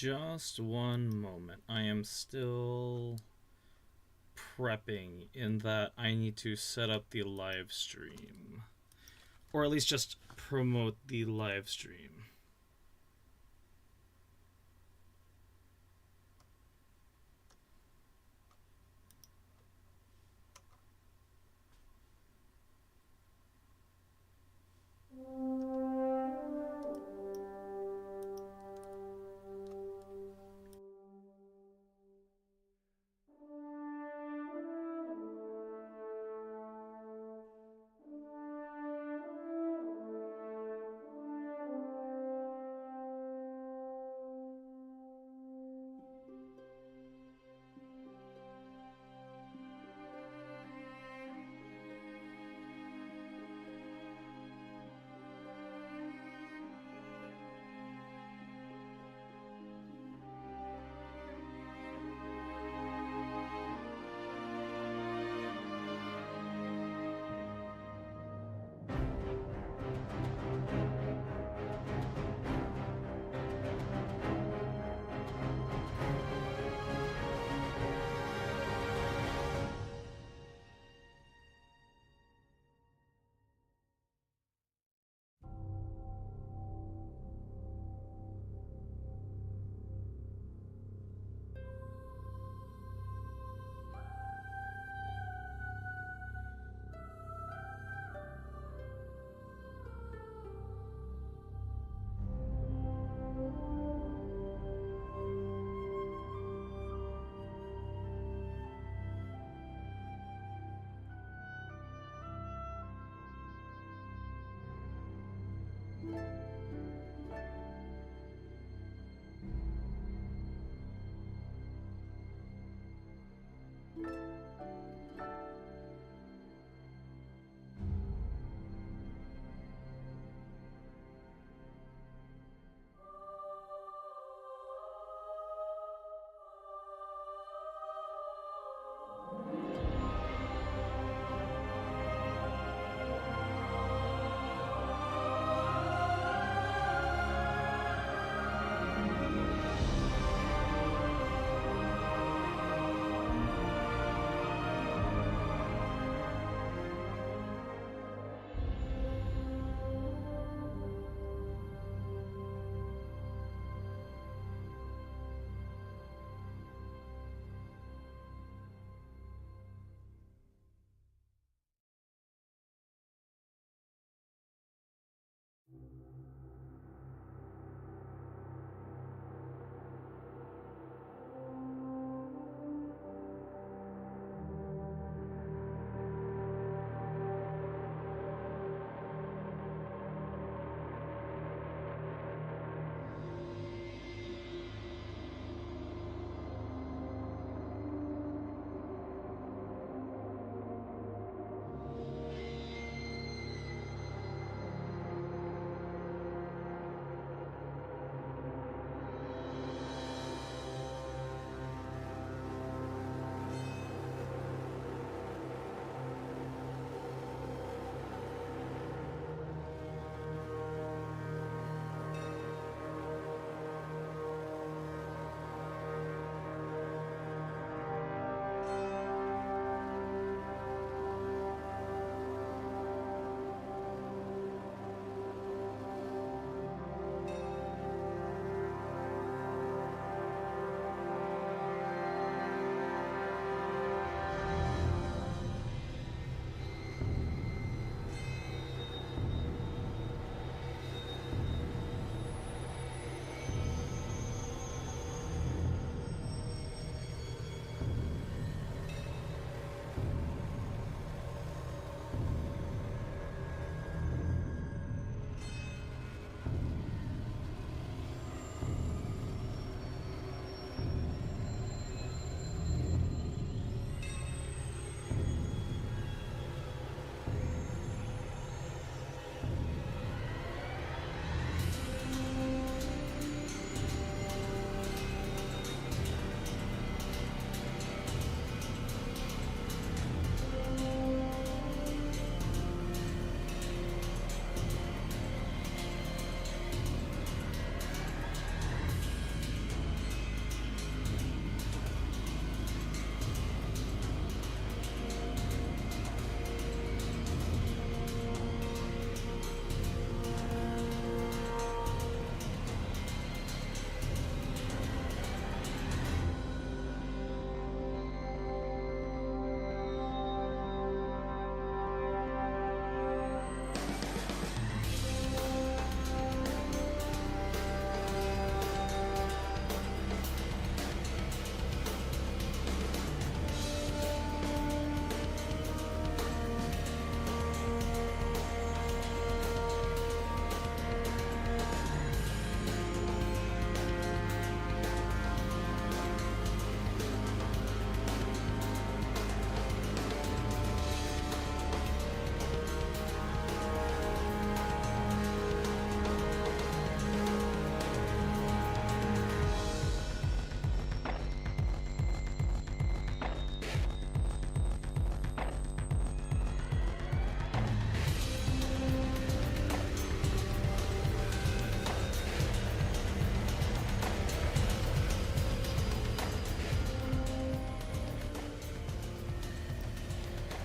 Just one moment. I am still prepping in that I need to set up the live stream. Or at least just promote the live stream.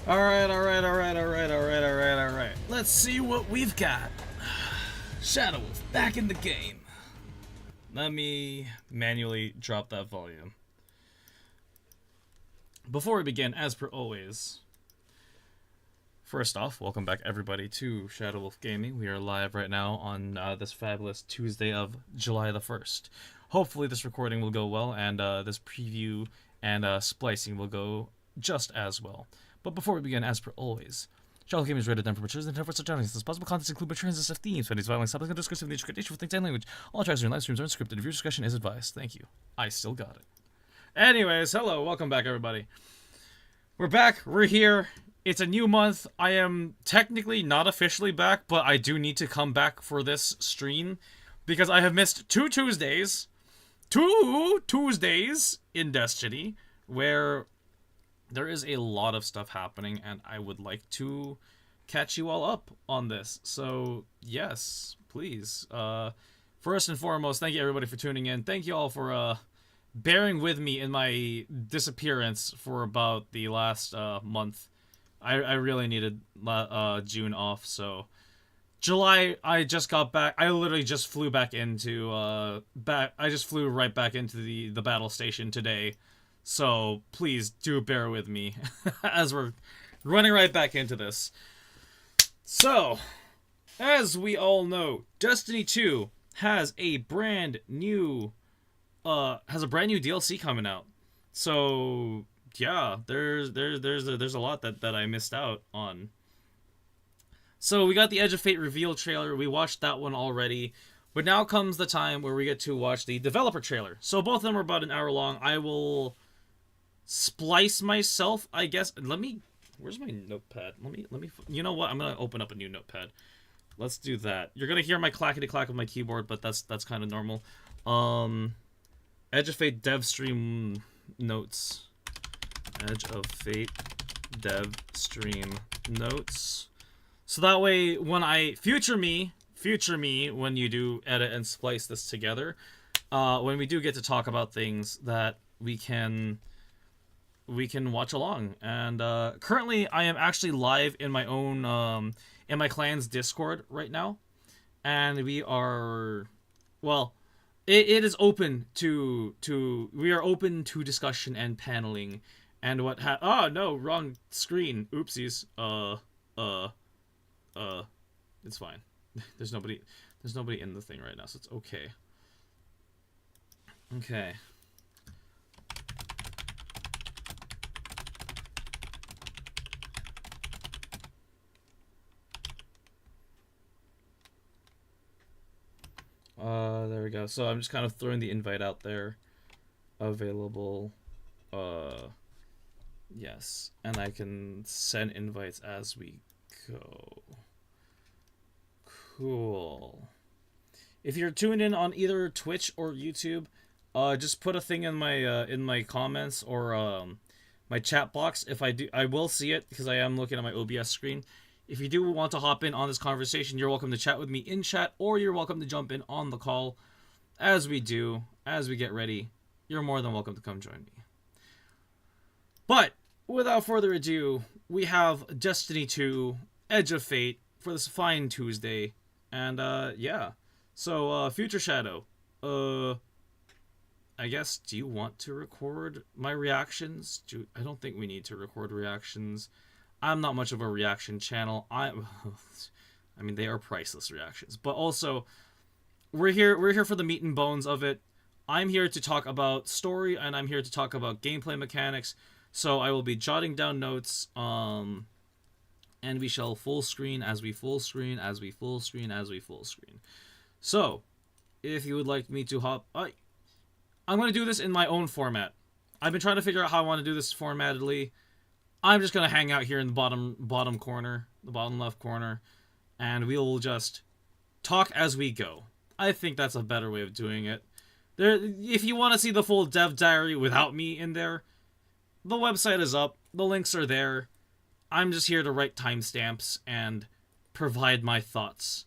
Alright. Let's see what we've got. Shadow Wolf back in the game. Let me manually drop that volume. Before we begin, as per always, first off, welcome back everybody to Shadow Wolf Gaming. We are live right now on this fabulous Tuesday of July the 1st. Hopefully this recording will go well, and this preview and splicing will go just as well. But before we begin, as per always, Shadow Wolf Gaming is rated down for matures and for such audiences. Possible contents include mature and sensitive themes, funny, violence, topics, and descriptive nature, nature with things and language. All tracks during live streams are unscripted. Viewer discretion is advised. Thank you. I still got it. Anyways, hello, welcome back everybody. We're back, we're here, it's a new month. I am technically not officially back, but I do need to come back for this stream because I have missed two Tuesdays in Destiny where there is a lot of stuff happening and I would like to catch you all up on this. So yes, please. First and foremost, thank you everybody for tuning in. Thank you all for bearing with me in my disappearance for about the last month. I really needed June off, so July I just got back. I literally just flew back into I just flew right back into the battle station today. So please do bear with me as we're running right back into this. So, as we all know, Destiny 2 has a brand new DLC coming out. So yeah, there's a lot that I missed out on. So we got the Edge of Fate reveal trailer. We watched that one already. But now comes the time where we get to watch the developer trailer. So both of them are about an hour long. I will splice myself, I guess. Where's my notepad? Let me you know what? I'm going to open up a new notepad. Let's do that. You're going to hear my clackety clack of my keyboard, but that's kind of normal. Edge of Fate dev stream notes. Edge of Fate dev stream notes. So that way, when I future me, when you do edit and splice this together, when we do get to talk about things that we can watch along. And currently, I am actually live in my own in my clan's Discord right now, and we are It is open to we are open to discussion and paneling and what oh no, wrong screen. Oopsies. It's fine. There's nobody in the thing right now, so it's okay. Okay. There we go. So I'm just kind of throwing the invite out there. Available. Yes. And I can send invites as we go. Cool. If you're tuned in on either Twitch or YouTube, just put a thing in my comments or my chat box. If I do, I will see it because I am looking at my OBS screen. If you do want to hop in on this conversation, you're welcome to chat with me in chat, or you're welcome to jump in on the call as we get ready. You're more than welcome to come join me. But without further ado, we have Destiny 2, Edge of Fate for this fine Tuesday. And yeah. So Future Shadow, I guess, do you want to record my reactions? I don't think we need to record reactions. I'm not much of a reaction channel. I mean, they are priceless reactions. But also, we're here for the meat and bones of it. I'm here to talk about story, and I'm here to talk about gameplay mechanics. So I will be jotting down notes, and we shall full screen as we full screen, as we full screen, as we full screen. So, if you would like me to hop... I'm going to do this in my own format. I've been trying to figure out how I want to do this formatedly. I'm just going to hang out here in the bottom corner, the bottom left corner, and we'll just talk as we go. I think that's a better way of doing it. If you want to see the full dev diary without me in there, the website is up, the links are there. I'm just here to write timestamps and provide my thoughts.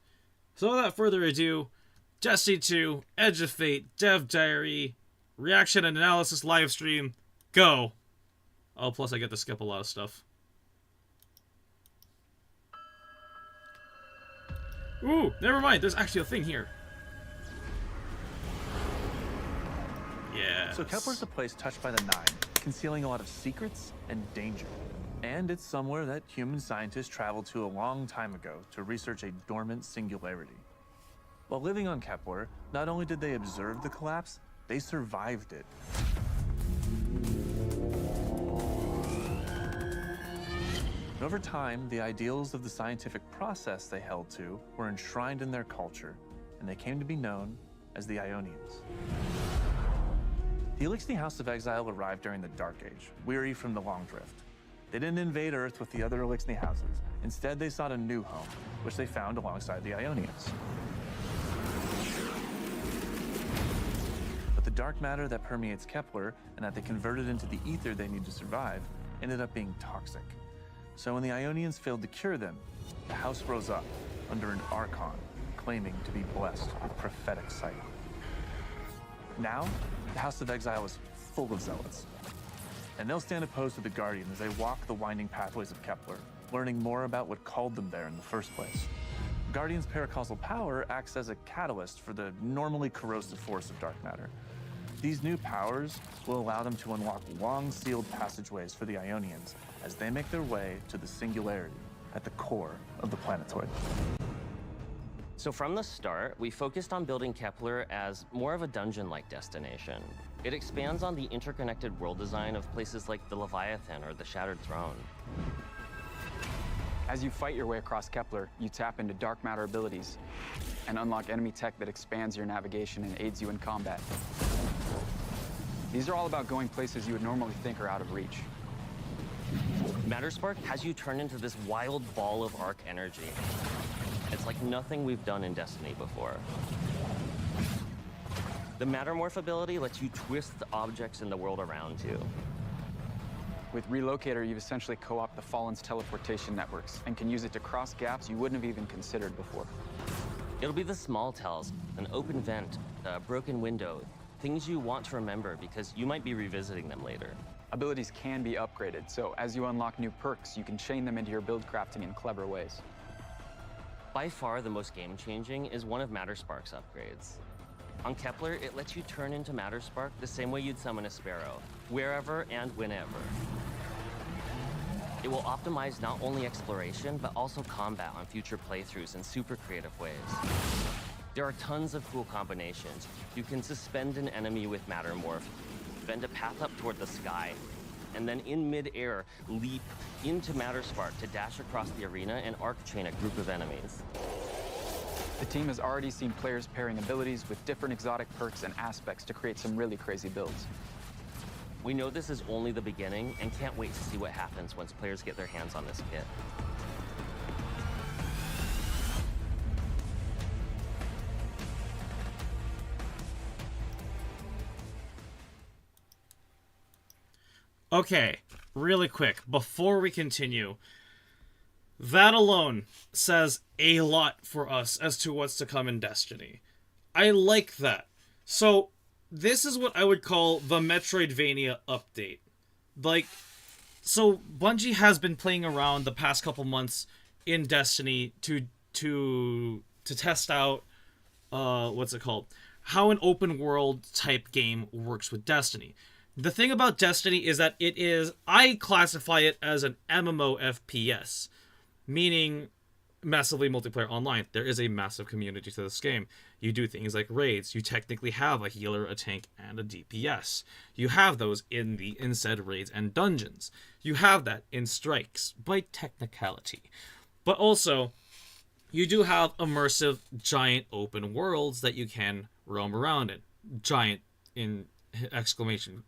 So without further ado, Destiny 2, Edge of Fate, dev diary, reaction and analysis live stream, go! Oh, plus I get to skip a lot of stuff. Ooh, never mind. There's actually a thing here. Yeah. So Kepler's a place touched by the Nine, concealing a lot of secrets and danger. And it's somewhere that human scientists traveled to a long time ago to research a dormant singularity. While living on Kepler, not only did they observe the collapse, they survived it. And over time, the ideals of the scientific process they held to were enshrined in their culture, and they came to be known as the Ionians. The Elixni House of Exile arrived during the Dark Age, weary from the Long Drift. They didn't invade Earth with the other Elixni houses. Instead, they sought a new home, which they found alongside the Ionians. But the dark matter that permeates Kepler and that they converted into the ether they need to survive ended up being toxic. So when the Ionians failed to cure them, the house rose up under an archon, claiming to be blessed with prophetic sight. Now, the House of Exile is full of zealots. And they'll stand opposed to the Guardian as they walk the winding pathways of Kepler, learning more about what called them there in the first place. Guardian's paracausal power acts as a catalyst for the normally corrosive force of dark matter. These new powers will allow them to unlock long-sealed passageways for the Ionians as they make their way to the singularity at the core of the planetoid. So from the start, we focused on building Kepler as more of a dungeon-like destination. It expands on the interconnected world design of places like the Leviathan or the Shattered Throne. As you fight your way across Kepler, you tap into dark matter abilities and unlock enemy tech that expands your navigation and aids you in combat. These are all about going places you would normally think are out of reach. Matterspark has you turn into this wild ball of arc energy. It's like nothing we've done in Destiny before. The Mattermorph ability lets you twist the objects in the world around you. With Relocator, you've essentially co-opted the Fallen's teleportation networks and can use it to cross gaps you wouldn't have even considered before. It'll be the small tells, an open vent, a broken window, things you want to remember because you might be revisiting them later. Abilities can be upgraded, so as you unlock new perks, you can chain them into your build crafting in clever ways. By far the most game-changing is one of Matterspark's upgrades. On Kepler, it lets you turn into Matterspark the same way you'd summon a sparrow, wherever and whenever. It will optimize not only exploration, but also combat on future playthroughs in super creative ways. There are tons of cool combinations. You can suspend an enemy with Mattermorph, bend a path up toward the sky, and then in mid-air, leap into Matterspark to dash across the arena and arc chain a group of enemies. The team has already seen players pairing abilities with different exotic perks and aspects to create some really crazy builds. We know this is only the beginning and can't wait to see what happens once players get their hands on this kit. Okay, really quick, before we continue, that alone says a lot for us as to what's to come in Destiny. I like that. So, this is what I would call the Metroidvania update. Like, so Bungie has been playing around the past couple months in Destiny to test out, what's it called? How an open world type game works with Destiny. The thing about Destiny is that it is, I classify it as an MMO FPS, meaning massively multiplayer online. There is a massive community to this game. You do things like raids. You technically have a healer, a tank, and a DPS. You have those in said raids and dungeons. You have that in strikes, by technicality. But also, you do have immersive, giant open worlds that you can roam around in. Giant in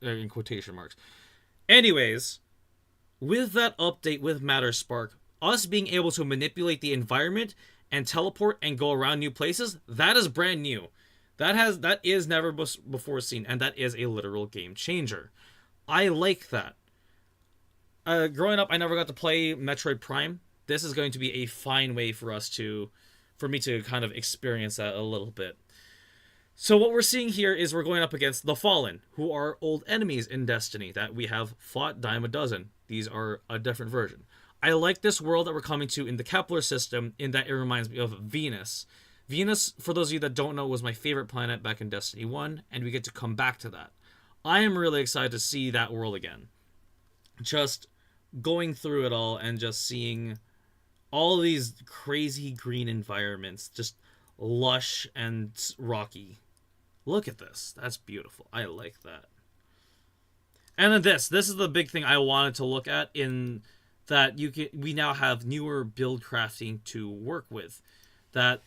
in quotation marks. Anyways, with that update with Matterspark, us being able to manipulate the environment and teleport and go around new places, that is brand new. That is never before seen, and that is a literal game changer. I like that. Growing up, I never got to play Metroid Prime. This is going to be a fine way for me to kind of experience that a little bit. So what we're seeing here is we're going up against the Fallen, who are old enemies in Destiny that we have fought dime a dozen. These are a different version. I like this world that we're coming to in the Kepler system in that it reminds me of Venus. Venus, for those of you that don't know, was my favorite planet back in Destiny 1, and we get to come back to that. I am really excited to see that world again. Just going through it all and just seeing all these crazy green environments, just lush and rocky. Look at this. That's beautiful. I like that. And then this is the big thing I wanted to look at, in that we now have newer build crafting to work with. That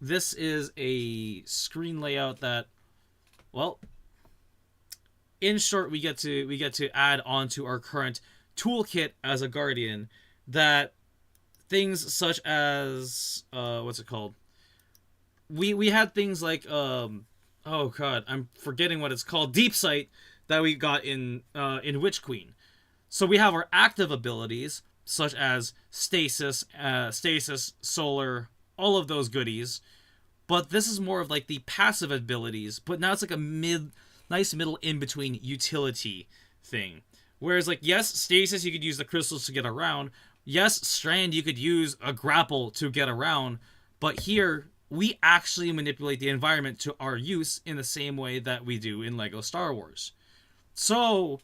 this is a screen layout that, well, in short, we get to add on to our current toolkit as a guardian, that things such as what's it called? We had things like oh god, I'm forgetting what it's called, deep sight, that we got in Witch Queen. So we have our active abilities such as stasis, solar, all of those goodies. But this is more of like the passive abilities, but now it's like a nice middle in between utility thing. Whereas like, yes, stasis, you could use the crystals to get around. Yes, strand, you could use a grapple to get around. But here, we actually manipulate the environment to our use in the same way that we do in LEGO Star Wars. So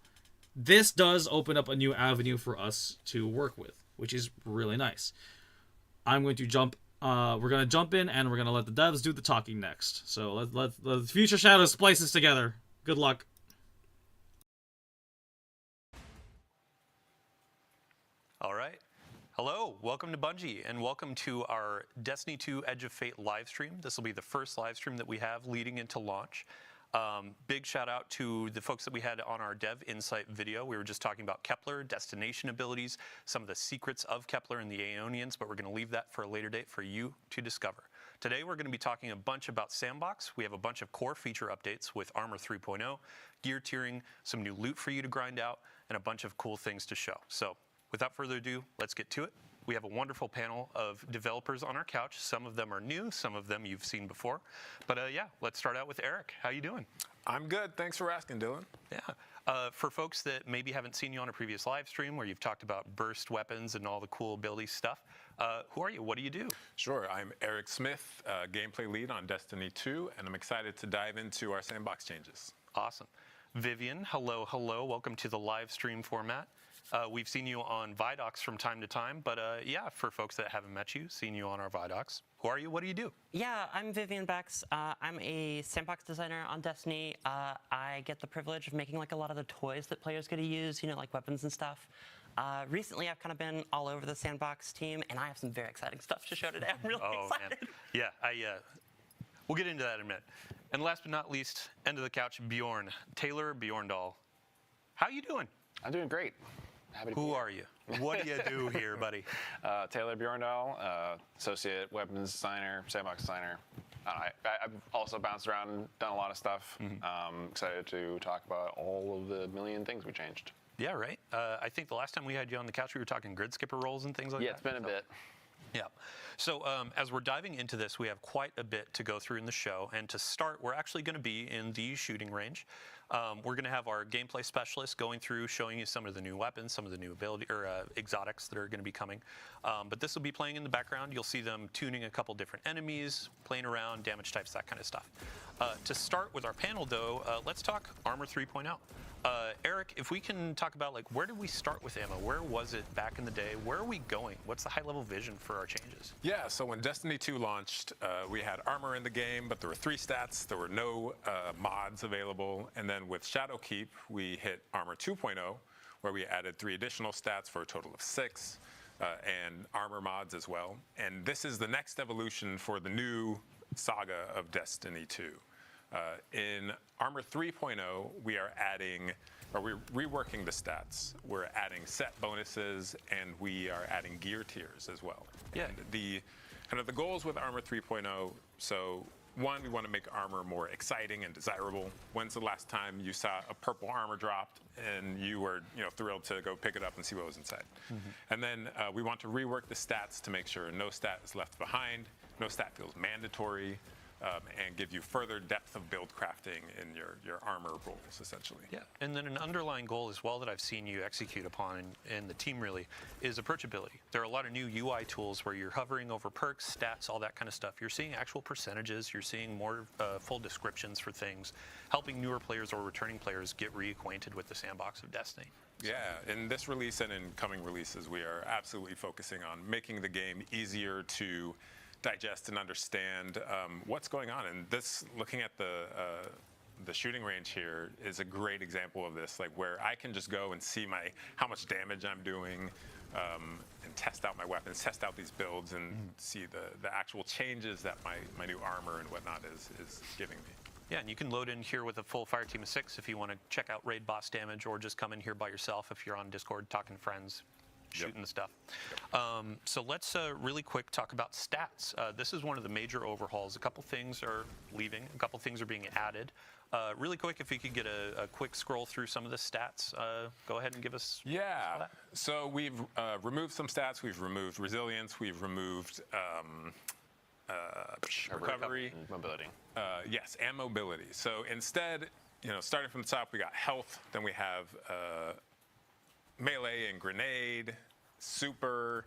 this does open up a new avenue for us to work with, which is really nice. I'm going to jump. We're going to jump in, and we're going to let the devs do the talking next. So let the Future Shadows splice this together. Good luck. All right. Hello, welcome to Bungie, and welcome to our Destiny 2 Edge of Fate live stream. This will be the first live stream that we have leading into launch. Big shout out to the folks that we had on our Dev Insight video. We were just talking about Kepler, destination abilities, some of the secrets of Kepler and the Aeonians, but we're going to leave that for a later date for you to discover. Today we're going to be talking a bunch about Sandbox. We have a bunch of core feature updates with Armor 3.0, gear tiering, some new loot for you to grind out, and a bunch of cool things to show. So without further ado, let's get to it. We have a wonderful panel of developers on our couch. Some of them are new, some of them you've seen before. But yeah, let's start out with Eric. How you doing? I'm good. Thanks for asking, Dylan. Yeah. For folks that maybe haven't seen you on a previous live stream where you've talked about burst weapons and all the cool ability stuff, who are you? What do you do? Sure. I'm Eric Smith, gameplay lead on Destiny 2, and I'm excited to dive into our sandbox changes. Awesome. Vivian, hello, hello. Welcome to the live stream format. We've seen you on Vidocs from time to time, but yeah, for folks that haven't met you, seen you on our Vidocs. Who are you? What do you do? Yeah, I'm Vivian Bex. I'm a sandbox designer on Destiny. I get the privilege of making like a lot of the toys that players get to use, you know, like weapons and stuff. Recently, I've kind of been all over the sandbox team, and I have some very exciting stuff to show today. I'm really excited. Man. Yeah, we'll get into that in a minute. And last but not least, end of the couch, Bjorn. Taylor Bjorndal. How you doing? I'm doing great. Happy to be Who here. are you? What do you do here, buddy? Taylor Bjorndal, associate weapons designer, sandbox designer. I've also bounced around and done a lot of stuff. Excited to talk about all of the million things we changed. Yeah, right. I think the last time we had you on the couch, we were talking grid skipper roles and things like that. Yeah, it's been a bit. Yeah. So as we're diving into this, we have quite a bit to go through in the show. And to start, we're actually going to be in the shooting range. We're going to have our gameplay specialist going through, showing you some of the new weapons, some of the new ability or exotics that are going to be coming. But this will be playing in the background. You'll see them tuning a couple different enemies, playing around, damage types, that kind of stuff. To start with our panel, though, let's talk Armor 3.0. Eric, if we can talk about, like, where did we start with ammo? Where was it back in the day? Where are we going? What's the high-level vision for our changes? Yeah, so when Destiny 2 launched, we had armor in the game, but there were 3 stats. There were no mods available. And then with Shadowkeep, we hit Armor 2.0, where we added 3 additional stats for a total of 6, and armor mods as well. And this is the next evolution for the new saga of Destiny 2. In Armor 3.0, we are adding, or we're reworking the stats. We're adding set bonuses, and we are adding gear tiers as well. Yeah. And the kind of the goals with Armor 3.0, so one, we want to make armor more exciting and desirable. When's the last time you saw a purple armor dropped and you were, thrilled to go pick it up and see what was inside? And then we want to rework the stats to make sure no stat is left behind, no stat feels mandatory. and give you further depth of build crafting in your armor roles, essentially. Yeah, and then an underlying goal as well that I've seen you execute upon in the team really is approachability. There are a lot of new UI tools where you're hovering over perks, stats, all that kind of stuff. You're seeing actual percentages, you're seeing more full descriptions for things, helping newer players or returning players get reacquainted with the sandbox of Destiny. Yeah, in this release and in coming releases, we are absolutely focusing on making the game easier to digest and understand what's going on. And this, looking at the shooting range here, is a great example of this, like where I can just go and see how much damage I'm doing, and test out my weapons, test out these builds, and see the actual changes that my new armor and whatnot is giving me. Yeah, and you can load in here with a full fire team of 6 if you want to check out raid boss damage, or just come in here by yourself if you're on Discord talking to friends, shooting the stuff. So let's really quick talk about stats. This is one of the major overhauls. A couple things are leaving, a couple things are being added. Really quick, if we could get a quick scroll through some of the stats, go ahead and give us. Yeah, so we've removed some stats. We've removed resilience. We've removed recovery, mobility. Yes, and mobility. So instead, starting from the top, we got health. Then we have melee and grenade, super,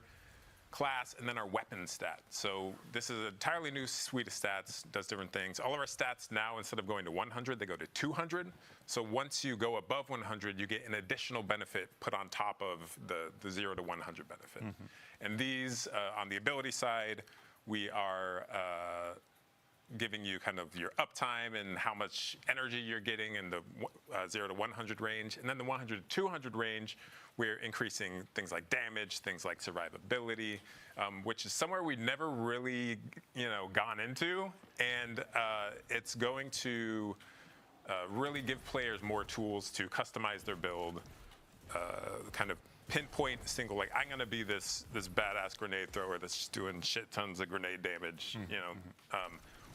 class, and then our weapon stat. So this is an entirely new suite of stats, does different things. All of our stats now, instead of going to 100, they go to 200. So once you go above 100, you get an additional benefit put on top of the 0 to 100 benefit. And these, on the ability side, we are giving you kind of your uptime and how much energy you're getting in the 0 to 100 range. And then the 100 to 200 range, we're increasing things like damage, things like survivability, which is somewhere we've never really, gone into. And it's going to really give players more tools to customize their build, kind of pinpoint single, like I'm gonna be this badass grenade thrower that's just doing shit tons of grenade damage,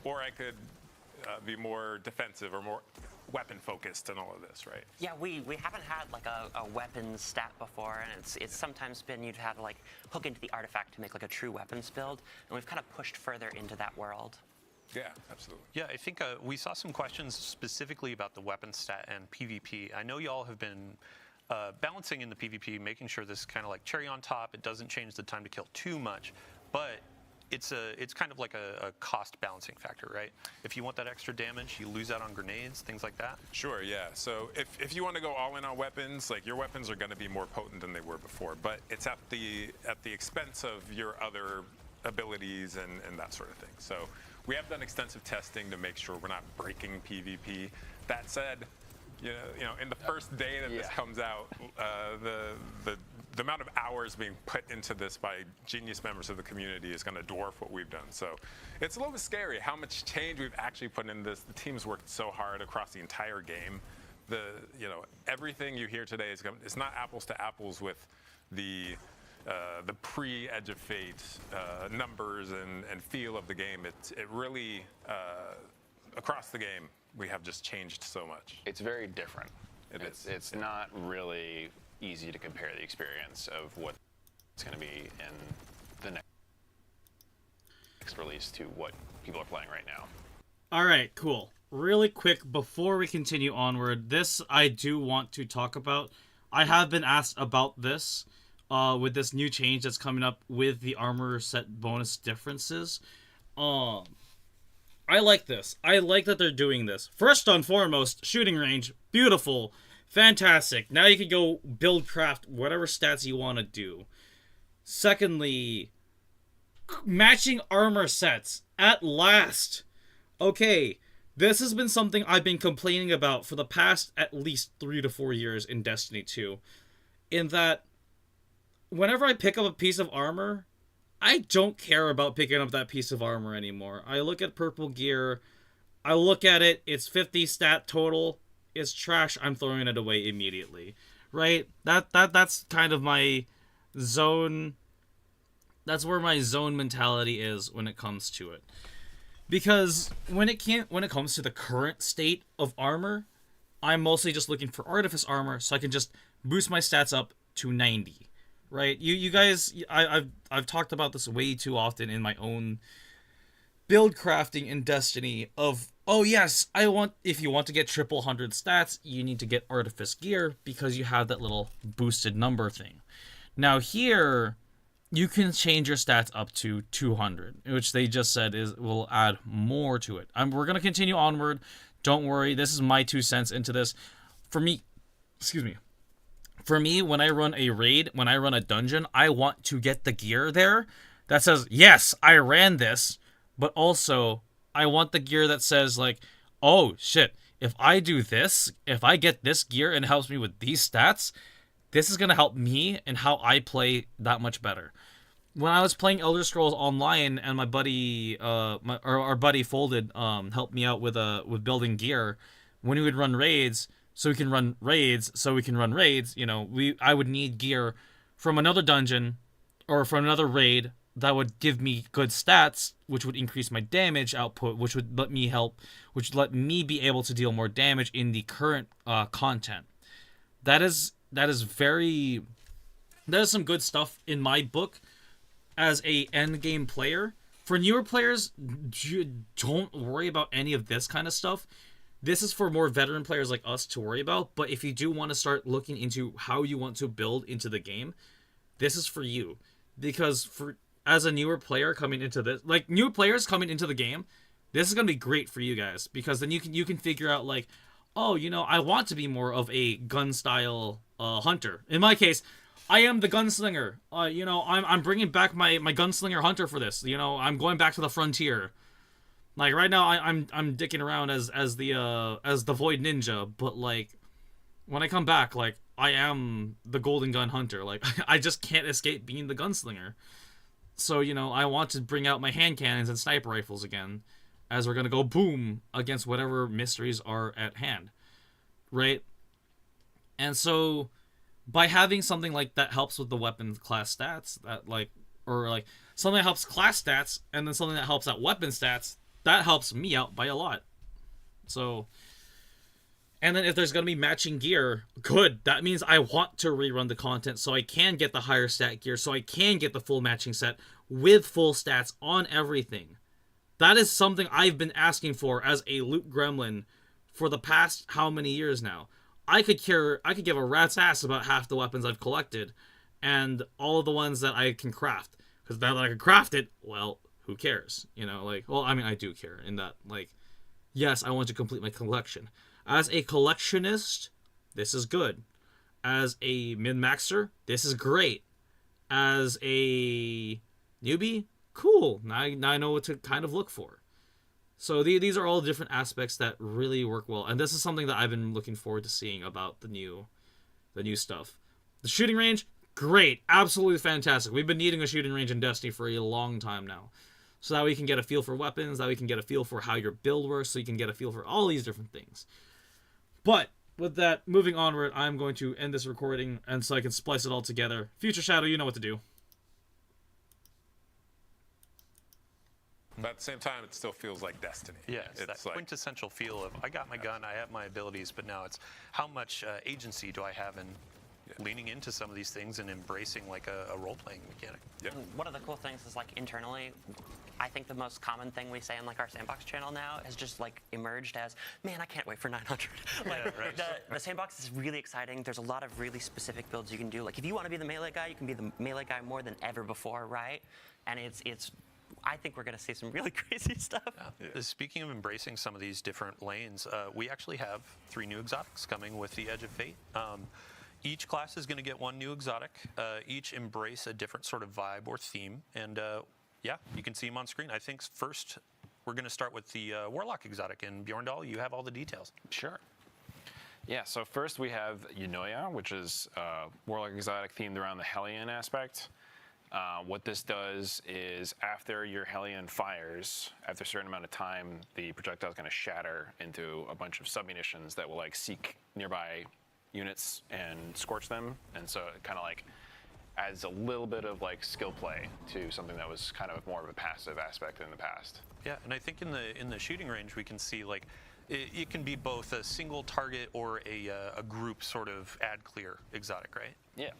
or I could be more defensive or more weapon focused and all of this, right? Yeah, we haven't had like a weapons stat before, and it's sometimes been you'd have to like hook into the artifact to make like a true weapons build, and we've kind of pushed further into that world. Yeah, absolutely. Yeah, I think we saw some questions specifically about the weapon stat and PvP. I know y'all have been balancing in the PvP, making sure this is kind of like cherry on top. It doesn't change the time to kill too much, but it's kind of like a cost balancing factor, right? If you want that extra damage, you lose out on grenades, things like that. Sure, yeah. So if you want to go all in on weapons, like your weapons are going to be more potent than they were before, but it's at the expense of your other abilities and that sort of thing. So we have done extensive testing to make sure we're not breaking PvP. That said, in the first day that this comes out, the amount of hours being put into this by genius members of the community is going to dwarf what we've done. So it's a little bit scary how much change we've actually put into this. The team's worked so hard across the entire game. Everything you hear today is not apples to apples with the pre-Edge of Fate numbers and feel of the game. It really across the game, we have just changed so much. It's very different. It's Yeah. not really easy to compare the experience of what it's going to be in the next release to what people are playing right now. All right, cool. Really quick, before we continue onward, this I do want to talk about. I have been asked about this with this new change that's coming up with the armor set bonus differences. I like this. I like that they're doing this. First and foremost, shooting range, beautiful, fantastic. Now you can go build craft whatever stats you want to do. Secondly, matching armor sets at last. Okay, this has been something I've been complaining about for the past at least 3 to 4 years in Destiny 2. In that, whenever I pick up a piece of armor, I don't care about picking up that piece of armor anymore. I look at purple gear, I look at it, it's 50 stat total, it's trash, I'm throwing it away immediately. Right? That's kind of my zone. That's where my zone mentality is when it comes to it. Because when it comes to the current state of armor, I'm mostly just looking for artifice armor so I can just boost my stats up to 90. Right? You guys, I've talked about this way too often in my own build crafting in Destiny of, oh yes, if you want to get triple 100 stats, you need to get artifice gear because you have that little boosted number thing. Now here, you can change your stats up to 200, which they just said will add more to it. We're going to continue onward. Don't worry, this is my 2 cents into this. For me, when I run a raid, when I run a dungeon, I want to get the gear there that says, yes, I ran this, but also I want the gear that says, like, oh, shit, if I do this, if I get this gear and it helps me with these stats, this is going to help me and how I play that much better. When I was playing Elder Scrolls Online and my buddy, our buddy Folded, helped me out with building gear, when we would run raids, I would need gear from another dungeon or from another raid that would give me good stats, which would increase my damage output, which would let me be able to deal more damage in the current content. That is some good stuff in my book as a end game player. For newer players, don't worry about any of this kind of stuff. This is for more veteran players like us to worry about, but if you do want to start looking into how you want to build into the game, this is for you. Because as a newer player coming into this, like new players coming into the game, this is going to be great for you guys, because then you can figure out, like, oh, I want to be more of a gun style hunter. In my case, I am the gunslinger. I'm bringing back my gunslinger hunter for this. I'm going back to the frontier. Like right now, I'm dicking around as the Void Ninja, but like when I come back, like I am the Golden Gun Hunter. Like I just can't escape being the gunslinger. So I want to bring out my hand cannons and sniper rifles again, as we're gonna go boom against whatever mysteries are at hand, right? And so by having something like that helps with the weapon class stats, something that helps class stats, and then something that helps out weapon stats, that helps me out by a lot. So, and then if there's going to be matching gear, good. That means I want to rerun the content so I can get the higher stat gear, so I can get the full matching set with full stats on everything. That is something I've been asking for as a loot gremlin for the past how many years now. I could give a rat's ass about half the weapons I've collected and all of the ones that I can craft. Because now that I can craft it, well, who cares? I do care in that, like, yes, I want to complete my collection. As a collectionist, this is good. As a min-maxer, this is great. As a newbie, cool. Now I know what to kind of look for. So these are all different aspects that really work well. And this is something that I've been looking forward to seeing about the new stuff. The shooting range, great. Absolutely fantastic. We've been needing a shooting range in Destiny for a long time now. So that we can get a feel for weapons, that we can get a feel for how your build works, so you can get a feel for all these different things. But with that, moving onward, I'm going to end this recording, and so I can splice it all together. Future Shadow, you know what to do. But at the same time, it still feels like Destiny. Yeah, it's that like, quintessential feel of, I got my gun, I have my abilities, but now it's how much agency do I have in leaning into some of these things and embracing like a role-playing mechanic. Yeah. One of the cool things is, like, internally, I think the most common thing we say in like our sandbox channel now has just like emerged as, man, I can't wait for 900. Like, the sandbox is really exciting. There's a lot of really specific builds you can do. Like if you want to be the melee guy, you can be the melee guy more than ever before, right? And it's I think we're going to see some really crazy stuff. Yeah. Speaking of embracing some of these different lanes, we actually have 3 new exotics coming with the Edge of Fate. Each class is going to get 1 new exotic. Each embrace a different sort of vibe or theme. And yeah, you can see them on screen. I think first we're going to start with the Warlock exotic. And Bjorndal, you have all the details. Sure. Yeah, so first we have Yunoya, which is Warlock exotic themed around the Hellion aspect. What this does is after your Hellion fires, after a certain amount of time, the projectile is going to shatter into a bunch of submunitions that will like seek nearby units and scorch them. And so it kind of like adds a little bit of like skill play to something that was kind of more of a passive aspect in the past. Yeah, and I think in the shooting range we can see like it can be both a single target or a group sort of ad clear exotic, right? Yeah.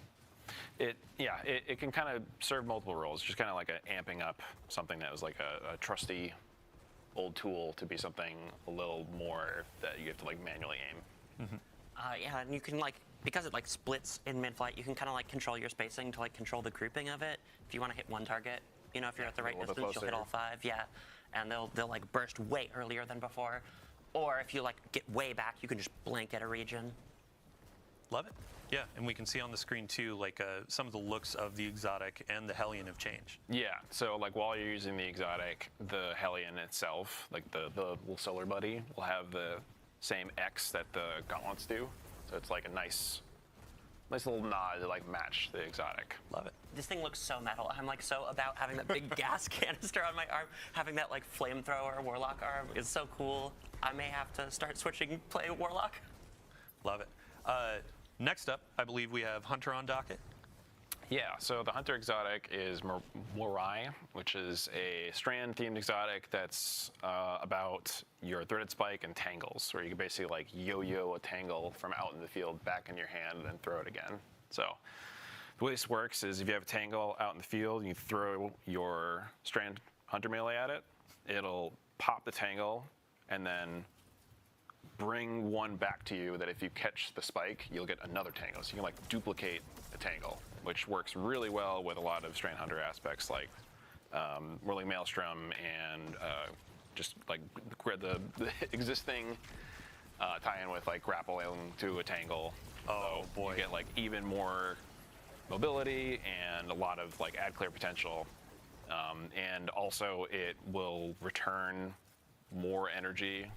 It can kind of serve multiple roles, just kind of like amping up something that was like a trusty old tool to be something a little more that you have to like manually aim. Yeah, and you can like, because it like splits in mid-flight, you can kind of like control your spacing to like control the grouping of it. If you want to hit one target, you know, if you're at the right a little bit distance, you'll hit closer. all 5. Yeah, and they'll like burst way earlier than before. Or if you like get way back, you can just blanket a region. Love it. Yeah, and we can see on the screen too, like some of the looks of the exotic and the Hellion have changed. Yeah, so like while you're using the exotic, the Hellion itself, like the little solar buddy, will have the same X that the gauntlets do. So it's like a nice little nod to like match the exotic. Love it. This thing looks so metal. I'm like so about having that big gas canister on my arm. Having that like flamethrower warlock arm is so cool. I may have to start switching play warlock. Love it. Next up, I believe we have Hunter on docket. Yeah, so the Hunter exotic is Morai, which is a strand-themed exotic that's about your threaded spike and tangles, where you can basically like yo-yo a tangle from out in the field back in your hand and then throw it again. So the way this works is if you have a tangle out in the field, you throw your strand Hunter melee at it, it'll pop the tangle and then bring one back to you that if you catch the spike, you'll get another tangle. So you can like duplicate a tangle, which works really well with a lot of Strand Hunter aspects like Whirling Maelstrom and just like the existing tie-in with like grappling to a tangle. Oh, So boy. You get like even more mobility and a lot of like add clear potential. And also it will return more energy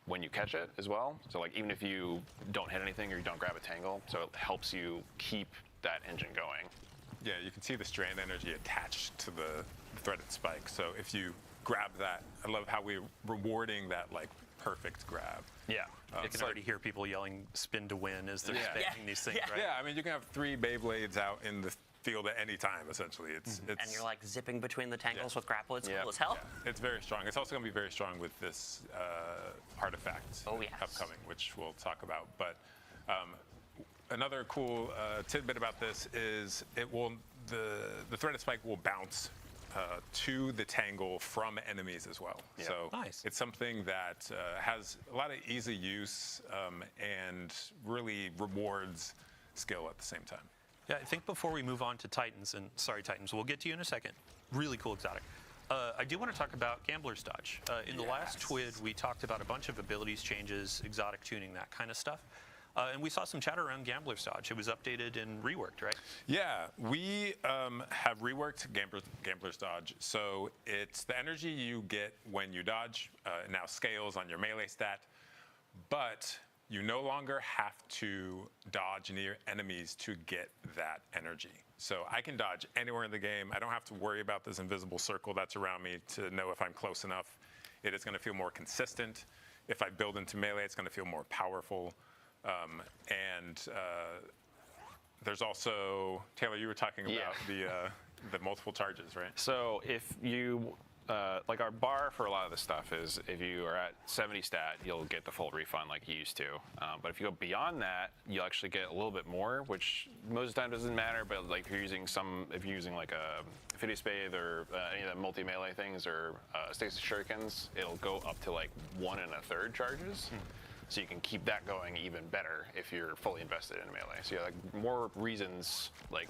when you catch it as well. So like even if you don't hit anything or you don't grab a tangle, so it helps you keep that engine going. Yeah, you can see the strand energy attached to the threaded spike. So if you grab that, I love how we're rewarding that like perfect grab. Yeah. You can already hear people yelling "spin to win" as they're Yeah. spamming these things, Yeah. right? Yeah, I mean you can have 3 Beyblades out in the field at any time. Essentially, it's And you're like zipping between the tangles Yeah. with grapple. It's Yeah. cool as hell. it's very strong. It's also going to be very strong with this artifact Oh, yes. upcoming, which we'll talk about. But another cool tidbit about this is the threaded spike will bounce to the tangle from enemies as well. Yeah. So Nice. it's something that has a lot of easy use and really rewards skill at the same time. Yeah, I think before we move on to Titans, and sorry Titans, we'll get to you in a second. Really cool exotic. I do want to talk about Gambler's Dodge. In the last TWID, we talked about a bunch of abilities changes, exotic tuning, that kind of stuff. And we saw some chatter around Gambler's Dodge. It was updated and reworked, right? Yeah, we have reworked Gambler's Dodge. So it's the energy you get when you dodge. It now scales on your melee stat, but you no longer have to dodge near enemies to get that energy. So I can dodge anywhere in the game. I don't have to worry about this invisible circle that's around me to know if I'm close enough. It is going to feel more consistent. If I build into melee, it's going to feel more powerful. There's also, Taylor, you were talking about the multiple charges, right? So if you, like our bar for a lot of this stuff is if you are at 70 stat, you'll get the full refund like you used to. But if you go beyond that, you'll actually get a little bit more, which most of the time doesn't matter. But like if you're using like a Fidious Bathe or any of the multi-melee things or Stasis Shurikens, it'll go up to like 1 1/3 charges. So you can keep that going even better if you're fully invested in melee. So you have like more reasons like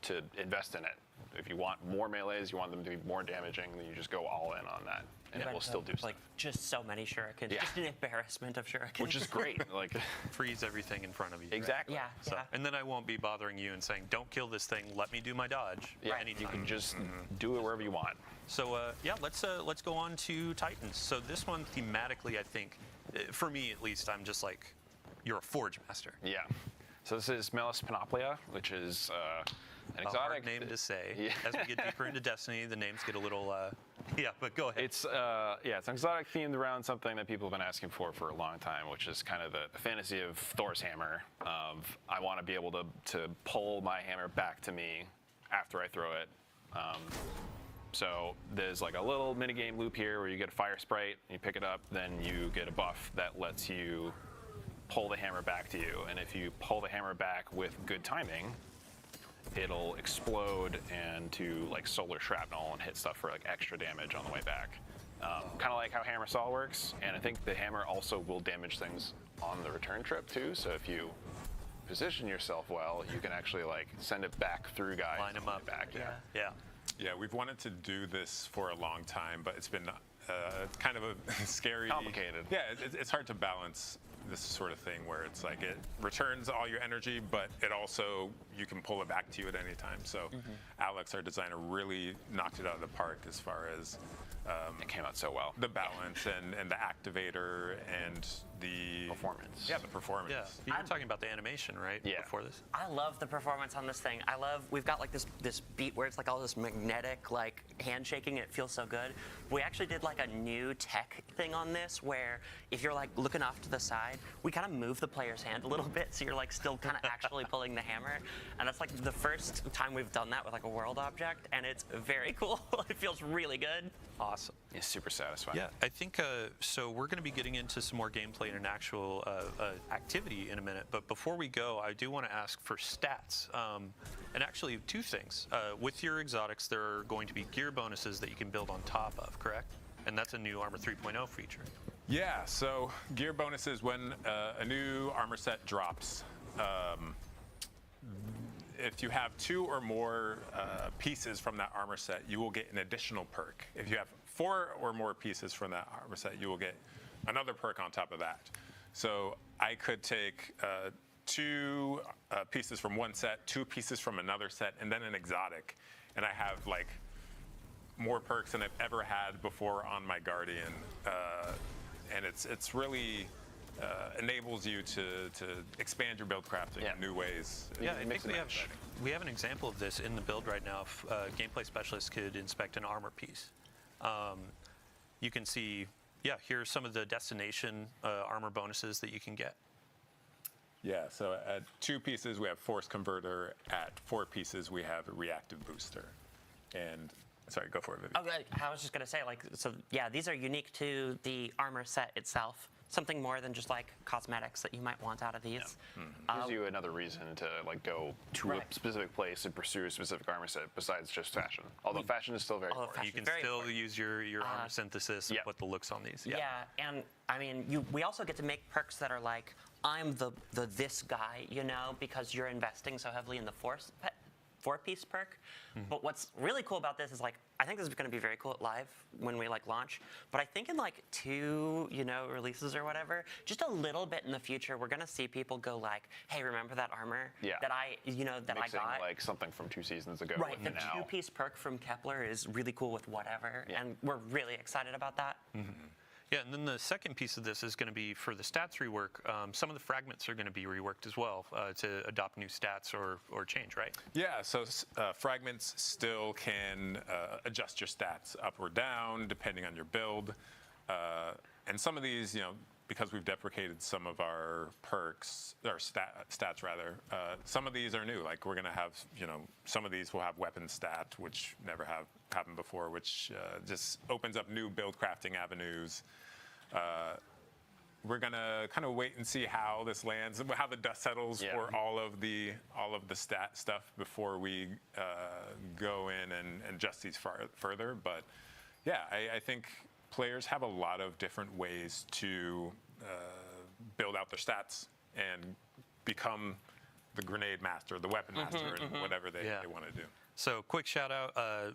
to invest in it. If you want more melees, you want them to be more damaging, then you just go all in on that, and it will still do like stuff. just so many shurikens. Yeah. Just an embarrassment of shurikens. Which is great. Like Freeze everything in front of you. right? exactly. yeah, So, yeah. and then I won't be bothering you and saying, "Don't kill this thing. Let me do my dodge." Yeah, anytime. you can just do it wherever you want. So yeah, let's go on to Titans. So this one thematically, I think, for me at least, I'm just like, you're a Forge Master. Yeah. So this is Melis Panoplia, which is an A hard exotic name to say. Yeah. As we get deeper into Destiny, the names get a little. Yeah, but go ahead. It's it's an exotic themed around something that people have been asking for a long time, which is kind of the fantasy of Thor's hammer. Of I want to be able to pull my hammer back to me after I throw it. So there's like a little minigame loop here where you get a fire sprite, and you pick it up, then you get a buff that lets you pull the hammer back to you. And if you pull the hammer back with good timing, it'll explode into like solar shrapnel and hit stuff for like extra damage on the way back. Kind of like how hammer saw works, and I think the hammer also will damage things on the return trip too. So if you position yourself well, you can actually like send it back through guys. Line 'em up. Back, yeah. Yeah. Yeah, we've wanted to do this for a long time, but it's been kind of a scary... Complicated. Yeah, it's hard to balance this sort of thing where it's like it returns all your energy, but it also, you can pull it back to you at any time. So Alex, our designer, really knocked it out of the park as far as It came out so well. the balance and the activator and the... Performance. Yeah, the performance. Yeah. You were talking about the animation, right? Yeah. Before this? I love the performance on this thing. We've got like this beat where it's like all this magnetic like handshaking. It feels so good. We actually did like a new tech thing on this where if you're like looking off to the side, we kind of move the player's hand a little bit so you're like still kind of actually pulling the hammer. And that's like the first time we've done that with like a world object, and it's very cool. It feels really good. Awesome. It's super satisfying. Yeah, I think so. We're going to be getting into some more gameplay and an actual activity in a minute. But before we go, I do want to ask for stats. And actually, two things. With your exotics, there are going to be gear bonuses that you can build on top of, correct? And that's a new Armor 3.0 feature. Yeah, so gear bonuses when a new armor set drops. If you have 2 or more pieces from that armor set, you will get an additional perk. If you have 4 or more pieces from that armor set, you will get another perk on top of that. So I could take 2 pieces from one set, 2 pieces from another set, and then an exotic. And I have like more perks than I've ever had before on my Guardian. And it's really enables you to expand your build crafting in new ways. Yeah, It I makes think it exciting. we have an example of this in the build right now. If gameplay specialists could inspect an armor piece, you can see, yeah, here's some of the destination armor bonuses that you can get. Yeah, so at 2 pieces, we have Force Converter. At 4 pieces, we have a Reactive Booster. And, sorry, go for it, Vivi. Okay, I was just gonna say, like, so yeah, these are unique to the armor set itself. Something more than just like cosmetics that you might want out of these. Gives you another reason to like go to a specific place and pursue a specific armor set besides just fashion. Although fashion is still very Although important. You can Very still important. use your armor synthesis and yeah. put the looks on these. Yeah, and I mean, we also get to make perks that are like, I'm the this guy, you know, because you're investing so heavily in the 4-piece perk. But what's really cool about this is like, I think this is going to be very cool at live when we like launch. But I think in like 2, releases or whatever, just a little bit in the future, we're going to see people go like, hey, remember that armor that I Mixing got? like something from 2 seasons ago. Right, with the now. 2-piece perk from Kepler is really cool with whatever, and we're really excited about that. Yeah, and then the second piece of this is going to be for the stats rework. Some of the fragments are going to be reworked as well to adopt new stats or change, right? Yeah, so fragments still can adjust your stats up or down depending on your build. And some of these, because we've deprecated some of our perks, or stats rather, some of these are new. Like we're going to have, some of these will have weapon stat, which never have happened before, which just opens up new build crafting avenues. We're gonna kind of wait and see how this lands, how the dust settles for all of the stat stuff before we go in and adjust these further. But yeah, I think players have a lot of different ways to build out their stats and become the grenade master, the weapon master, and whatever they want to do. So quick shout out,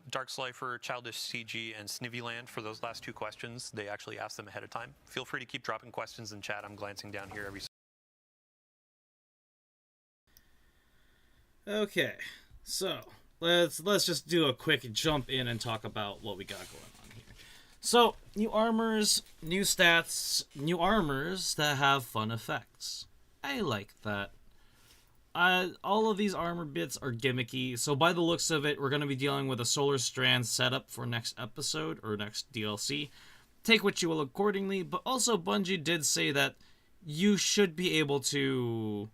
Dark Slifer, Childish CG, and Snivvyland for those last 2 questions. They actually asked them ahead of time. Feel free to keep dropping questions in chat. I'm glancing down here every. Okay, so let's just do a quick jump in and talk about what we got going on here. So, new armors, new stats, new armors that have fun effects. I like that. All of these armor bits are gimmicky, so by the looks of it, we're going to be dealing with a Solar Strand setup for next episode, or next DLC. Take what you will accordingly, but also Bungie did say that you should be able to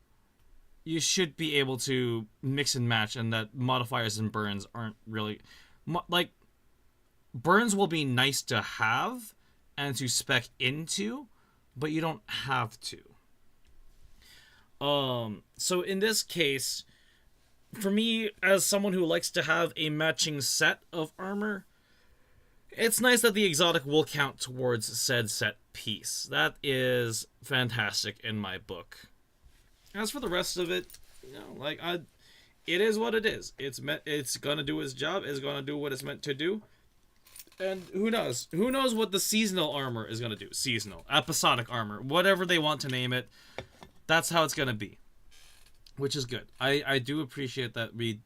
mix and match, and that modifiers and burns aren't really... burns will be nice to have and to spec into, but you don't have to. So in this case, for me, as someone who likes to have a matching set of armor, It's nice that the exotic will count towards said set piece. That is fantastic in my book. As for the rest of it, it is what it is. It's gonna do its job. It's gonna do what it's meant to do. And who knows? Who knows what the seasonal armor is gonna do? Seasonal, episodic armor, whatever they want to name it. That's how it's gonna be, which is good. I do appreciate that we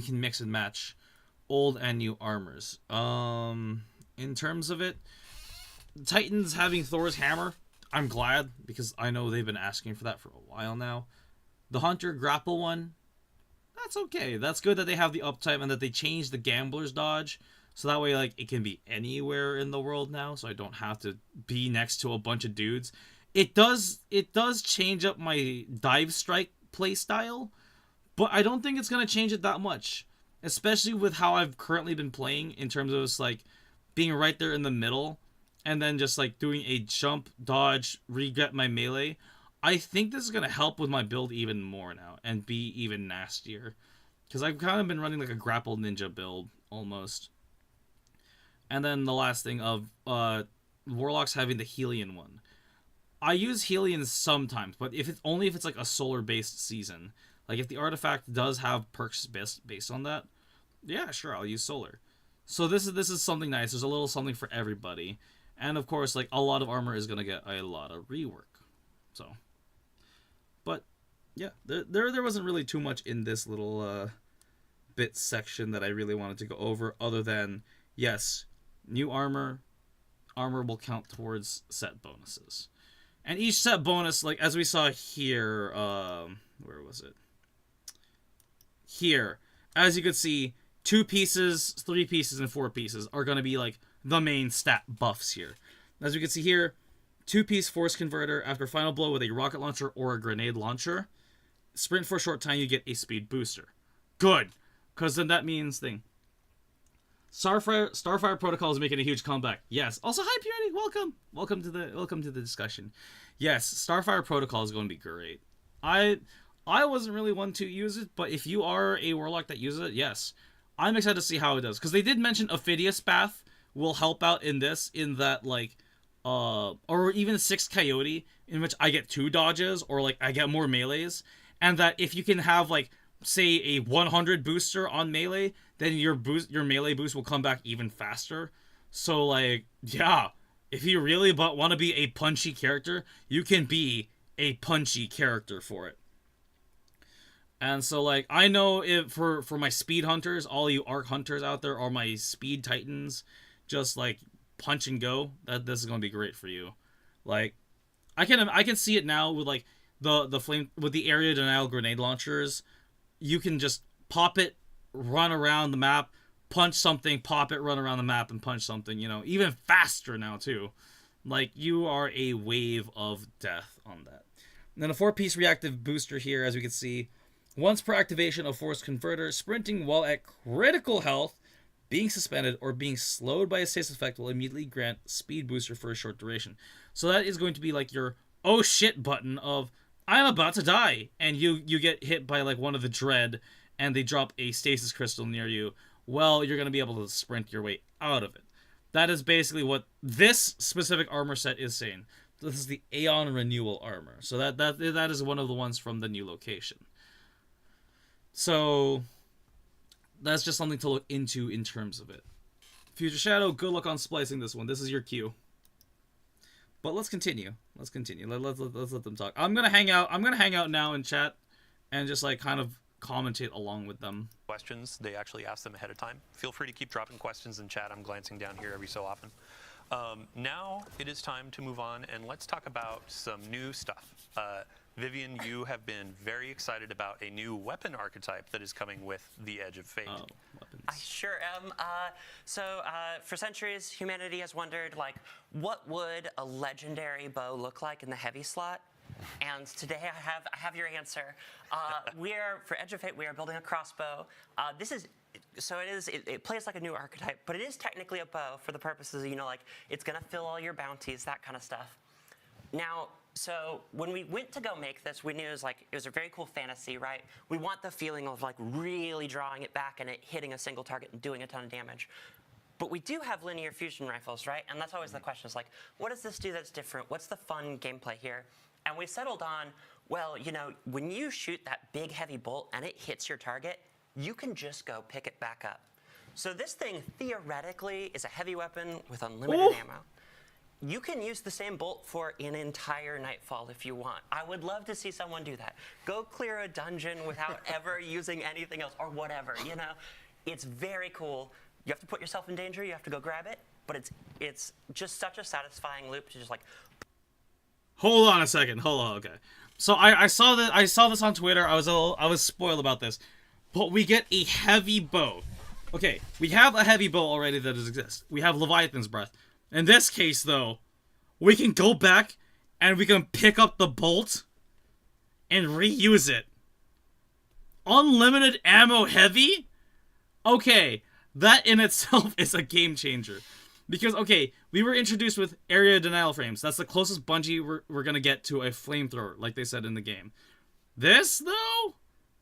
can mix and match old and new armors. In terms of it, Titans having Thor's hammer, I'm glad, because I know they've been asking for that for a while now. The Hunter grapple one, that's okay. That's good that they have the uptime and that they changed the gambler's dodge, so that way it can be anywhere in the world now, so I don't have to be next to a bunch of dudes. It does change up my dive strike playstyle, but I don't think it's gonna change it that much. Especially with how I've currently been playing in terms of just being right there in the middle and then just doing a jump, dodge, re-get my melee. I think this is going to help with my build even more now and be even nastier. Because I've kind of been running a grapple ninja build almost. And then the last thing of Warlocks having the Helion one. I use Helion sometimes, but if it's a solar-based season. If the artifact does have perks based on that, yeah, sure, I'll use solar. So this is something nice. There's a little something for everybody. And of course, a lot of armor is going to get a lot of rework. So, but yeah, there wasn't really too much in this little bit section that I really wanted to go over, other than, yes, new armor will count towards set bonuses. And each set bonus, as we saw here, where was it? Here, as you can see, 2 pieces, 3 pieces, and 4 pieces are going to be the main stat buffs here. As you can see here, 2-piece force converter after final blow with a rocket launcher or a grenade launcher. Sprint for a short time, you get a speed booster. Good, because then that means Starfire Protocol is making a huge comeback. Yes. Also, hi Purity, welcome to the discussion. Yes, Starfire Protocol is going to be great. I wasn't really one to use it, but if you are a Warlock that uses it, yes. I'm excited to see how it does. Because they did mention Ophidius Path will help out in this, in that, or even 6 Coyote, in which I get 2 dodges, or, I get more melees. And that if you can have, say, a 100 booster on melee, then your melee boost will come back even faster. So, yeah, if you really want to be a punchy character, you can be a punchy character for it. And so, I know if for my speed hunters, all you arc hunters out there, or my speed titans, just, punch and go, that this is going to be great for you. I can see it now with, the flame, with the area denial grenade launchers. You can just pop it, run around the map, punch something, pop it, run around the map, and punch something, even faster now, too. You are a wave of death on that. And then a 4-piece reactive booster here, as we can see. Once per activation of Force Converter, sprinting while at critical health, being suspended, or being slowed by a stasis effect will immediately grant speed booster for a short duration. So that is going to be your oh shit button of, I'm about to die, and you get hit by one of the dread, and they drop a stasis crystal near you. Well, you're going to be able to sprint your way out of it. That is basically what this specific armor set is saying. This is the Aeon Renewal armor. So that is one of the ones from the new location. So that's just something to look into in terms of it. Future Shadow, good luck on splicing this one. This is your cue. But let's continue. Let's let them talk. I'm gonna hang out now in chat and just kind of commentate along with them. Questions, they actually ask them ahead of time. Feel free to keep dropping questions in chat. I'm glancing down here every so often. Now it is time to move on, and let's talk about some new stuff. Vivian, you have been very excited about a new weapon archetype that is coming with the Edge of Fate. Oh, weapons. I sure am. For centuries, humanity has wondered, what would a legendary bow look like in the heavy slot? And today I have your answer. For Edge of Fate, we are building a crossbow. It plays like a new archetype, but it is technically a bow for the purposes of, it's gonna fill all your bounties, that kind of stuff. Now, so when we went to go make this, we knew it was a very cool fantasy, right? We want the feeling of really drawing it back and it hitting a single target and doing a ton of damage. But we do have linear fusion rifles, right? And that's always the question, is like, what does this do that's different? What's the fun gameplay here? And we settled on, well, you know, when you shoot that big heavy bolt and it hits your target, you can just go pick it back up. So this thing theoretically is a heavy weapon with unlimited ammo. You can use the same bolt for an entire Nightfall if you want. I would love to see someone do that. Go clear a dungeon without ever using anything else or whatever, you know? It's very cool. You have to put yourself in danger, you have to go grab it, but it's just such a satisfying loop to just like... Hold on a second. Hold on. Okay. So I saw this on Twitter. I was spoiled about this. But we get a heavy bow. Okay, we have a heavy bow already that exists. We have Leviathan's Breath. In this case, though, we can go back and we can pick up the bolt and reuse it. Unlimited ammo heavy? Okay, that in itself is a game changer. Because, okay, we were introduced with area denial frames. That's the closest Bungie we're going to get to a flamethrower, like they said in the game. This, though,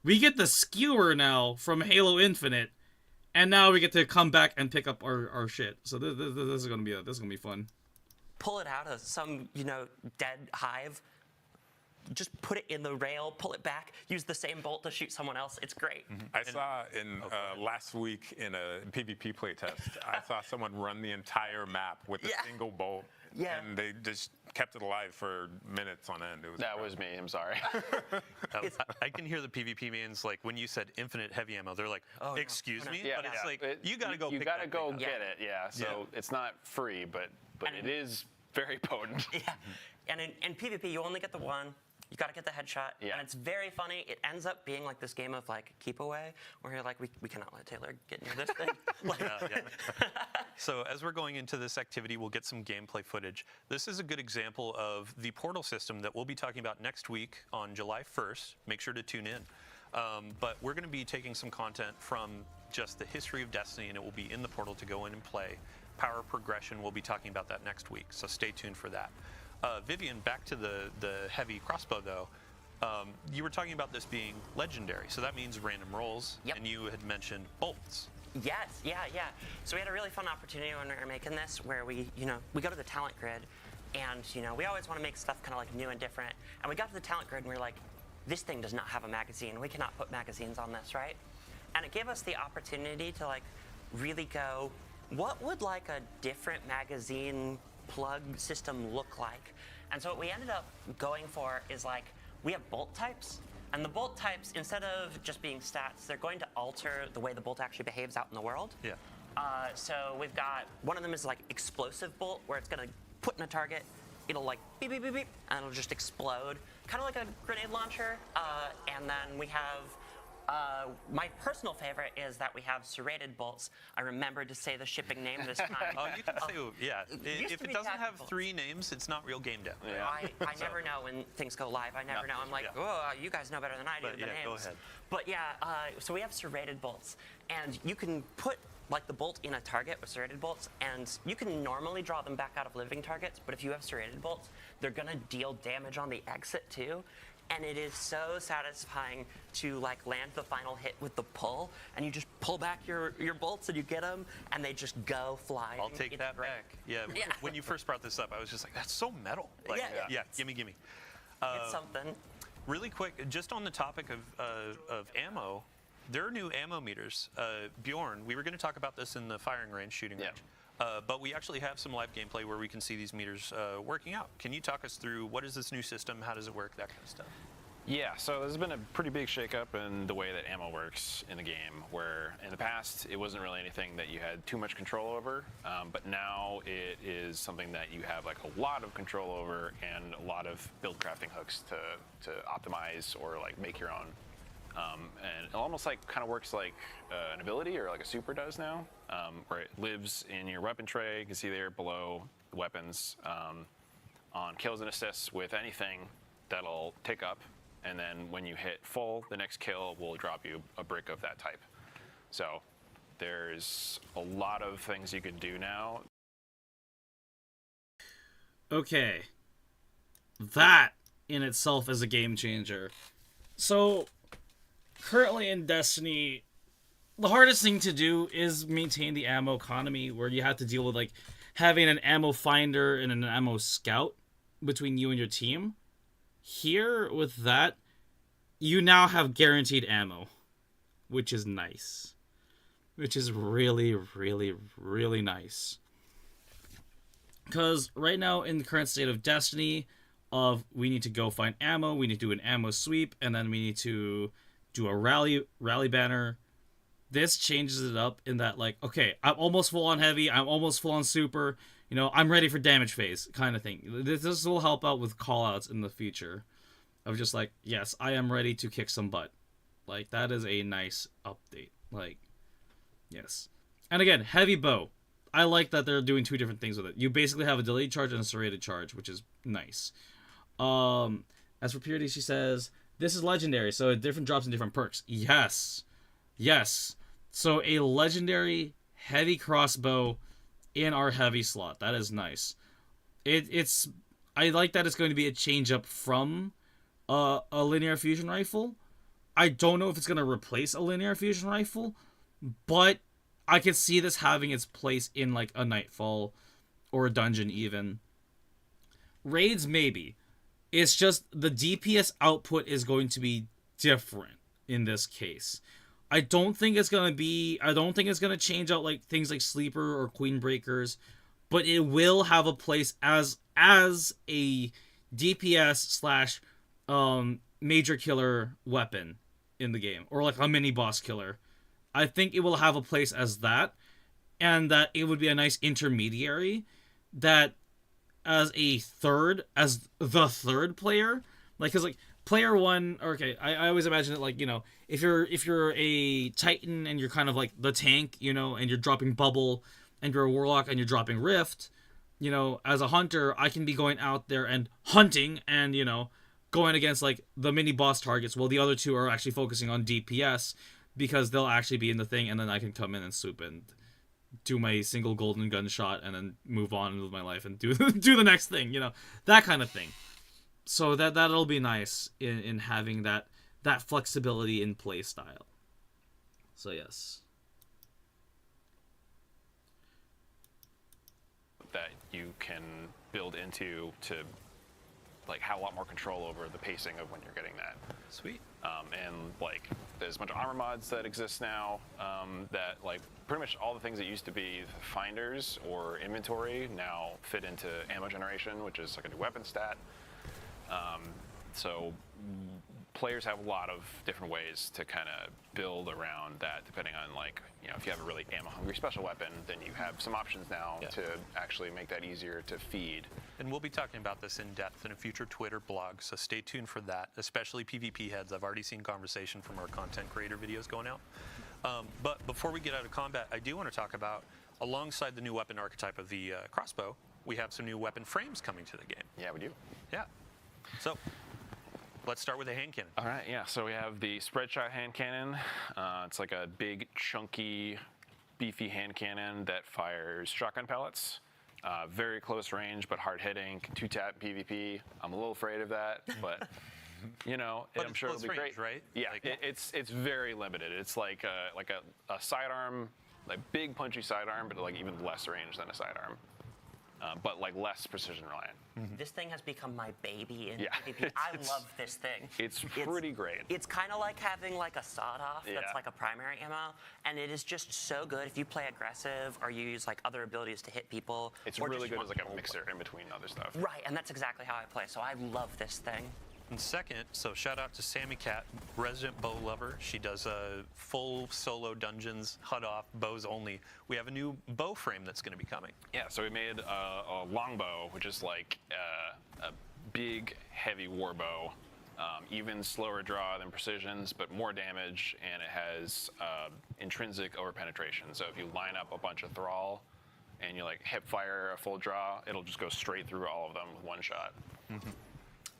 we get the skewer now from Halo Infinite, and now we get to come back and pick up our shit. So this is going to be fun. Pull it out of some, you know, dead hive. Just put it in the rail, pull it back, use the same bolt to shoot someone else. It's great. I saw in last week in a PvP playtest, I saw someone run the entire map with a single bolt, and they just kept it alive for minutes on end. That was me. I'm sorry. I can hear the PvP mains, like when you said infinite heavy ammo, they're like, excuse me? Yeah, but it's like, you gotta go You pick gotta that go thing get up. it. Yeah. So it's not free, but it is very potent. Yeah. And in PvP, you only get the one. You gotta get the headshot, and it's very funny. It ends up being like this game of like keep away, where you're like, we cannot let Taylor get near this thing. So as we're going into this activity, we'll get some gameplay footage. This is a good example of the portal system that we'll be talking about next week on July 1st. Make sure to tune in. But we're going to be taking some content from just the history of Destiny, and it will be in the portal to go in and play. Power progression, we'll be talking about that next week, so stay tuned for that. Vivian, back to the heavy crossbow, though. You were talking about this being legendary, so that means random rolls, and you had mentioned bolts. Yes, yeah. So we had a really fun opportunity when we were making this, where we go to the talent grid, and we always want to make stuff kind of like new and different. And we got to the talent grid, and we were like, this thing does not have a magazine. We cannot put magazines on this, right? And it gave us the opportunity to like really go, what would like a different magazine plug system look like? And so what we ended up going for is like, we have bolt types, and the bolt types, instead of just being stats, they're going to alter the way the bolt actually behaves out in the world. Yeah. So we've got, one of them is like explosive bolt, where it's gonna put in a target, it'll like beep, beep, beep, beep, and it'll just explode. Kind of like a grenade launcher. And then we have, my personal favorite is that we have serrated bolts. I remembered to say the shipping name this time. Oh, you can say, yeah. If it doesn't have tactical. 3 names, it's not real game dev. Yeah. I never know when things go live. I never know. I'm like, oh, you guys know better than I do the names. Go ahead. But yeah, so we have serrated bolts, and you can put like the bolt in a target with serrated bolts, and you can normally draw them back out of living targets, but if you have serrated bolts, they're gonna deal damage on the exit too. And it is so satisfying to like land the final hit with the pull, and you just pull back your bolts and you get them, and they just go flying. I'll take that back. Yeah. When you first brought this up, I was just like, that's so metal. Like, yeah. Gimme. It's something. Really quick, just on the topic of ammo, there are new ammo meters. Bjorn, we were going to talk about this in the firing range, shooting range. But we actually have some live gameplay where we can see these meters working out. Can you talk us through what is this new system? How does it work? That kind of stuff. Yeah, so there's been a pretty big shakeup in the way that ammo works in the game, where in the past it wasn't really anything that you had too much control over, but now it is something that you have like a lot of control over and a lot of build crafting hooks to optimize or like make your own. And it almost like kind of works like an ability or like a super does now, where it lives in your weapon tray. You can see there below the weapons on kills and assists with anything that'll tick up. And then when you hit full, the next kill will drop you a brick of that type. So there's a lot of things you can do now. Okay. That in itself is a game changer. So currently in Destiny, the hardest thing to do is maintain the ammo economy, where you have to deal with like having an ammo finder and an ammo scout between you and your team. Here, with that, you now have guaranteed ammo, which is nice. Which is really, really, really nice. Because right now, in the current state of Destiny, we need to go find ammo, we need to do an ammo sweep, and then we need to do a rally banner. This changes it up in that, like, okay, I'm almost full on heavy, I'm almost full on super, you know, I'm ready for damage phase kind of thing. This will help out with callouts in the future. Of just like, yes, I am ready to kick some butt. Like, that is a nice update. Like, yes. And again, heavy bow. I like that they're doing two different things with it. You basically have a delayed charge and a serrated charge, which is nice. As for Purity, she says, this is legendary, so it different drops in different perks. Yes. Yes. So a legendary heavy crossbow in our heavy slot. That is nice. I like that it's going to be a change up from a linear fusion rifle. I don't know if it's going to replace a linear fusion rifle, but I can see this having its place in like a Nightfall or a dungeon even. Raids, maybe. It's just the DPS output is going to be different in this case. I don't think it's going to change out like things like Sleeper or Queen Breakers, but it will have a place as a DPS / major killer weapon in the game, or like a mini boss killer. I think it will have a place as that, and that it would be a nice intermediary that as the third player, like, because like player one, okay, I always imagine it like, you know, if you're a Titan and you're kind of like the tank, you know, and you're dropping bubble, and you're a warlock and you're dropping rift, you know, as a hunter, I can be going out there and hunting and, you know, going against like the mini boss targets, while the other two are actually focusing on DPS, because they'll actually be in the thing, and then I can come in and swoop and do my single golden gunshot and then move on with my life and do the next thing, you know, that kind of thing. So that'll be nice in having that flexibility in play style. So yes. That you can build into to like have a lot more control over the pacing of when you're getting that. Sweet. And like there's a bunch of armor mods that exist now that like pretty much all the things that used to be finders or inventory now fit into ammo generation, which is like a new weapon stat. So players have a lot of different ways to kind of build around that, depending on like, you know, if you have a really ammo hungry special weapon, then you have some options now to actually make that easier to feed. And we'll be talking about this in depth in a future Twitter blog, so stay tuned for that, especially PvP heads. I've already seen conversation from our content creator videos going out. But before we get out of combat, I do want to talk about, alongside the new weapon archetype of the crossbow, we have some new weapon frames coming to the game. Yeah, we do. Yeah. So let's start with a hand cannon. All right, yeah, so we have the spread shot hand cannon. It's like a big, chunky, beefy hand cannon that fires shotgun pellets. Very close range, but hard hitting. 2-tap PvP. I'm a little afraid of that, but you know, But I'm it's sure it'll close be range, great. right? Yeah, Like- it's very limited. It's like a sidearm, like big punchy sidearm, but like even less range than a sidearm. But like less precision reliant. This thing has become my baby in Yeah. PvP. I love this thing. It's pretty great. It's kind of like having like a sawed-off Yeah. that's like a primary ammo, and it is just so good if you play aggressive or you use like other abilities to hit people. It's or really just good want as like a people- mixer in between other stuff. Right, and that's exactly how I play, so I love this thing. And second, so shout out to Sammy Cat, resident bow lover. She does full solo dungeons, HUD off, bows only. We have a new bow frame that's going to be coming. Yeah, so we made a longbow, which is like a big, heavy war bow. Even slower draw than precisions, but more damage, and it has intrinsic overpenetration. So if you line up a bunch of thrall and you like hip fire a full draw, it'll just go straight through all of them with one shot.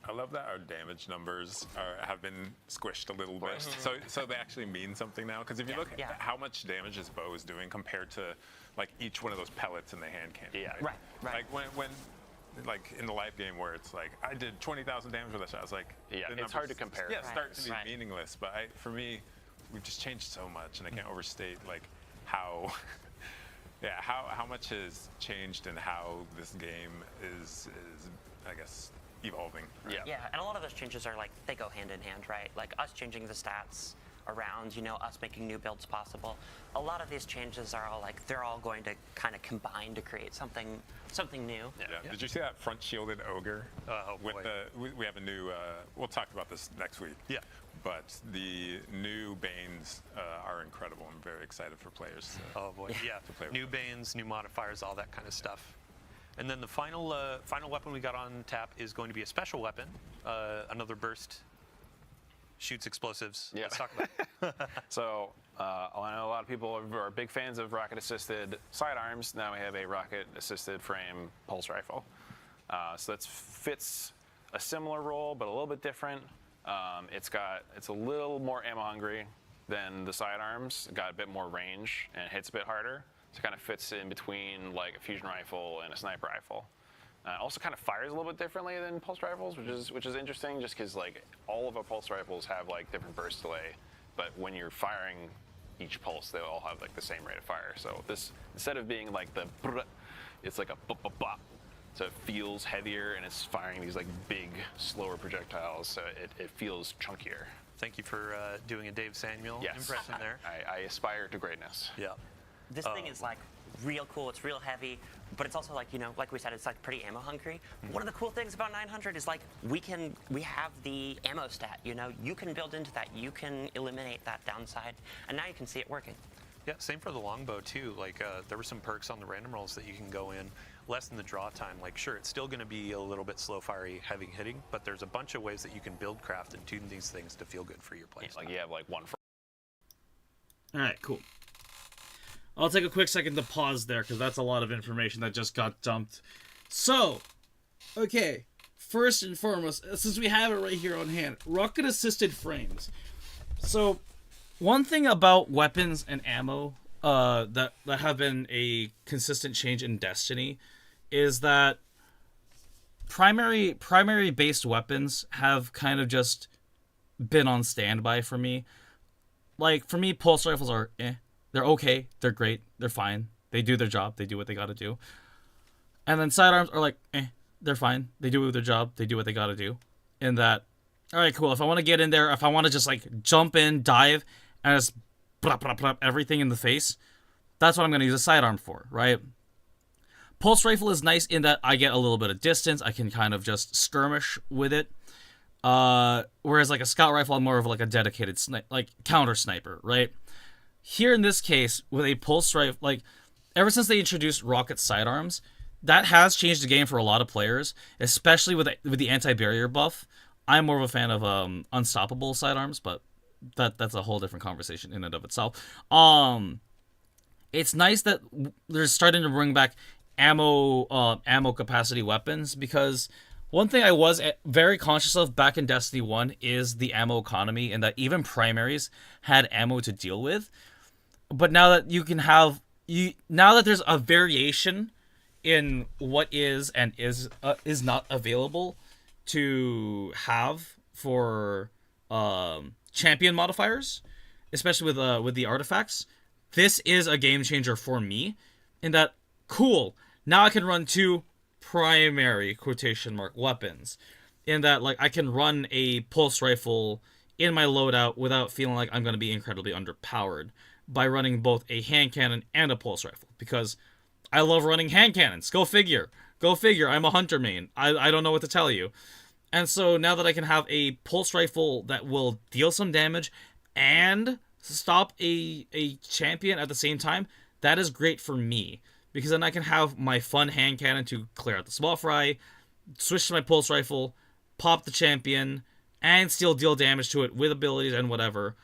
I love that our damage numbers have been squished a little bit, so they actually mean something now. Because if you look at how much damage this bow is doing compared to like each one of those pellets in the hand cannon. Yeah. Right. Like when like in the live game where it's like I did 20,000 damage with a shot. I was like, Yeah, the it's hard to numbers- compare. Yeah, Right. start to be Right. meaningless. But for me, we've just changed so much, and I can't overstate like how yeah how much has changed and how this game is I guess evolving. Right? Yeah. Yeah, and a lot of those changes are like, they go hand in hand, right? Like us changing the stats around, you know, us making new builds possible. A lot of these changes are all like, they're all going to kind of combine to create something new. Yeah. Did you see that front shielded ogre? Oh, with boy. we have a new. We'll talk about this next week. Yeah. But the new Banes are incredible. I'm very excited for players. Oh boy, yeah. To play with. New Banes, new modifiers, all that kind of stuff. And then the final weapon we got on tap is going to be a special weapon, another burst, shoots explosives. Yeah. Let's talk about it. So I know a lot of people are big fans of rocket-assisted sidearms. Now we have a rocket-assisted frame pulse rifle. So that fits a similar role, but a little bit different. It's a little more ammo hungry than the sidearms. Got a bit more range and hits a bit harder. So it kind of fits in between like a fusion rifle and a sniper rifle. Also kind of fires a little bit differently than pulse rifles, which is interesting, just because like all of our pulse rifles have like different burst delay, but when you're firing each pulse, they all have like the same rate of fire. So this, instead of being like the brr, it's like a bop bop bop. So it feels heavier and it's firing these like big, slower projectiles. So it feels chunkier. Thank you for doing a Dave Samuel Yes. impression there. I aspire to greatness. Yeah. This thing is like real cool. It's real heavy, but it's also like, you know, like we said, it's like pretty ammo hungry. One of the cool things about 900 is like we have the ammo stat. You know, you can build into that. You can eliminate that downside, and now you can see it working. Yeah, same for the longbow too. Like there were some perks on the random rolls that you can go in, lessen the draw time. Like sure, it's still going to be a little bit slow fiery, heavy hitting, but there's a bunch of ways that you can build craft and tune these things to feel good for your play. Like you have like one. All right, cool. I'll take a quick second to pause there because that's a lot of information that just got dumped. So, okay, first and foremost, since we have it right here on hand, rocket-assisted frames. So, one thing about weapons and ammo that have been a consistent change in Destiny is that primary based weapons have kind of just been on standby for me. Like, for me, pulse rifles are they're okay, they're great, they're fine. They do their job, they do what they gotta do. And then sidearms are like, they're fine. They do their job, they do what they gotta do. In that, alright, cool, if I want to get in there, if I want to just like jump in, dive, and just blap, blap, blap, everything in the face, that's what I'm gonna use a sidearm for, right? Pulse rifle is nice in that I get a little bit of distance, I can kind of just skirmish with it. Whereas like a scout rifle, I'm more of like a dedicated counter sniper, right? Here in this case, with a pulse rifle, like ever since they introduced rocket sidearms, that has changed the game for a lot of players, especially with the anti-barrier buff. I'm more of a fan of unstoppable sidearms, but that's a whole different conversation in and of itself. It's nice that they're starting to bring back ammo capacity weapons, because one thing I was very conscious of back in Destiny 1 is the ammo economy, and that even primaries had ammo to deal with. But now that now that there's a variation in what is and is not available to have for champion modifiers, especially with the artifacts, this is a game changer for me. In that, cool, now I can run 2 primary quotation mark weapons. In that, like, I can run a pulse rifle in my loadout without feeling like I'm going to be incredibly underpowered by running both a hand cannon and a pulse rifle, because I love running hand cannons. Go figure. I'm a hunter main. I don't know what to tell you. And so now that I can have a pulse rifle that will deal some damage and stop a champion at the same time, that is great for me, because then I can have my fun hand cannon to clear out the small fry, switch to my pulse rifle, pop the champion, and still deal damage to it with abilities and whatever,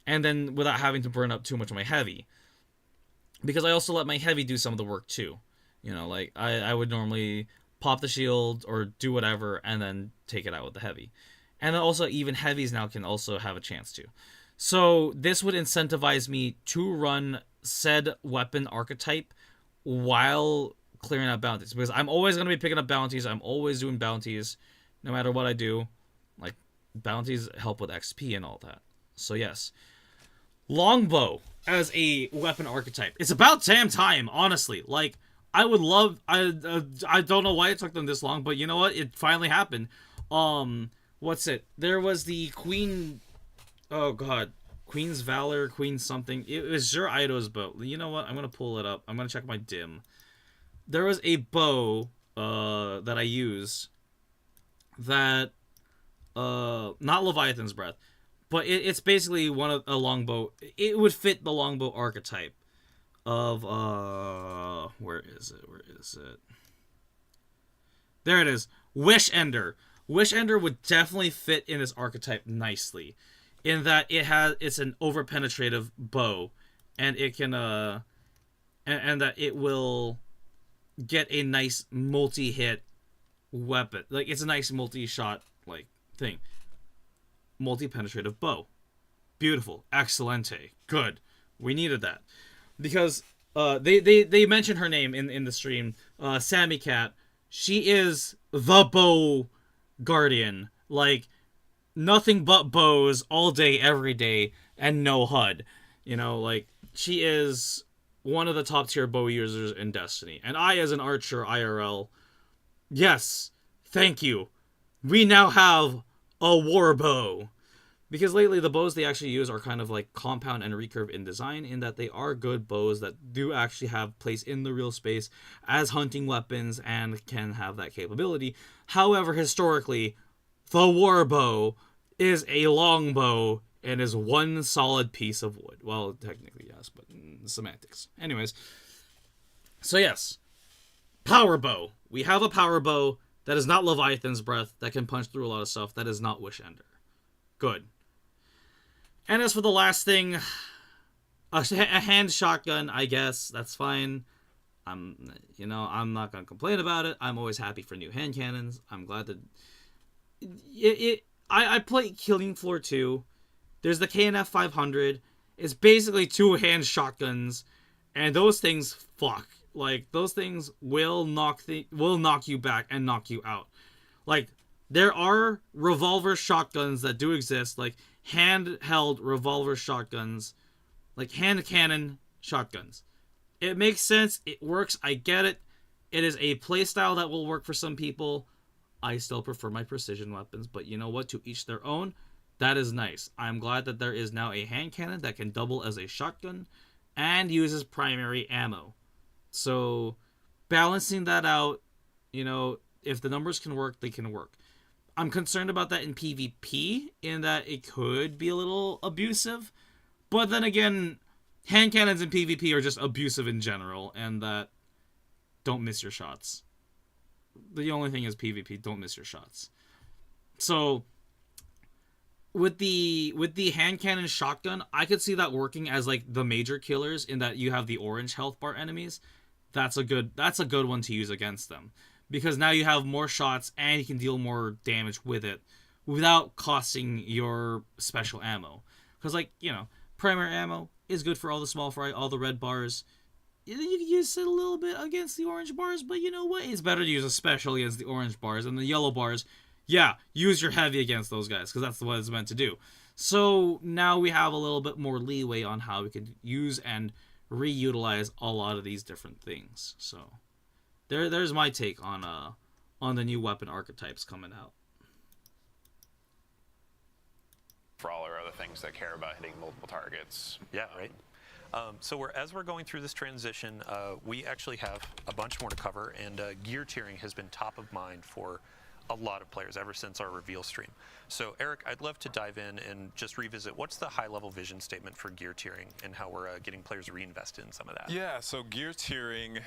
and then without having to burn up too much of my heavy. Because I also let my heavy do some of the work too. You know, like, I would normally pop the shield or do whatever and then take it out with the heavy. And then also, even heavies now can also have a chance to. So this would incentivize me to run said weapon archetype while clearing out bounties, because I'm always going to be picking up bounties. I'm always doing bounties no matter what I do. Like, bounties help with XP and all that. So yes, longbow as a weapon archetype. It's about damn time, honestly. Like, I would love. I don't know why it took them this long, but you know what? It finally happened. What's it? There was the Queen. Oh God, Queen's Valor, Queen something. It was Zur Ido's bow. You know what? I'm gonna pull it up. I'm gonna check my dim. There was a bow that I used that not Leviathan's Breath, but it's basically a longbow. It would fit the longbow archetype of where is it? There it is. Wish Ender. Wish Ender would definitely fit in this archetype nicely, in that it's an over penetrative bow, and it can and that it will get a nice multi-hit weapon. Like, it's a nice multi-shot like thing. Multi-penetrative bow. Beautiful. Excelente. Good. We needed that. Because they mentioned her name in the stream. Sammy Cat. She is the bow guardian. Like, nothing but bows all day, every day, and no HUD. You know, like, she is one of the top tier bow users in Destiny. And I, as an archer IRL, yes, thank you. We now have a war bow. Because lately, the bows they actually use are kind of like compound and recurve in design, in that they are good bows that do actually have place in the real space as hunting weapons and can have that capability. However, historically, the war bow is a long bow and is one solid piece of wood. Well, technically, yes, but semantics. Anyways, so yes, power bow. We have a power bow that is not Leviathan's Breath, that can punch through a lot of stuff, that is not Wish Ender. Good. And as for the last thing, a hand shotgun, I guess, that's fine. I'm not going to complain about it. I'm always happy for new hand cannons. I'm glad that I play Killing Floor 2. There's the KNF 500. It's basically two hand shotguns, and those things fuck. Like, those things will knock you back and knock you out. Like, there are revolver shotguns that do exist, like handheld revolver shotguns, like hand cannon shotguns. It makes sense. It works. I get it. It is a playstyle that will work for some people. I still prefer my precision weapons, but you know what? To each their own. That is nice. I'm glad that there is now a hand cannon that can double as a shotgun and uses primary ammo. So, balancing that out, you know, if the numbers can work, they can work. I'm concerned about that in PvP, in that it could be a little abusive. But then again, hand cannons in PvP are just abusive in general, and that don't miss your shots. The only thing is PvP, don't miss your shots. So, with the hand cannon shotgun, I could see that working as like the major killers, in that you have the orange health bar enemies. That's a good one to use against them. Because now you have more shots and you can deal more damage with it without costing your special ammo. Because, like, you know, primary ammo is good for all the small fry, all the red bars. You can use it a little bit against the orange bars, but you know what? It's better to use a special against the orange bars. And the yellow bars, yeah, use your heavy against those guys, because that's what it's meant to do. So now we have a little bit more leeway on how we could use and reutilize a lot of these different things. So there's my take on the new weapon archetypes coming out. For all our other things that care about hitting multiple targets. Yeah, right. So as we're going through this transition, we actually have a bunch more to cover, and gear tiering has been top of mind for a lot of players ever since our reveal stream. So Eric, I'd love to dive in and just revisit what's the high-level vision statement for gear tiering and how we're getting players reinvested in some of that. Yeah, so gear tiering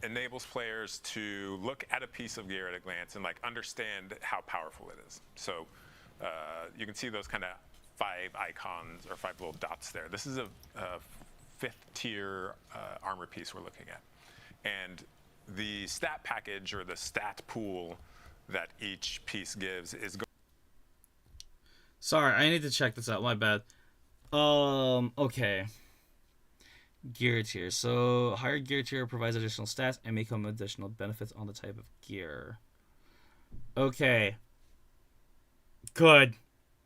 enables players to look at a piece of gear at a glance and like understand how powerful it is. So you can see those kind of 5 icons or 5 little dots there. This is a 5th tier armor piece we're looking at. And the stat package, or the stat pool that each piece gives, is Sorry, I need to check this out. My bad. Okay. Gear tier. So, higher gear tier provides additional stats and may come additional benefits on the type of gear. Okay. Good.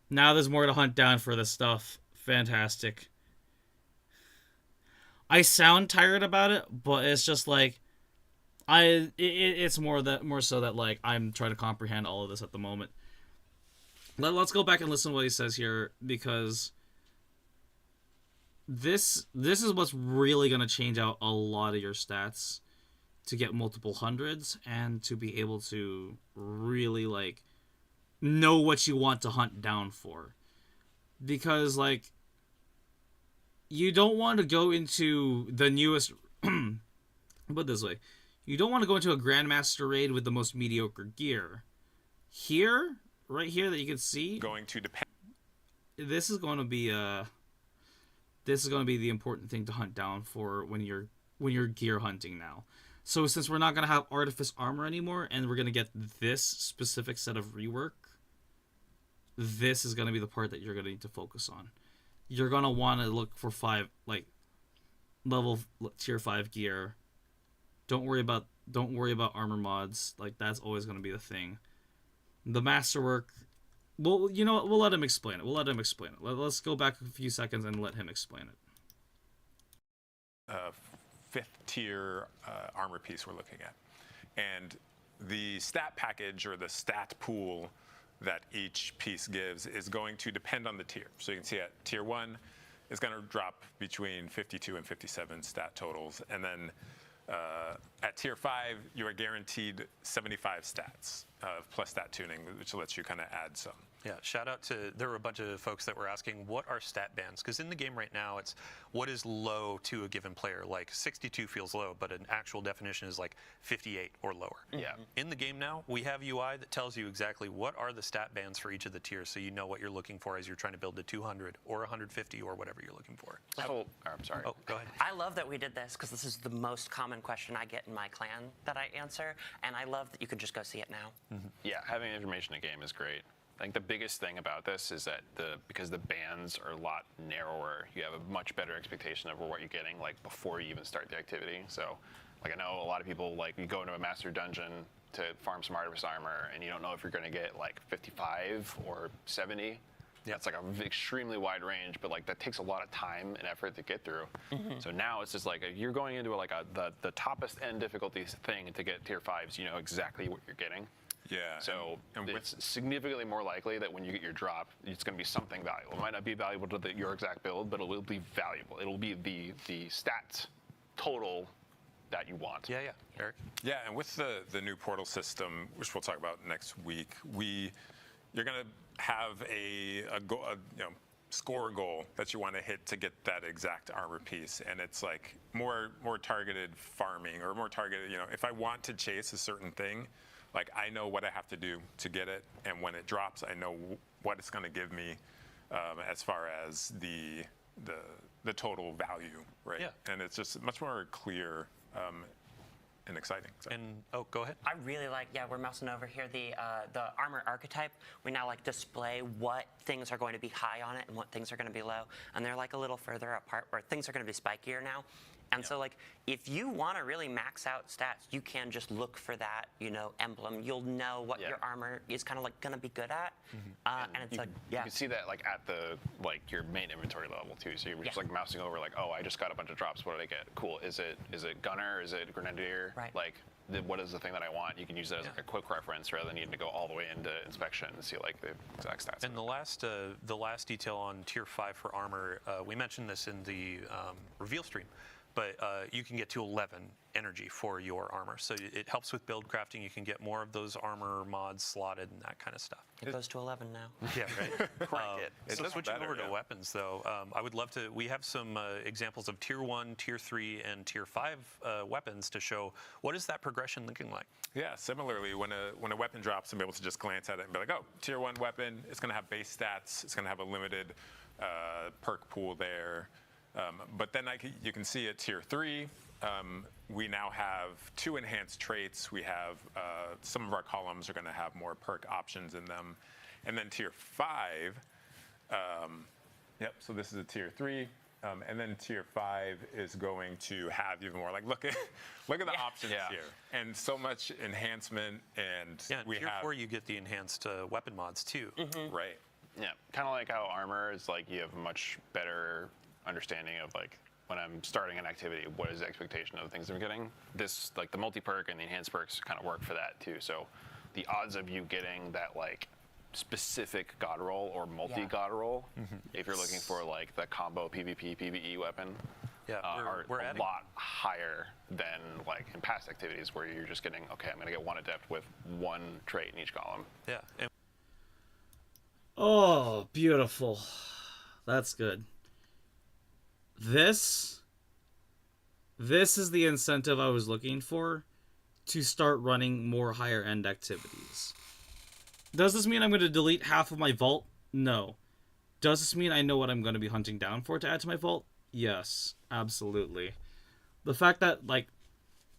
Now there's more to hunt down for this stuff. fantastic. I sound tired about it, but it's just like it's more so that like I'm trying to comprehend all of this at the moment. Let's go back and listen to what he says here, because this is what's really going to change out a lot of your stats to get multiple hundreds and to be able to really like know what you want to hunt down for. Because like you don't want to go into the newest put it this way, you don't want to go into a Grandmaster raid with the most mediocre gear. Here, right here that you can see, Going to depend. this is going to be the important thing to hunt down for when you're gear hunting now. So since we're not going to have artifice armor anymore and we're going to get this specific set of rework, this is going to be the part that you're going to need to focus on. You're going to want to look for level tier 5 gear. Don't worry about armor mods. Like, that's always going to be the thing. The masterwork, well, you know what? We'll let him explain it. Let's go back a few seconds and let him explain it. 5th tier armor piece we're looking at. And the stat package or the stat pool that each piece gives is going to depend on the tier. So you can see at tier 1, it's going to drop between 52 and 57 stat totals. And then at tier 5, you are guaranteed 75 stats plus stat tuning, which lets you kind of add some. Yeah, shout out to, there were a bunch of folks that were asking, what are stat bands? Because in the game right now, it's what is low to a given player. Like 62 feels low, but an actual definition is like 58 or lower. Yeah. In the game now, we have UI that tells you exactly what are the stat bands for each of the tiers, so you know what you're looking for as you're trying to build a 200 or 150 or whatever you're looking for. I'm sorry. Oh, go ahead. I love that we did this because this is the most common question I get in my clan that I answer, and I love that you can just go see it now. Yeah, having information in the game is great. I think the biggest thing about this is that because the bands are a lot narrower, you have a much better expectation of what you're getting like before you even start the activity. So, like I know a lot of people like you go into a master dungeon to farm some artifice armor, and you don't know if you're going to get like 55 or 70. Yeah, it's like an extremely wide range, but like that takes a lot of time and effort to get through. So now it's just like you're going into the toppest end difficulty thing to get tier 5s. You know exactly what you're getting. Yeah. So it's significantly more likely that when you get your drop, it's going to be something valuable. It might not be valuable to your exact build, but it will be valuable. It'll be the stats total that you want. Yeah, yeah. Eric? Yeah, and with the new portal system, which we'll talk about next week, you're going to have a score goal that you want to hit to get that exact armor piece, and it's like more targeted farming or more targeted. If I want to chase a certain thing, like I know what I have to do to get it, and when it drops, I know what it's going to give me as far as the total value, right? Yeah. And it's just much more clear and exciting. So. And go ahead. I really like, we're mousing over here, the armor archetype. We now like display what things are going to be high on it and what things are going to be low. And they're like a little further apart where things are going to be spikier now. And so like, if you want to really max out stats, you can just look for that, emblem. You'll know what your armor is kind of like going to be good at. And it's you can see that like at your main inventory level too. So you're just like mousing over like, oh, I just got a bunch of drops. What did I get? Cool. Is it gunner? Is it grenadier? Right. Like, what is the thing that I want? You can use that as like a quick reference rather than needing to go all the way into inspection and see like the exact stats. And the last detail on tier 5 for armor, we mentioned this in the reveal stream, but you can get to 11 energy for your armor. So it helps with build crafting. You can get more of those armor mods slotted and that kind of stuff. It goes to 11 now. Yeah, right. Crank it. So switching over to yeah. weapons, though, I would love to. We have some examples of tier 1, tier 3, and tier 5 weapons to show what is that progression looking like. Yeah, similarly, when a weapon drops, I'm able to just glance at it and be like, oh, tier 1 weapon, it's going to have base stats, it's going to have a limited perk pool there. But then you can see at tier 3, we now have 2 enhanced traits. We have some of our columns are going to have more perk options in them. And then tier 5, so this is a tier 3. And then tier 5 is going to have even more. Like look at the options here, and so much enhancement. And we tier 4 you get the enhanced weapon mods too. Right. Yeah, kind of like how armor is like you have a much better understanding of like when I'm starting an activity, what is the expectation of the things I'm getting. This like the multi-perk and the enhanced perks kind of work for that too. So the odds of you getting that like specific god roll or multi-god roll, if you're looking for like the combo PvP, PvE weapon, are we're a adding lot higher than like in past activities where you're just getting, okay, I'm gonna get one adept with one trait in each column. Yeah. And Oh, beautiful. That's good. This is the incentive I was looking for to start running more higher end activities. Does this mean I'm going to delete half of my vault? No. Does this mean I know what I'm going to be hunting down for to add to my vault? Yes, absolutely. The fact that like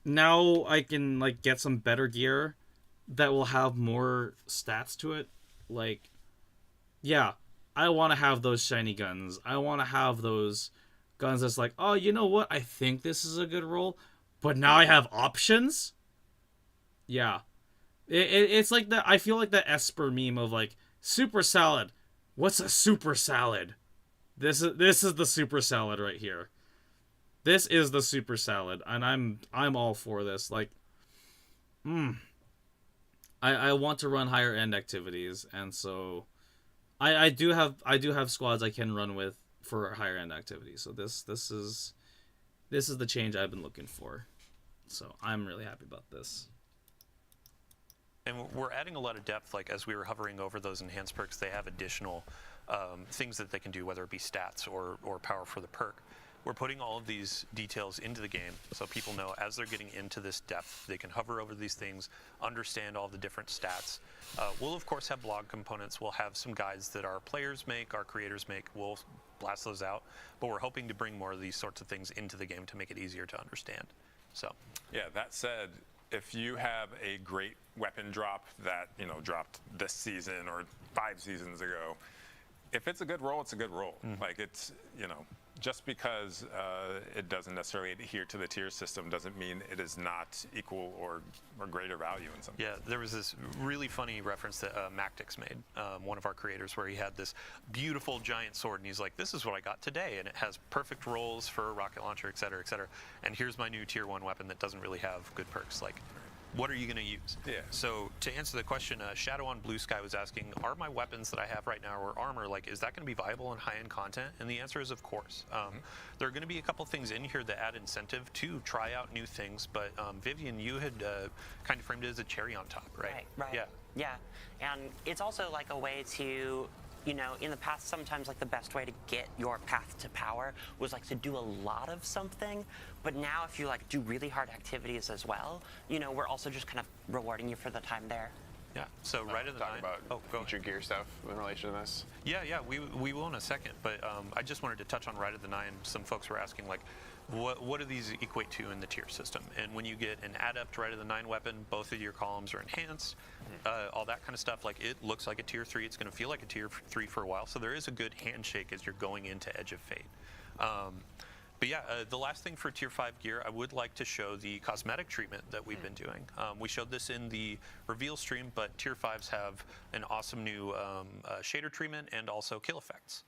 now I can like get some better gear that will have more stats to it, like yeah, I want to have those shiny guns. I want to have those guns that's like, oh, you know what? I think this is a good roll, but now I have options. Yeah, it's like that. I feel like the Esper meme of like super salad. What's a super salad? This is the super salad right here. This is the super salad, and I'm all for this. Like, I want to run higher end activities, and so I do have squads I can run with for higher end activities. So this is the change I've been looking for. So I'm really happy about this. And we're adding a lot of depth, like as we were hovering over those enhanced perks, they have additional things that they can do, whether it be stats or power for the perk. We're putting all of these details into the game so people know as they're getting into this depth, they can hover over these things, understand all the different stats. We'll, of course, have blog components. We'll have some guides that our players make, our creators make. We'll blast those out. But we're hoping to bring more of these sorts of things into the game to make it easier to understand. So, yeah, that said, if you have a great weapon drop that, dropped this season or 5 seasons ago, if it's a good roll, it's a good roll. Like it's, just because it doesn't necessarily adhere to the tier system doesn't mean it is not equal or greater value in some yeah, there was this really funny reference that Mactix made, one of our creators, where he had this beautiful giant sword, and he's like, this is what I got today, and it has perfect rolls for a rocket launcher, et cetera, and here's my new tier 1 weapon that doesn't really have good perks. Like, what are you going to use? Yeah. So to answer the question, Shadow on Blue Sky was asking, are my weapons that I have right now or armor, like, is that going to be viable in high-end content? And the answer is, of course. There are going to be a couple things in here that add incentive to try out new things, but Vivian, you had kind of framed it as a cherry on top, right? Right. Yeah. And it's also like a way to, in the past, sometimes like the best way to get your path to power was like to do a lot of something. But now if you like do really hard activities as well, we're also just kind of rewarding you for the time there. Yeah. So right at the Talk nine. about future gear stuff in relation to this. Yeah, we will in a second, but I just wanted to touch on right at the 9. Some folks were asking, like, what do these equate to in the tier system? And when you get an adept right at the 9 weapon, both of your columns are enhanced, all that kind of stuff. Like, it looks like a tier 3. It's going to feel like a tier 3 for a while. So there is a good handshake as you're going into Edge of Fate. But yeah, the last thing for tier 5 gear, I would like to show the cosmetic treatment that we've been doing. We showed this in the reveal stream, but tier 5s have an awesome new shader treatment and also kill effects.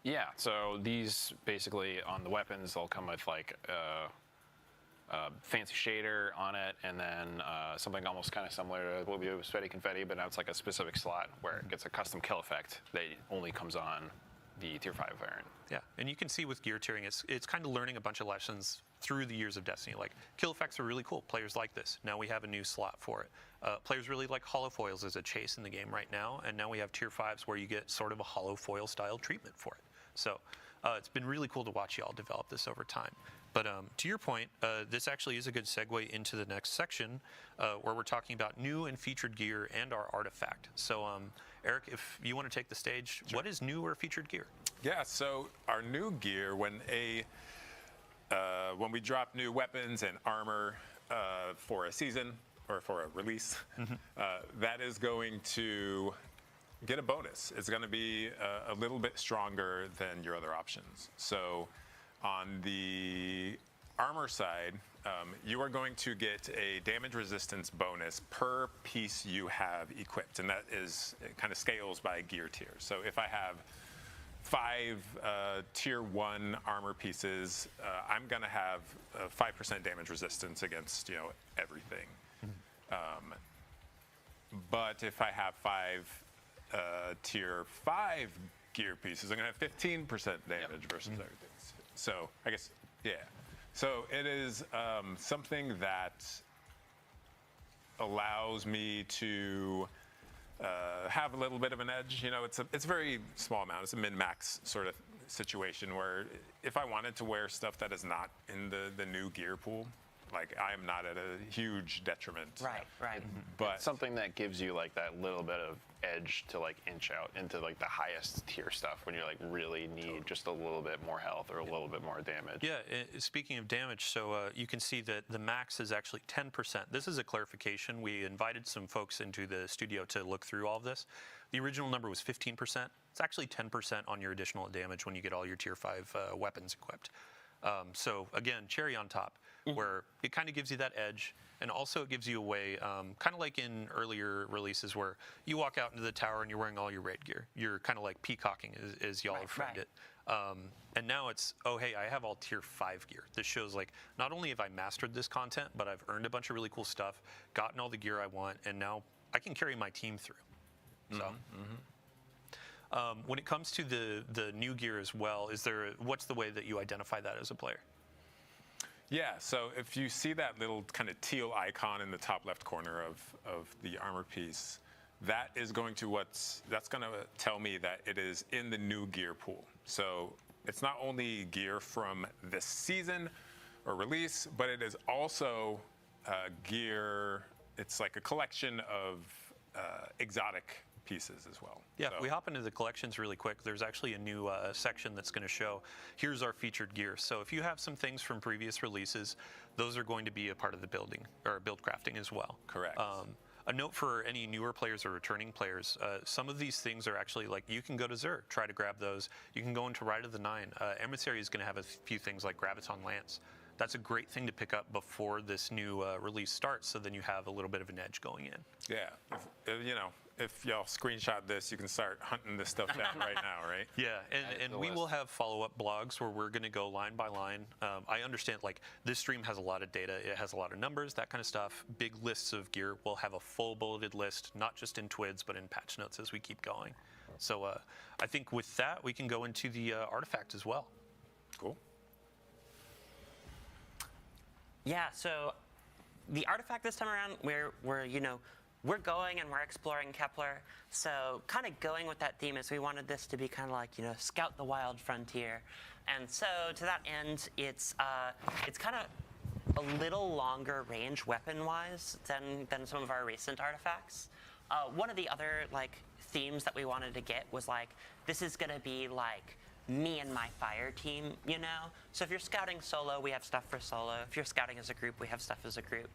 Yeah, so these basically on the weapons, they'll come with like a fancy shader on it, and then something almost kind of similar to what we do with Sweaty Confetti, but now it's like a specific slot where it gets a custom kill effect that only comes on the tier 5 variant. Yeah, and you can see with gear tiering, it's kind of learning a bunch of lessons through the years of Destiny. Like, kill effects are really cool. Players like this. Now we have a new slot for it. Players really like hollow foils as a chase in the game right now, and now we have tier 5s where you get sort of a hollow foil style treatment for it. So it's been really cool to watch y'all develop this over time. But to your point, this actually is a good segue into the next section where we're talking about new and featured gear and our artifact. So Eric, if you want to take the stage, What is new or featured gear? Yeah, so our new gear, when we drop new weapons and armor for a season or for a release, that is going to get a bonus. It's going to be a little bit stronger than your other options. So on the armor side, you are going to get a damage resistance bonus per piece you have equipped, and that is, it kind of scales by gear tier. So if I have 5 tier 1 armor pieces, I'm going to have 5% damage resistance against, everything. But if I have 5 tier 5 gear pieces, I'm going to have 15% damage versus everything. So I guess, yeah. So it is something that allows me to have a little bit of an edge. It's a very small amount. It's a min-max sort of situation where if I wanted to wear stuff that is not in the new gear pool, like I am not at a huge detriment. Right. But Something that gives you like that little bit of edge to like inch out into like the highest tier stuff when you like really need just a little bit more health or a little bit more damage. Yeah, speaking of damage, so you can see that the max is actually 10%. This is a clarification. We invited some folks into the studio to look through all of this. The original number was 15%. It's actually 10% on your additional damage when you get all your tier 5 weapons equipped. So again, cherry on top, where it kind of gives you that edge, and also it gives you a way, kind of like in earlier releases where you walk out into the tower and you're wearing all your raid gear. You're kind of like peacocking, as y'all have framed it. And now it's, oh, hey, I have all tier 5 gear. This shows like, not only have I mastered this content, but I've earned a bunch of really cool stuff, gotten all the gear I want, and now I can carry my team through. So. When it comes to the new gear as well, what's the way that you identify that as a player? yeah, so if you see that little kind of teal icon in the top left corner of the armor piece, that is going to that's going to tell me that it is in the new gear pool. So it's not only gear from this season or release, but it is also gear. It's like a collection of exotic pieces as well. Yeah, so. we hop into the collections really quick. There's actually a new section that's going to show, here's our featured gear. So if you have some things from previous releases, those are going to be a part of the build crafting as well. Correct. A note for any newer players or returning players, some of these things are actually like, you can go to Xur, try to grab those. You can go into Rite of the Nine. Emissary is going to have a few things like Graviton Lance. That's a great thing to pick up before this new release starts, so then you have a little bit of an edge going in. Yeah, if y'all screenshot this, you can start hunting this stuff down right now, right? Yeah, and we will have follow-up blogs where we're going to go line by line. I understand, like, this stream has a lot of data. It has a lot of numbers, that kind of stuff. Big lists of gear. We'll have a full bulleted list, not just in TWIDs, but in patch notes as we keep going. So I think with that, we can go into the artifact as well. Cool. Yeah, so the artifact this time around, we're going and we're exploring Kepler. So kind of going with that theme is we wanted this to be kind of like, scout the wild frontier. And so to that end, it's kind of a little longer range weapon-wise than some of our recent artifacts. One of the other themes that we wanted to get was this is going to be me and my fire team, So if you're scouting solo, we have stuff for solo. If you're scouting as a group, we have stuff as a group.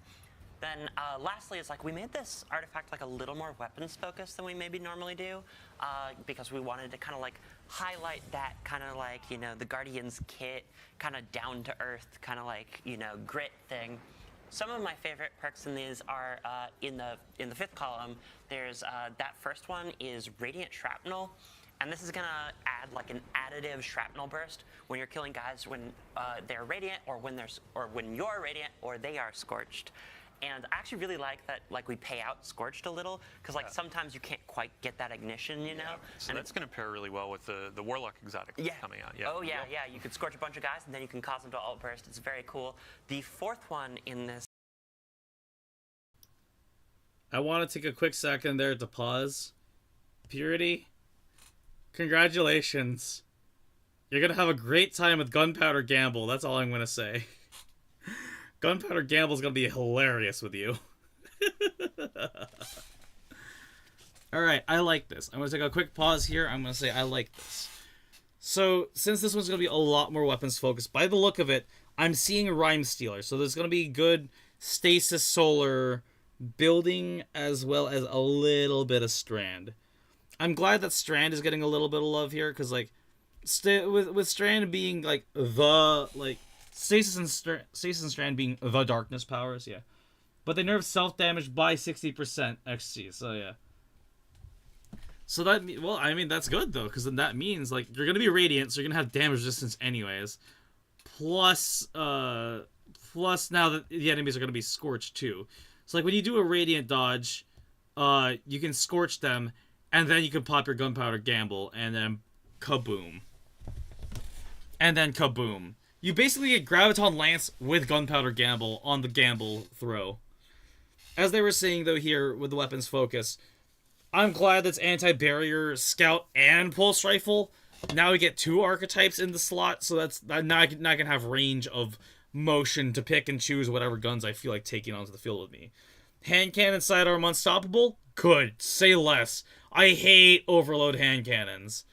Then lastly is we made this artifact a little more weapons focused than we maybe normally do, because we wanted to kind of highlight that kind of the Guardian's kit, kind of down to earth, kind of grit thing. Some of my favorite perks in these are in the fifth column. There's that first one is Radiant Shrapnel. And this is going to add an additive shrapnel burst when you're killing guys when they're radiant or when you're radiant or they are scorched. And I actually really like that we pay out scorched a little because sometimes you can't quite get that ignition, Yeah. So and that's going to pair really well with the Warlock exotic coming out. Yeah. Oh yeah. You could scorch a bunch of guys and then you can cause them to alt burst. It's very cool. The fourth one in this. I want to take a quick second there to pause. Purity. Congratulations. You're going to have a great time with Gunpowder Gamble. That's all I'm going to say. Gunpowder Gamble is going to be hilarious with you. Alright, I like this. I'm going to take a quick pause here. I'm going to say I like this. So, since this one's going to be a lot more weapons focused, by the look of it, I'm seeing Rhyme Stealer. So there's going to be good stasis solar building as well as a little bit of Strand. I'm glad that Strand is getting a little bit of love here, because with Strand being the Stasis and Strand being the darkness powers, yeah. But they nerf self-damage by 60% XG, so yeah. So that, well, I mean, that's good, though, because then that means, like, you're going to be Radiant, so you're going to have damage resistance anyways. Plus now that the enemies are going to be Scorched, too. So, like, when you do a Radiant dodge, you can Scorch them, and then you can pop your Gunpowder Gamble, and then kaboom. And then kaboom. You basically get Graviton Lance with Gunpowder Gamble on the Gamble throw. As they were saying, though, here with the weapons focus, I'm glad that's Anti-Barrier, Scout, and Pulse Rifle. Now we get 2 archetypes in the slot, so that's now I can have range of motion to pick and choose whatever guns I feel like taking onto the field with me. Hand Cannon Sidearm Unstoppable? Good. Say less. I hate Overload hand cannons.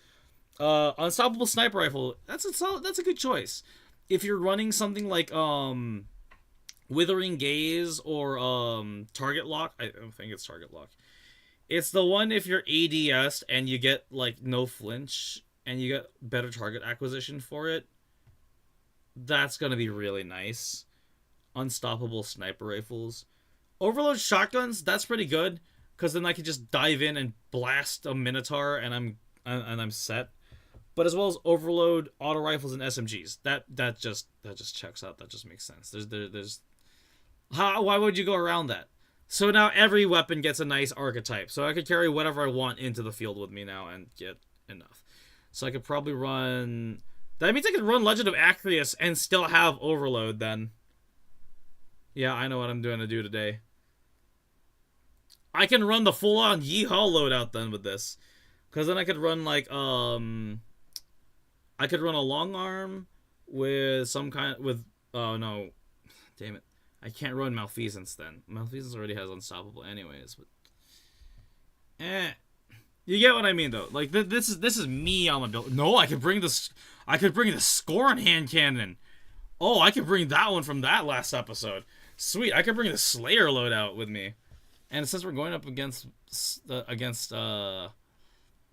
Unstoppable Sniper Rifle, that's a good choice. If you're running something like Withering Gaze or Target Lock, I think it's Target Lock. It's the one if you're ADS and you get like no flinch and you get better target acquisition for it. That's gonna be really nice. Unstoppable Sniper Rifles. Overload Shotguns, that's pretty good, because then I can just dive in and blast a Minotaur and I'm set. But as well as Overload Auto Rifles and SMGs. That just checks out. That just makes sense. Why would you go around that? So now every weapon gets a nice archetype. So I could carry whatever I want into the field with me now and get enough. So I could probably run... That means I could run Legend of Acreus and still have Overload then. Yeah, I know what I'm going to do today. I can run the full-on Yeehaw loadout then with this. Because then I could run like, I could run a long arm with some kind with, oh no, damn it. I can't run Malfeasance then. Malfeasance already has Unstoppable anyways, but... You get what I mean, though. Like, this is me on my build. No, I could bring the Scorn hand cannon. Oh, I could bring that one from that last episode. Sweet, I could bring the Slayer loadout with me. And since we're going up against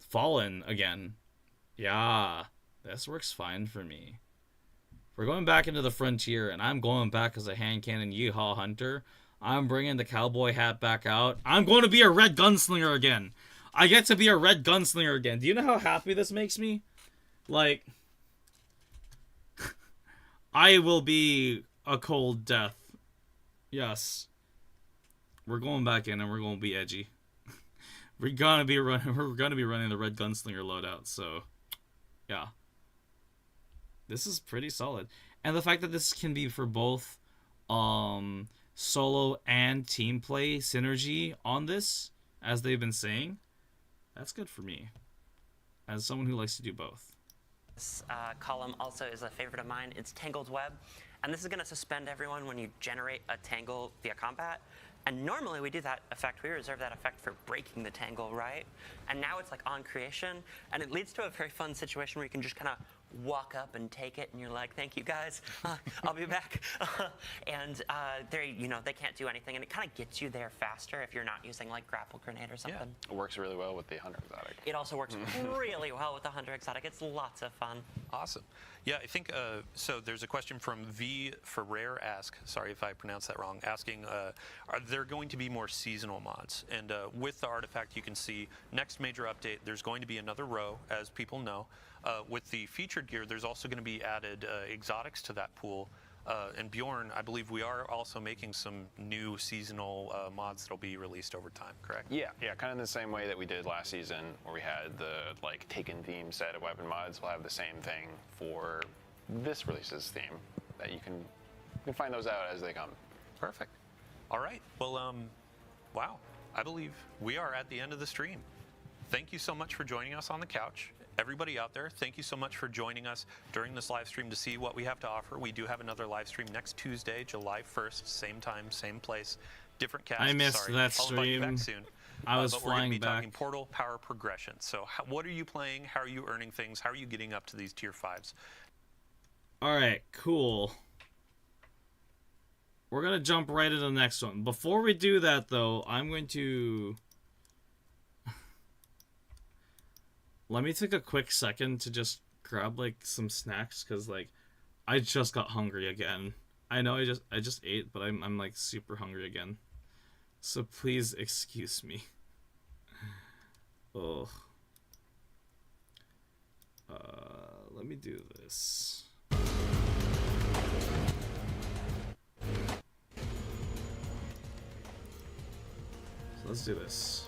Fallen again, yeah, this works fine for me. We're going back into the Frontier, and I'm going back as a hand cannon Yeehaw hunter. I'm bringing the cowboy hat back out. I'm going to be a red gunslinger again. I get to be a red gunslinger again. Do you know how happy this makes me? Like, I will be a cold death. Yes. We're going back in, and we're going to be edgy. We're gonna be running the red gunslinger loadout. So, yeah. This is pretty solid. And the fact that this can be for both solo and team play synergy on this, as they've been saying, that's good for me. As someone who likes to do both. This column also is a favorite of mine. It's Tangled Web. And this is going to suspend everyone when you generate a tangle via combat. And normally we do that effect, we reserve that effect for breaking the tangle, right? And now it's like on creation, and it leads to a very fun situation where you can just kind of walk up and take it, and you're like, thank you guys, I'll be back. And they can't do anything, and it kind of gets you there faster if you're not using like grapple grenade or something. Yeah. It works really well with the Hunter Exotic. It also works really well with the Hunter Exotic. It's lots of fun. Awesome. Yeah, I think, so there's a question from V Ferrer sorry if I pronounced that wrong, asking, are there going to be more seasonal mods? And with the artifact, you can see next major update, there's going to be another row, as people know. With the featured gear, there's also going to be added exotics to that pool. And Bjorn, I believe we are also making some new seasonal mods that'll be released over time, correct? Yeah, kind of the same way that we did last season, where we had the like Taken theme set of weapon mods. We'll have the same thing for this release's theme. That you can find those out as they come. Perfect. All right. Well, wow. I believe we are at the end of the stream. Thank you so much for joining us on the couch. Everybody out there, thank you so much for joining us during this live stream to see what we have to offer. We do have another live stream next Tuesday, July 1st, same time, same place, different cast. I missed that I'll invite you stream. back soon. I was but flying we're going to be back. talking Portal Power Progression. So what are you playing? How are you earning things? How are you getting up to these tier 5s? All right, cool. We're going to jump right into the next one. Before we do that, though, I'm going to... Let me take a quick second to just grab, like, some snacks, because, like, I just got hungry again. I know I just ate, but I'm like super hungry again. So please excuse me. Oh. Let me do this. So let's do this.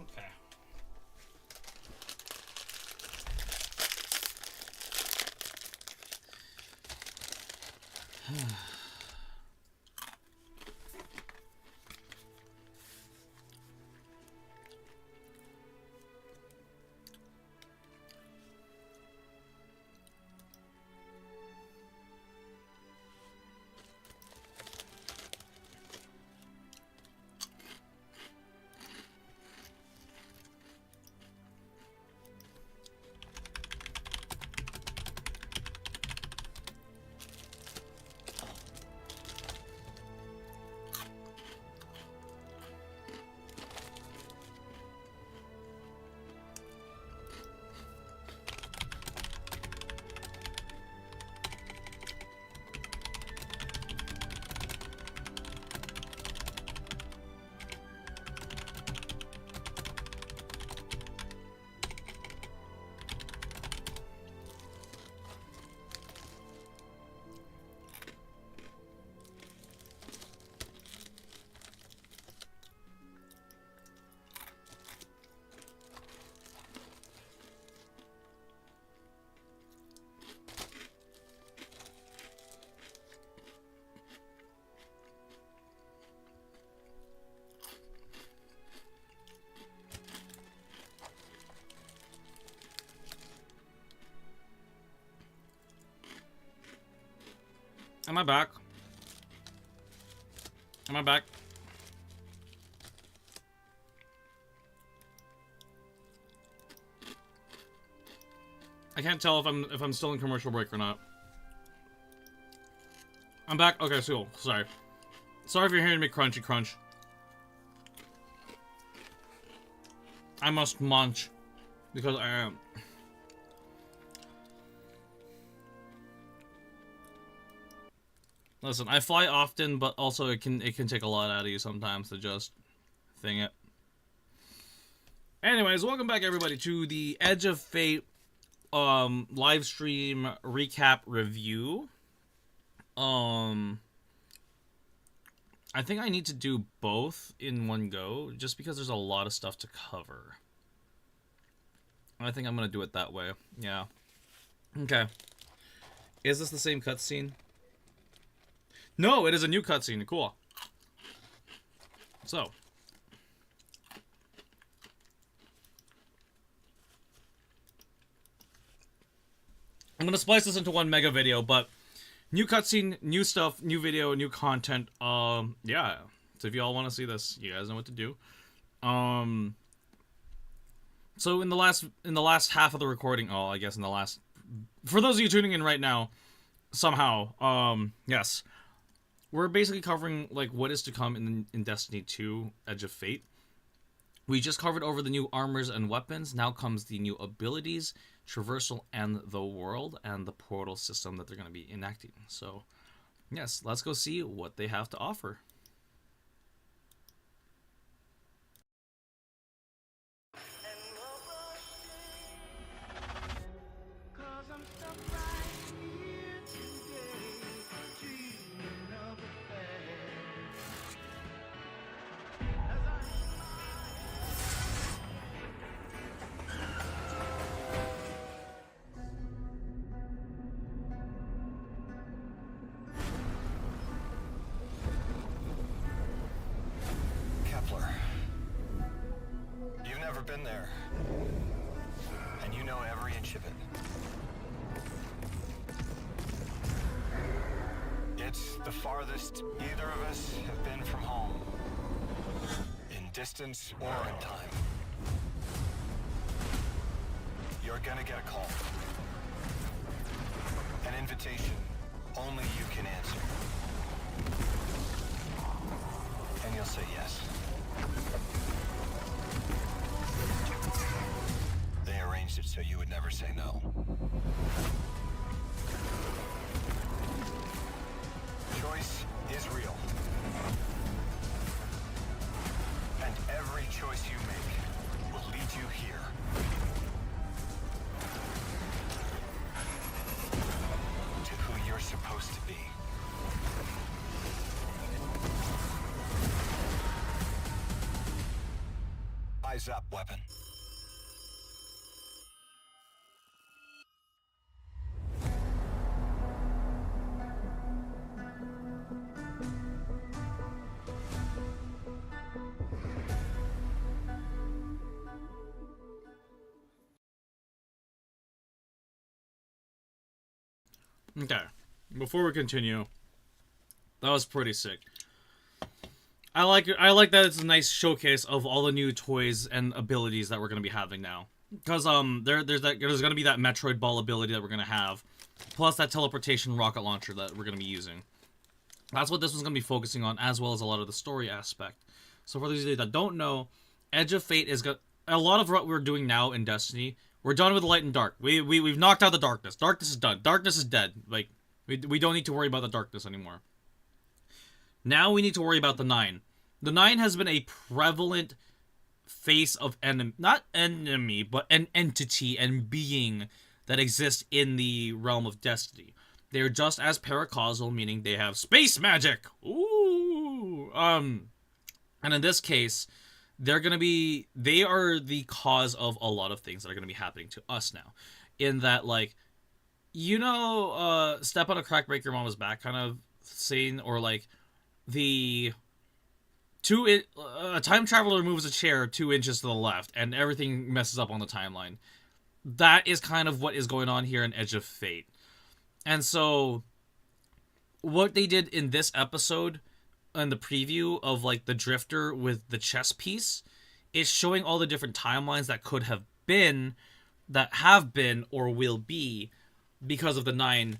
Okay. Am I back? Am I back? I can't tell if I'm still in commercial break or not. I'm back. Okay, cool. Sorry. Sorry if you're hearing me crunchy crunch. I must munch because I am. Listen, I fly often, but also it can take a lot out of you sometimes to just thing it. Anyways, welcome back everybody to the Edge of Fate live stream recap review. I think I need to do both in one go just because there's a lot of stuff to cover. I think I'm gonna do it that way. Yeah. Okay. Is this the same cutscene? No, it is a new cutscene. Cool. So. I'm gonna splice this into one mega video, but new cutscene, new stuff, new video, new content. Yeah. So if y'all want to see this, you guys know what to do. So in the last half of the recording, I guess for those of you tuning in right now, somehow, yes, we're basically covering like what is to come in Destiny 2: Edge of Fate. We just covered over the new armors and weapons. Now comes the new abilities, traversal, and the world, and the portal system that they're going to be enacting. So, yes, let's go see what they have to offer. You've never been there, and you know every inch of it. It's the farthest either of us have been from home, in distance or in time. You're gonna get a call, an invitation only you can answer, and you'll say yes. They arranged it so you would never say no. Choice is real. And every choice you make will lead you here. To who you're supposed to be. Eyes up, weapon. Okay, before we continue, that was pretty sick. I like that it's a nice showcase of all the new toys and abilities that we're gonna be having now. Because there's gonna be that Metroid Ball ability that we're gonna have, plus that teleportation rocket launcher that we're gonna be using. That's what this one's gonna be focusing on, as well as a lot of the story aspect. So for those of you that don't know, Edge of Fate is a lot of what we're doing now in Destiny. We're done with the light and dark. We've knocked out the darkness. Darkness is done. Darkness is dead. Like we don't need to worry about the darkness anymore. Now we need to worry about the Nine. The Nine has been a prevalent face of not enemy, but an entity and being that exists in the realm of Destiny. They're just as paracausal, meaning they have space magic. Ooh. And in this case, they are the cause of a lot of things that are going to be happening to us now. In that, like, step on a crack, break your mama's back kind of scene, or like a time traveler moves a chair 2 inches to the left and everything messes up on the timeline. That is kind of what is going on here in Edge of Fate. And so what they did in this episode and the preview of like the drifter with the chess piece is showing all the different timelines that could have been, that have been or will be because of the 9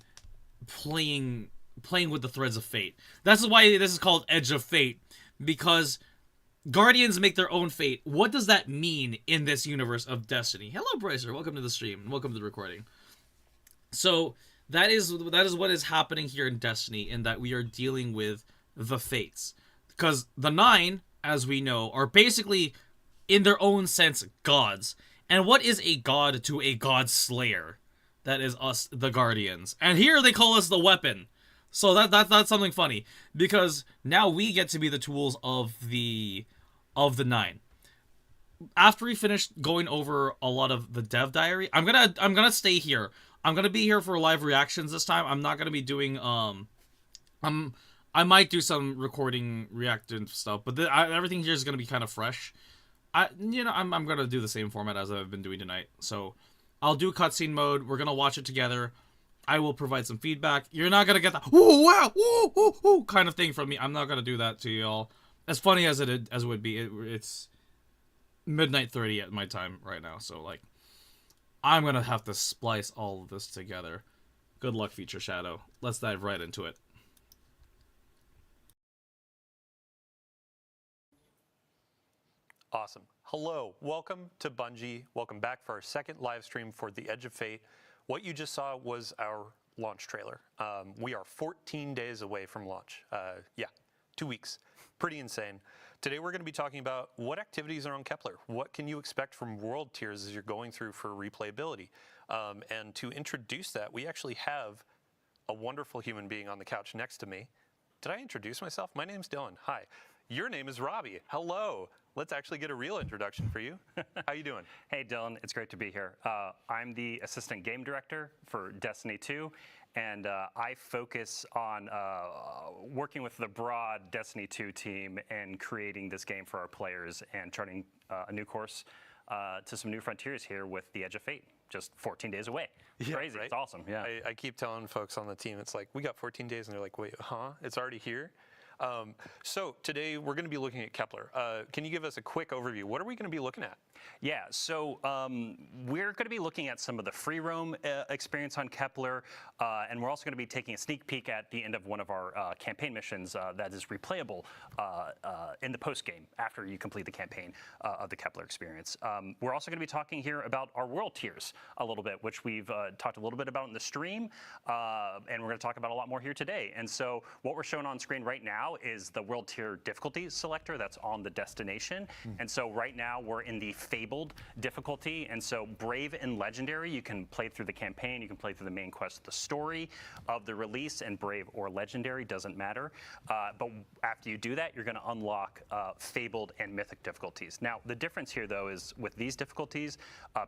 playing with the threads of fate. That's why this is called Edge of Fate, because Guardians make their own fate. What does that mean in this universe of Destiny? Hello, Brycer. Welcome to the stream and welcome to the recording. So that is what is happening here in Destiny, in that we are dealing with the fates, because the 9, as we know, are basically in their own sense gods. And what is a god to a god slayer? That is us, the Guardians. And here they call us the weapon. So that's something funny, because now we get to be the tools of the 9. After we finish going over a lot of the dev diary, I'm gonna stay here. I'm gonna be here for live reactions this time. I'm not gonna be doing I might do some recording reacting stuff, but everything here is gonna be kind of fresh. I'm gonna do the same format as I've been doing tonight. So I'll do cutscene mode. We're gonna watch it together. I will provide some feedback. You're not gonna get the "whoa, wow, whoa, whoa, whoa" kind of thing from me. I'm not gonna do that to y'all. As funny as it would be, it's midnight 30 at my time right now. So like, I'm gonna have to splice all of this together. Good luck, Future Shadow. Let's dive right into it. Awesome. Hello, welcome to Bungie. Welcome back for our second live stream for The Edge of Fate. What you just saw was our launch trailer. We are 14 days away from launch. Yeah, 2 weeks. Pretty insane. Today we're going to be talking about what activities are on Kepler. What can you expect from world tiers as you're going through for replayability? And to introduce that, we actually have a wonderful human being on the couch next to me. Did I introduce myself? My name's Dylan. Hi. Your name is Robbie. Hello. Let's actually get a real introduction for you. How you doing? Hey, Dylan. It's great to be here. I'm the assistant game director for Destiny 2, and I focus on working with the broad Destiny 2 team and creating this game for our players and charting a new course to some new frontiers here with The Edge of Fate. Just 14 days away. It's crazy. Right? It's awesome. Yeah. I keep telling folks on the team, it's like, we got 14 days, and they're like, wait, huh? It's already here? So today we're going to be looking at Kepler. Can you give us a quick overview? What are we going to be looking at? Yeah, so we're going to be looking at some of the free roam experience on Kepler, and we're also going to be taking a sneak peek at the end of one of our campaign missions that is replayable in the post game after you complete the campaign of the Kepler experience. We're also going to be talking here about our world tiers a little bit, which we've talked a little bit about in the stream, and we're going to talk about a lot more here today. And so what we're showing on screen right now is the world tier difficulty selector that's on the destination. And so right now we're in the Fabled difficulty. And so Brave and Legendary, you can play through the campaign, you can play through the main quest, the story of the release, and Brave or Legendary, doesn't matter. But after you do that, you're going to unlock Fabled and Mythic difficulties. Now, the difference here, though, is with these difficulties,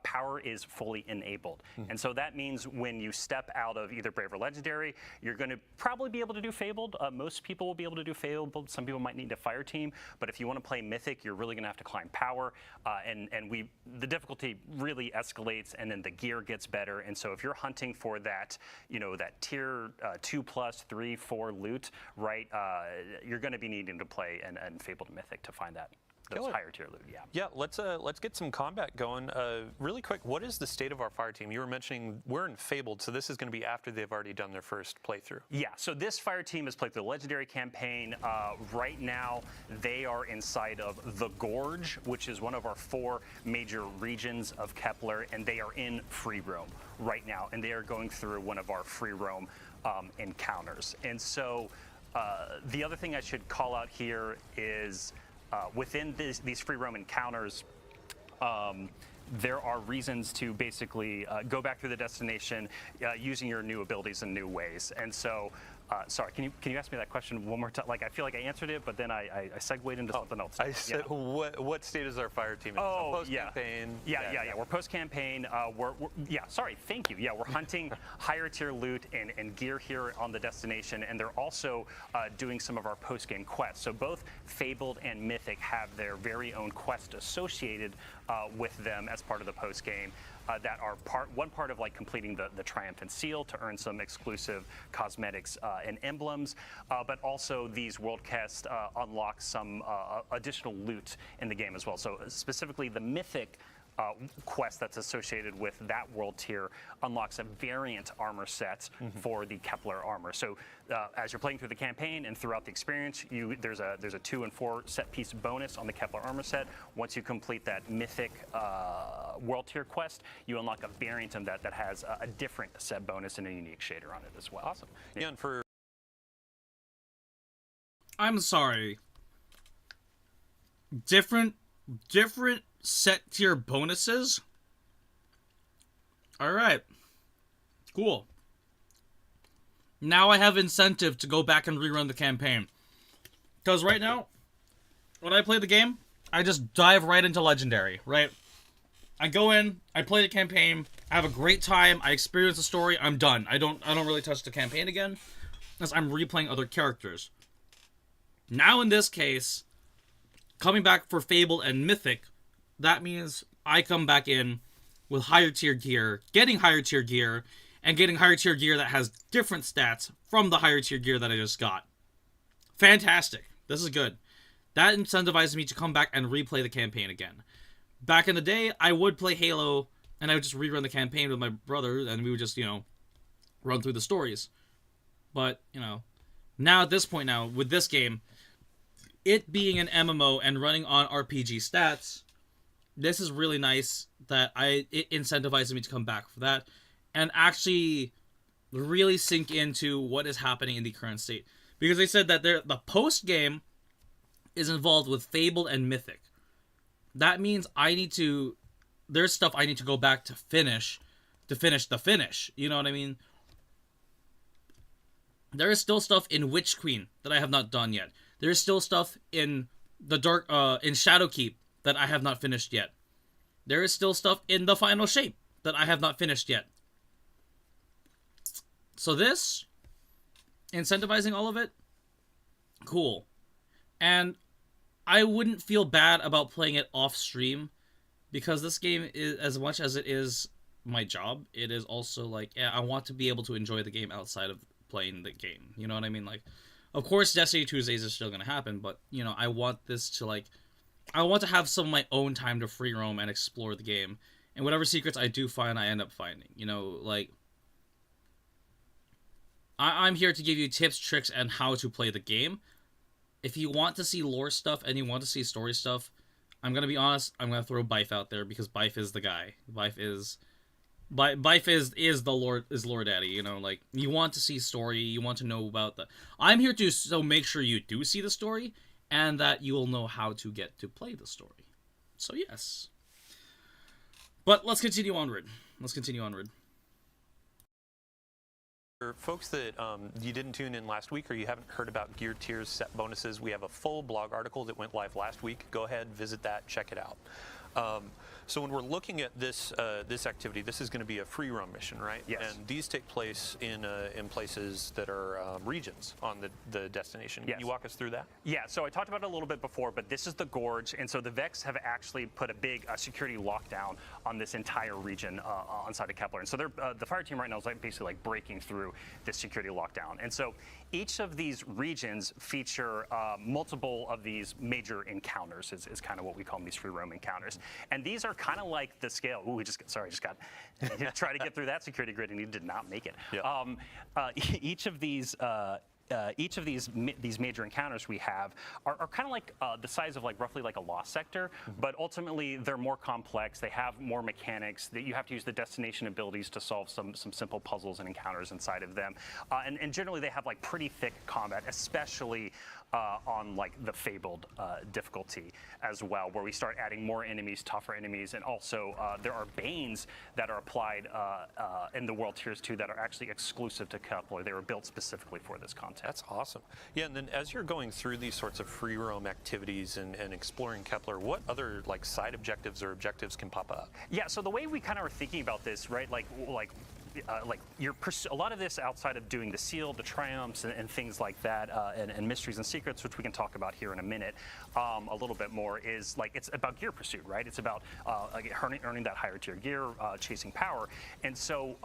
power is fully enabled. And so that means when you step out of either Brave or Legendary, you're going to probably be able to do Fabled. Most people will be able to do Fabled. Some people might need a fire team, but if you want to play Mythic, you're really going to have to climb power, and the difficulty really escalates, and then the gear gets better. And so if you're hunting for that, that tier 2+, 3, 4 loot, right, you're going to be needing to play and Fabled Mythic to find that. Those higher tier loot, yeah. Yeah, let's get some combat going. Really quick, what is the state of our fire team? You were mentioning we're in Fabled, so this is going to be after they've already done their first playthrough. Yeah, so this fire team has played through the Legendary campaign. Right now, they are inside of the Gorge, which is one of our 4 major regions of Kepler, and they are in free roam right now, and they are going through one of our free roam encounters. And so the other thing I should call out here is within these free roam encounters, there are reasons to basically go back through the destination using your new abilities in new ways. And so, sorry, can you ask me that question one more time? Like, I feel like I answered it, but then I segued into something else. I said, what state is our fire team in? Oh, post-campaign? Yeah. We're post-campaign. Sorry, thank you. Yeah, we're hunting higher tier loot and gear here on the destination, and they're also doing some of our post-game quests. So both Fabled and Mythic have their very own quest associated with them as part of the post-game. that are one part of like completing the Triumphant Seal to earn some exclusive cosmetics and emblems, but also these world quests unlock some additional loot in the game as well. So specifically the Mythic quest that's associated with that world tier unlocks a variant armor set for the Kepler armor. So as you're playing through the campaign and throughout the experience, there's a 2 and 4 set piece bonus on the Kepler armor set. Once you complete that Mythic world tier quest, you unlock a variant of that has a different set bonus and a unique shader on it as well. Awesome. Yeah, and for I'm sorry. Different set tier bonuses? Alright. Cool. Now I have incentive to go back and rerun the campaign. Because right now, when I play the game, I just dive right into Legendary, right? I go in, I play the campaign, I have a great time, I experience the story, I'm done. I don't really touch the campaign again, unless I'm replaying other characters. Now in this case, coming back for Fable and Mythic, that means I come back in with higher tier gear, getting higher tier gear, and getting higher tier gear that has different stats from the higher tier gear that I just got. Fantastic. This is good. That incentivizes me to come back and replay the campaign again. Back in the day, I would play Halo, and I would just rerun the campaign with my brother, and we would just, run through the stories. But, now at this point now, with this game, it being an MMO and running on RPG stats, this is really nice that it incentivizes me to come back for that and actually really sink into what is happening in the current state. Because they said that the post-game is involved with Fable and Mythic. That means there's stuff I need to go back to finish the finish. You know what I mean? There is still stuff in Witch Queen that I have not done yet. There is still stuff in in Shadowkeep that I have not finished yet. There is still stuff in the Final Shape that I have not finished yet. So this, incentivizing all of it, cool. And I wouldn't feel bad about playing it off stream, because this game is, as much as it is my job, it is also like, I want to be able to enjoy the game outside of playing the game. You know what I mean? Like, of course, Destiny Tuesdays is still going to happen, but, I want this to, I want to have some of my own time to free roam and explore the game. And whatever secrets I do find, I end up finding. I'm here to give you tips, tricks, and how to play the game. If you want to see lore stuff and you want to see story stuff, I'm going to be honest, I'm going to throw Bife out there, because Bife is the guy. Bife is the lore daddy, you want to see story, you want to know about I'm here to make sure you do see the story, and that you will know how to get to play the story. So yes. But let's continue onward. For folks that you didn't tune in last week, or you haven't heard about gear tiers, set bonuses, we have a full blog article that went live last week. Go ahead, visit that, check it out. So when we're looking at this activity, this is going to be a free roam mission, right? Yes. And these take place in places that are regions on the destination. Yes. Can you walk us through that? Yeah, so I talked about it a little bit before, but this is the Gorge, and so the Vex have actually put a big security lockdown on this entire region on side of Kepler. And so the fire team right now is basically breaking through this security lockdown. And so each of these regions feature multiple of these major encounters, is kind of what we call them, these free roam encounters. And these are kind of like the scale. Ooh, just got try to get through that security grid, and he did not make it. Yeah. Each of these major encounters we have are kind of like the size of roughly a lost sector, but ultimately they're more complex. They have more mechanics. That you have to use the destination abilities to solve some simple puzzles and encounters inside of them. And generally they have pretty thick combat, especially on the Fabled difficulty as well, where we start adding more enemies, tougher enemies, and also there are Banes that are applied in the World Tiers 2 that are actually exclusive to Kepler. They were built specifically for this content. That's awesome. Yeah, and then as you're going through these sorts of free roam activities and exploring Kepler, what other side objectives or objectives can pop up? Yeah, so the way we kind of are thinking about this, right, like a lot of this outside of doing the seal, the triumphs, and things like that, and mysteries and secrets, which we can talk about here in a minute, a little bit more, is like it's about gear pursuit, right? It's about like earning that higher tier gear, chasing power, and so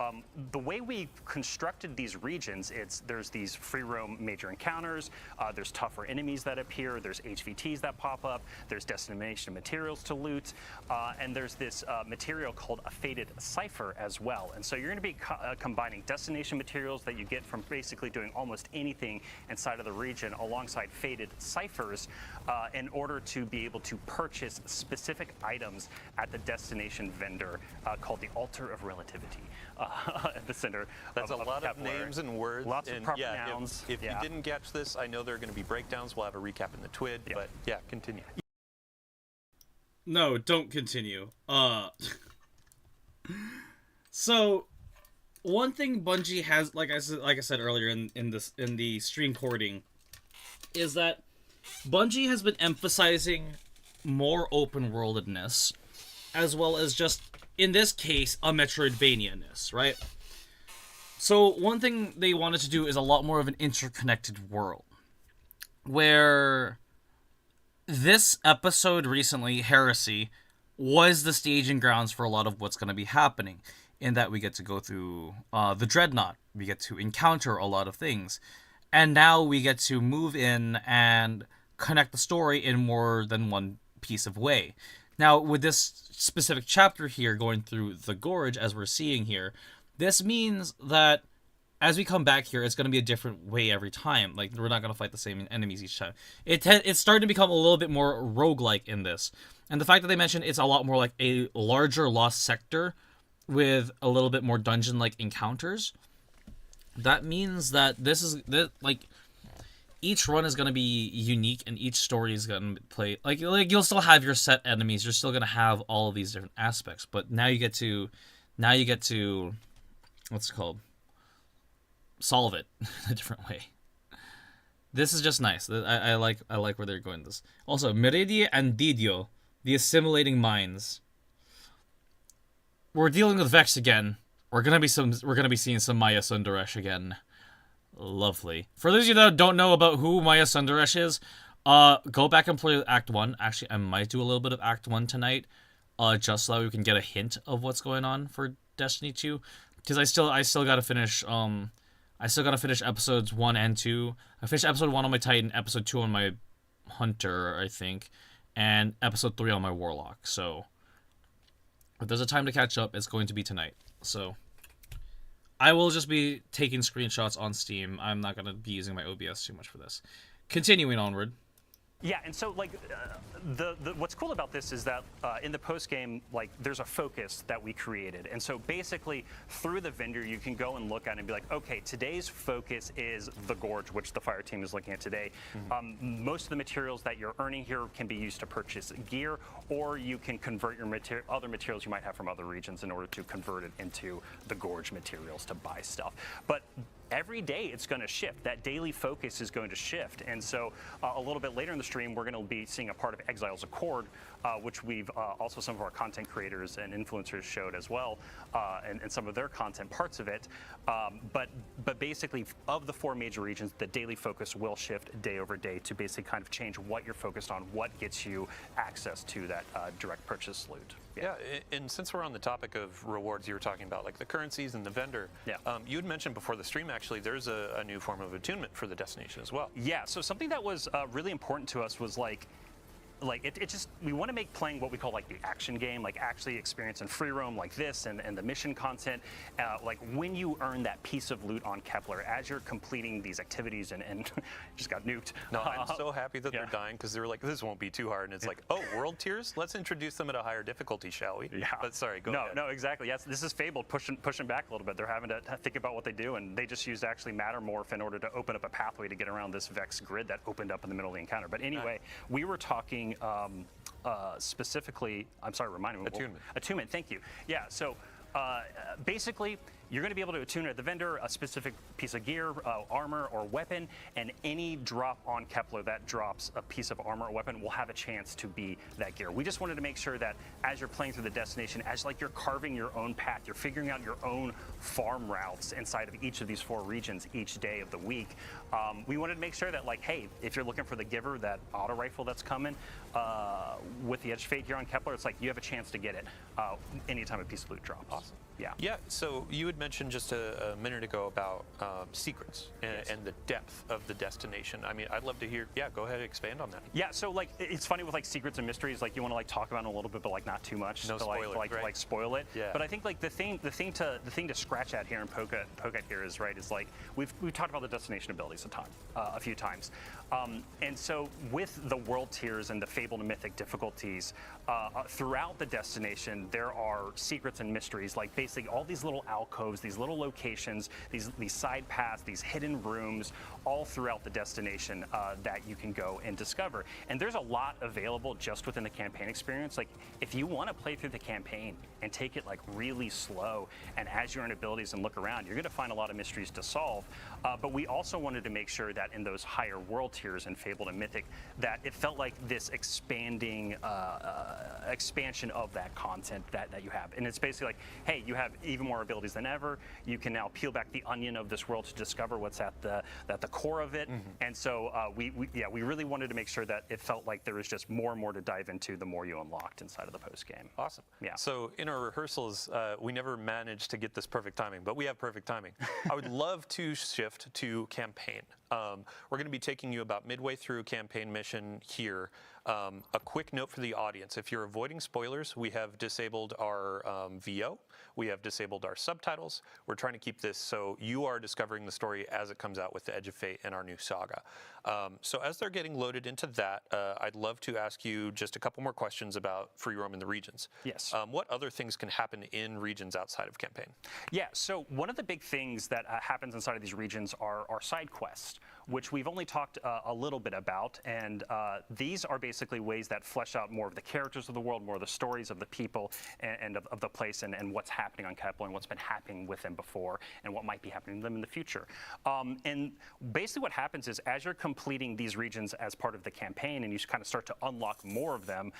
the way we constructed these regions, there's these free roam major encounters, there's tougher enemies that appear, there's HVTs that pop up, there's destination materials to loot, and there's this material called a faded cipher as well. And so you're going to be combining destination materials that you get from basically doing almost anything inside of the region alongside faded ciphers in order to be able to purchase specific items at the destination vendor called the Altar of Relativity at the center. That's a lot of Kepler. names and words. Lots of and proper yeah, nouns. If you didn't catch this, I know there are going to be breakdowns. We'll have a recap in the TWID, but yeah, continue. No, don't continue. So one thing Bungie has, like I said earlier in the stream recording, is that Bungie has been emphasizing more open worldedness, as well as just, in this case, a Metroidvania-ness, right? So one thing they wanted to do is a lot more of an interconnected world, where this episode recently, Heresy, was the staging grounds for a lot of what's going to be happening, in that we get to go through the Dreadnought, we get to encounter a lot of things, and now we get to move in and connect the story in more than one piece of way. Now, with this specific chapter here going through the Gorge, as we're seeing here, this means that as we come back here, it's going to be a different way every time. Like, we're not going to fight the same enemies each time. It's starting to become a little bit more roguelike in this. And the fact that they mentioned it's a lot more like a larger lost sector with a little bit more dungeon-like encounters, that means that like, each run is going to be unique, and each story is going to play like you'll still have your set enemies, you're still going to have all of these different aspects, but now you get to what's it called, solve it in a different way. This is just nice. I like where they're going with this. Also, Meridia and Didio, the assimilating minds. We're dealing with Vex again. We're gonna be seeing some Maya Sundaresh again. Lovely. For those of you that don't know about who Maya Sundaresh is, go back and play Act 1. Actually, I might do a little bit of Act 1 tonight, just so we can get a hint of what's going on for Destiny 2. Because I still gotta finish episodes 1 and 2. I finished episode 1 on my Titan, episode 2 on my Hunter, I think, and episode 3 on my Warlock. So if there's a time to catch up, it's going to be tonight. So I will just be taking screenshots on Steam. I'm not going to be using my OBS too much for this. Continuing onward. Yeah, and so like what's cool about this is that in the post game, like, there's a focus that we created, and so basically through the vendor you can go and look at it and be like, okay, today's focus is the Gorge, which the fire team is looking at today. Mm-hmm. Most of the materials that you're earning here can be used to purchase gear, or you can convert your other materials you might have from other regions in order to convert it into the Gorge materials to buy stuff. But every day it's going to shift. That daily focus is going to shift. And so a little bit later in the stream, we're going to be seeing a part of Exile's Accord, which we've also some of our content creators and influencers showed as well, and some of their content parts of it. But basically, of the 4 major regions, the daily focus will shift day over day to basically kind of change what you're focused on, what gets you access to that direct purchase loot. Yeah, and since we're on the topic of rewards, you were talking about like the currencies and the vendor. Yeah. You had mentioned before the stream, actually, there's a new form of attunement for the destination as well. Yeah, so something that was really important to us was like it just, we want to make playing what we call like the action game, like actually experiencing free roam like this and the mission content, like when you earn that piece of loot on Kepler as you're completing these activities and just got nuked. No, I'm so happy that they're dying, because they were like, this won't be too hard, and it's like, oh, world tiers? Let's introduce them at a higher difficulty, shall we? Yeah. But sorry, go ahead. No, exactly. Yes, this is Fable pushing back a little bit. They're having to think about what they do, and they just used actually Mattermorph in order to open up a pathway to get around this Vex grid that opened up in the middle of the encounter. But anyway, we were talking specifically, I'm sorry, remind me. Attunement. Attunement, thank you. Yeah, so basically, you're going to be able to attune at the vendor a specific piece of gear, armor, or weapon, and any drop on Kepler that drops a piece of armor or weapon will have a chance to be that gear. We just wanted to make sure that as you're playing through the destination, as like you're carving your own path, you're figuring out your own farm routes inside of each of these 4 regions each day of the week. We wanted to make sure that, like, hey, if you're looking for the Giver, that auto rifle that's coming with the Edge of Fate here on Kepler, it's like you have a chance to get it anytime a piece of loot drops. Awesome. Yeah. Yeah, so you had mentioned just a minute ago about secrets and the depth of the destination. I mean, I'd love to hear, go ahead and expand on that. Yeah, so like it's funny with like secrets and mysteries, like you want to like talk about it a little bit, but like not too much No to spoilers, like spoil it. Yeah. But I think like the thing to scratch at here and poke at here is right is like we've talked about the destination abilities a few times. And so with the world tiers and the fabled and mythic difficulties, throughout the destination, there are secrets and mysteries, like basically all these little alcoves, these little locations, these side paths, these hidden rooms, all throughout the destination that you can go and discover. And there's a lot available just within the campaign experience. Like if you want to play through the campaign and take it like really slow, and as you earn abilities and look around, you're going to find a lot of mysteries to solve. But we also wanted to make sure that in those higher world tiers in Fabled and Mythic, that it felt like this expanding expansion of that content that you have. And it's basically like, hey, you have even more abilities than ever. You can now peel back the onion of this world to discover what's at the core of it. And so we really wanted to make sure that it felt like there was just more and more to dive into the more you unlocked inside of the post game. Awesome. Yeah. So in our rehearsals, we never managed to get this perfect timing, but we have perfect timing. I would love to shift to campaign. We're going to be taking you about midway through a campaign mission here. A quick note for the audience: if you're avoiding spoilers, we have disabled our VO. We have disabled our subtitles. We're trying to keep this so you are discovering the story as it comes out with the Edge of Fate and our new saga. So as they're getting loaded into that, I'd love to ask you just a couple more questions about free roam in the regions. Yes. What other things can happen in regions outside of campaign? Yeah, so one of the big things that happens inside of these regions are side quests, which we've only talked a little bit about, and these are basically ways that flesh out more of the characters of the world, more of the stories of the people and of the place, and what's happening on Kepler and what's been happening with them before and what might be happening to them in the future. And basically what happens is as you're completing these regions as part of the campaign and you kind of start to unlock more of them,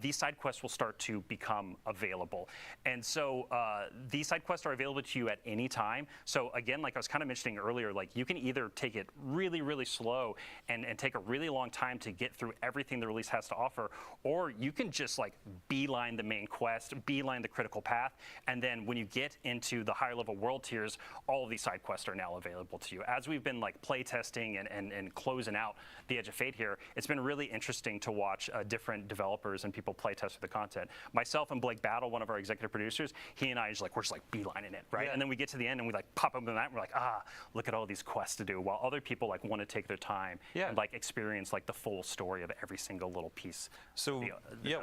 these side quests will start to become available. And so these side quests are available to you at any time. So again, like I was kind of mentioning earlier, like you can either take it really, really slow and take a really long time to get through everything the release has to offer, or you can just like beeline the main quest, beeline the critical path, and then when you get into the higher level world tiers, all of these side quests are now available to you. As we've been like play testing and closing out the Edge of Fate here, it's been really interesting to watch different developers and people play test for the content. Myself and Blake Battle, one of our executive producers, he and I we're just like beelining it, right? Yeah. And then we get to the end and we like pop up in that and we're like, look at all these quests to do, while other people like want to take their time and like experience like the full story of every single little piece. So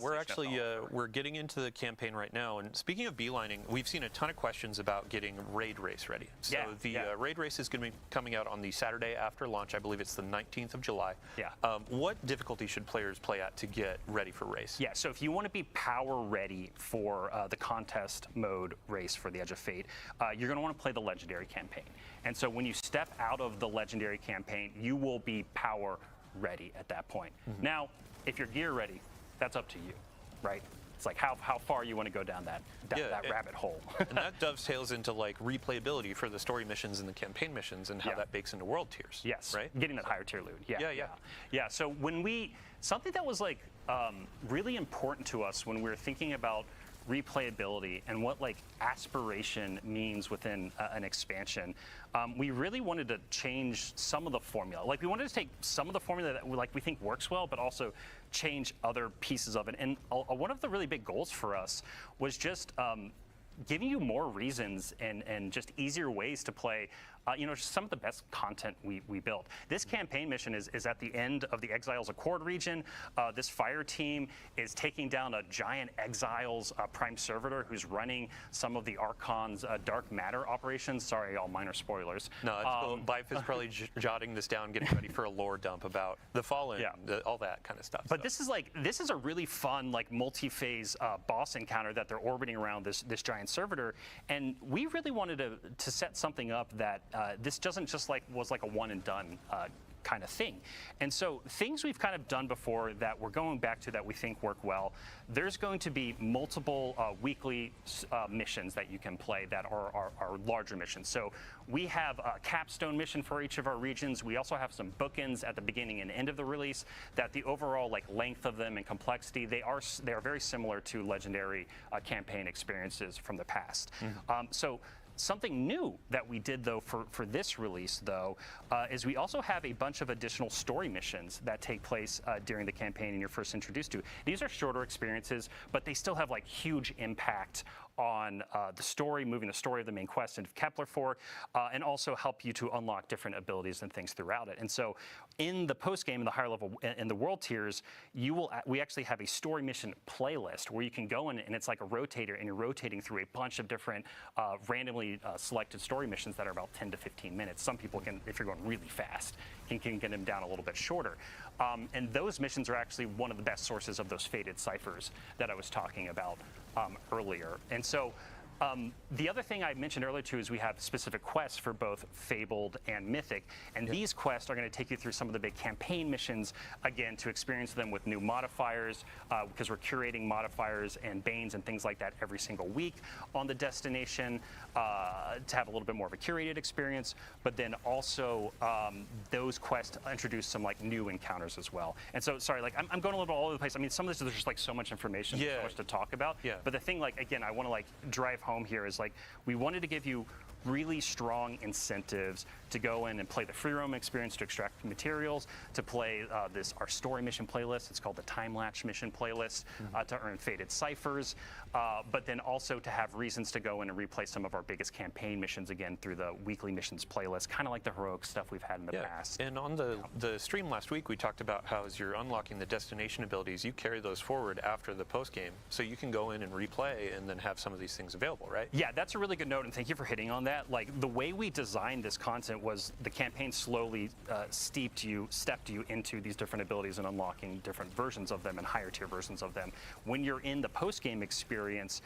we're actually we're getting into the campaign right now, and speaking of beelining, we've seen a ton of questions about getting raid race ready. So the raid race is going to be coming out on the Saturday after launch. I believe it's the 19th of July. Yeah. What difficulty should players play at to get ready for race? Yeah, so if you want to be power ready for the contest mode race for the Edge of Fate, you're going to want to play the Legendary campaign. And so when you step out of the Legendary campaign, you will be power ready at that point. Now, if you're gear ready, that's up to you, right? It's like how far you want to go down that rabbit hole. And that dovetails into like replayability for the story missions and the campaign missions, and how that bakes into world tiers. Yes, right? Getting that higher tier loot. Yeah. So something that was like really important to us when we were thinking about replayability and what like aspiration means within an expansion, we really wanted to change some of the formula. Like we wanted to take some of the formula that we think works well, but also change other pieces of it. And one of the really big goals for us was just giving you more reasons and just easier ways to play just some of the best content we built. This campaign mission is at the end of the Exiles Accord region. This fire team is taking down a giant Exiles prime servitor who's running some of the Archon's dark matter operations. Sorry, all minor spoilers. No, it's cool. Bife is probably jotting this down, getting ready for a lore dump about the Fallen, all that kind of stuff. But this is a really fun multi-phase boss encounter that they're orbiting around this giant servitor, and we really wanted to set something up that this doesn't just was like a one and done kind of thing. And so things we've kind of done before that we're going back to that we think work well, there's going to be multiple weekly missions that you can play that are larger missions. So we have a capstone mission for each of our regions. We also have some bookends at the beginning and end of the release that the overall length of them and complexity, they are very similar to legendary campaign experiences from the past. So something new that we did, though, for this release, though, is we also have a bunch of additional story missions that take place during the campaign and you're first introduced to. These are shorter experiences, but they still have huge impact on the story, moving the story of the main quest into Kepler 4, and also help you to unlock different abilities and things throughout it. And so in the post-game, in the higher level, in the world tiers, we actually have a story mission playlist where you can go in and it's like a rotator and you're rotating through a bunch of different randomly selected story missions that are about 10 to 15 minutes. Some people can, if you're going really fast, can get them down a little bit shorter. And those missions are actually one of the best sources of those faded ciphers that I was talking about earlier. And so the other thing I mentioned earlier too is we have specific quests for both Fabled and Mythic, and these quests are going to take you through some of the big campaign missions, again, to experience them with new modifiers, because we're curating modifiers and banes and things like that every single week on the destination, to have a little bit more of a curated experience, but then also those quests introduce some new encounters as well. And so, sorry, I'm going a little all over the place. I mean, some of this, there's just so much information, so much to talk about. But the thing, again, I want to drive home here is we wanted to give you really strong incentives to go in and play the free roam experience, to extract materials, to play our story mission playlist. It's called the Time Latch mission playlist, to earn faded ciphers, but then also to have reasons to go in and replay some of our biggest campaign missions again through the weekly missions playlist, kind of like the heroic stuff we've had in the past. And on the stream last week, we talked about how as you're unlocking the destination abilities, you carry those forward after the post game, so you can go in and replay and then have some of these things available, right? Yeah, that's a really good note, and thank you for hitting on that. The way we designed this content was the campaign slowly stepped you into these different abilities and unlocking different versions of them and higher tier versions of them. When you're in the post-game experience,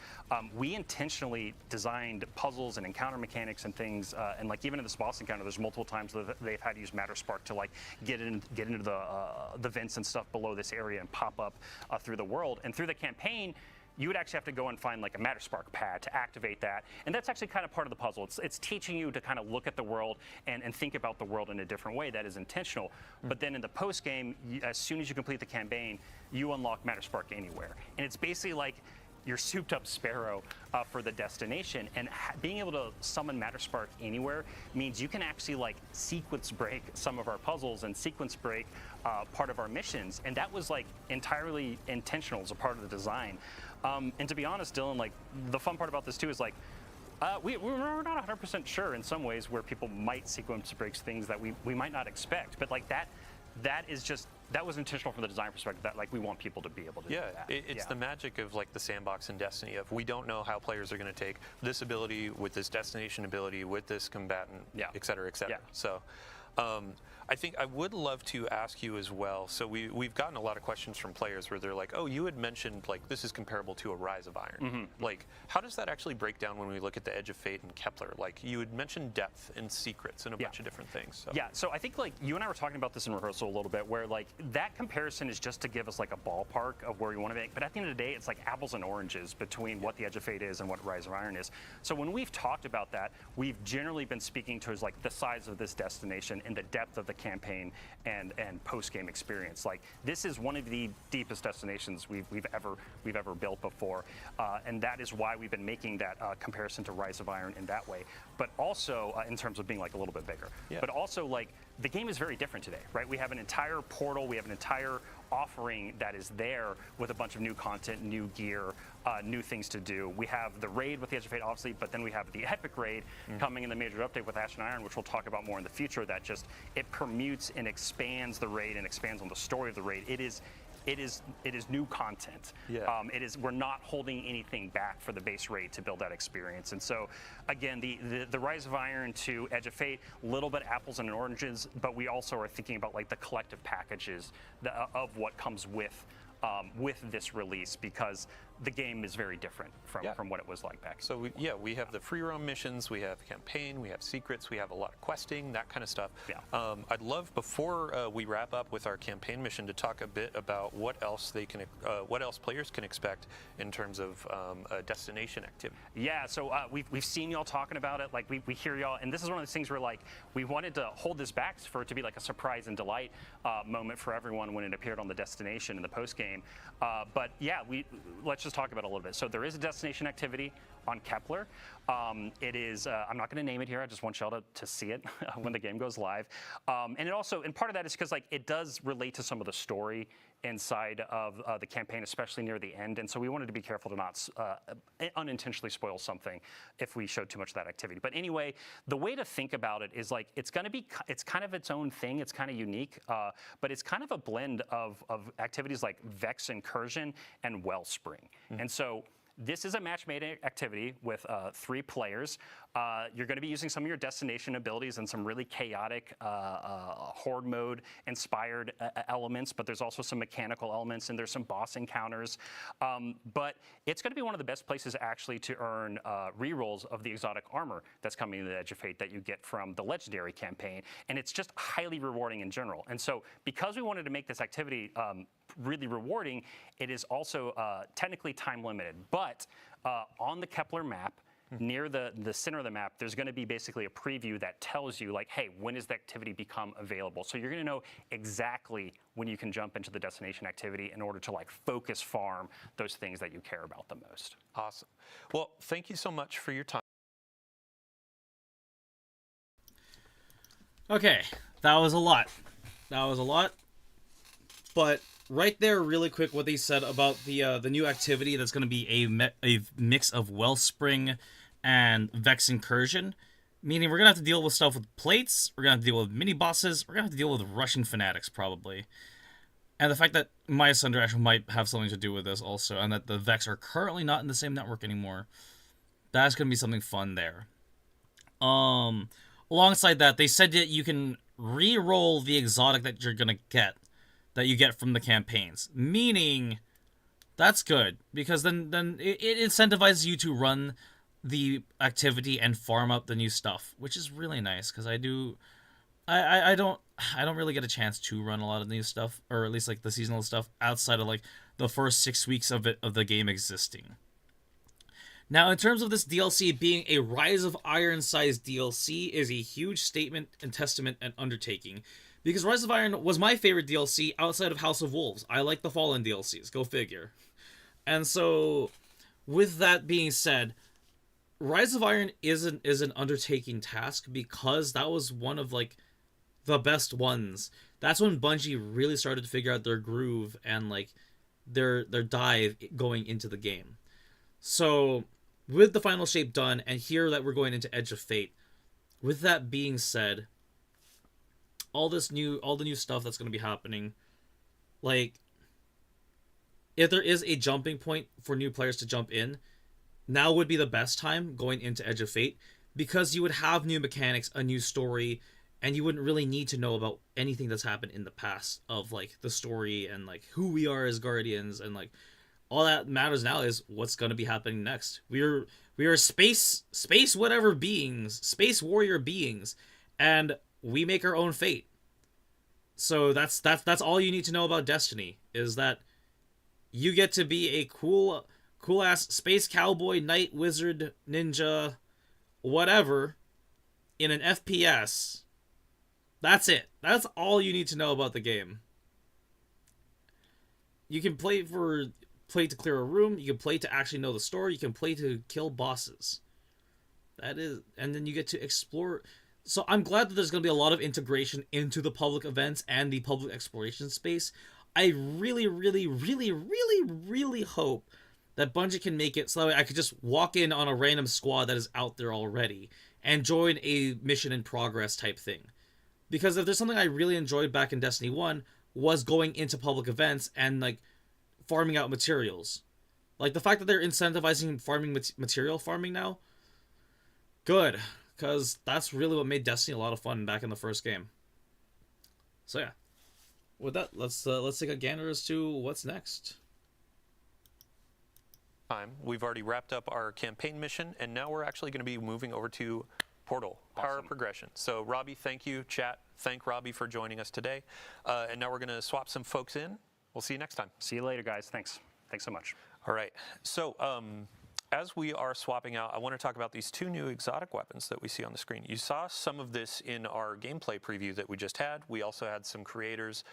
we intentionally designed puzzles and encounter mechanics and things, and even in this boss encounter, there's multiple times that they've had to use Matter Spark to get into the vents and stuff below this area and pop up through the world. And through the campaign, you would actually have to go and find a Matter Spark pad to activate that. And that's actually kind of part of the puzzle. It's teaching you to kind of look at the world and think about the world in a different way that is intentional. But then in the post game, as soon as you complete the campaign, you unlock Matter Spark anywhere. And it's basically your souped up sparrow for the destination, and being able to summon Matter Spark anywhere means you can actually sequence break some of our puzzles and sequence break part of our missions, and that was entirely intentional as a part of the design. And to be honest, Dylan, the fun part about this too is we're not 100% sure in some ways where people might sequence breaks things that we might not expect, but that was intentional from the design perspective, that we want people to be able to do that. It's the magic of the sandbox in Destiny of we don't know how players are going to take this ability with this destination ability with this combatant, et cetera, et cetera. So I think I would love to ask you as well. So we've gotten a lot of questions from players where they're like, oh, you had mentioned this is comparable to a Rise of Iron. How does that actually break down when we look at the Edge of Fate and Kepler? You had mentioned depth and secrets and a bunch of different things. So. Yeah, so I think you and I were talking about this in rehearsal a little bit, where that comparison is just to give us a ballpark of where we want to make. But at the end of the day, it's apples and oranges between what the Edge of Fate is and what Rise of Iron is. So when we've talked about that, we've generally been speaking towards the size of this destination and the depth of the campaign and post-game experience. This is one of the deepest destinations we've ever built before, and that is why we've been making that comparison to Rise of Iron in that way. But also in terms of being a little bit bigger. But also the game is very different today, right? We have an entire portal, we have an entire offering that is there with a bunch of new content, new gear, new things to do. We have the raid with the Edge of Fate, obviously, but then we have the epic raid coming in the major update with Ash and Iron, which we'll talk about more in the future. That just it permutes and expands the raid and expands on the story of the raid. It is new content. Yeah. We're not holding anything back for the base raid to build that experience. And so, again, the Rise of Iron to Edge of Fate, a little bit apples and oranges, but we also are thinking about like the collective packages of what comes with this release, because the game is very different from what it was like back. So we have the free roam missions, we have campaign, we have secrets, we have a lot of questing, that kind of stuff. Yeah. I'd love, before we wrap up with our campaign mission, to talk a bit about what else players can expect in terms of destination activity. Yeah, so we've seen y'all talking about it. Like we hear y'all, and this is one of those things where like we wanted to hold this back for it to be like a surprise and delight moment for everyone when it appeared on the destination in the post game. But yeah, let's just talk about it a little bit. So there is a destination activity on Kepler. It is, I'm not going to name it here. I just want y'all to see it when the game goes live. And it also, and part of that is because like it does relate to some of the story inside of the campaign, especially near the end. And so we wanted to be careful to not unintentionally spoil something if we showed too much of that activity. But anyway, the way to think about it is like it's kind of its own thing. It's kind of unique, but it's kind of a blend of activities like Vex Incursion and Wellspring. And so this is a match-made activity with 3 players. You're going to be using some of your destination abilities and some really chaotic horde mode inspired elements, but there's also some mechanical elements and there's some boss encounters. But it's going to be one of the best places actually to earn rerolls of the exotic armor that's coming to the Edge of Fate that you get from the Legendary campaign. And it's just highly rewarding in general. And so because we wanted to make this activity really rewarding, it is also technically time limited. But on the Kepler map, near the center of the map, there's going to be basically a preview that tells you like, hey, when does the activity become available? So you're going to know exactly when you can jump into the destination activity in order to like focus farm those things that you care about the most. Awesome. Well, thank you so much for your time. Okay, that was a lot. But right there, really quick, what they said about the new activity that's going to be a mix of Wellspring and Vex Incursion, meaning we're going to have to deal with stuff with plates, we're going to have to deal with mini-bosses, we're going to have to deal with Russian fanatics, probably. And the fact that Maya Sunder actually might have something to do with this also, and that the Vex are currently not in the same network anymore, that's going to be something fun there. Alongside that, they said that you can re-roll the exotic that you're going to get, that you get from the campaigns, meaning that's good, because then it incentivizes you to run the activity and farm up the new stuff, which is really nice, because I don't really get a chance to run a lot of new stuff, or at least like the seasonal stuff, outside of like the first 6 weeks of the game existing. Now, in terms of this DLC being a Rise of Iron sized DLC is a huge statement and testament and undertaking, because Rise of Iron was my favorite DLC outside of House of Wolves. I like the Fallen DLCs, go figure. And so, with that being said, Rise of Iron is an undertaking task, because that was one of like the best ones. That's when Bungie really started to figure out their groove and like their dive going into the game. So, with the final shape done, and here that we're going into Edge of Fate, with that being said, all the new stuff that's going to be happening, like, if there is a jumping point for new players to jump in, now would be the best time going into Edge of Fate, because you would have new mechanics, a new story, and you wouldn't really need to know about anything that's happened in the past of like the story and like who we are as Guardians, and like all that matters now is what's going to be happening next. We are space whatever beings, space warrior beings, and we make our own fate. So that's all you need to know about Destiny, is that you get to be a cool ass space cowboy, knight, wizard, ninja, whatever, in an FPS. That's it. That's all you need to know about the game. You can play to clear a room, you can play to actually know the story, you can play to kill bosses. And then you get to explore. So I'm glad that there's going to be a lot of integration into the public events and the public exploration space. I really, really, really, really, really hope that Bungie can make it so that way I could just walk in on a random squad that is out there already and join a mission in progress type thing. Because if there's something I really enjoyed back in Destiny 1 was going into public events and like farming out materials. Like the fact that they're incentivizing farming material farming now, good, because that's really what made Destiny a lot of fun back in the first game. So yeah, with that, let's take a gander as to what's next. We've already wrapped up our campaign mission, and now we're actually going to be moving over to Portal, Power Progression. So Robbie, thank you. Chat, thank Robbie for joining us today. And now we're going to swap some folks in. We'll see you next time. See you later, guys. Thanks so much. All right. So as we are swapping out, I want to talk about these 2 new exotic weapons that we see on the screen. You saw some of this in our gameplay preview that we just had. We also had some creators,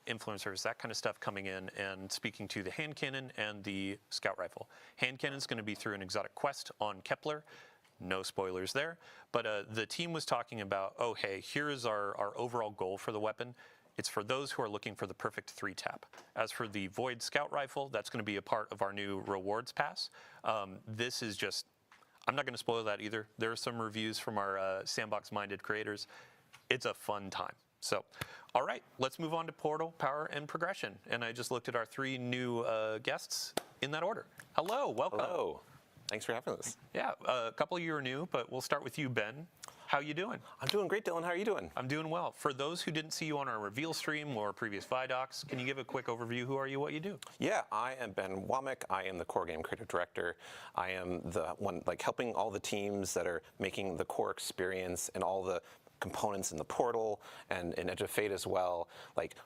influencers, that kind of stuff coming in and speaking to the hand cannon and the scout rifle. Hand cannon is going to be through an exotic quest on Kepler. No spoilers there. But the team was talking about, oh, hey, here is our overall goal for the weapon. It's for those who are looking for the perfect 3-tap. As for the Void Scout Rifle, that's going to be a part of our new rewards pass. This is just, I'm not going to spoil that either. There are some reviews from our sandbox-minded creators. It's a fun time. So, all right, let's move on to Portal, Power, and Progression. And I just looked at our 3 new guests in that order. Hello, welcome. Hello. Thanks for having us. Yeah, a couple of you are new, but we'll start with you, Ben. How you doing? I'm doing great, Dylan. How are you doing? I'm doing well. For those who didn't see you on our reveal stream or previous Vidocs, can you give a quick overview? Who are you, what you do? Yeah, I am Ben Womack. I am the core game creative director. I am the one helping all the teams that are making the core experience and all the components in the portal and in Edge of Fate as well,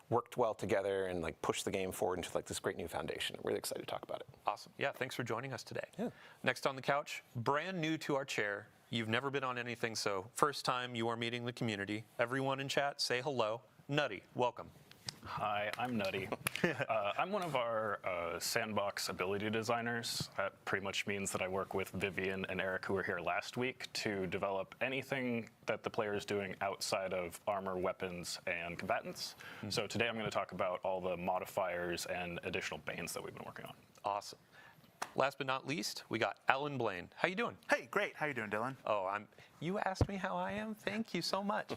worked well together and push the game forward into this great new foundation. I'm really excited to talk about it. Awesome. Yeah, thanks for joining us today. Yeah. Next on the couch, brand new to our chair. You've never been on anything, so first time you are meeting the community. Everyone in chat, say hello. Nutty, welcome. Hi, I'm Nutty. I'm one of our sandbox ability designers. That pretty much means that I work with Vivian and Eric, who were here last week, to develop anything that the player is doing outside of armor, weapons, and combatants. So today I'm going to talk about all the modifiers and additional banes that we've been working on. Awesome. Last but not least, we got Alan Blaine. How you doing? Hey, great. How you doing, Dylan? Oh, you asked me how I am? Thank you so much.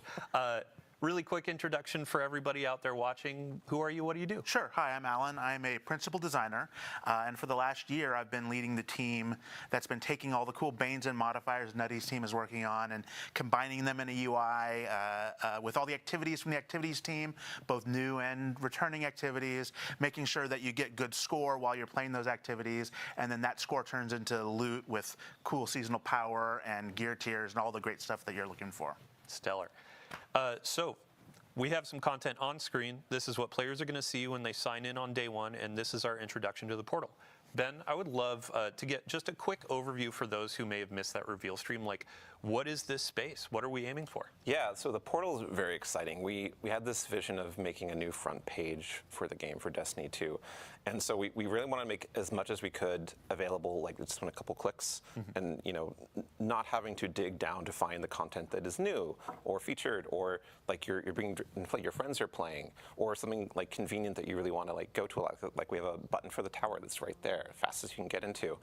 Really quick introduction for everybody out there watching. Who are you? What do you do? Sure. Hi, I'm Alan. I'm a principal designer. And for the last year, I've been leading the team that's been taking all the cool banes and modifiers Nutty's team is working on and combining them in a UI with all the activities from the activities team, both new and returning activities, making sure that you get good score while you're playing those activities. And then that score turns into loot with cool seasonal power and gear tiers and all the great stuff that you're looking for. Stellar. So we have some content on screen. This is what players are going to see when they sign in on day 1, and this is our introduction to the portal. Ben, I would love to get just a quick overview for those who may have missed that reveal stream. What is this space? What are we aiming for? Yeah, so the portal is very exciting. We had this vision of making a new front page for the game for Destiny 2. And so we really want to make as much as we could available, just in a couple clicks, and not having to dig down to find the content that is new or featured, or you're bringing your friends are playing, or something convenient that you really want to go to a lot. We have a button for the tower that's right there, fastest you can get into.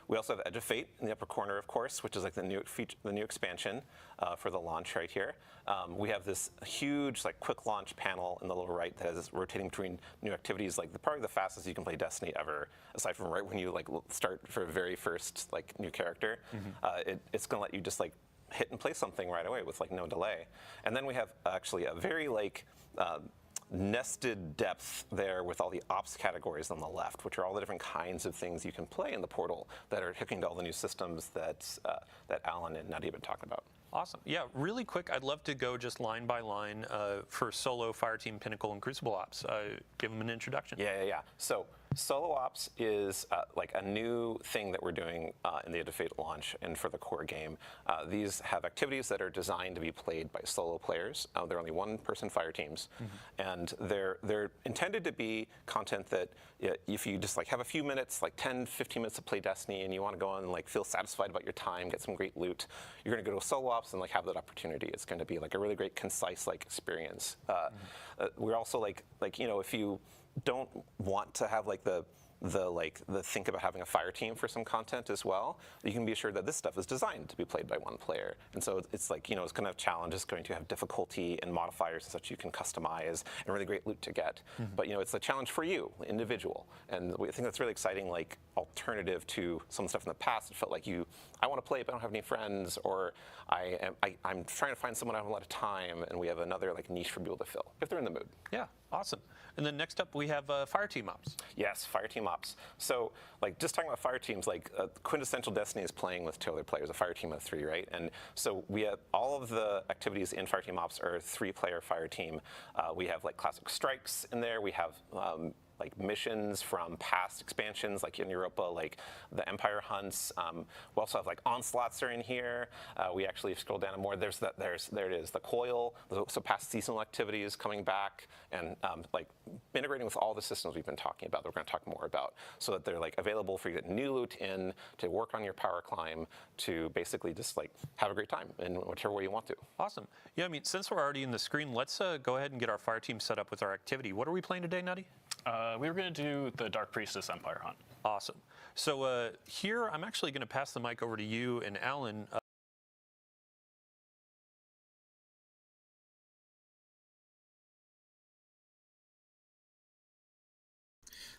We also have Edge of Fate in the upper corner, of course, which is the new expansion for the launch right here. We have this huge quick launch panel in the lower right that is rotating between new activities, probably the fastest you can play Destiny ever, aside from right when you start for a very first new character. It's going to let you just hit and play something right away with no delay. And then we have actually a very nested depth there with all the ops categories on the left, which are all the different kinds of things you can play in the portal that are hooking to all the new systems that Alan and Nutty have been talking about. Awesome. Yeah, really quick, I'd love to go just line by line for solo, Fireteam, Pinnacle, and Crucible Ops. Give them an introduction. Yeah. So Solo Ops is like a new thing that we're doing in the Edge of Fate launch and for the core game. These have activities that are designed to be played by solo players. They're only one-person fire teams, and they're intended to be content that if you just like have a few minutes, like 10, 15 minutes to play Destiny, and you want to go on and like feel satisfied about your time, get some great loot, you're going to go to Solo Ops and like have that opportunity. It's going to be like a really great, concise like experience. We're also like if you don't want to have like the think about having a fire team for some content as well, you can be assured that this stuff is designed to be played by one player. And so it's like, it's going to have challenges, going to have difficulty and modifiers and such you can customize and really great loot to get. But it's a challenge for you, individual. And we think that's really exciting, like alternative to some stuff in the past. It felt like I want to play but I don't have any friends, or I'm trying to find someone I have a lot of time, and we have another like niche for people to fill if they're in the mood. Yeah, awesome. And then next up we have Fire Team Ops. Yes, Fire Team Ops. So like just talking about fire teams, like quintessential Destiny is playing with 2 other players, a fire team of 3, right? And so we have all of the activities in Fire Team Ops are a 3-player fire team. We have like classic strikes in there. We have like missions from past expansions, like in Europa, like the Empire hunts. We also have like onslaughts are in here. We actually scroll down more. There it is, the coil. So past seasonal activities coming back, and like integrating with all the systems we've been talking about that we're going to talk more about, so that they're like available for you to get new loot in, to work on your power climb, to basically just like have a great time in whichever way you want to. Awesome. Yeah, I mean, since we're already in the screen, let's go ahead and get our fire team set up with our activity. What are we playing today, Nutty? We were going to do the Dark Priestess Empire Hunt. Awesome. So here, I'm actually going to pass the mic over to you and Alan.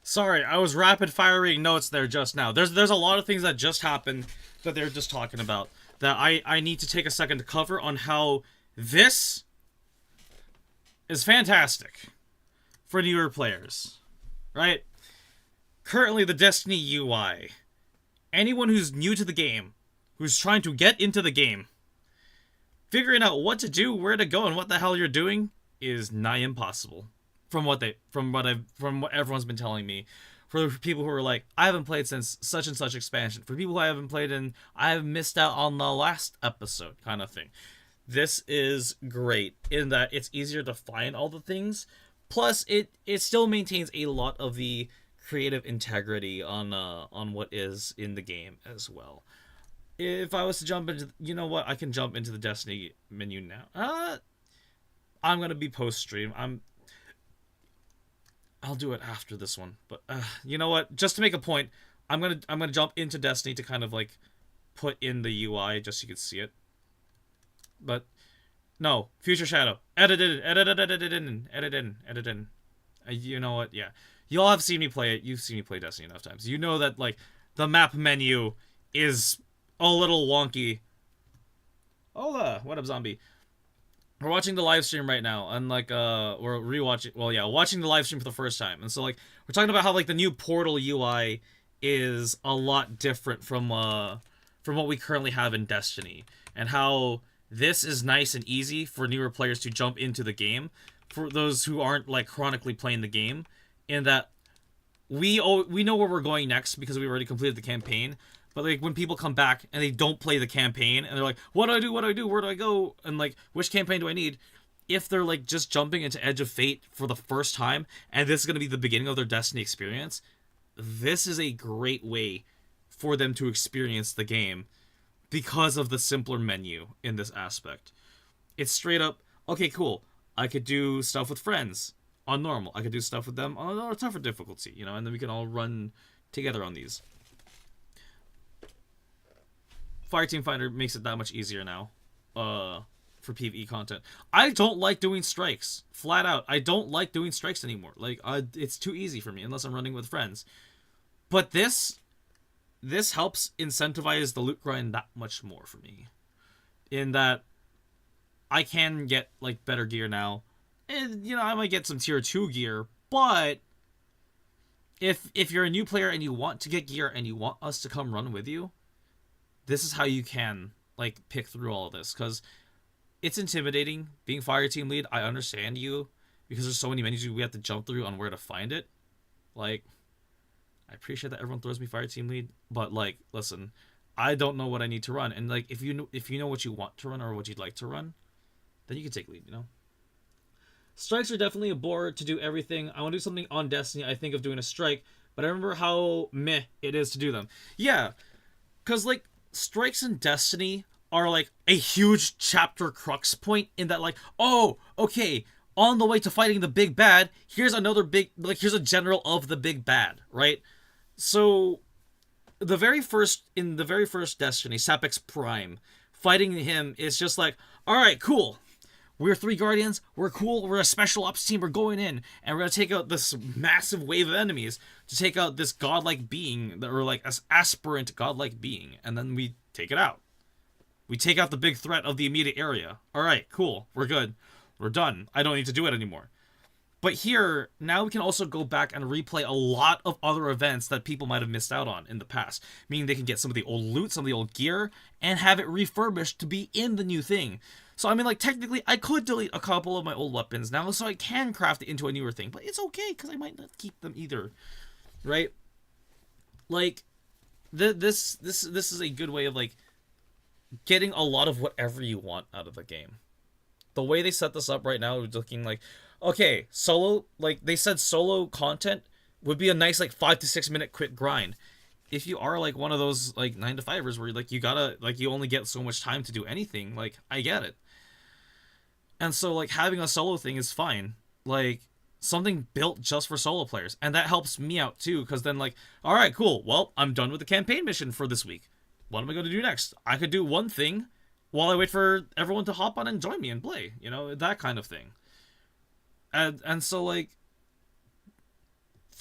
Sorry, I was rapid firing notes there just now. There's a lot of things that just happened that they're just talking about that I need to take a second to cover on how this is fantastic for newer players, right? Currently, the Destiny UI, anyone who's new to the game, who's trying to get into the game, figuring out what to do, where to go, and what the hell you're doing is nigh impossible. From what everyone's been telling me. For people who are like, I haven't played since such and such expansion. For people who I haven't played in, I have missed out on the last episode, kind of thing. This is great in that it's easier to find all the things. Plus, it still maintains a lot of the creative integrity on what is in the game as well. If I was to jump into, I can jump into the Destiny menu now. I'm gonna be post stream. I'll do it after this one, but you know what? Just to make a point, I'm gonna jump into Destiny to kind of like put in the UI just so you can see it. But no, Future Shadow, edit in. You know what? Yeah, y'all have seen me play it. You've seen me play Destiny enough times. You know that like the map menu is a little wonky. Hola, what up, zombie? We're watching the live stream right now, and like we're rewatching. Well, yeah, watching the live stream for the first time, and so like we're talking about how like the new Portal UI is a lot different from what we currently have in Destiny, and how this is nice and easy for newer players to jump into the game, for those who aren't like chronically playing the game, in that we know where we're going next because we already completed the campaign. But like when people come back and they don't play the campaign and they're like, what do I do? What do I do? Where do I go? And like, which campaign do I need? If they're like just jumping into Edge of Fate for the first time and this is going to be the beginning of their Destiny experience, this is a great way for them to experience the game because of the simpler menu in this aspect. It's straight up, okay, cool. I could do stuff with friends on normal. I could do stuff with them on a tougher difficulty, and then we can all run together on these. Fireteam Finder makes it that much easier now for PvE content. I don't like doing strikes. Flat out. I don't like doing strikes anymore. Like, it's too easy for me unless I'm running with friends. But this helps incentivize the loot grind that much more for me. In that I can get, like, better gear now. And, I might get some tier 2 gear, but if you're a new player and you want to get gear and you want us to come run with you, this is how you can, like, pick through all of this. Because it's intimidating. Being fire team lead, I understand you. Because there's so many menus we have to jump through on where to find it. Like, I appreciate that everyone throws me fire team lead, but like, listen, I don't know what I need to run, and like, if you know what you want to run or what you'd like to run, then you can take lead. You know, strikes are definitely a bore to do everything. I want to do something on Destiny. I think of doing a strike, but I remember how meh it is to do them. Yeah, because like strikes in Destiny are like a huge chapter crux point in that, like, oh, okay, on the way to fighting the big bad, here's another big, like, here's a general of the big bad, right? So in the very first Destiny, Sapix Prime, fighting him is just like, all right, cool. We're 3 Guardians. We're cool. We're a special ops team. We're going in, and we're gonna take out this massive wave of enemies to take out this godlike being, or like an aspirant godlike being, and then we take it out. We take out the big threat of the immediate area. All right, cool. We're good. We're done. I don't need to do it anymore. But here, now we can also go back and replay a lot of other events that people might have missed out on in the past. Meaning they can get some of the old loot, some of the old gear, and have it refurbished to be in the new thing. So, I mean, like, technically, I could delete a couple of my old weapons now, so I can craft it into a newer thing. But it's okay, because I might not keep them either. Right? Like, this is a good way of, like, getting a lot of whatever you want out of the game. The way they set this up right now is looking like, okay, solo, like they said, solo content would be a nice like 5 to 6 minute quick grind. If you are like one of those like 9 to 5ers where like you gotta, like, you only get so much time to do anything, like, I get it. And so like having a solo thing is fine, like something built just for solo players, and that helps me out too, because then like, all right, cool, well, I'm done with the campaign mission for this week. What am I going to do next? I could do one thing while I wait for everyone to hop on and join me and play, you know, that kind of thing. And so, like,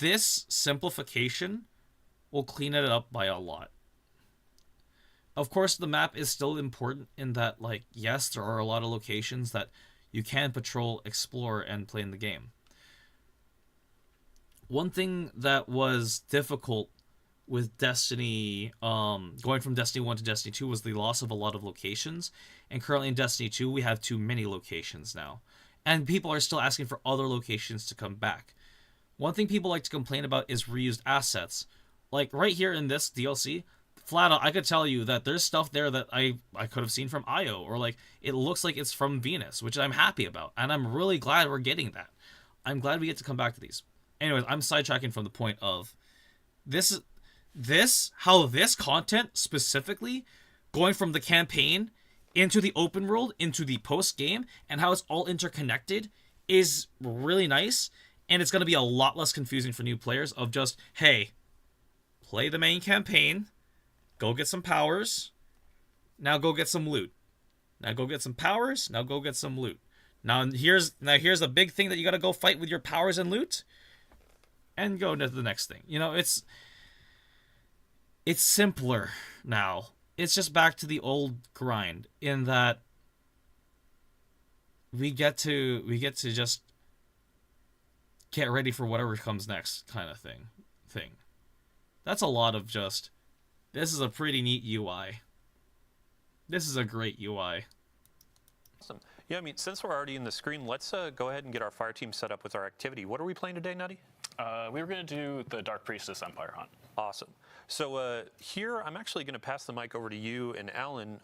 this simplification will clean it up by a lot. Of course, the map is still important in that, like, yes, there are a lot of locations that you can patrol, explore, and play in the game. One thing that was difficult with Destiny, going from Destiny 1 to Destiny 2 was the loss of a lot of locations. And currently in Destiny 2, we have too many locations now. And people are still asking for other locations to come back. One thing people like to complain about is reused assets. Like, right here in this DLC, flat out, I could tell you that there's stuff there that I could have seen from Io, or, like, it looks like it's from Venus, which I'm happy about. And I'm really glad we're getting that. I'm glad we get to come back to these. Anyways, I'm sidetracking from the point of how this content specifically, going from the campaign into the open world, into the post-game, and how it's all interconnected is really nice, and it's going to be a lot less confusing for new players of just, hey, play the main campaign, go get some powers, now go get some loot. Now go get some powers, now go get some loot. Now here's a big thing that you got to go fight with your powers and loot, and go to the next thing. You know, it's simpler now. It's just back to the old grind in that we get to just get ready for whatever comes next kind of thing. That's a lot of just, this is a pretty neat UI. This is a great UI. Awesome. Yeah, I mean, since we're already in the screen, let's go ahead and get our fire team set up with our activity. What are we playing today, Nutty? We were going to do the Dark Priestess Empire hunt. Awesome. So here, I'm actually going to pass the mic over to you and Alan.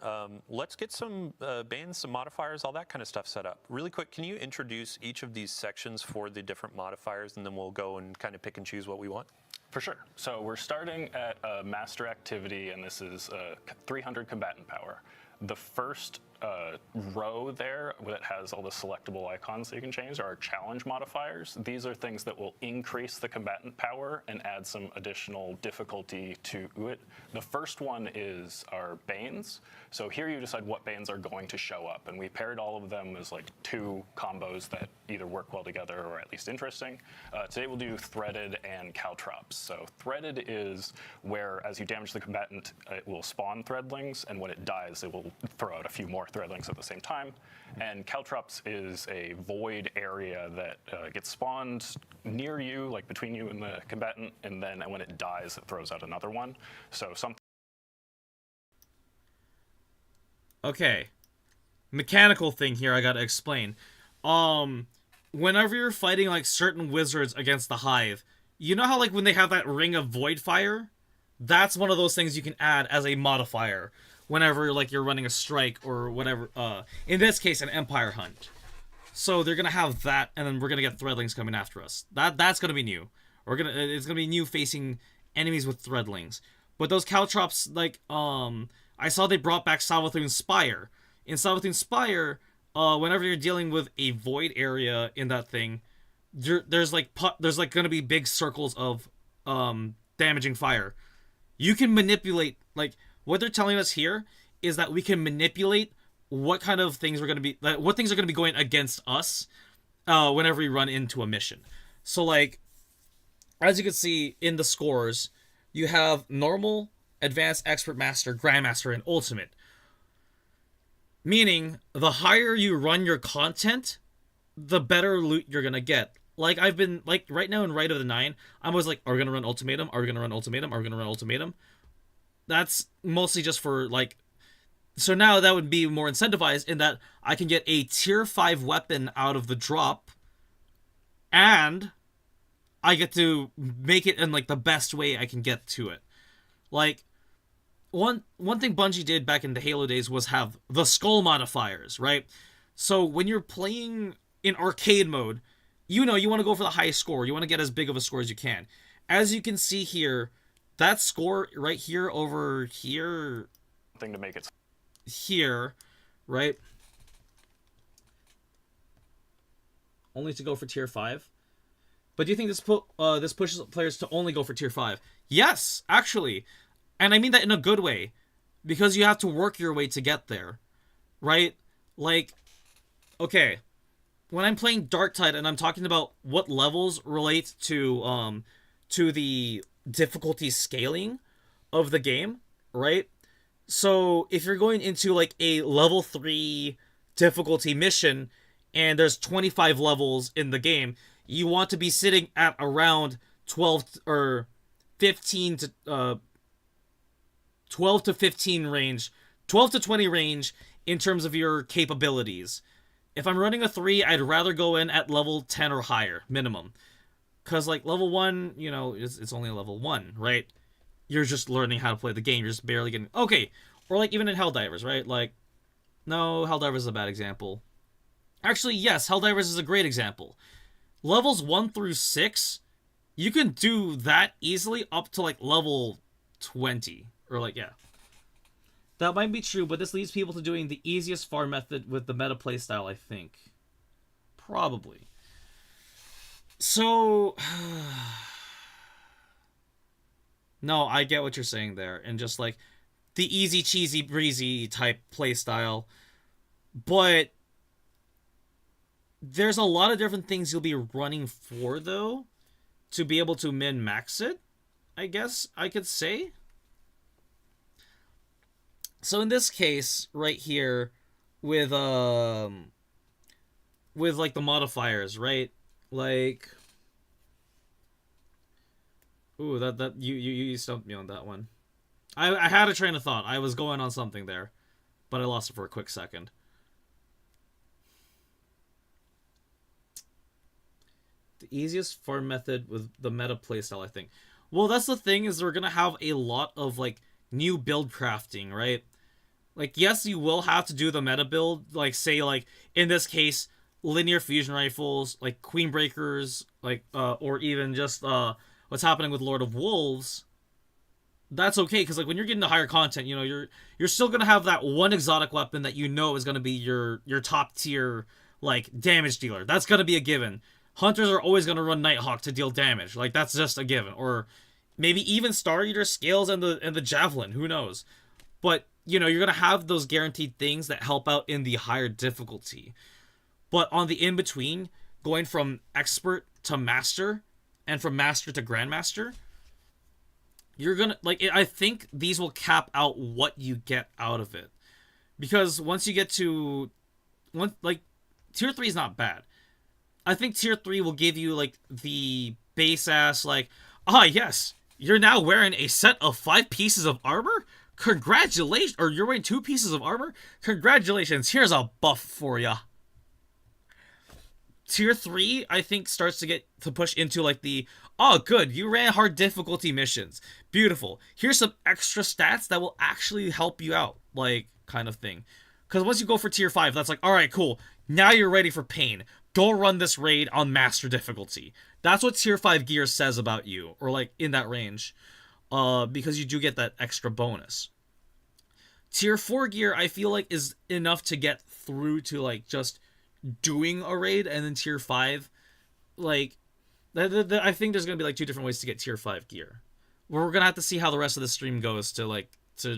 Let's get some bans, some modifiers, all that kind of stuff set up. Really quick, can you introduce each of these sections for the different modifiers, and then we'll go and kind of pick and choose what we want? For sure. So we're starting at Master Activity, and this is 300 combatant power. The first row there that has all the selectable icons that you can change are challenge modifiers. These are things that will increase the combatant power and add some additional difficulty to it. The first one is our Banes. So here you decide what Banes are going to show up, and we paired all of them as like 2 combos that either work well together or at least interesting. Today we'll do Threaded and Caltrops. So Threaded is where as you damage the combatant, it will spawn threadlings, and when it dies, it will throw out a few more threadlings at the same time. And Caltrops is a void area that gets spawned near you, like between you and the combatant, and then when it dies, it throws out another one. So something. Okay. Mechanical thing here I gotta explain. Whenever you're fighting like certain wizards against the Hive, You know how like when they have that ring of void fire, that's one of those things you can add as a modifier whenever like you're running a strike or whatever. In this case, an empire hunt. So they're gonna have that, and then we're gonna get threadlings coming after us. That's gonna be new. It's gonna be new facing enemies with threadlings. But those caltrops, like I saw they brought back Savathun Spire. In Savathun Spire, whenever you're dealing with a void area in that thing, there's gonna be big circles of damaging fire. You can manipulate, like what they're telling us here is that we can manipulate what kind of things we're gonna be, what things are gonna be going against us whenever we run into a mission. So like, as you can see in the scores, you have normal, advanced, expert, master, grandmaster, and ultimate. Meaning, the higher you run your content, the better loot you're gonna get. Like, I've been, like, right now in Rite of the Nine, I'm always like, are we gonna run ultimatum? Are we gonna run ultimatum? Are we gonna run ultimatum? That's mostly just for, like... So now that would be more incentivized in that I can get a tier 5 weapon out of the drop, and I get to make it in, like, the best way I can get to it. Like, one thing Bungie did back in the Halo days was have the skull modifiers, right? So when you're playing in arcade mode, you know you want to go for the highest score. You want to get as big of a score as you can. As you can see here, that score right here over here... Thing to make it... Here, right? Only to go for tier 5. But do you think this pushes players to only go for tier 5? Yes, actually. And I mean that in a good way. Because you have to work your way to get there. Right? Like, okay. When I'm playing Darktide and I'm talking about what levels relate to the difficulty scaling of the game, right? So if you're going into like a level 3 difficulty mission and there's 25 levels in the game, you want to be sitting at around 12 or 15 to 12 to 15 range, 12 to 20 range in terms of your capabilities. If I'm running a 3, I'd rather go in at level 10 or higher, minimum. Because, like, level 1, you know, it's only a level 1, right? You're just learning how to play the game. You're just barely getting... Okay. Or, like, even in Helldivers, right? Like, no, Helldivers is a bad example. Actually, yes, Helldivers is a great example. Levels 1 through 6, you can do that easily up to, like, level 20. Or, like, yeah. That might be true, but this leads people to doing the easiest farm method with the meta playstyle, I think. Probably. So... No, I get what you're saying there. And just, like, the easy, cheesy, breezy type playstyle. But there's a lot of different things you'll be running for, though, to be able to min-max it, I guess I could say. So in this case, right here, with like the modifiers, right? Like, ooh, that you stumped me on that one. I had a train of thought. I was going on something there, but I lost it for a quick second. The easiest farm method with the meta playstyle, I think. Well, that's the thing, is we're gonna have a lot of like new build crafting, right? Like, yes, you will have to do the meta build, like, say, like, in this case, linear fusion rifles, like, Queen Breakers, like, or even just, what's happening with Lord of Wolves. That's okay, because, like, when you're getting the higher content, you know, you're still gonna have that one exotic weapon that you know is gonna be your top tier, like, damage dealer. That's gonna be a given. Hunters are always gonna run Nighthawk to deal damage. Like, that's just a given. Or maybe even Star Eater Scales and the Javelin, who knows. But, you know, you're going to have those guaranteed things that help out in the higher difficulty. But on the in-between, going from expert to master, and from master to grandmaster, you're going to, like, I think these will cap out what you get out of it. Because once you get to, like, tier 3 is not bad. I think tier 3 will give you, like, the base-ass, like, ah, yes, you're now wearing a set of 5 pieces of armor? Congratulations! Or you're wearing 2 pieces of armor? Congratulations, here's a buff for ya. tier 3, I think, starts to push into like the, oh, good, you ran hard difficulty missions. Beautiful. Here's some extra stats that will actually help you out, like, kind of thing. Because once you go for tier 5, that's like, alright, cool. Now you're ready for pain. Go run this raid on master difficulty. That's what tier 5 gear says about you, or like in that range. Because you do get that extra bonus. Tier 4 gear, I feel like, is enough to get through to like just doing a raid, and then tier 5, like, I think there's gonna be like 2 different ways to get tier 5 gear. We're gonna have to see how the rest of the stream goes to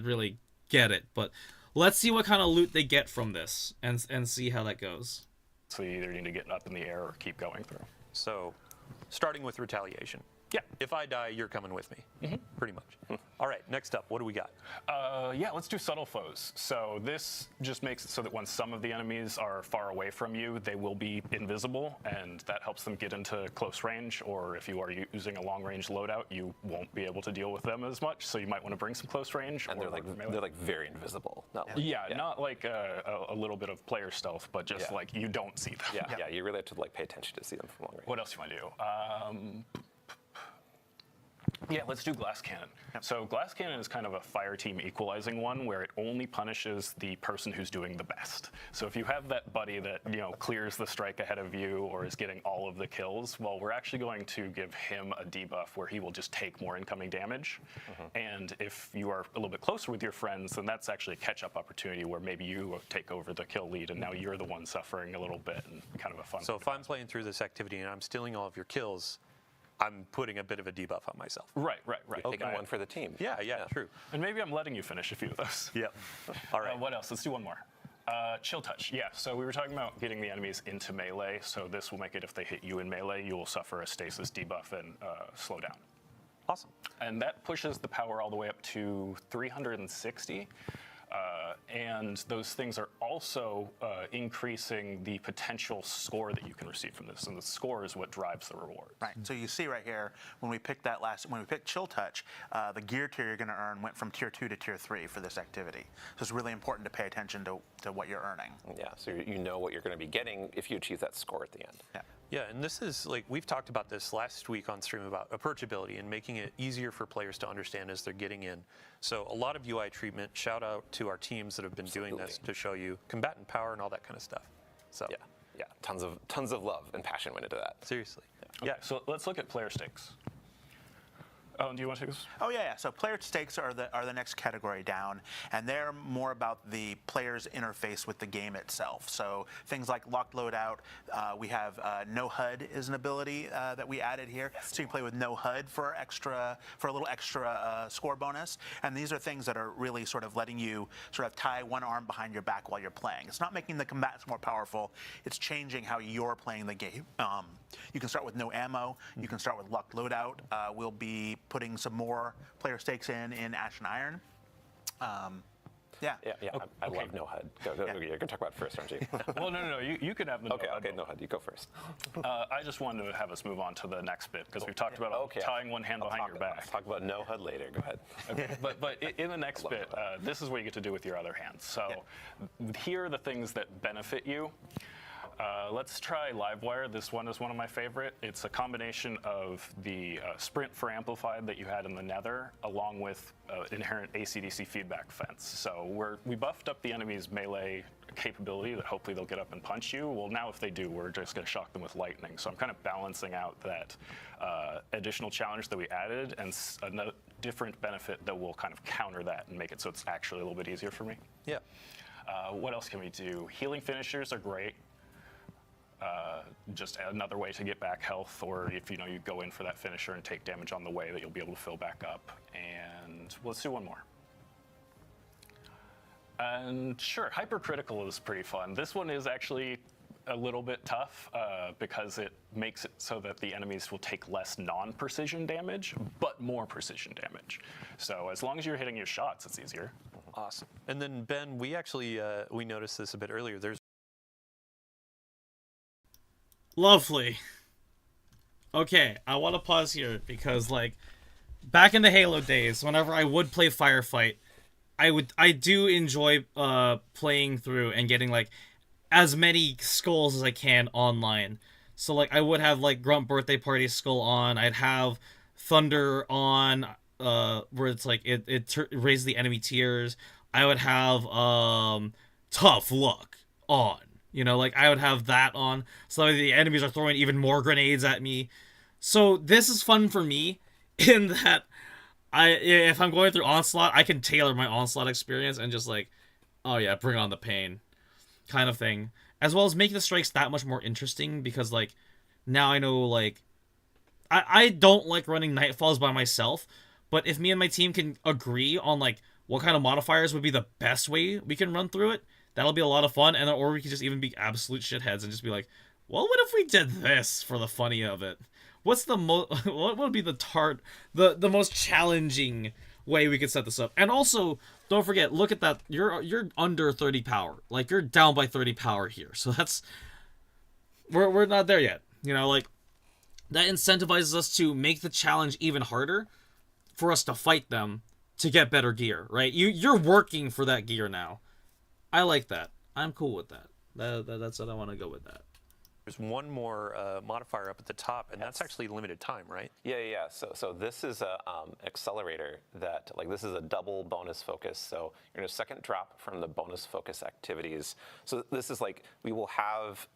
really get it, but let's see what kind of loot they get from this and see how that goes. So you either need to get up in the air or keep going through. So, starting with retaliation. Yeah. If I die, you're coming with me. Pretty much. All right, next up, what do we got? Yeah, let's do subtle foes. So this just makes it so that when some of the enemies are far away from you, they will be invisible, and that helps them get into close range, or if you are using a long-range loadout, you won't be able to deal with them as much, so you might want to bring some close range. And they're like very invisible. Not like, not like a little bit of player stealth, but just like you don't see them. Yeah, you really have to like pay attention to see them from long range. What else do you want to do? Yeah, let's do glass cannon. So glass cannon is kind of a fire team equalizing one where it only punishes the person who's doing the best. So if you have that buddy that, clears the strike ahead of you or is getting all of the kills, well, we're actually going to give him a debuff where he will just take more incoming damage. And if you are a little bit closer with your friends, then that's actually a catch-up opportunity where maybe you take over the kill lead and now you're the one suffering a little bit, and kind of a fun. So if I'm playing through this activity and I'm stealing all of your kills, I'm putting a bit of a debuff on myself. Right. You're taking one for the team. Yeah, true. And maybe I'm letting you finish a few of those. Yeah. All right. What else? Let's do one more. Chill touch. Yeah, so we were talking about getting the enemies into melee, so this will make it if they hit you in melee, you will suffer a stasis debuff and slow down. Awesome. And that pushes the power all the way up to 360. And those things are also increasing the potential score that you can receive from this, and the score is what drives the reward. Right. So you see right here when we picked Chill Touch, the gear tier you're going to earn went from tier 2 to tier 3 for this activity. So it's really important to pay attention to what you're earning. Yeah. So you know what you're going to be getting if you achieve that score at the end. Yeah. Yeah, and this is like, we've talked about this last week on stream about approachability and making it easier for players to understand as they're getting in. So a lot of UI treatment, shout out to our teams that have been doing this to show you combatant power and all that kind of stuff. So yeah, tons of love and passion went into that. Seriously. Okay, so let's look at player stakes. Oh, do you want to take this? Oh yeah. So player stakes are the next category down, and they're more about the player's interface with the game itself. So things like locked loadout. We have no HUD is an ability that we added here, so you can play with no HUD for a little extra score bonus. And these are things that are really sort of letting you sort of tie one arm behind your back while you're playing. It's not making the combatants more powerful. It's changing how you're playing the game. You can start with no ammo. You can start with locked loadout. We'll be putting some more player stakes in Ash and Iron. Yeah. I love no HUD. You're going to talk about it first, aren't you? Well, no. You can have the okay, no HUD. You go first. I just wanted to have us move on to the next bit because we've talked about tying one hand behind your back. Talk about no HUD later. Go ahead. Okay, but in the next bit, this is what you get to do with your other hand. So here are the things that benefit you. Let's try Livewire. This one is one of my favorite. It's a combination of the sprint for amplified that you had in the Nether, along with inherent AC/DC feedback fence. So we buffed up the enemy's melee capability that hopefully they'll get up and punch you. Well, now if they do, we're just going to shock them with lightning. So I'm kind of balancing out that additional challenge that we added and a different benefit that will kind of counter that and make it so it's actually a little bit easier for me. Yeah. What else can we do? Healing finishers are great. Just another way to get back health, or if you go in for that finisher and take damage on the way, that you'll be able to fill back up. And let's do one more. And sure, hypercritical is pretty fun. This one is actually a little bit tough because it makes it so that the enemies will take less non-precision damage, but more precision damage. So as long as you're hitting your shots, it's easier. Awesome. And then Ben, we actually we noticed this a bit earlier. There's Lovely. Okay, I want to pause here because, like, back in the Halo days, whenever I would play Firefight, I do enjoy playing through and getting, like, as many skulls as I can online. So like I would have like Grunt Birthday Party Skull on. I'd have Thunder on, where it's like it raises the enemy tiers. I would have Tough Luck on. You know, like I would have that on. So the enemies are throwing even more grenades at me. So this is fun for me in that if I'm going through Onslaught, I can tailor my Onslaught experience and just like, oh yeah, bring on the pain kind of thing. As well as making the strikes that much more interesting because like now I know like I don't like running Nightfalls by myself, but if me and my team can agree on like what kind of modifiers would be the best way we can run through it, that'll be a lot of fun. And or we could just even be absolute shitheads and just be like, well, what if we did this for the funny of it? What's the what would be the most challenging way we could set this up? And also, don't forget, look at that. You're under 30 power. Like you're down by 30 power here. So that's we're not there yet. You know, like that incentivizes us to make the challenge even harder for us to fight them to get better gear, right? You're working for that gear now. I like that. I'm cool with that. That's what I want to go with that. There's one more modifier up at the top, and that's actually limited time, right? Yeah. So this is a accelerator that, like, this is a double bonus focus. So you're gonna second drop from the bonus focus activities. So this is like, we will have,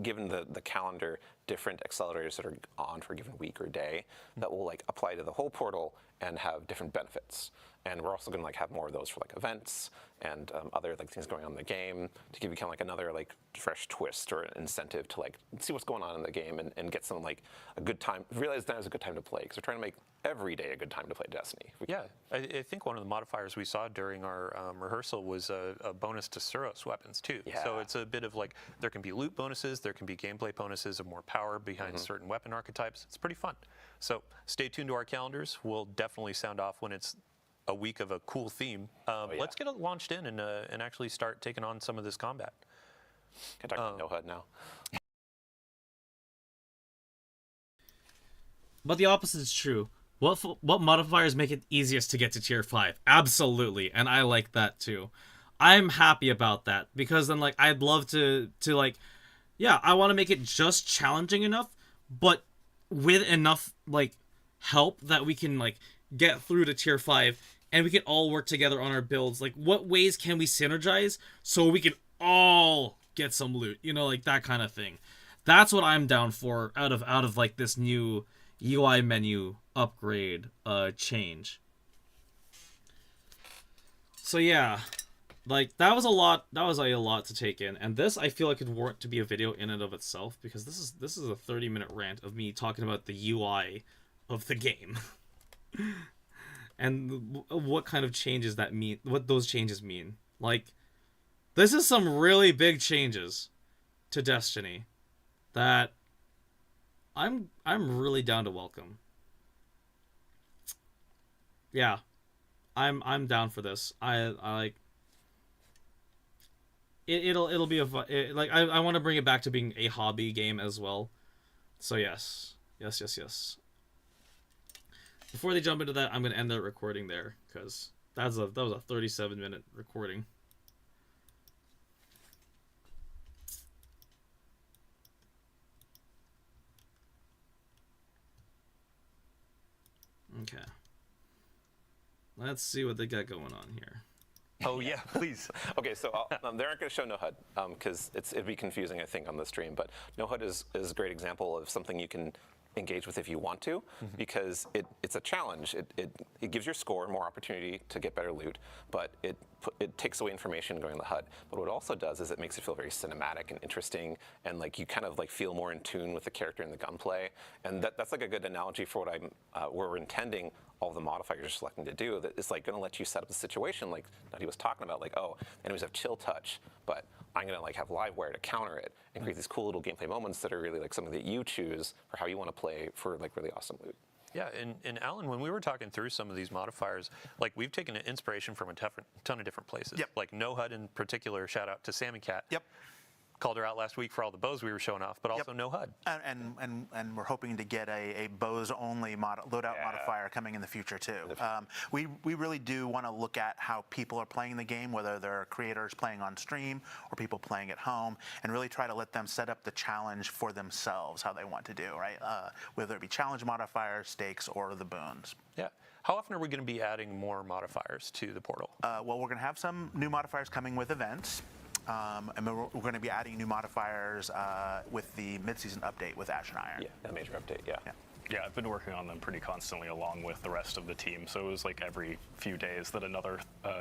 given the calendar, different accelerators that are on for a given week or day that will like apply to the whole portal and have different benefits. And we're also gonna like have more of those for like events and other like things going on in the game to give you kind of like another like fresh twist or incentive to like see what's going on in the game and get some like a good time. Realize that is a good time to play because we're trying to make every day a good time to play Destiny. Yeah, I think one of the modifiers we saw during our rehearsal was a bonus to Suros weapons too. Yeah. So it's a bit of like, there can be loot bonuses, there can be gameplay bonuses of more power behind certain weapon archetypes. It's pretty fun. So stay tuned to our calendars. We'll definitely sound off when it's a week of a cool theme. Let's get it launched in and actually start taking on some of this combat. Can talk about no HUD now. But the opposite is true. What modifiers make it easiest to get to tier 5? Absolutely, and I like that too. I'm happy about that because then like I'd love to like, yeah, I want to make it just challenging enough, but with enough like help that we can like get through to tier 5 and we can all work together on our builds. Like what ways can we synergize so we can all get some loot, you know, like that kind of thing. That's what I'm down for out of like this new UI menu upgrade change. So yeah, like that was a lot to take in, and this I feel like could warrant to be a video in and of itself because this is a 30-minute rant of me talking about the UI of the game. And what kind of changes that mean, what those changes mean. Like this is some really big changes to Destiny that I'm really down to welcome. Yeah. I'm down for this. I like it'll be a fun, like I want to bring it back to being a hobby game as well. So yes. Before they jump into that, I'm going to end the recording there cuz that was a 37-minute recording. Okay. Let's see what they got going on here. Oh yeah, please. Okay, so they aren't going to show no HUD because it'd be confusing, I think, on the stream. But no HUD is a great example of something you can engage with if you want to, because it's a challenge. It gives your score more opportunity to get better loot, but it takes away information going in the HUD. But what it also does is it makes it feel very cinematic and interesting, and like you kind of like feel more in tune with the character and the gunplay. And that's like a good analogy for what we're intending all the modifiers you're selecting to do. That it's like going to let you set up a situation like that he was talking about, like, oh, enemies have chill touch, but I'm going to like have live wire to counter it and create these cool little gameplay moments that are really like something that you choose for how you want to play for like really awesome loot. Yeah, and Alan, when we were talking through some of these modifiers, like we've taken inspiration from a ton of different places. Yep. Like No HUD in particular, shout out to Sammy Cat. Yep. called her out last week for all the bows we were showing off, but also no HUD. And we're hoping to get a bows-only loadout modifier coming in the future too. We really do want to look at how people are playing the game, whether they're creators playing on stream or people playing at home, and really try to let them set up the challenge for themselves, how they want to do, right? Whether it be challenge modifiers, stakes, or the boons. Yeah. How often are we going to be adding more modifiers to the portal? Well, we're going to have some new modifiers coming with events. And we're going to be adding new modifiers with the mid-season update with Ash and Iron. Yeah, a major update, yeah. Yeah, I've been working on them pretty constantly along with the rest of the team. So it was like every few days that another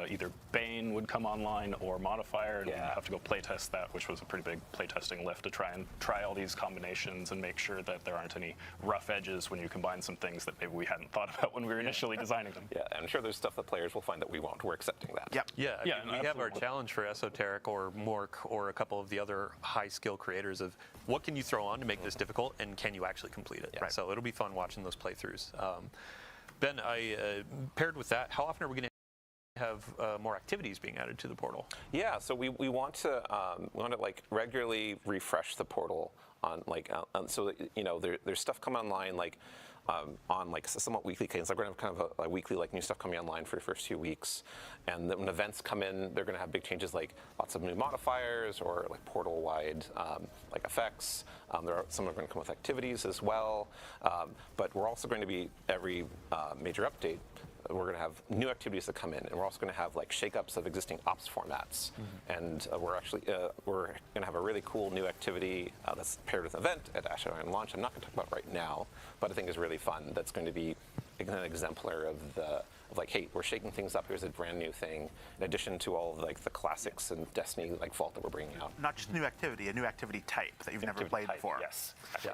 either Bane would come online or modifier, and we'd have to go playtest that, which was a pretty big playtesting lift to try all these combinations and make sure that there aren't any rough edges when you combine some things that maybe we hadn't thought about when we were initially designing them. Yeah, I'm sure there's stuff that players will find that we won't. We're accepting that. Yep. Yeah, I mean, we have our challenge for Esoteric or Mork or a couple of the other high-skill creators of what can you throw on to make this difficult, and can you actually complete it? Right. So it'll be fun watching those playthroughs. Ben, paired with that, how often are we going to have more activities being added to the portal? Yeah, so we want to like regularly refresh the portal on so that, you know, there's stuff coming online on like somewhat weekly cadence. Like we're gonna have kind of a weekly like new stuff coming online for the first few weeks, and then when events come in, they're gonna have big changes like lots of new modifiers or like portal-wide like effects. Some are going to come with activities as well, but we're also going to be every major update. We're going to have new activities that come in, and we're also going to have like shakeups of existing ops formats. And we're going to have a really cool new activity that's paired with an event at Ash and Iron launch. I'm not going to talk about it right now, but I think is really fun. That's going to be an exemplar of like, hey, we're shaking things up. Here's a brand new thing, in addition to all of like the classics and Destiny like Vault that we're bringing out. Not just a new activity type that you've never played before. Yes. Yeah.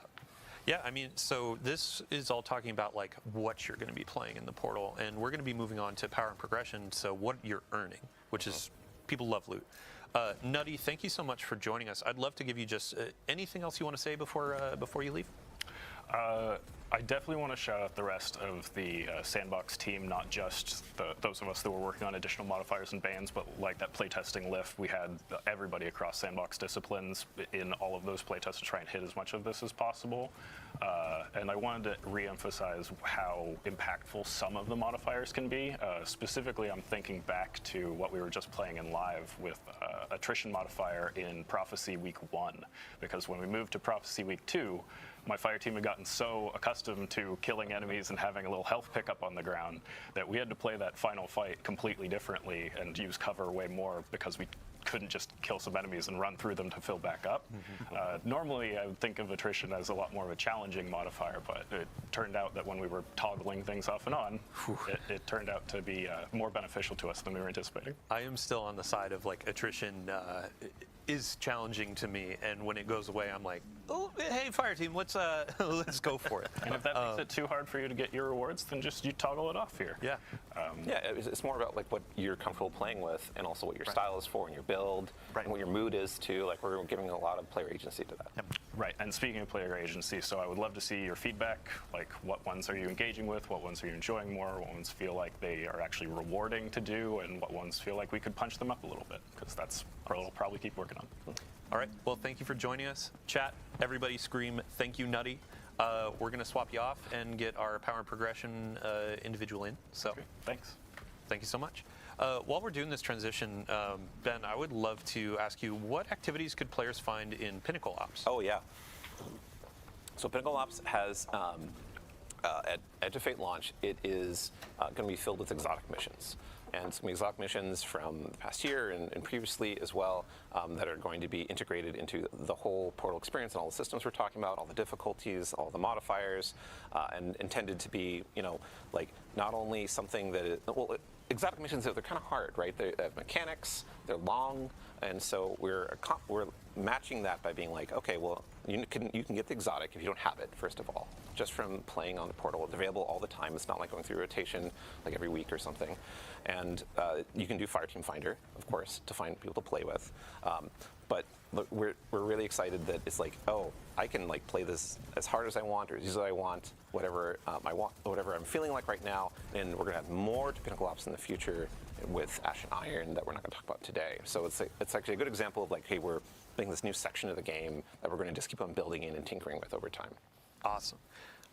Yeah, I mean, so this is all talking about like what you're going to be playing in the portal, and we're going to be moving on to power and progression. So what you're earning, which is people love loot. Nutty, thank you so much for joining us. I'd love to give you just anything else you want to say before you leave. I definitely want to shout out the rest of the Sandbox team, not just those of us that were working on additional modifiers and bans, but like that playtesting lift. We had everybody across Sandbox disciplines in all of those playtests to try and hit as much of this as possible. And I wanted to re-emphasize how impactful some of the modifiers can be. Specifically, I'm thinking back to what we were just playing in live with attrition modifier in Prophecy Week 1, because when we moved to Prophecy Week 2, my fire team had gotten so accustomed to killing enemies and having a little health pickup on the ground that we had to play that final fight completely differently and use cover way more because we couldn't just kill some enemies and run through them to fill back up. Normally, I would think of attrition as a lot more of a challenging modifier, but it turned out that when we were toggling things off and on, it turned out to be more beneficial to us than we were anticipating. I am still on the side of like attrition is challenging to me, and when it goes away, I'm like, oh, hey, fire team, let's let's go for it. And if that makes it too hard for you to get your rewards, then just you toggle it off here. Yeah. Yeah, it's more about like what you're comfortable playing with, and also what your style is for, and your build, and what your mood is too. Like we're giving a lot of player agency to that. Right, and speaking of player agency, so I would love to see your feedback, like what ones are you engaging with, what ones are you enjoying more, what ones feel like they are actually rewarding to do, and what ones feel like we could punch them up a little bit, because that's what we'll probably keep working on. All right, well, thank you for joining us. Chat, everybody scream, thank you, Nutty. We're going to swap you off and get our power and progression individual in. So thanks. Thank you so much. While we're doing this transition, Ben, I would love to ask you, what activities could players find in Pinnacle Ops? Oh, yeah. So Pinnacle Ops has, at Edge of Fate launch, it is going to be filled with exotic missions. And some exotic missions from the past year and previously as well that are going to be integrated into the whole Portal experience and all the systems we're talking about, all the difficulties, all the modifiers, and intended to be, you know, like not only something that is, well, exotic missions, they're kind of hard, right? They have mechanics, they're long, and so we're matching that by being like, okay, well, you can get the exotic if you don't have it, first of all, just from playing on the Portal. It's available all the time. It's not like going through rotation like every week or something. And you can do Fireteam Finder, of course, to find people to play with. But we're really excited that it's like, oh, I can like play this as hard as I want or as easy as I want, whatever whatever I'm feeling like right now. And we're gonna have more Pinnacle Ops in the future with Ash and Iron that we're not gonna talk about today. So it's actually a good example of like, hey, we're making this new section of the game that we're gonna just keep on building in and tinkering with over time. Awesome.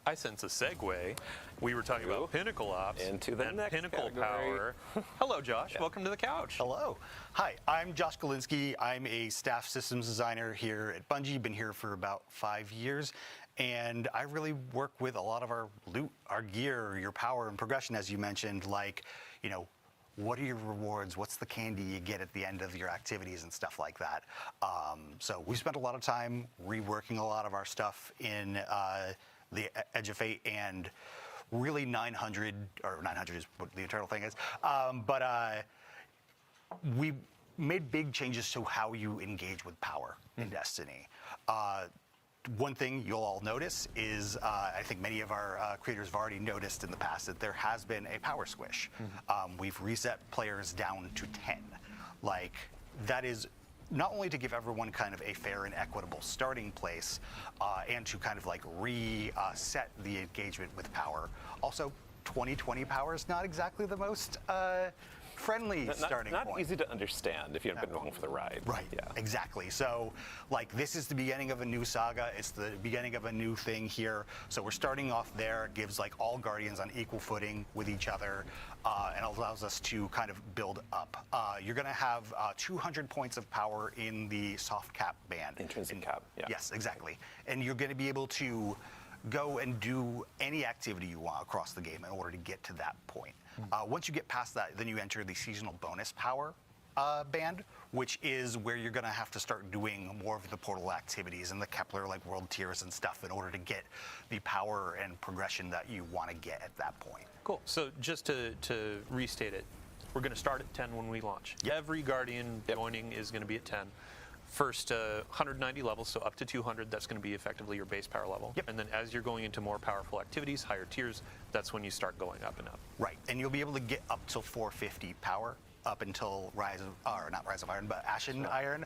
I sense a segue. We were talking about Pinnacle Ops into the and next Pinnacle category. Power. Hello, Josh. Welcome to the couch. Hello. Hi, I'm Josh Galinsky. I'm a staff systems designer here at Bungie. Been here for about 5 years. And I really work with a lot of our loot, our gear, your power and progression, as you mentioned, like, you know, what are your rewards? What's the candy you get at the end of your activities and stuff like that? So we spent a lot of time reworking a lot of our stuff in the Edge of Fate, and really 900 is what the internal thing is. But we made big changes to how you engage with power in Destiny. One thing you'll all notice is, I think many of our creators have already noticed in the past, that there has been a power squish. We've reset players down to 10. Like, that is not only to give everyone kind of a fair and equitable starting place, and to kind of like reset the engagement with power. Also, 2020 power is not exactly the most friendly starting point. Not easy to understand if you haven't been along for the ride. Right, yeah. Exactly. So, like, this is the beginning of a new saga. It's the beginning of a new thing here. So we're starting off there. It gives, like, all Guardians on equal footing with each other, and allows us to kind of build up. You're going to have 200 points of power in the soft cap band. Intrinsic cap, yeah. Yes, exactly. And you're going to be able to go and do any activity you want across the game in order to get to that point. Once you get past that, then you enter the seasonal bonus power band, which is where you're going to have to start doing more of the portal activities and the Kepler, like world tiers and stuff, in order to get the power and progression that you want to get at that point. Cool. So just to restate it, we're going to start at 10 when we launch. Yep. Every Guardian joining is going to be at 10. First 190 levels, so up to 200, that's going to be effectively your base power level. Yep. And then as you're going into more powerful activities, higher tiers, that's when you start going up and up. Right, and you'll be able to get up till 450 power up until not Rise of Iron, but Ashen Iron.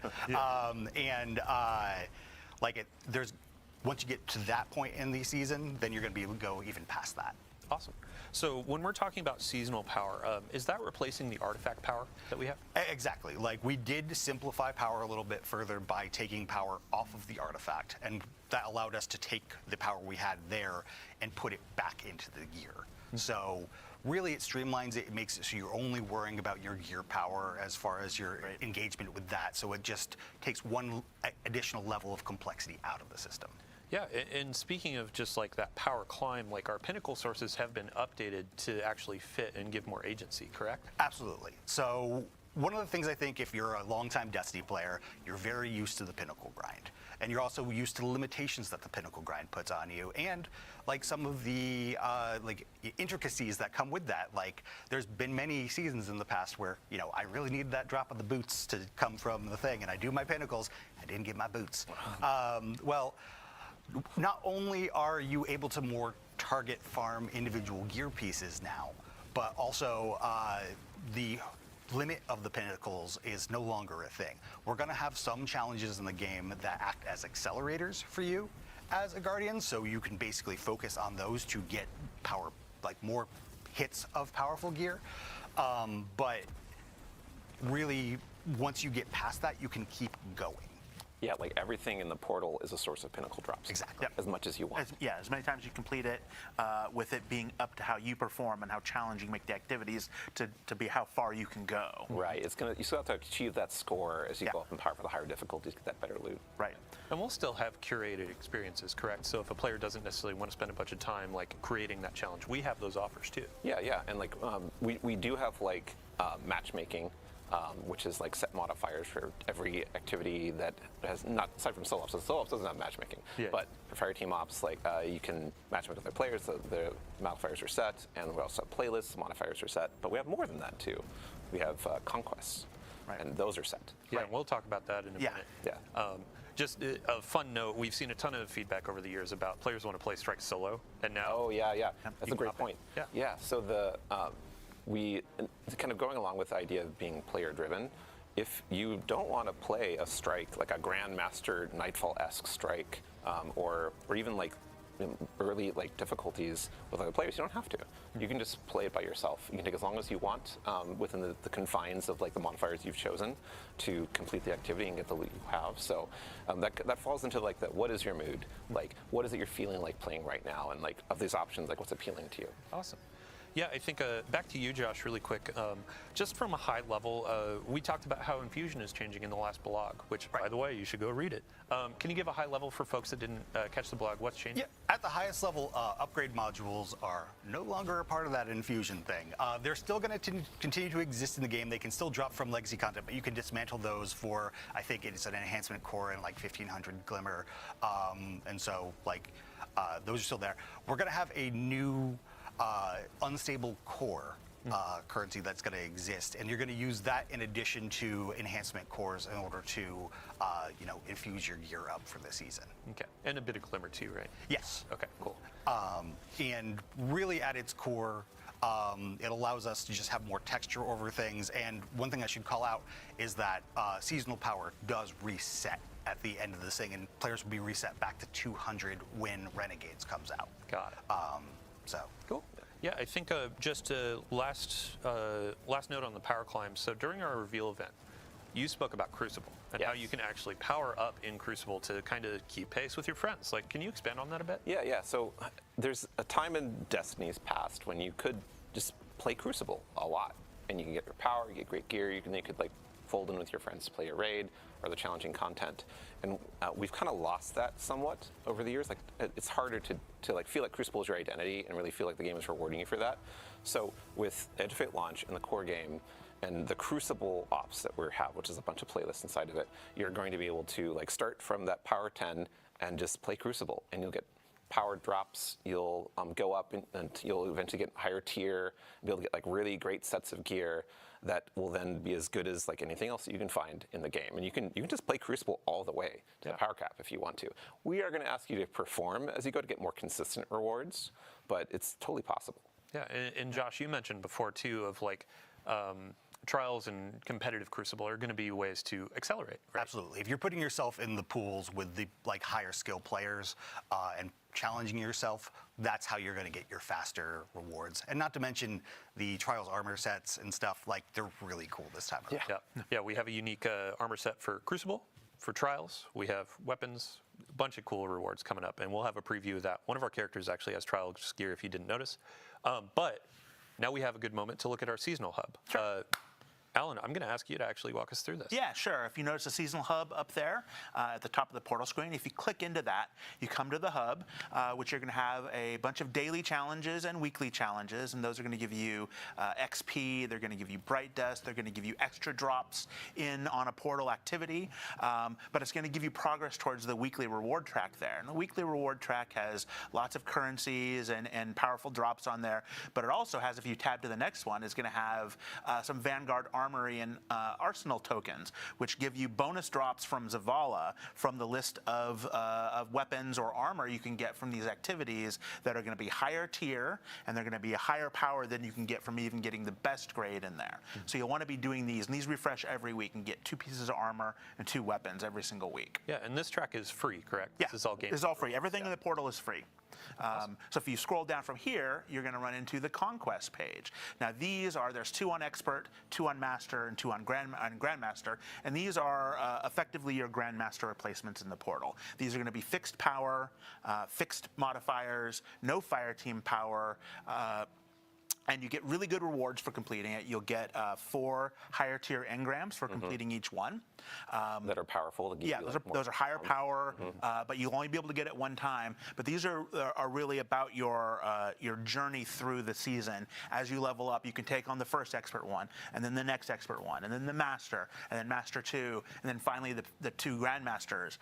Once you get to that point in the season, then you're going to be able to go even past that. Awesome. So when we're talking about seasonal power, is that replacing the artifact power that we have? Exactly. Like, we did simplify power a little bit further by taking power off of the artifact, and that allowed us to take the power we had there and put it back into the gear. So really it streamlines it. It makes it so you're only worrying about your gear power as far as your engagement with that. So it just takes one additional level of complexity out of the system. Yeah, and speaking of just like that power climb, like our pinnacle sources have been updated to actually fit and give more agency, correct? Absolutely. So one of the things I think, if you're a longtime Destiny player, you're very used to the pinnacle grind. And you're also used to the limitations that the pinnacle grind puts on you, and like some of the intricacies that come with that. Like, there's been many seasons in the past where, you know, I really needed that drop of the boots to come from the thing, and I do my pinnacles, I didn't get my boots. Well, not only are you able to more target farm individual gear pieces now, but also the limit of the pinnacles is no longer a thing. We're going to have some challenges in the game that act as accelerators for you as a Guardian, so you can basically focus on those to get power, like more hits of powerful gear. But really, once you get past that, you can keep going. Yeah, like everything in the portal is a source of pinnacle drops. Exactly. As much as you want. As many times you complete it, with it being up to how you perform and how challenging you make the activities to be how far you can go. Right. You still have to achieve that score as you go up in power for the higher difficulties, get that better loot. Right. And we'll still have curated experiences, correct? So if a player doesn't necessarily want to spend a bunch of time like creating that challenge, we have those offers too. Yeah, and like we do have like matchmaking. Which is like set modifiers for every activity that has not, aside from solo ops. So solo ops doesn't have matchmaking, but for fire team ops, like you can match with other players. The modifiers are set, and we also have playlists. Modifiers are set, but we have more than that too. We have conquests, and those are set. Yeah, and we'll talk about that in a minute. Yeah. Just a fun note, we've seen a ton of feedback over the years about players want to play Strike solo, and now... Oh, yeah. That's a great point. Yeah, so we kind of going along with the idea of being player-driven if you don't want to play a strike, like a Grandmaster Nightfall-esque strike, or even like early like difficulties with other players, you don't have to. You can just play it by yourself. You can take as long as you want within the confines of like the modifiers you've chosen to complete the activity and get the loot you have. So that falls into like that. What is your mood? Like, what is it you're feeling like playing right now? And like of these options, like what's appealing to you? Awesome. Yeah, I think back to you, Josh, really quick. Just from a high level, we talked about how Infusion is changing in the last blog, which, by the way, you should go read it. Can you give a high level for folks that didn't catch the blog? What's changing? Yeah, at the highest level, upgrade modules are no longer a part of that Infusion thing. They're still going to continue to exist in the game. They can still drop from legacy content, but you can dismantle those for, I think it's an enhancement core and like 1500 Glimmer. And so, like, those are still there. We're going to have a new unstable core currency that's going to exist, and you're going to use that in addition to enhancement cores in order to, infuse your gear up for the season. Okay, and a bit of Glimmer too, right? Yes. Okay, cool. And really, at its core, it allows us to just have more texture over things. And one thing I should call out is that seasonal power does reset at the end of this thing, and players will be reset back to 200 when Renegades comes out. Got it. So cool. Yeah, I think just last note on the power climb. So during our reveal event, you spoke about Crucible and how you can actually power up in Crucible to kind of keep pace with your friends. Like, can you expand on that a bit? Yeah. So there's a time in Destiny's past when you could just play Crucible a lot, and you can get your power, you get great gear, you could like fold in with your friends to play a raid or the challenging content. And we've kind of lost that somewhat over the years. Like, it's harder to like feel like Crucible is your identity and really feel like the game is rewarding you for that. So with Edge of Fate launch and the core game and the Crucible ops that we have, which is a bunch of playlists inside of it, you're going to be able to like start from that power 10 and just play Crucible, and you'll get power drops. You'll go up and you'll eventually get higher tier, be able to get like really great sets of gear that will then be as good as like anything else that you can find in the game. And you can just play Crucible all the way to the power cap if you want to. We are going to ask you to perform as you go to get more consistent rewards, but it's totally possible. Yeah, and Josh, you mentioned before too of like trials and competitive Crucible are going to be ways to accelerate, right? Absolutely. If you're putting yourself in the pools with the like higher skill players and challenging yourself, that's how you're going to get your faster rewards. And not to mention the Trials armor sets and stuff, like they're really cool this time around. Yeah, we have a unique armor set for Crucible, for Trials. We have weapons, a bunch of cool rewards coming up, and we'll have a preview of that. One of our characters actually has Trials gear if you didn't notice. But now we have a good moment to look at our seasonal hub. Sure. Alan, I'm going to ask you to actually walk us through this. Yeah, sure. If you notice the seasonal hub up there at the top of the portal screen, if you click into that, you come to the hub, which you're going to have a bunch of daily challenges and weekly challenges, and those are going to give you XP, they're going to give you Bright Dust, they're going to give you extra drops on a portal activity, but it's going to give you progress towards the weekly reward track there. And the weekly reward track has lots of currencies and powerful drops on there, but it also has, if you tab to the next one, it's going to have some Vanguard Armory and Arsenal tokens, which give you bonus drops from Zavala from the list of weapons or armor you can get from these activities that are going to be higher tier, and they're going to be a higher power than you can get from even getting the best grade in there. So you'll want to be doing these, and these refresh every week, and get 2 pieces of armor and 2 weapons every single week. Yeah, and this track is free, correct? Yeah, this is all game. This is all free. Everything in the portal is free. Awesome. So if you scroll down from here, you're going to run into the Conquest page. Now there's 2 on Expert, 2 on Master, and 2 on Grandmaster, and these are effectively your Grandmaster replacements in the portal. These are going to be fixed power, fixed modifiers, no fire team power, and you get really good rewards for completing it. You'll get 4 higher tier engrams for completing each one. That are powerful. To give you, like, those are higher power, but you'll only be able to get it one time. But these are really about your journey through the season. As you level up, you can take on the first expert one, and then the next expert one, and then the master, and then master 2, and then finally the 2 grandmasters.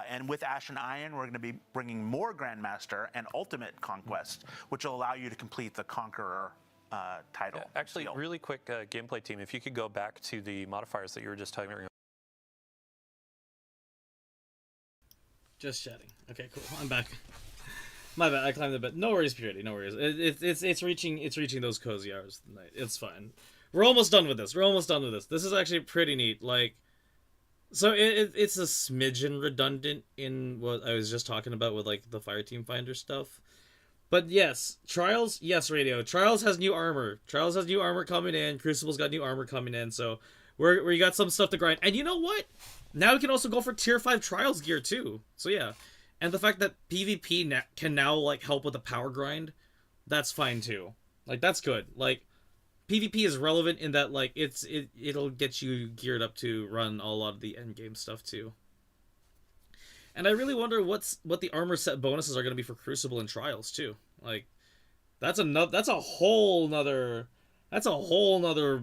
And with Ash and Iron, we're going to be bringing more grandmaster and ultimate conquest, which will allow you to complete the conqueror title. Yeah, actually, really quick gameplay team, if you could go back to the modifiers that you were just talking about. Just chatting. Okay, cool. I'm back. My bad. I climbed the bed. No worries, Purity. No worries. It's reaching those cozy hours of the night. It's fine. We're almost done with this. This is actually pretty neat. Like, so it's a smidgen redundant in what I was just talking about with like the Fireteam Finder stuff. But yes, Trials, yes, Radio. Trials has new armor. Trials has new armor coming in. Crucible's got new armor coming in. So we got some stuff to grind. And you know what? Now we can also go for tier 5 Trials gear too. So yeah. And the fact that PvP can now like help with the power grind, that's fine too. Like that's good. Like PvP is relevant in that like it'll get you geared up to run a lot of the end game stuff too. And I really wonder what the armor set bonuses are going to be for Crucible and Trials too. Like that's a whole nother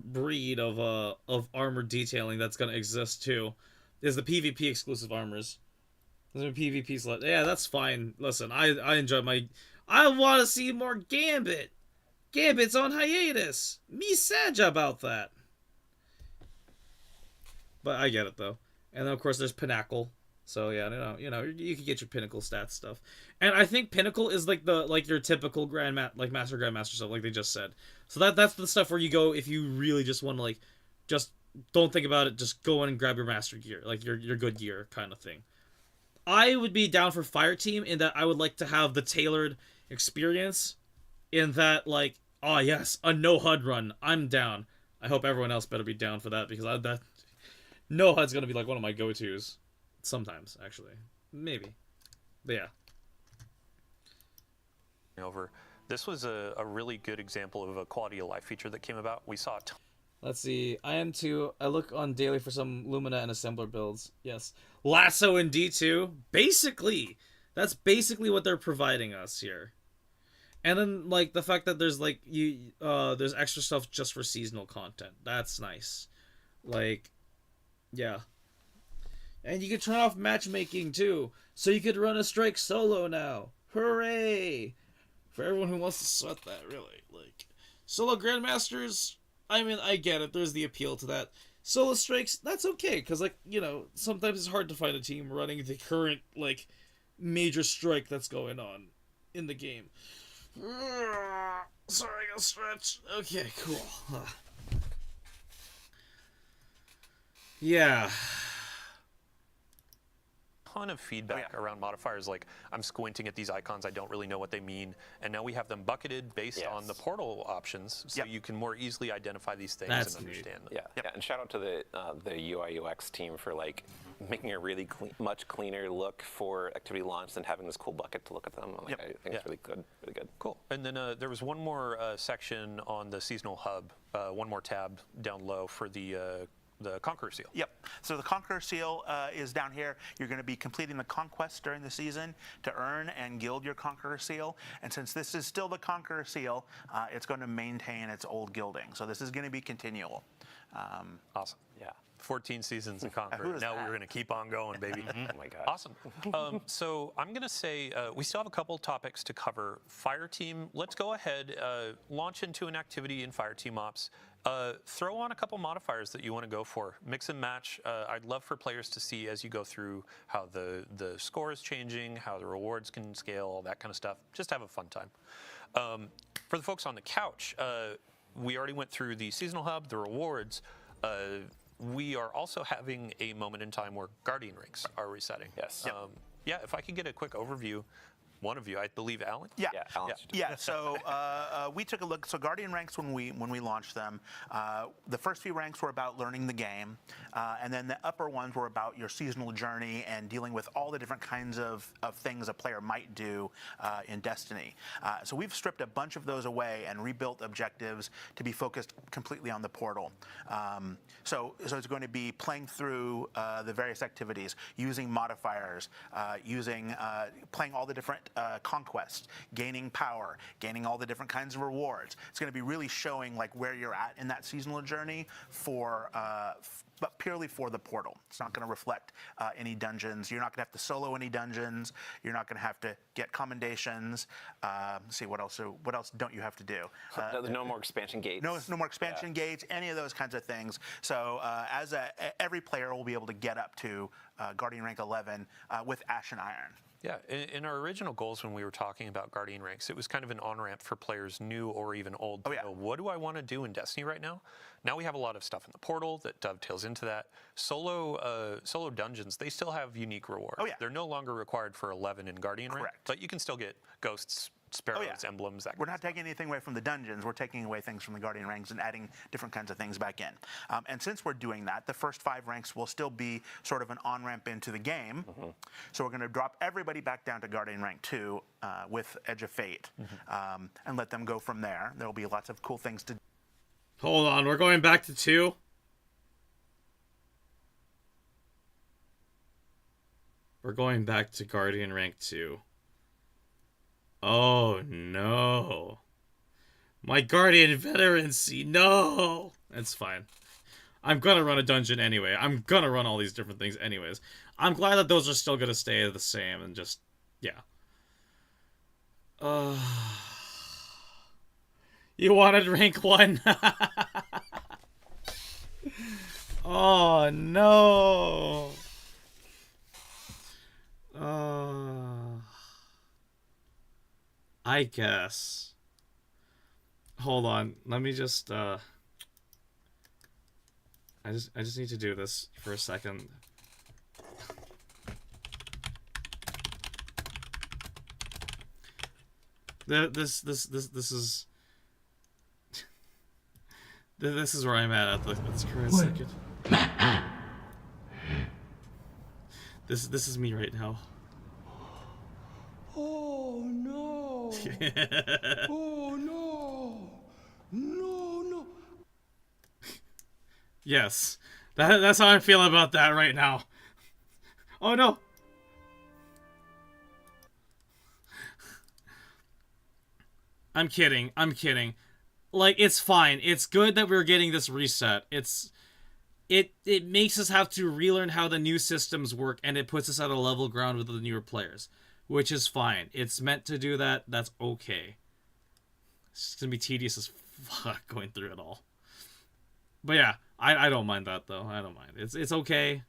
breed of armor detailing that's going to exist too. Is the PvP exclusive armors. There's a PvP slot. Yeah, that's fine. Listen, I enjoy I want to see more Gambit. Gambit's on hiatus. Me sad about that. But I get it though. And then of course there's Pinnacle. So yeah, you can get your Pinnacle stats stuff, and I think Pinnacle is like your typical Master Grandmaster stuff, like they just said. So that's the stuff where you go if you really just want to like, just don't think about it, just go in and grab your Master gear, like your good gear kind of thing. I would be down for Fireteam in that I would like to have the tailored experience, in that like, oh yes, a no HUD run, I'm down. I hope everyone else better be down for that because that no HUD's gonna be like one of my go-tos. Sometimes, actually. Maybe. But yeah. This was a really good example of a quality of life feature that came about. We saw it. Let's see. I am too. I look on daily for some Lumina and Assembler builds. Yes. Lasso and D2. Basically. That's basically what they're providing us here. And then, like, the fact that there's, like, there's extra stuff just for seasonal content. That's nice. Like, yeah. And you can turn off matchmaking too, so you could run a strike solo now. Hooray! For everyone who wants to sweat that, really. Like, solo Grandmasters, I mean, I get it. There's the appeal to that. Solo strikes, that's okay, because, like, sometimes it's hard to find a team running the current, like, major strike that's going on in the game. Sorry, I gotta stretch. Okay, cool. Yeah. Ton of feedback around modifiers, like I'm squinting at these icons, I don't really know what they mean, and now we have them bucketed based on the portal options, so you can more easily identify these things and understand them. Yeah, and shout out to the UI UX team for like making a really much cleaner look for activity launch than having this cool bucket to look at them. Like, I think it's really good, really good. Cool. And then there was one more section on the seasonal hub, one more tab down low for the Conqueror Seal. Yep. So the Conqueror Seal is down here. You're going to be completing the conquests during the season to earn and guild your Conqueror Seal. And since this is still the Conqueror Seal, it's going to maintain its old gilding. So this is going to be continual. Awesome. Yeah. 14 seasons of Conqueror. Now we're going to keep on going, baby. Oh my God. Awesome. So I'm going to say we still have a couple topics to cover. Fireteam, let's go ahead, launch into an activity in Fireteam Ops. Throw on a couple modifiers that you want to go for. Mix and match. I'd love for players to see as you go through how the score is changing, how the rewards can scale, all that kind of stuff. Just have a fun time. For the folks on the couch, we already went through the seasonal hub, the rewards. We are also having a moment in time where Guardian ranks are resetting. Yes. Yeah, if I could get a quick overview. One of you, I believe, Alan. Yeah, Alan. Yeah. So we took a look. So Guardian ranks, when we launched them, the first few ranks were about learning the game, and then the upper ones were about your seasonal journey and dealing with all the different kinds of things a player might do in Destiny. So we've stripped a bunch of those away and rebuilt objectives to be focused completely on the portal. So it's going to be playing through the various activities, using modifiers, playing all the different conquests, gaining power, gaining all the different kinds of rewards. It's going to be really showing like where you're at in that seasonal journey but purely for the portal. It's not going to reflect any dungeons. You're not going to have to solo any dungeons. You're not going to have to get commendations. Let's see, what else don't you have to do? No more expansion gates. No more expansion gates, any of those kinds of things. So every player will be able to get up to Guardian rank 11 with Ash and Iron. Yeah, in our original goals when we were talking about Guardian ranks, it was kind of an on-ramp for players new or even old to know, what do I want to do in Destiny right now? Now we have a lot of stuff in the portal that dovetails into that. Solo dungeons, they still have unique rewards. They're no longer required for 11 in Guardian rank, but you can still get ghosts, sparrows, emblems, that We're not taking anything away from the dungeons. We're taking away things from the Guardian ranks and adding different kinds of things back in. And since we're doing that, the first 5 ranks will still be sort of an on-ramp into the game. So we're going to drop everybody back down to Guardian rank 2 with Edge of Fate and let them go from there. There will be lots of cool things to do. Hold on, we're going back to 2? We're going back to Guardian rank 2. Oh no. My Guardian veterancy, no! That's fine. I'm gonna run a dungeon anyway. I'm gonna run all these different things anyways. I'm glad that those are still gonna stay the same and just, yeah. You wanted rank 1? Oh no. I guess. Hold on. Let me just I just need to do this for a second. This is this is where I'm at the current second. This is me right now. Oh no! Oh no! No! Yes, that's how I'm feeling about that right now. Oh no! I'm kidding. Like, it's fine. It's good that we're getting this reset. It makes us have to relearn how the new systems work, and it puts us at a level ground with the newer players, which is fine. It's meant to do that. That's okay. It's gonna be tedious as fuck going through it all. But yeah, I don't mind that though. I don't mind. It's okay.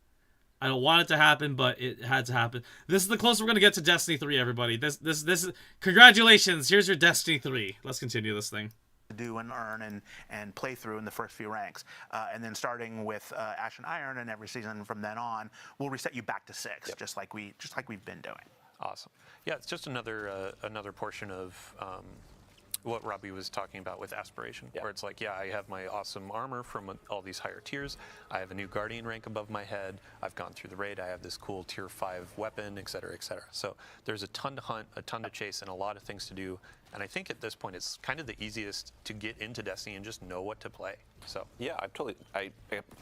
I don't want it to happen, but it had to happen. This is the closest we're gonna get to Destiny 3, everybody. This is congratulations. Here's your Destiny 3. Let's continue this thing. Do and earn and play through in the first few ranks, and then starting with Ash and Iron, and every season from then on, we'll reset you back to 6, just like we've been doing. Awesome. Yeah, it's just another portion of what Robbie was talking about with aspiration, where it's like, yeah, I have my awesome armor from all these higher tiers. I have a new Guardian rank above my head. I've gone through the raid. I have this cool tier 5 weapon, et cetera, et cetera. So there's a ton to hunt, a ton to chase, and a lot of things to do. And I think at this point, it's kind of the easiest to get into Destiny and just know what to play. So yeah, I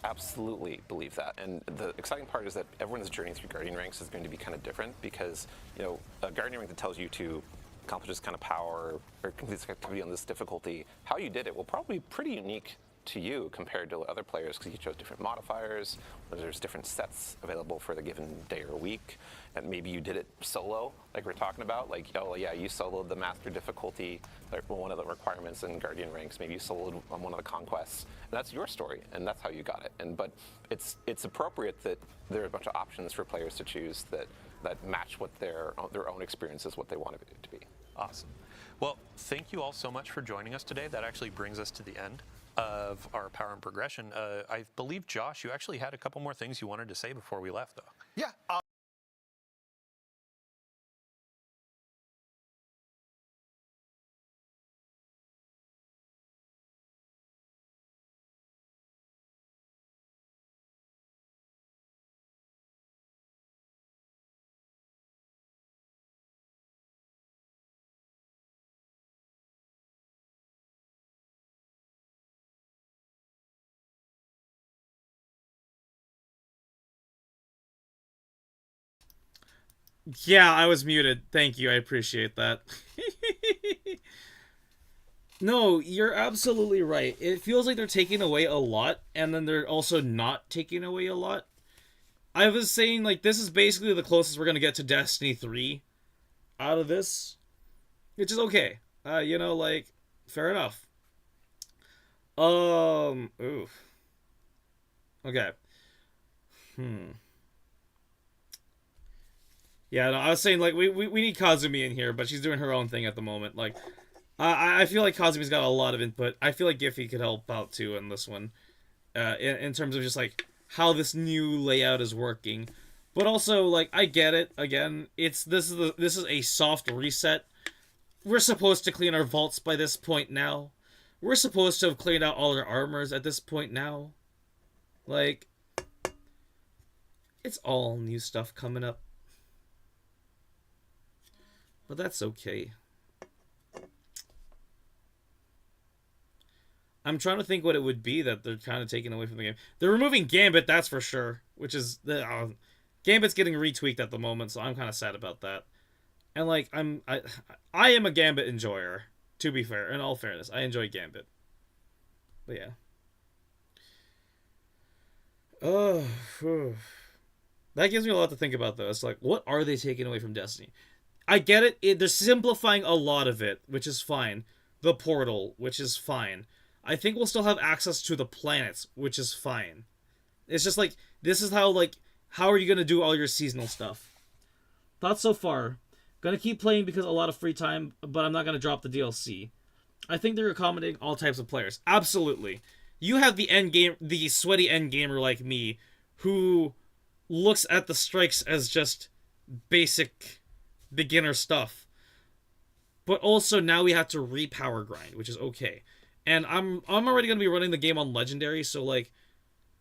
absolutely believe that. And the exciting part is that everyone's journey through Guardian ranks is going to be kind of different because, you know, a Guardian rank that tells you to accomplish this kind of power or complete this activity on this difficulty, how you did it will probably be pretty unique to you compared to other players because you chose different modifiers, there's different sets available for the given day or week, and maybe you did it solo, like we're talking about, like, oh yeah, you soloed the master difficulty, like one of the requirements in Guardian ranks, maybe you soloed on one of the conquests, and that's your story, and that's how you got it. But it's appropriate that there are a bunch of options for players to choose that match what their own experiences, what they want it to be. Awesome. Well, thank you all so much for joining us today. That actually brings us to the end of our Power and Progression. I believe, Josh, you actually had a couple more things you wanted to say before we left, though. Yeah. Yeah, I was muted. Thank you. I appreciate that. No, you're absolutely right. It feels like they're taking away a lot, and then they're also not taking away a lot. I was saying, like, this is basically the closest we're going to get to Destiny 3 out of this, which is okay. You know, like, fair enough. Ooh. Okay. Yeah, no, I was saying, like, we need Kazumi in here, but she's doing her own thing at the moment. Like, I feel like Kazumi's got a lot of input. I feel like Giffy could help out, too, in this one. In terms of just, like, how this new layout is working. But also, like, I get it. Again, this is a soft reset. We're supposed to clean our vaults by this point now. We're supposed to have cleaned out all our armors at this point now. Like, it's all new stuff coming up. But that's okay. I'm trying to think what it would be that they're kind of taking away from the game. They're removing Gambit, that's for sure. Which is... Gambit's getting retweaked at the moment, so I'm kind of sad about that. And, like, I am a Gambit enjoyer, to be fair. In all fairness, I enjoy Gambit. But, yeah. Oh, that gives me a lot to think about, though. It's like, what are they taking away from Destiny? I get it. They're simplifying a lot of it, which is fine. The portal, which is fine. I think we'll still have access to the planets, which is fine. It's just like, this is how, like, how are you going to do all your seasonal stuff? Thoughts so far. Gonna keep playing because a lot of free time, but I'm not going to drop the DLC. I think they're accommodating all types of players. Absolutely. You have the sweaty end gamer like me, who looks at the strikes as just basic beginner stuff. But also now we have to repower grind, which is okay. And I'm already going to be running the game on Legendary, so like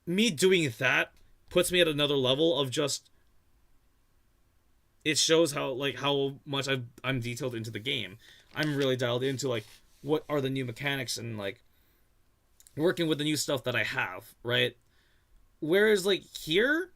me doing that puts me at another level of just, it shows how much I'm detailed into the game. I'm really dialed into like what are the new mechanics and like working with the new stuff that I have, right? Whereas like here,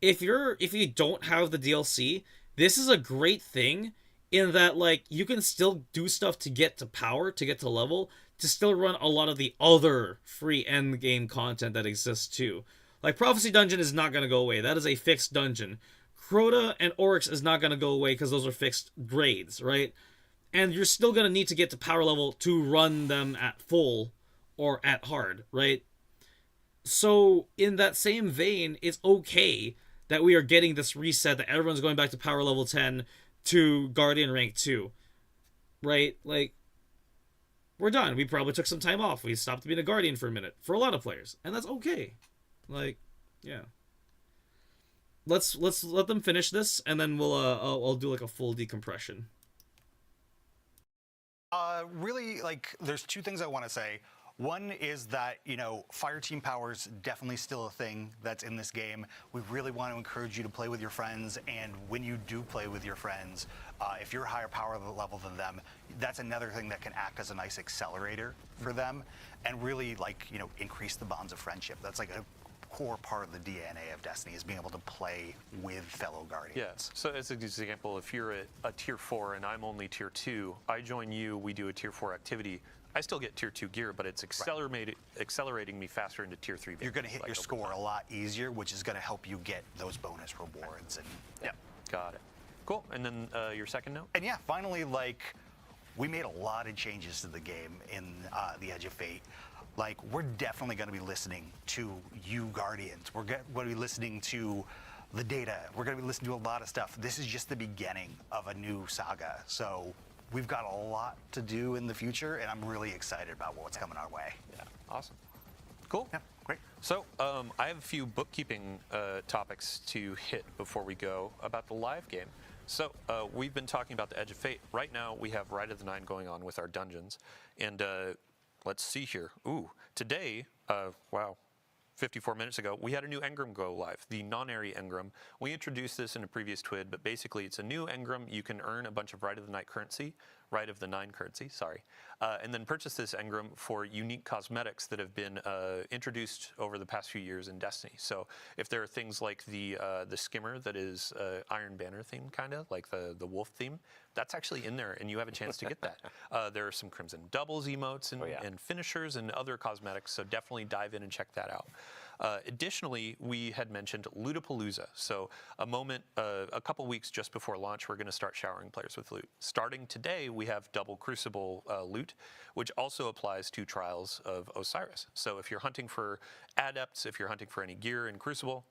if you don't have the DLC, this is a great thing in that like you can still do stuff to get to power, to get to level, to still run a lot of the other free end game content that exists too. Like Prophecy Dungeon is not going to go away. That is a fixed dungeon. Crota and Oryx is not going to go away because those are fixed grades, right? And you're still going to need to get to power level to run them at full or at hard, right? So in that same vein, it's okay that we are getting this reset, that everyone's going back to power level 10 to Guardian rank 2, right? Like, we're done. We probably took some time off. We stopped being a Guardian for a minute for a lot of players, and that's okay. Like, yeah. Let's let them finish this, and then we'll I'll do like a full decompression. Really, like, there's two things I want to say. One is that, you know, fire team power is definitely still a thing that's in this game. We really want to encourage you to play with your friends, and when you do play with your friends, if you're higher power level than them, that's another thing that can act as a nice accelerator for them, and really, like, you know, increase the bonds of friendship. That's like a core part of the DNA of Destiny, is being able to play with fellow Guardians. Yes. So as an example, if you're at a tier 4 and I'm only tier 2, I join you, we do a tier 4 activity, I still get tier 2 gear, but it's accelerating me faster into tier 3. You're going to hit your score a lot easier, which is going to help you get those bonus rewards. And yeah, got it. Cool. And then your second note? And yeah, finally, like, we made a lot of changes to the game in the Edge of Fate. Like, we're definitely going to be listening to you Guardians. We're going to be listening to the data. We're going to be listening to a lot of stuff. This is just the beginning of a new saga. So we've got a lot to do in the future, and I'm really excited about what's coming our way. Yeah, awesome. Cool. Yeah, great. So I have a few bookkeeping topics to hit before we go about the live game. So we've been talking about the Edge of Fate. Right now, we have Rite of the Nine going on with our dungeons. And let's see here. Ooh, today, wow, 54 minutes ago, we had a new engram go live, the non-area engram. We introduced this in a previous TWID, but basically it's a new engram. You can earn a bunch of Rite of the Nine currency, sorry, and then purchase this engram for unique cosmetics that have been introduced over the past few years in Destiny. So if there are things like the skimmer that is Iron Banner theme, kind of like the Wulf theme, that's actually in there, and you have a chance to get that. There are some Crimson Doubles emotes and finishers and other cosmetics, so definitely dive in and check that out. Additionally, we had mentioned Lootapalooza. So a couple weeks just before launch, we're going to start showering players with loot. Starting today, we have double Crucible loot, which also applies to Trials of Osiris. So if you're hunting for adepts, if you're hunting for any gear in Crucible,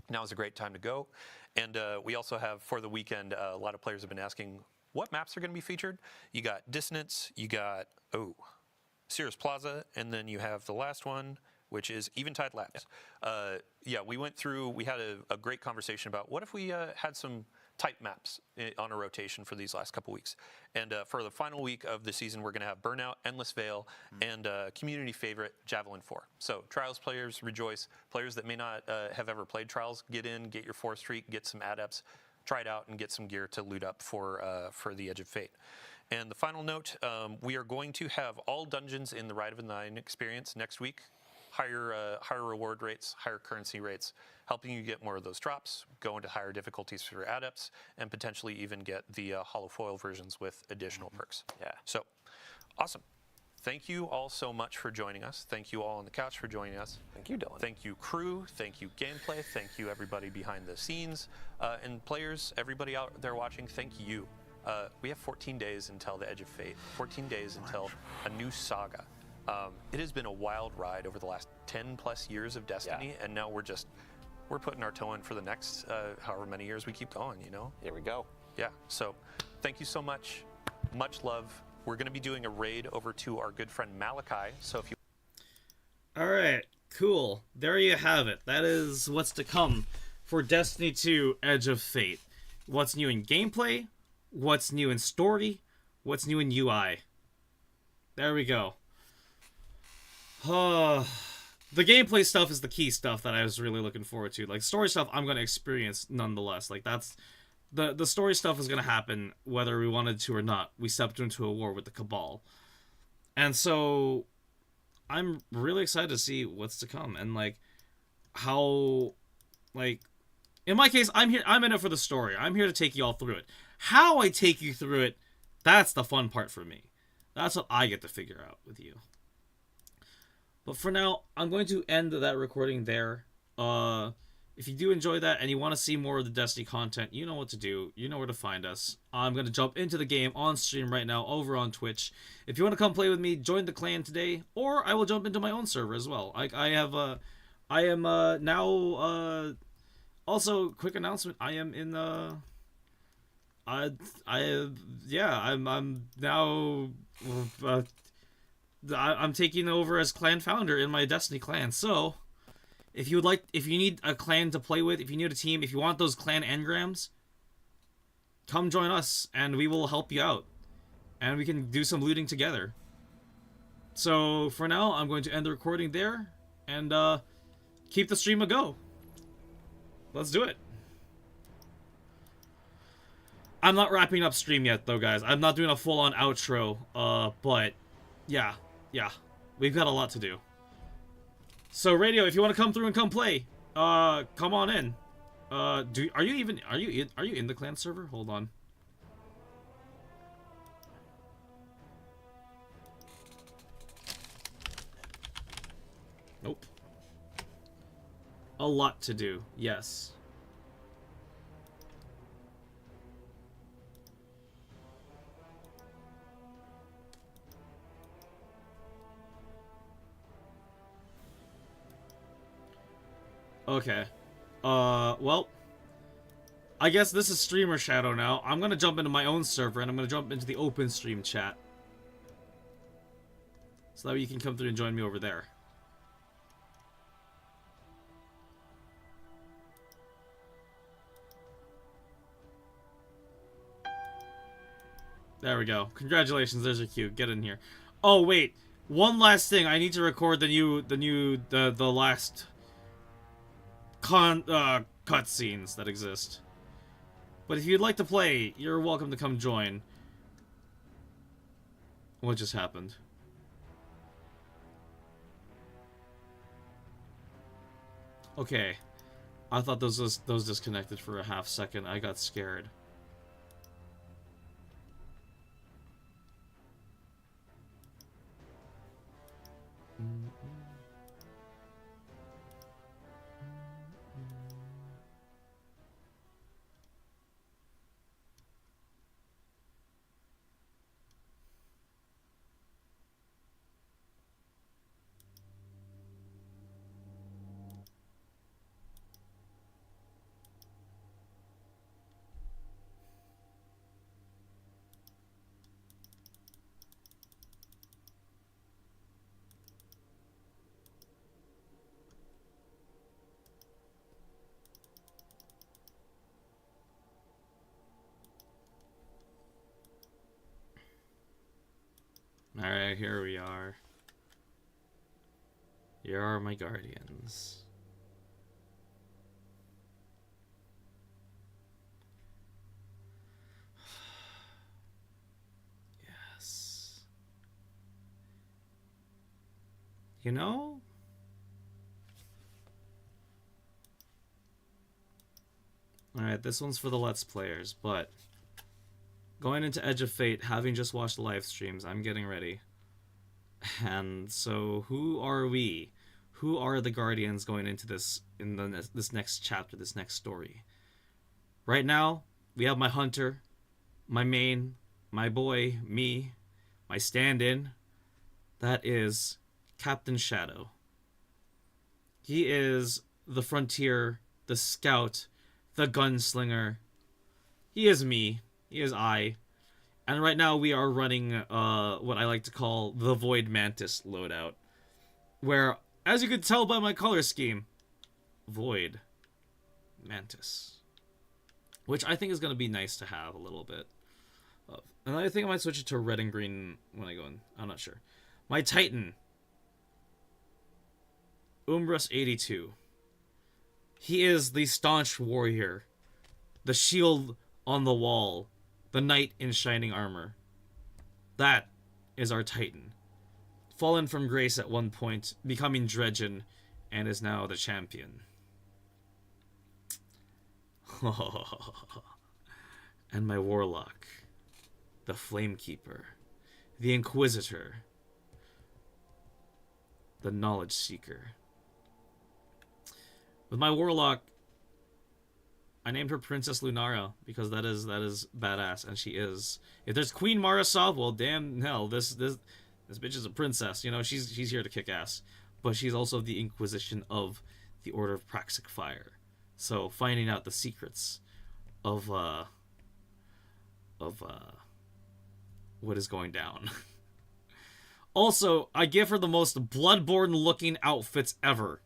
Now is a great time to go. And we also have, for the weekend, a lot of players have been asking what maps are going to be featured. You got Dissonance, you got, Cirrus Plaza, and then you have the last one, which is Eventide Labs. We went through, we had a great conversation about what if we had some type maps on a rotation for these last couple weeks. And for the final week of the season, we're going to have Burnout, Endless Veil, and community favorite, Javelin 4. So Trials players rejoice. Players that may not have ever played Trials, get in, get your 4 streak, get some adepts, try it out, and get some gear to loot up for the Edge of Fate. And the final note, we are going to have all dungeons in the Rite of the Nine experience next week. Higher reward rates, higher currency rates, helping you get more of those drops, go into higher difficulties for adepts, and potentially even get the hollow foil versions with additional perks. Yeah. So, awesome. Thank you all so much for joining us. Thank you all on the couch for joining us. Thank you, Dylan. Thank you, crew. Thank you, gameplay. Thank you, everybody behind the scenes. And players, everybody out there watching, thank you. We have 14 days until the Edge of Fate, 14 days until a new saga. It has been a wild ride over the last 10 plus years of Destiny, and now we're putting our toe in for the next however many years we keep going, you know? Here we go. Yeah, so thank you so much. Much love. We're going to be doing a raid over to our good friend Malachi, so if you... All right, cool. There you have it. That is what's to come for Destiny 2 Edge of Fate. What's new in gameplay, what's new in story, what's new in UI. There we go. The gameplay stuff is the key stuff that I was really looking forward to. Like, story stuff I'm going to experience nonetheless. Like, that's... The story stuff is going to happen whether we wanted to or not. We stepped into a war with the Cabal. And so, I'm really excited to see what's to come. And, like, how... Like, in my case, I'm in it for the story. I'm here to take you all through it. How I take you through it, that's the fun part for me. That's what I get to figure out with you. But for now, I'm going to end that recording there. If you do enjoy that and you want to see more of the Destiny content, you know what to do. You know where to find us. I'm going to jump into the game on stream right now over on Twitch. If you want to come play with me, join the clan today, or I will jump into my own server as well. I am now, also, quick announcement, I am in I'm now, I'm taking over as clan founder in my Destiny clan. So, if you need a clan to play with, if you need a team, if you want those clan engrams, come join us and we will help you out. And we can do some looting together. So, for now, I'm going to end the recording there and keep the stream a go. Let's do it. I'm not wrapping up stream yet, though, guys. I'm not doing a full-on outro, but yeah, we've got a lot to do. So, Radio, if you want to come through and come play, come on in. Are you in the clan server? Hold on. Nope. A lot to do, yes. Okay. Well, I guess this is Streamer Shadow now. I'm gonna jump into my own server, and I'm gonna jump into the open stream chat. So that way you can come through and join me over there. There we go. Congratulations, there's your cue. Get in here. Oh, wait. One last thing. I need to record the last cutscenes that exist. But if you'd like to play, you're welcome to come join. What just happened? Okay. I thought those disconnected for a half second. I got scared. Okay, here we are. Here are my guardians. Yes. You know? Alright, this one's for the Let's Players, but going into Edge of Fate, having just watched the live streams, I'm getting ready. And so, who are we? Who are the Guardians going into this this next chapter, this next story? Right now, we have my hunter, my main, my boy, me, my stand-in. That is Captain Shadow. He is the frontier, the scout, the gunslinger. He is me. He is I. And right now we are running what I like to call the Void Mantis loadout. Where, as you can tell by my color scheme, Void Mantis. Which I think is going to be nice to have a little bit of. And I think I might switch it to red and green when I go in. I'm not sure. My Titan. Umbrus82. He is the staunch warrior. The shield on the wall. The knight in shining armor. That is our Titan. Fallen from grace at one point, becoming Dredgen, and is now the champion. And my warlock. The Flamekeeper. The Inquisitor. The Knowledge Seeker. With my warlock, I named her Princess Lunara because that is badass, and she is. If there's Queen Marasov, well, damn hell, this bitch is a princess. You know, she's here to kick ass, but she's also the Inquisition of the Order of Praxic Fire. So finding out the secrets of what is going down. Also, I give her the most Bloodborne-looking outfits ever.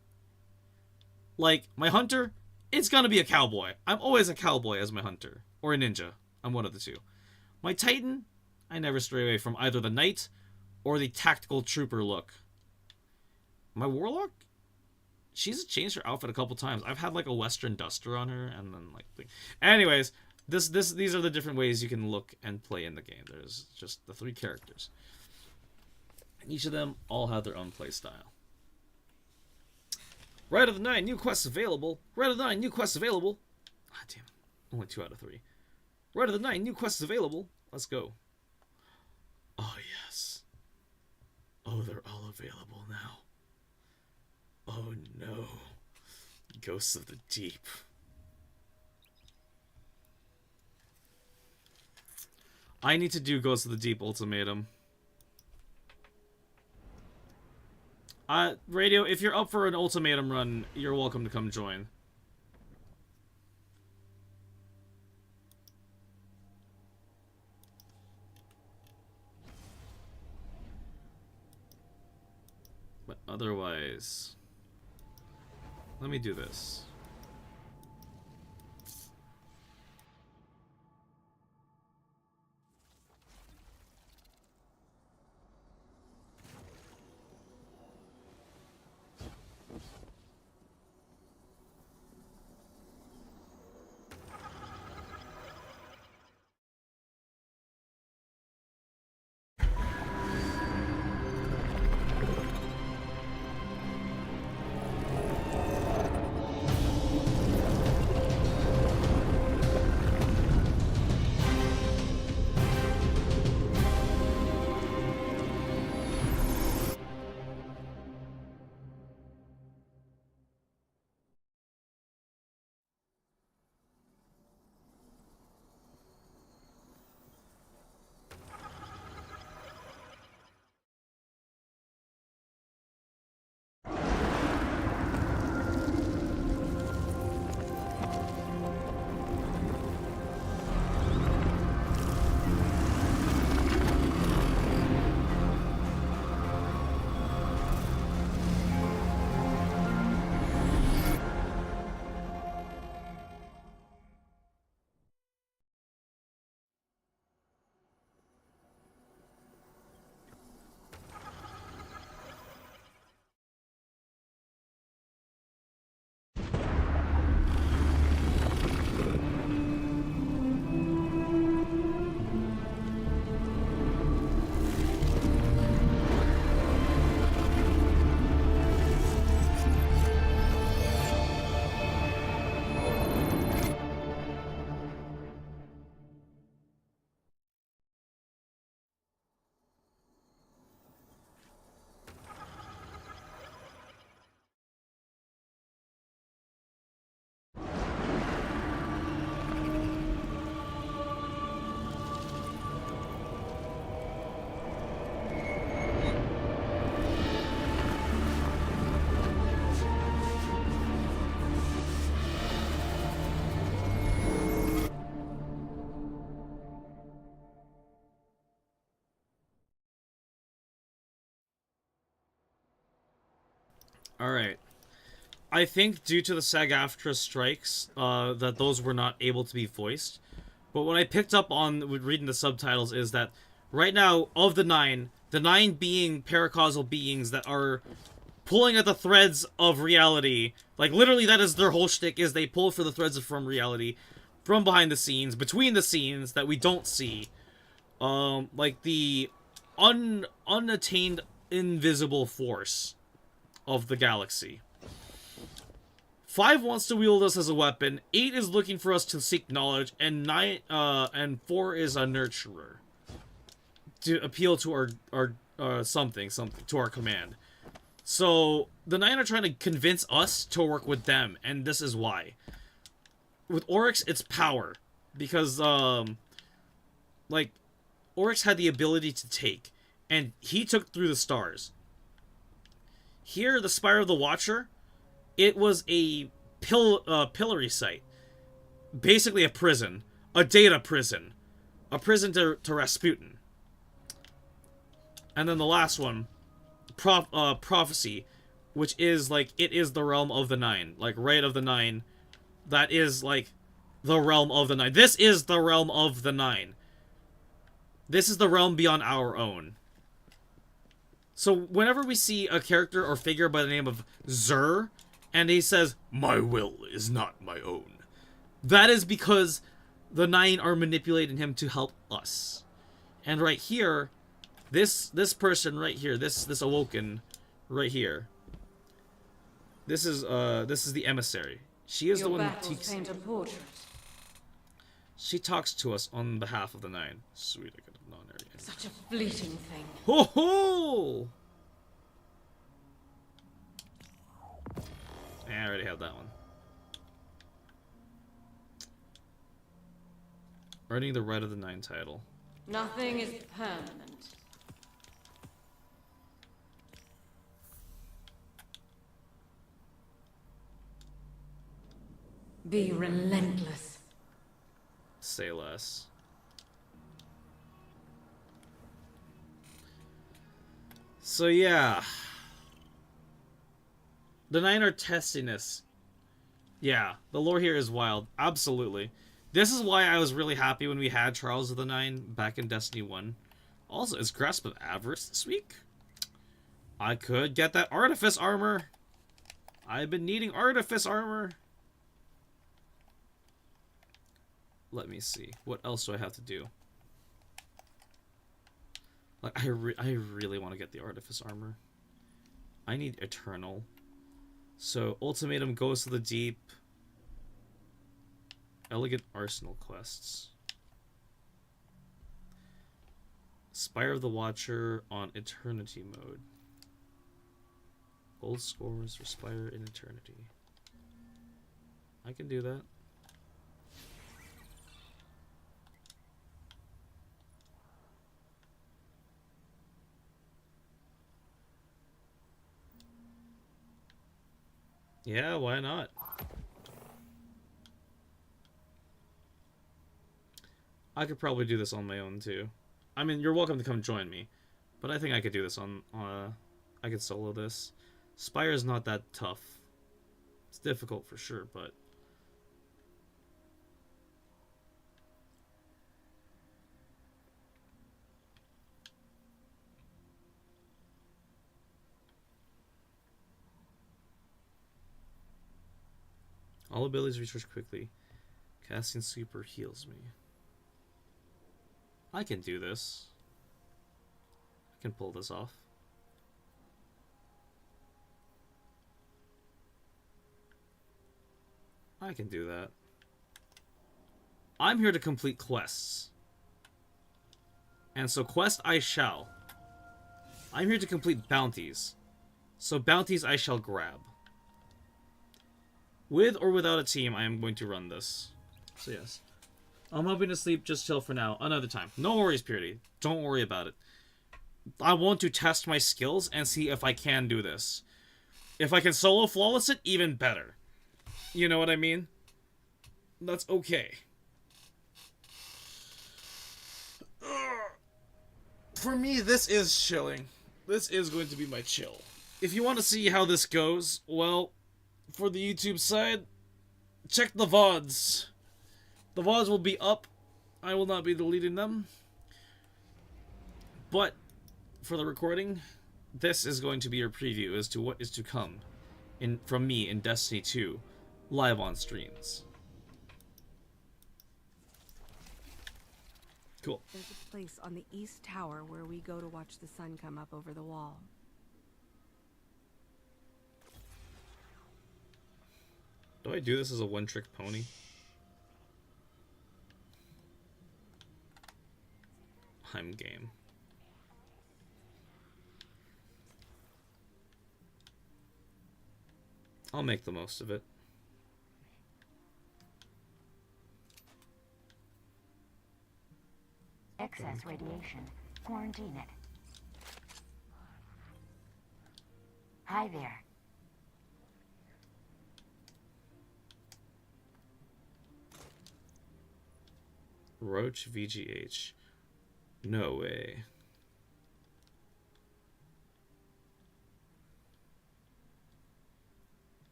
Like, my hunter, it's gonna be a cowboy. I'm always a cowboy as my hunter. Or a ninja. I'm one of the two. My Titan, I never stray away from either the knight or the tactical trooper look. My warlock, she's changed her outfit a couple times. I've had like a western duster on her, and then like... Anyways, these are the different ways you can look and play in the game. There's just the 3 characters. And each of them all have their own play style. Right of the 9, new quests available. Right of the 9, new quests available. Ah, damn. Only 2 out of 3. Right of the 9, new quests available. Let's go. Oh, yes. Oh, they're all available now. Oh, no. Ghosts of the Deep. I need to do Ghosts of the Deep Ultimatum. Radio, if you're up for an ultimatum run, you're welcome to come join. But otherwise, let me do this. All right. I think due to the SAG-AFTRA strikes, that those were not able to be voiced. But what I picked up on with reading the subtitles is that right now, of the nine being paracausal beings that are pulling at the threads of reality. Like, literally, that is their whole shtick, is they pull for the threads from reality, from behind the scenes, between the scenes, that we don't see. Like, the unattained invisible force of the galaxy. 5 wants to wield us as a weapon, 8 is looking for us to seek knowledge, and 4 is a nurturer. To appeal to our something, to our command. So, the 9 are trying to convince us to work with them, and this is why. With Oryx, it's power. Because, like, Oryx had the ability to take, and he took through the stars. Here, the Spire of the Watcher, it was a pillory site. Basically a prison. A data prison. A prison to Rasputin. And then the last one, Prophecy, which is, like, it is the realm of the 9. Like, right of the 9. That is, like, the realm of the 9. This is the realm of the 9. This is the realm beyond our own. So, whenever we see a character or figure by the name of Zur, and he says, "My will is not my own," that is because the 9 are manipulating him to help us. And right here, this person right here, this awoken right here, this is the emissary. She is the one who takes. She talks to us on behalf of the 9. Sweet, I got a non-area. Such a fleeting thing. Ho ho! I already have that one. Earning the right of the 9 title. Nothing is permanent. Be relentless. Say less. So yeah. The 9 are testing us. Yeah, the lore here is wild. Absolutely. This is why I was really happy when we had Trials of the 9 back in Destiny 1. Also, is Grasp of Avarice this week? I could get that Artifice armor. I've been needing Artifice armor. Let me see. What else do I have to do? Like, I really want to get the Artifice armor. I need Eternal. So, Ultimatum goes to the deep. Elegant Arsenal quests. Spire of the Watcher on Eternity mode. Gold scores for Spire in Eternity. I can do that. Yeah, why not? I could probably do this on my own too. I mean, you're welcome to come join me, but I think I could do this on. I could solo this. Spire is not that tough. It's difficult for sure, but. All abilities recharge quickly. Casting super heals me. I can do this. I can pull this off. I can do that. I'm here to complete quests. And so quest I shall. I'm here to complete bounties. So bounties I shall grab. With or without a team, I am going to run this. So yes. I'm hoping to sleep just chill for now. Another time. No worries, Purity. Don't worry about it. I want to test my skills and see if I can do this. If I can solo flawless it, even better. You know what I mean? That's okay. For me, this is chilling. This is going to be my chill. if you want to see how this goes, well, for the YouTube side, check the VODs. The VODs will be up. I will not be deleting them. But for the recording, this is going to be your preview as to what is to come from me in Destiny 2 live on streams. Cool. There's a place on the east tower where we go to watch the sun come up over the wall. Do I do this as a one-trick pony? I'm game. I'll make the most of it. Excess radiation. Quarantine it. Hi there. Roach VGH. No way.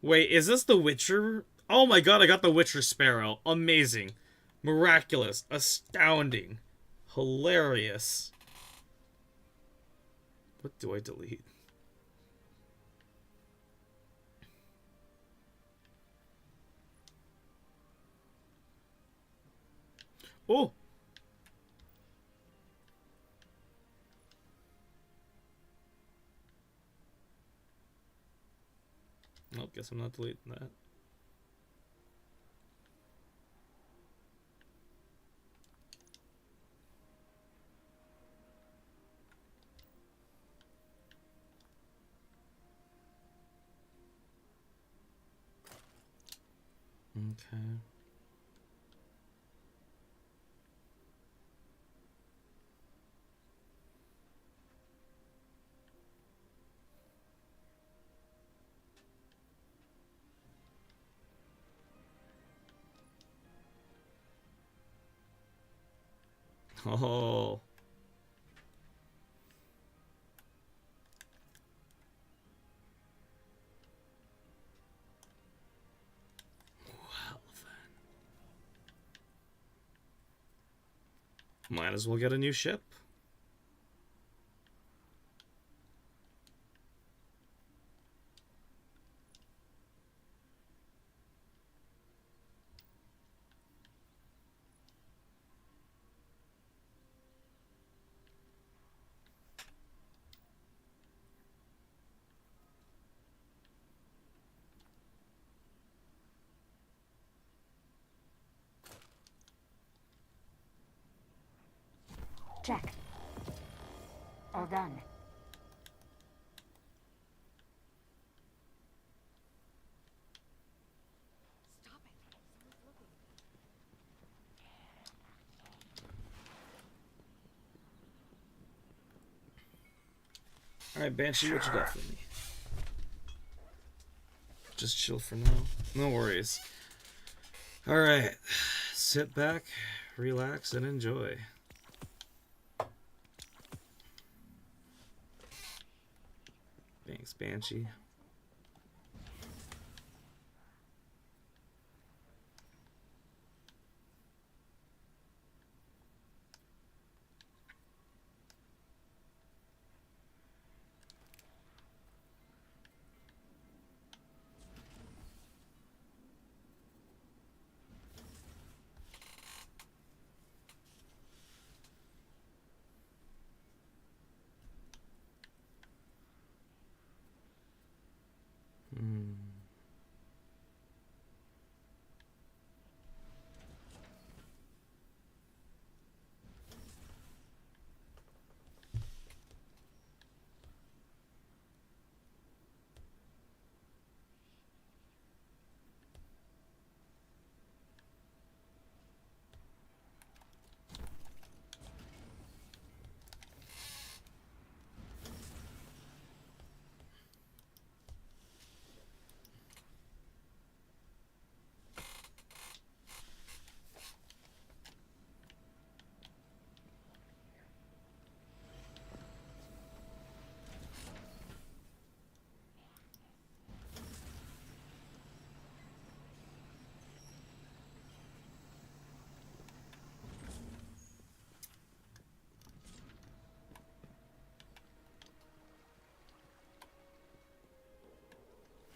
Wait, is this the Witcher? Oh my god, I got the Witcher Sparrow. Amazing. Miraculous. Astounding. Hilarious. What do I delete? Oh! Well, guess I'm not deleting that. Okay. Oh. Well then. Might as well get a new ship. Check. All done. Alright, Banshee, what you got for me? Just chill for now. No worries. Alright. Sit back, relax, and enjoy. Thanks, Banshee.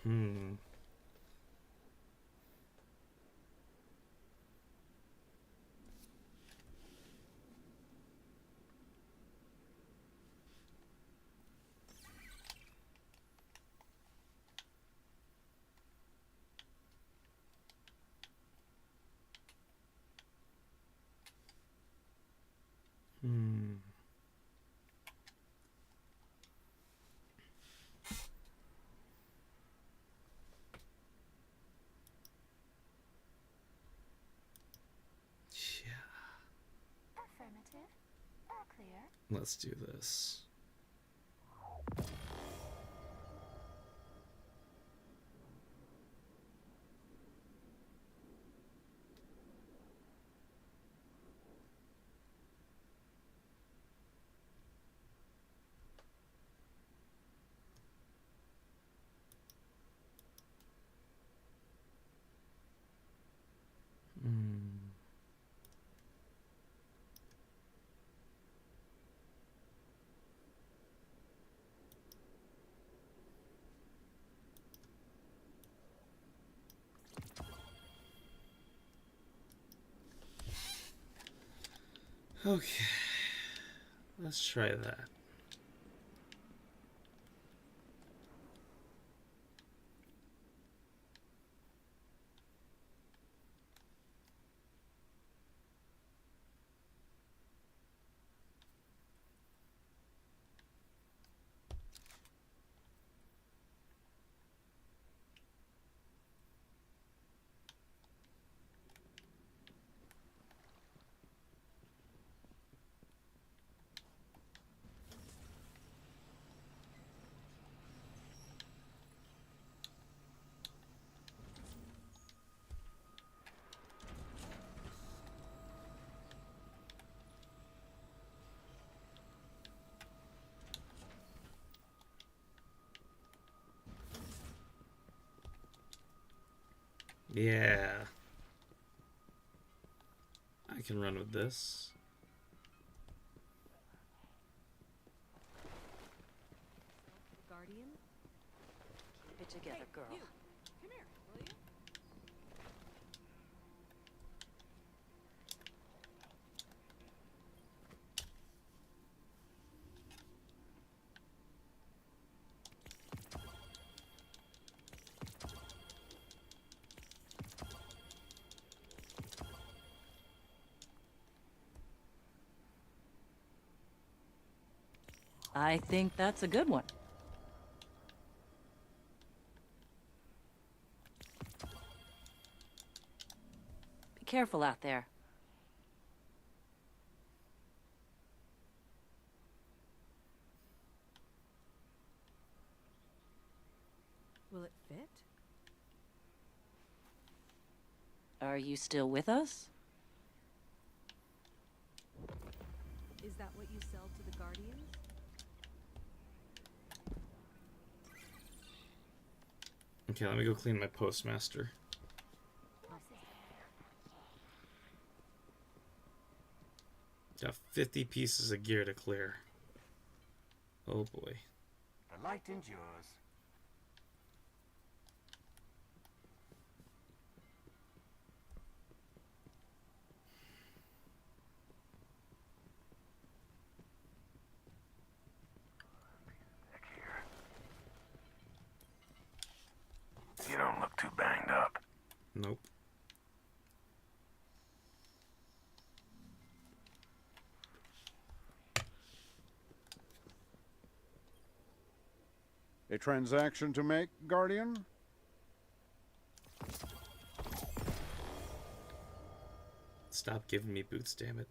Hmm. Hmm. Affirmative. All clear. Let's do this. Hmm. Okay. Let's try that. Yeah. I can run with this. Guardian? Keep it together, girl. You. Come here, will you? I think that's a good one. Be careful out there. Will it fit? Are you still with us? Is that what you sell to the Guardians? Okay, let me go clean my postmaster. Got 50 pieces of gear to clear. Oh boy. The light endures. You don't look too banged up. Nope. A transaction to make, Guardian? Stop giving me boots, damn it.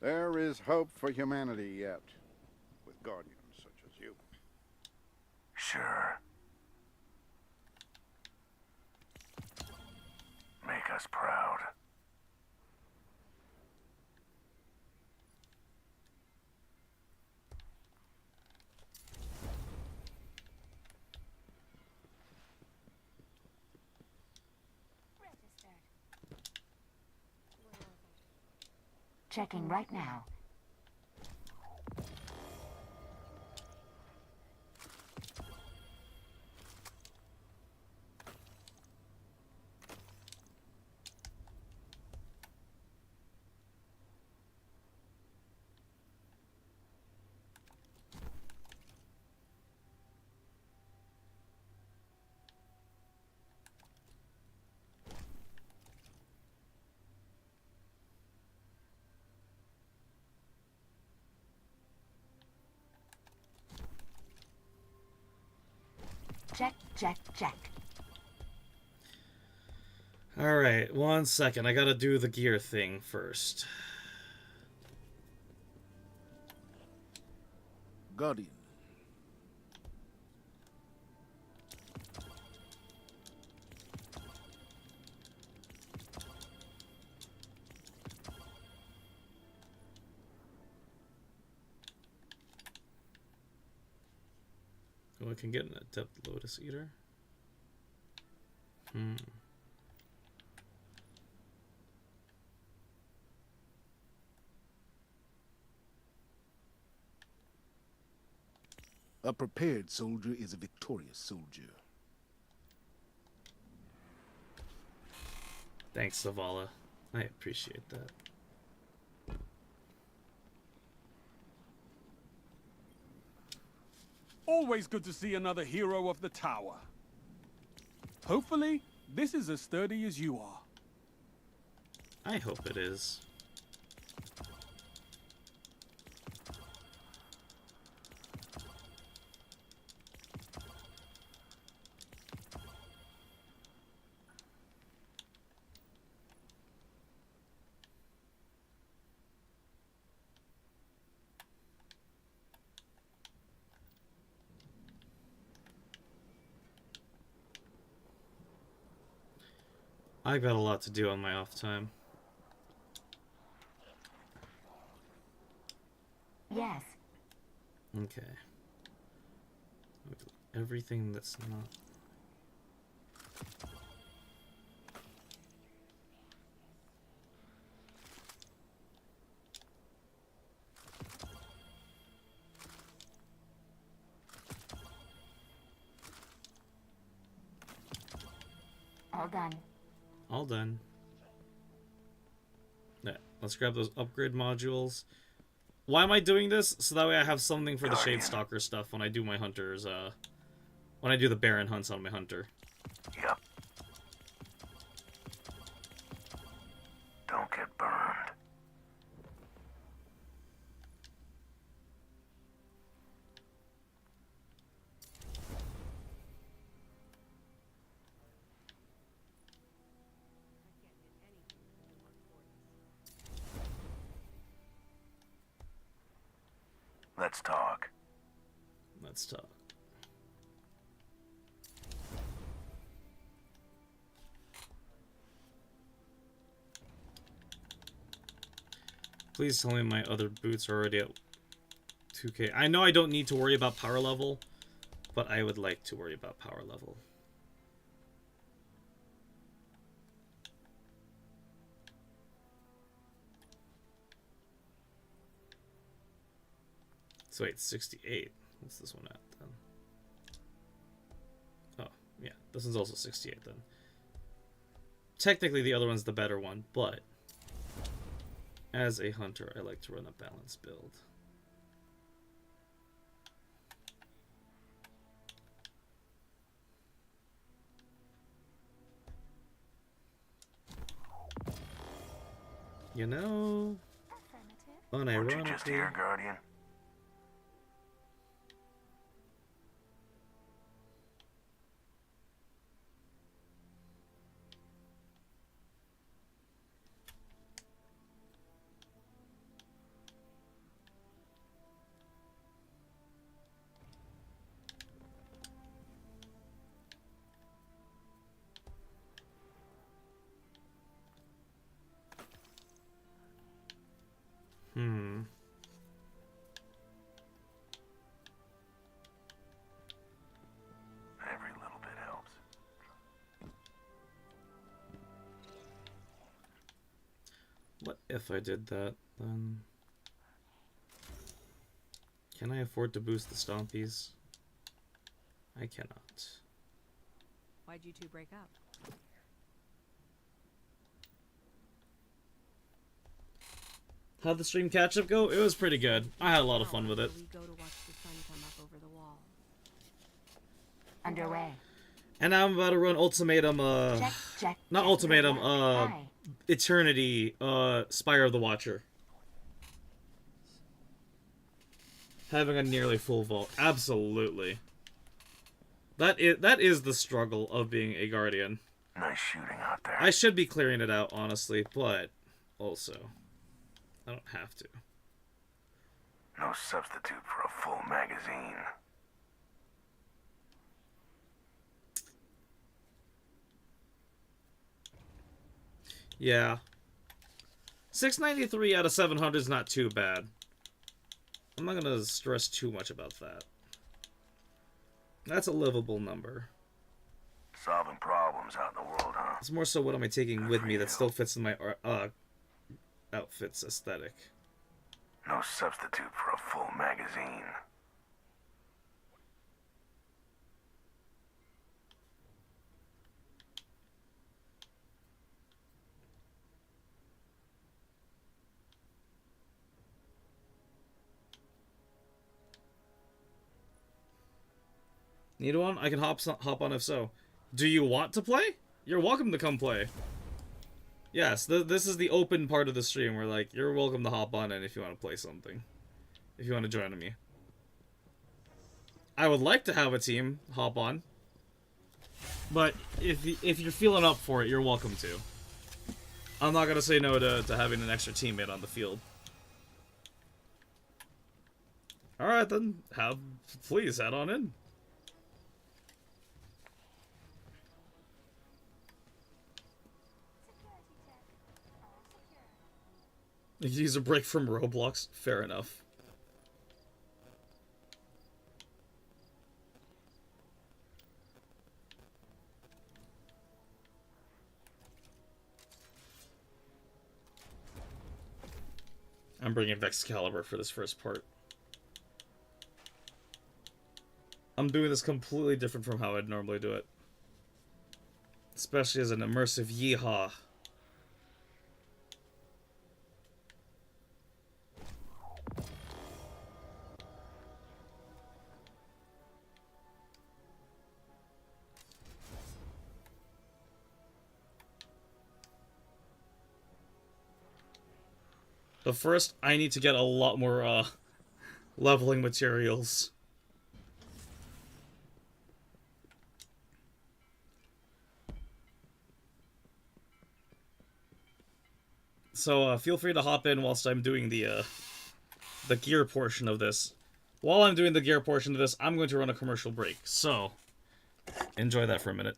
There is hope for humanity yet, with Guardians such as you. Sure. us proud. Checking right now. Check, check, check. Alright, 1 second. I gotta do the gear thing first. Guardian. Oh, I can get an Adept Lotus Eater. A prepared soldier is a victorious soldier. Thanks, Zavala. I appreciate that. Always good to see another hero of the tower. Hopefully, this is as sturdy as you are. I hope it is. I've got a lot to do on my off time. Yes. Okay. Everything that's not... All done. All done. Yeah, let's grab those upgrade modules. Why am I doing this? So that way I have something for the Shadestalker stuff when I do my hunters, when I do the Baron hunts on my hunter. Yep. Don't get burned. Let's talk. Let's talk. Please tell me my other boots are already at 2K. I know I don't need to worry about power level, but I would like to worry about power level. So wait, 68. What's this one at then? Oh, yeah. This one's also 68 then. Technically the other one's the better one, but as a hunter, I like to run a balanced build. You know, unironically... Weren't you just here, Guardian? Hmm. Every little bit helps. What if I did that, then? Can I afford to boost the Stompies? I cannot. Why'd you two break up? How'd the stream catch-up go? It was pretty good. I had a lot of fun with it. We go to watch the sun come up over the wall. Underway. And now I'm about to run Ultimatum, not Ultimatum, Eternity, Spire of the Watcher. Having a nearly full vault. Absolutely. That is the struggle of being a Guardian. Nice shooting out there. I should be clearing it out, honestly, but also, I don't have to. No substitute for a full magazine. Yeah. 693 out of 700 is not too bad. I'm not gonna stress too much about that. That's a livable number. Solving problems out in the world, huh? It's more so what am I taking with me that still fits in my outfit's aesthetic. No substitute for a full magazine. Need one? I can hop on if so. Do you want to play? You're welcome to come play. Yes, this is the open part of the stream where, like, you're welcome to hop on in if you want to play something. If you want to join me. I would like to have a team hop on. But if you're feeling up for it, you're welcome to. I'm not going to say no to having an extra teammate on the field. Alright then, please head on in. Use a break from Roblox. Fair enough. I'm bringing Vexcalibur for this first part. I'm doing this completely different from how I'd normally do it. Especially as an immersive yeehaw. But first, I need to get a lot more, leveling materials. So, feel free to hop in whilst I'm doing the gear portion of this. While I'm doing the gear portion of this, I'm going to run a commercial break. So, enjoy that for a minute.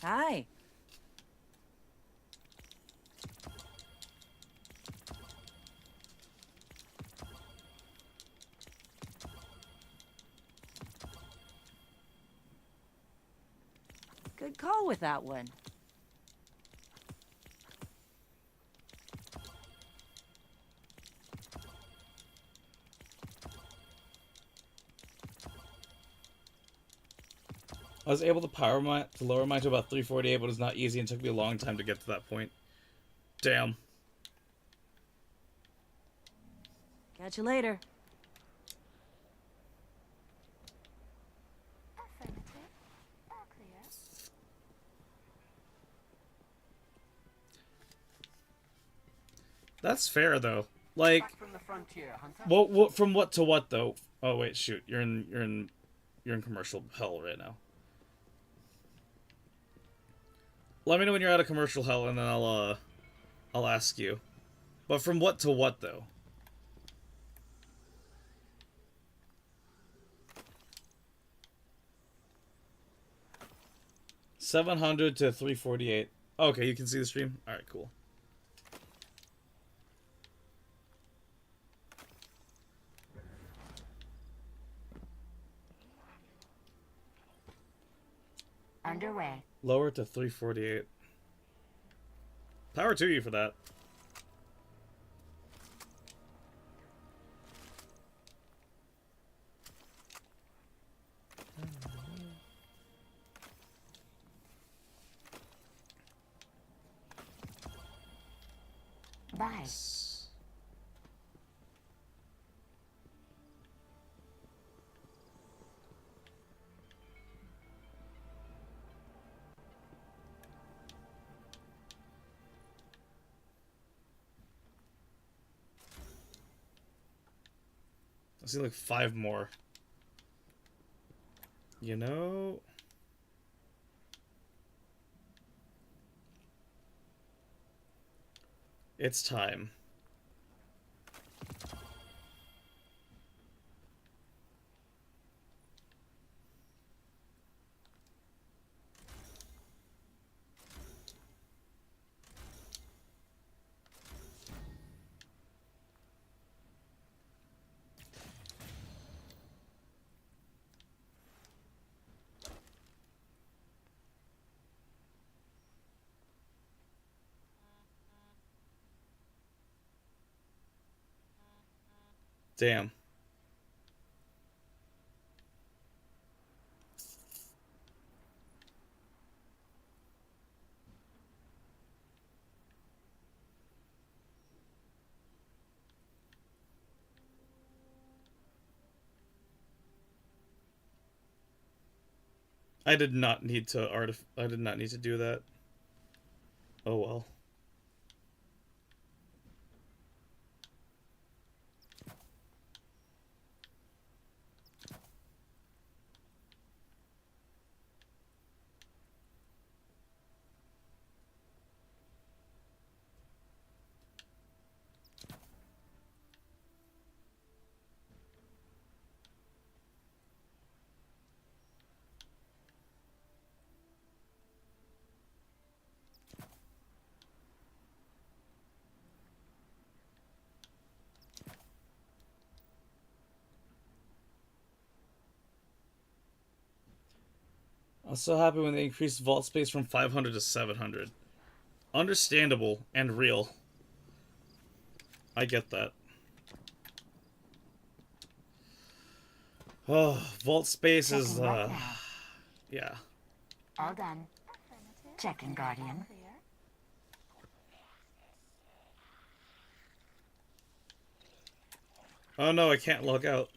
Hi. Good call with that one. I was able to lower mine to about 348, but it was not easy and took me a long time to get to that point. Damn. Catch you later. That's fair though. Like, From the frontier, Hunter. what from what to what though? Oh wait, shoot, you're in commercial hell right now. Let me know when you're out of commercial hell, and then I'll ask you. But from what to what, though? $700 to $348. Okay, you can see the stream? Alright, cool. Underway. Lower to 348. Power to you for that. Bye. I see like 5 more. You know... It's time. Damn. I did not need to I did not need to do that. Oh well. I was so happy when they increased vault space from 500 to 700. Understandable and real. I get that. Oh, vault space is, yeah. All done. Checking, Guardian. Oh no, I can't log out.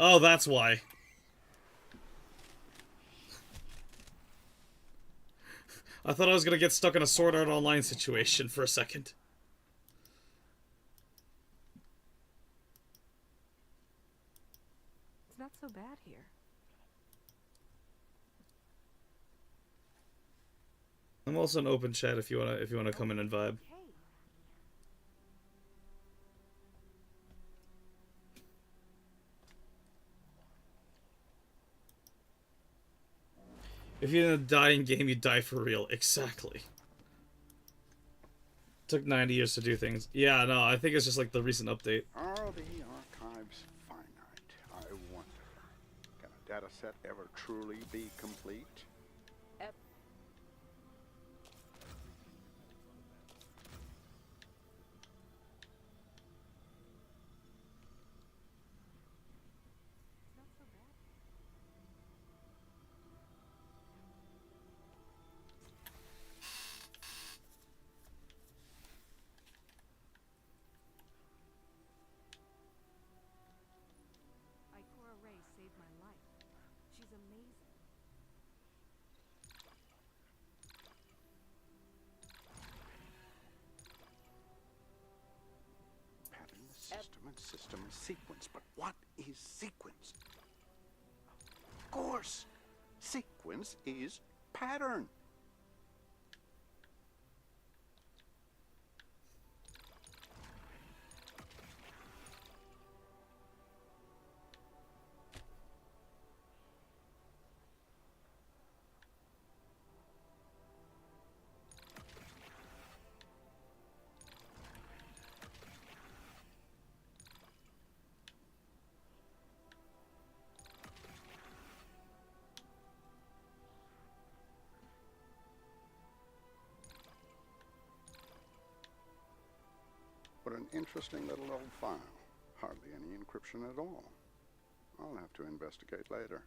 Oh, that's why. I thought I was gonna get stuck in a Sword Art Online situation for a second. It's not so bad here. I'm also in open chat if you wanna come in and vibe. If you're in a dying game, you die for real. Exactly. Took 90 years to do things. Yeah, no, I think it's just like the recent update. Are the archives finite? I wonder. Can a data set ever truly be complete? Saved my life. She's amazing. Pattern the System is sequence, but what is sequence? Of course, sequence is pattern. What an interesting little old file. Hardly any encryption at all. I'll have to investigate later.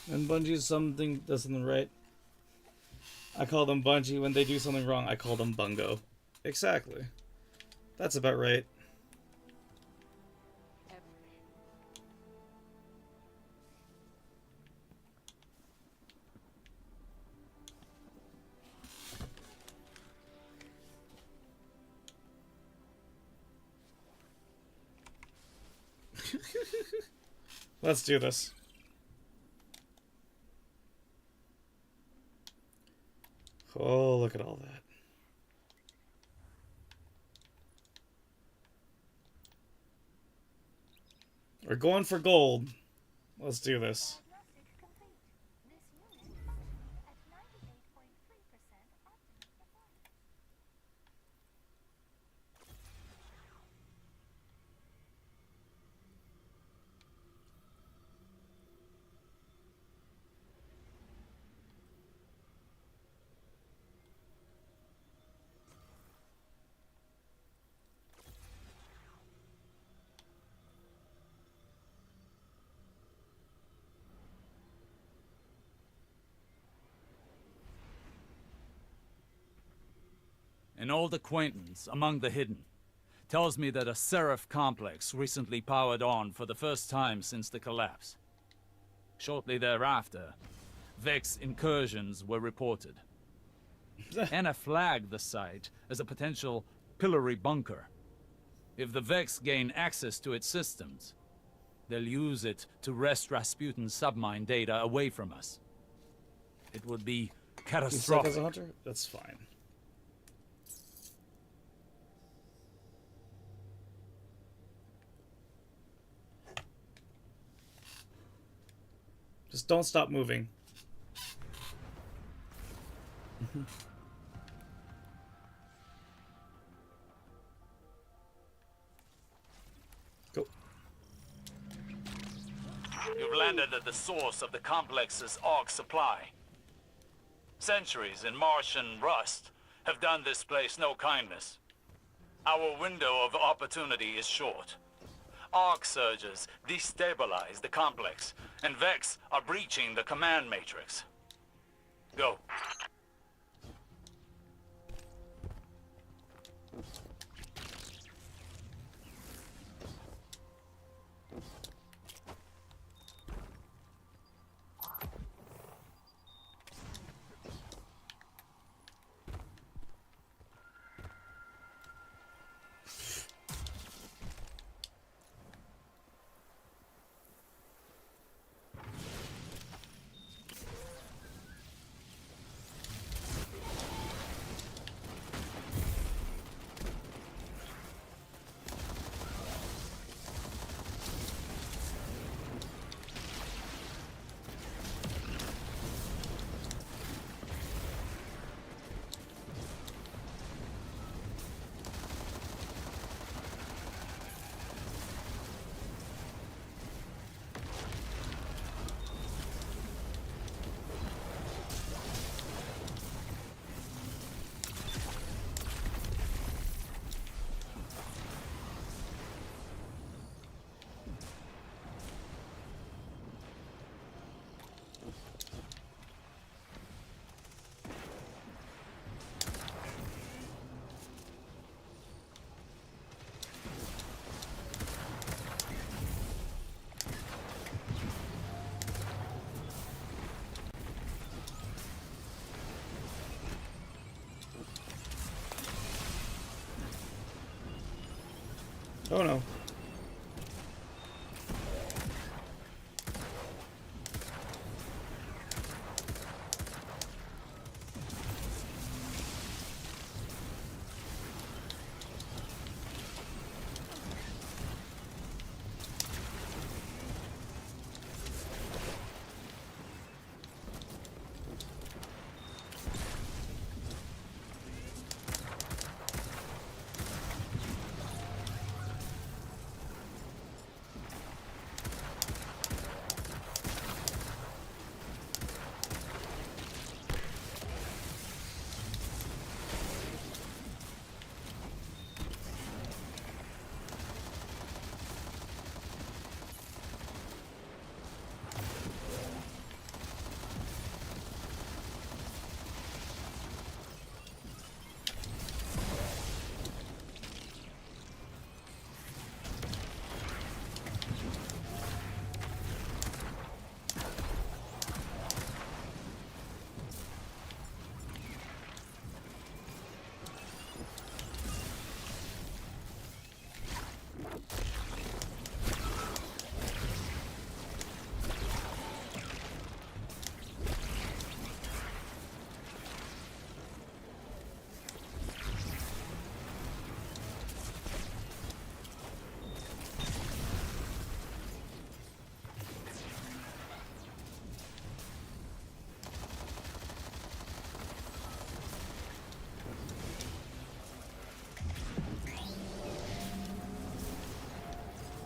When Bungie does something right, I call them Bungie. When they do something wrong, I call them Bungo. Exactly. That's about right. Let's do this. Oh, look at all that. We're going for gold. Let's do this. An old acquaintance among the hidden tells me that a Seraph complex recently powered on for the first time since the collapse. Shortly thereafter, Vex incursions were reported. Anna flagged the site as a potential pillory bunker. If the Vex gain access to its systems, they'll use it to wrest Rasputin's submine data away from us. It would be You suck catastrophic. as a hunter? That's fine. Just don't stop moving. Go. You've landed at the source of the complex's arc supply. Centuries in Martian rust have done this place no kindness. Our window of opportunity is short. Arc surges destabilize the complex, and Vex are breaching the command matrix. Go. Oh no.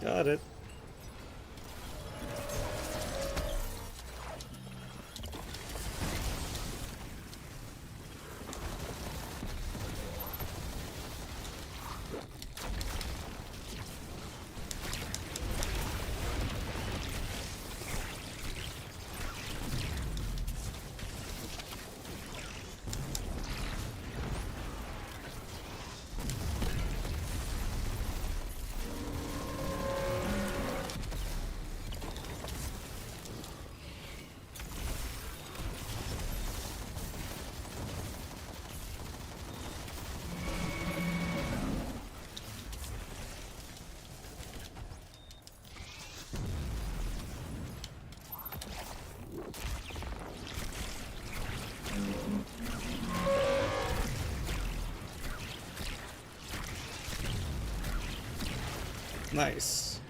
Got it. Nice.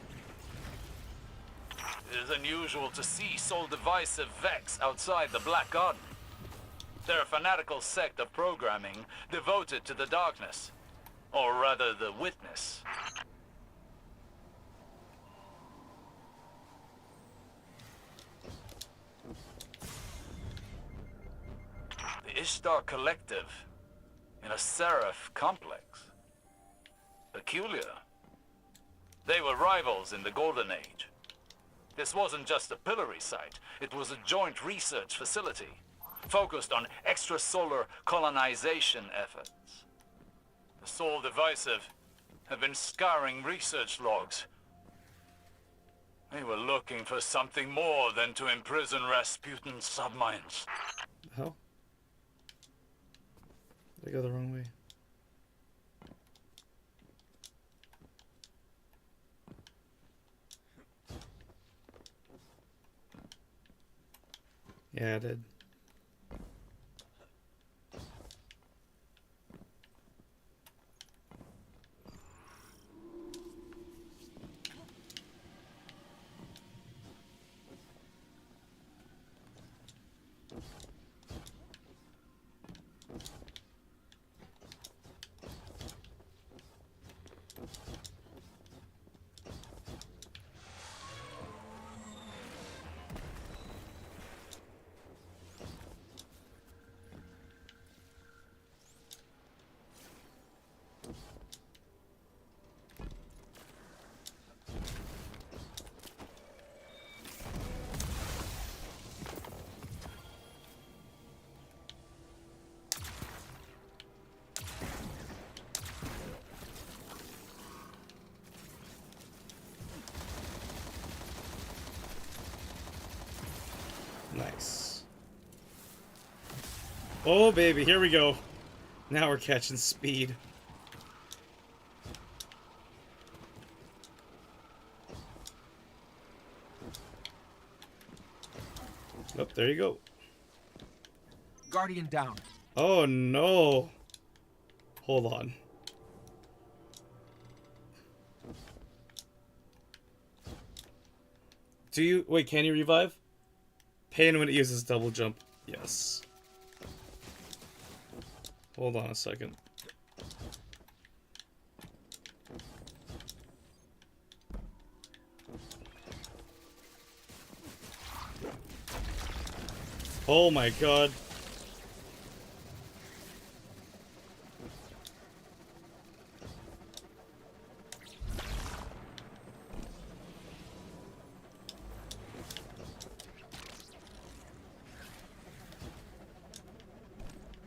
It is unusual to see so divisive Vex outside the Black Garden. They're a fanatical sect of programming devoted to the darkness. Or rather, the witness. The Ishtar Collective in a Seraph complex. Peculiar. They were rivals in the Golden Age. This wasn't just a pillory site, it was a joint research facility, focused on extrasolar colonization efforts. The Soul Divisive have been scouring research logs. They were looking for something more than to imprison Rasputin's subminds. Hell? Did I go the wrong way? Yeah, I did. Nice. Oh, baby, here we go. Now we're catching speed. there you go. Guardian down. Oh no. Hold on. Do you wait, can you revive? Pain when it uses double jump. Yes. Hold on a second. Oh my god.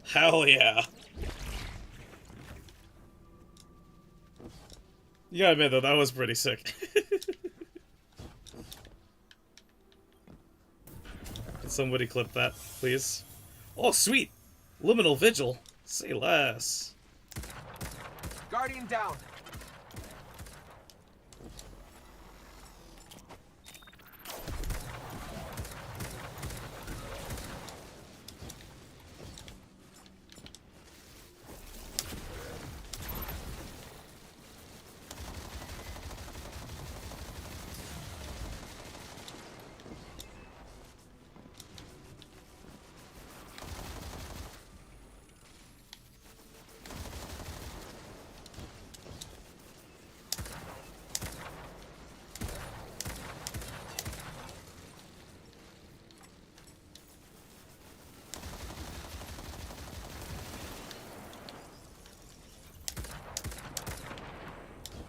Hell yeah. You gotta admit though, that was pretty sick. Can somebody clip that, please? Oh, sweet! Liminal Vigil! Say less. Guardian down.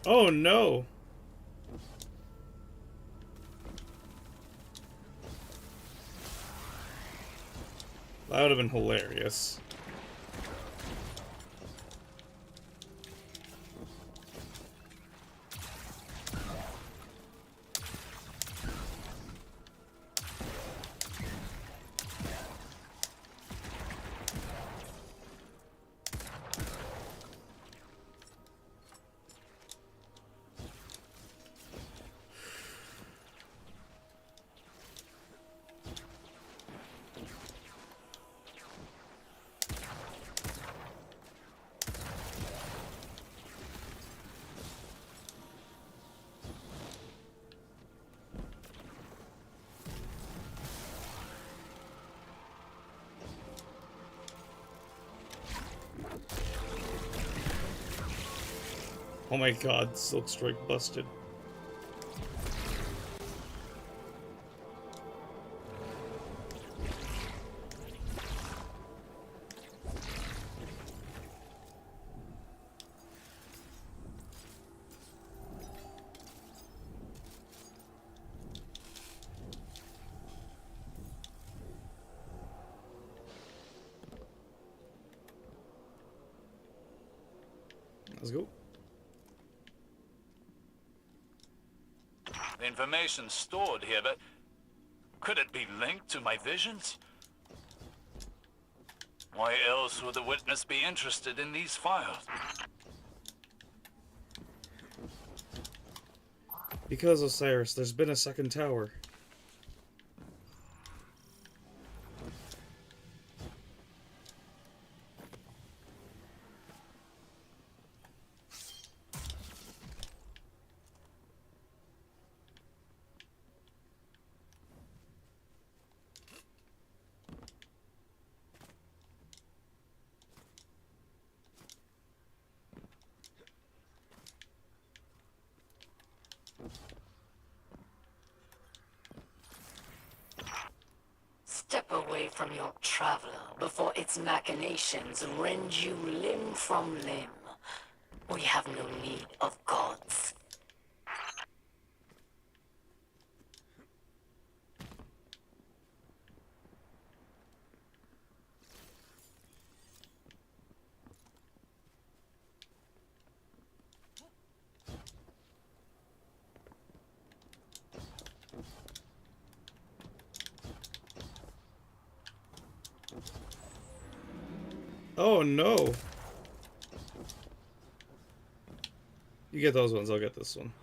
Oh no! That would have been hilarious. Oh my god, Silk Strike busted. Let's go. Information stored here, but could it be linked to my visions? Why else would the witness be interested in these files? Because, Osiris, there's been a second tower. Step away from your traveler before its machinations rend you limb from limb. We have no need of gods. Oh no! You get those ones, I'll get this one.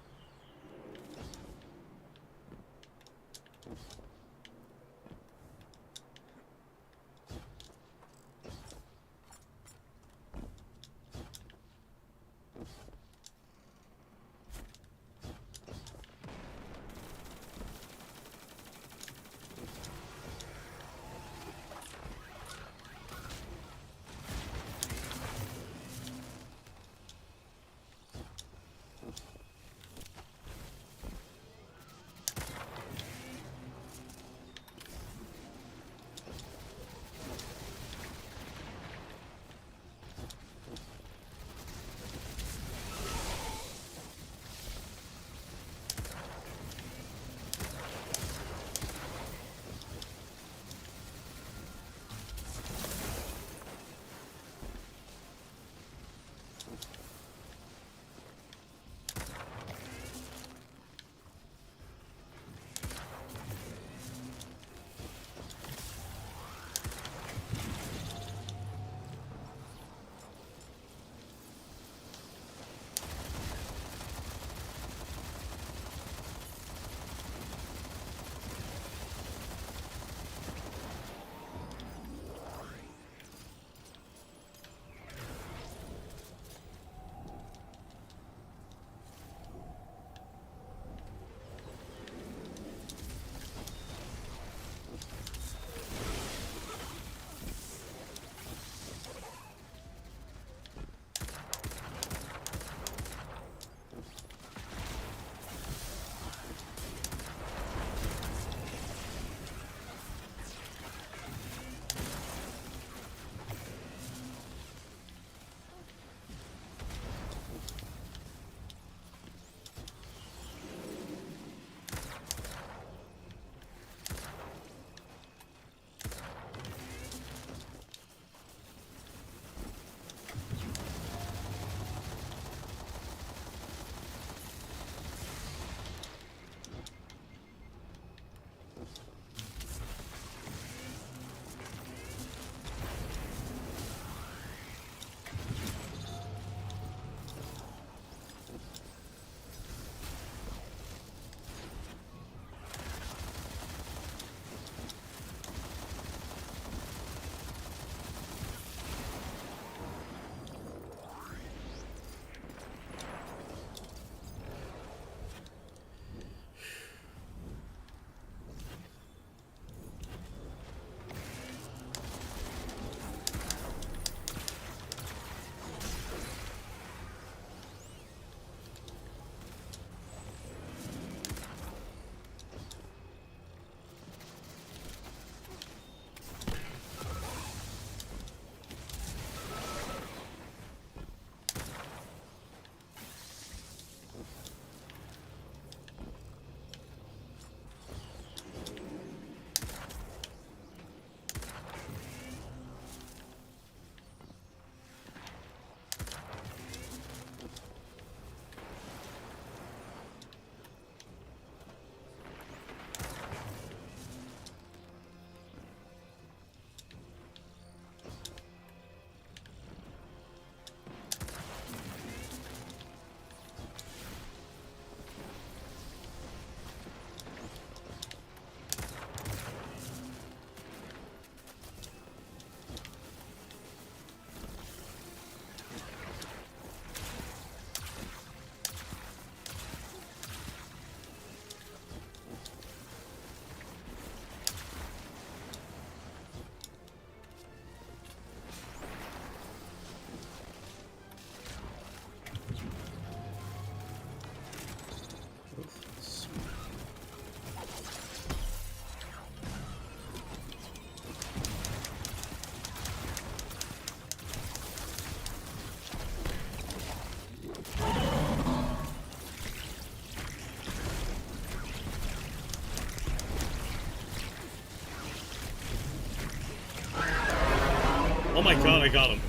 my god, I got him.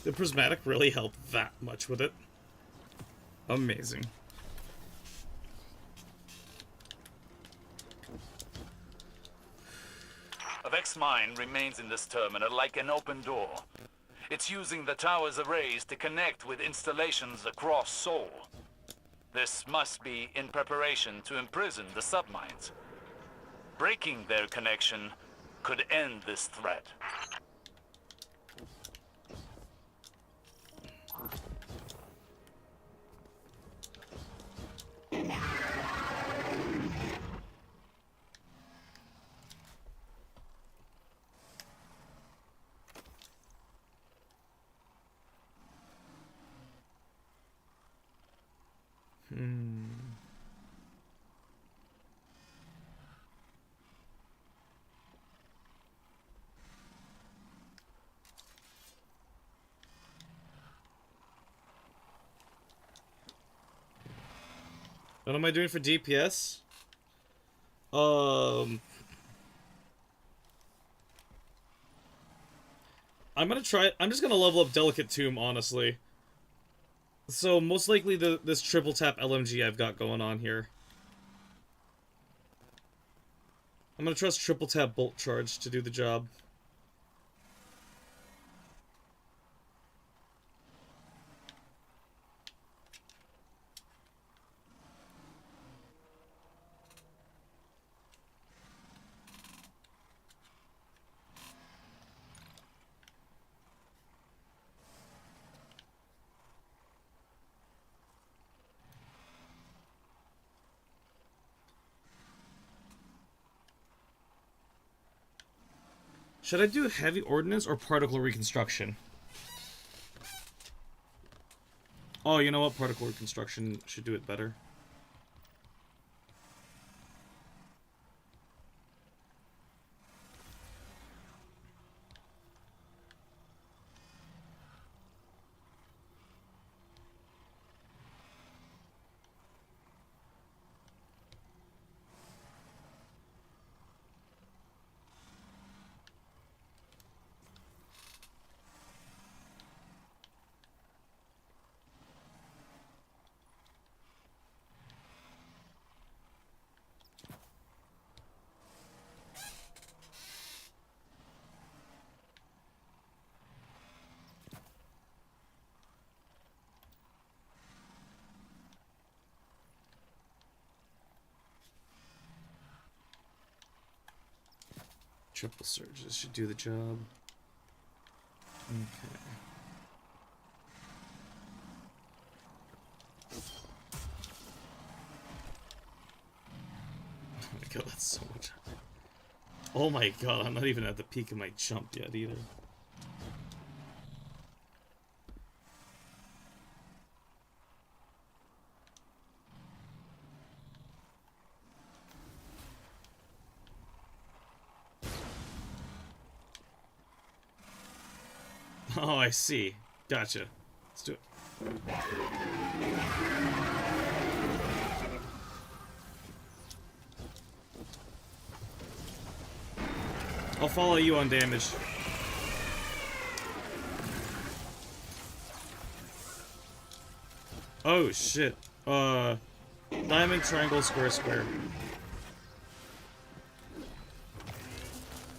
Did prismatic really help that much with it? Amazing. A Vex mine remains in this terminal like an open door. It's using the tower's arrays to connect with installations across Seoul. This must be in preparation to imprison the submines. Breaking their connection could end this threat. What am I doing for DPS? I'm just gonna level up Delicate Tomb, honestly. So, most likely this triple tap LMG I've got going on here. I'm gonna trust triple tap Bolt Charge to do the job. Should I do heavy ordnance or particle reconstruction? Oh, you know what? Particle reconstruction should do it better. Triple surges should do the job. Okay. Oh my god, that's so much. Oh my god, I'm not even at the peak of my jump yet either. Oh, I see. Gotcha. Let's do it. I'll follow you on damage. Oh, shit. Diamond, triangle, square, square.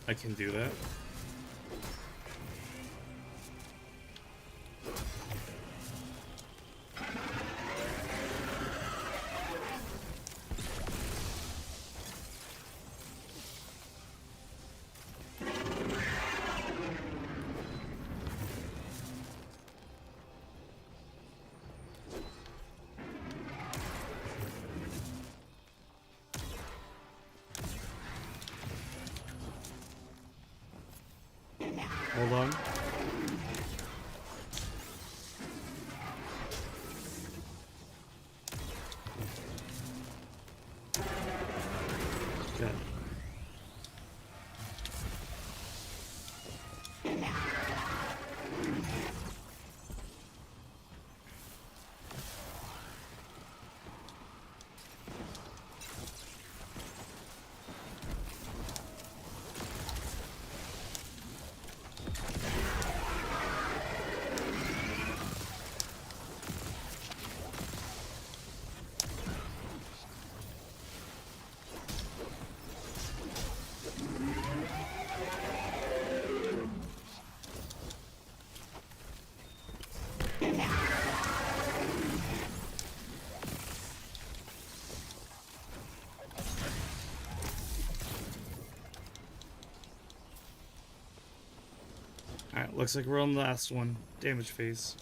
I can do that. Hold on. Okay. looks like we're on the last one. Damage phase.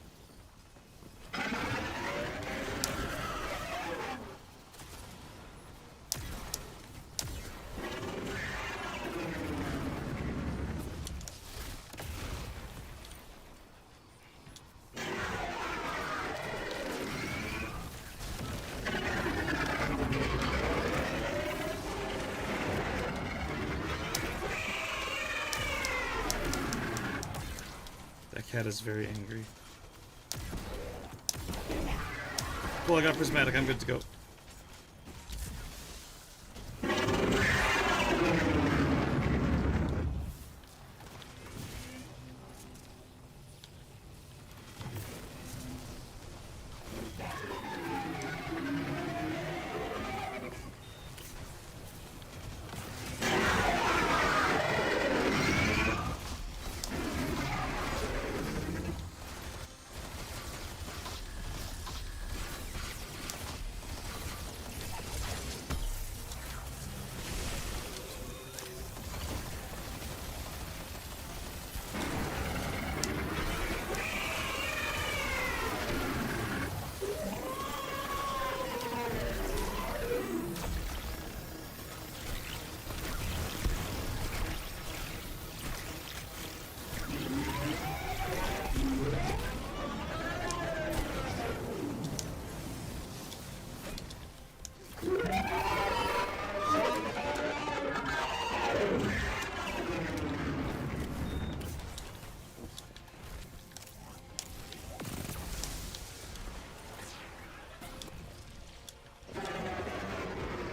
That cat is very angry. Cool, I got prismatic. I'm good to go.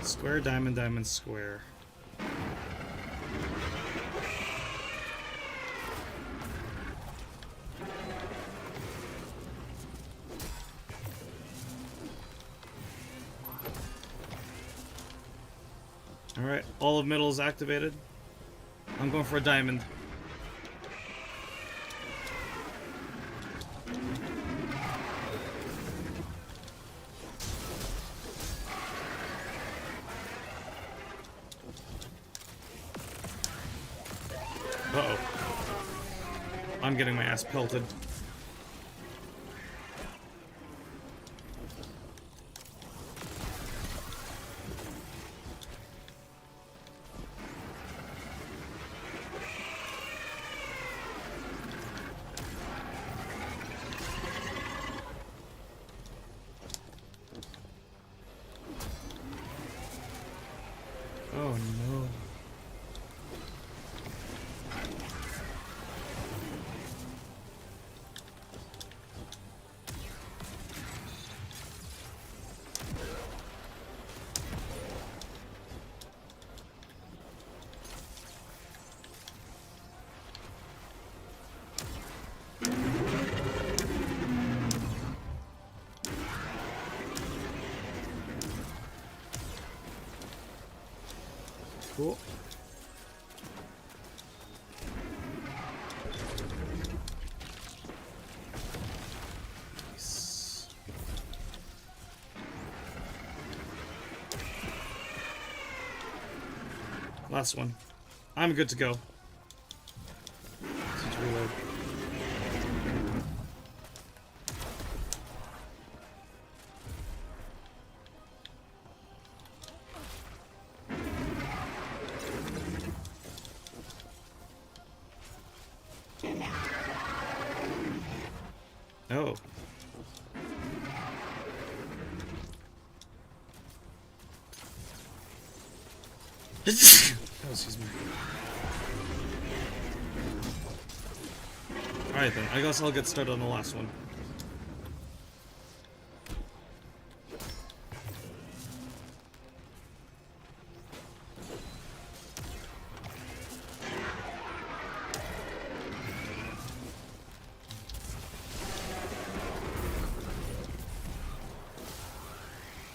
Square, diamond, diamond, square. Alright, all of middle is activated. I'm going for a diamond. Uh-oh. I'm getting my ass pelted. Oh no. Cool. Nice. Last one. I'm good to go. Need to reload. Oh. Oh, excuse me. Alright then, I guess I'll get started on the last one.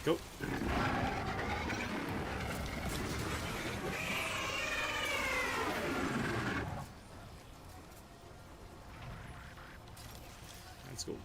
Go. Let's go.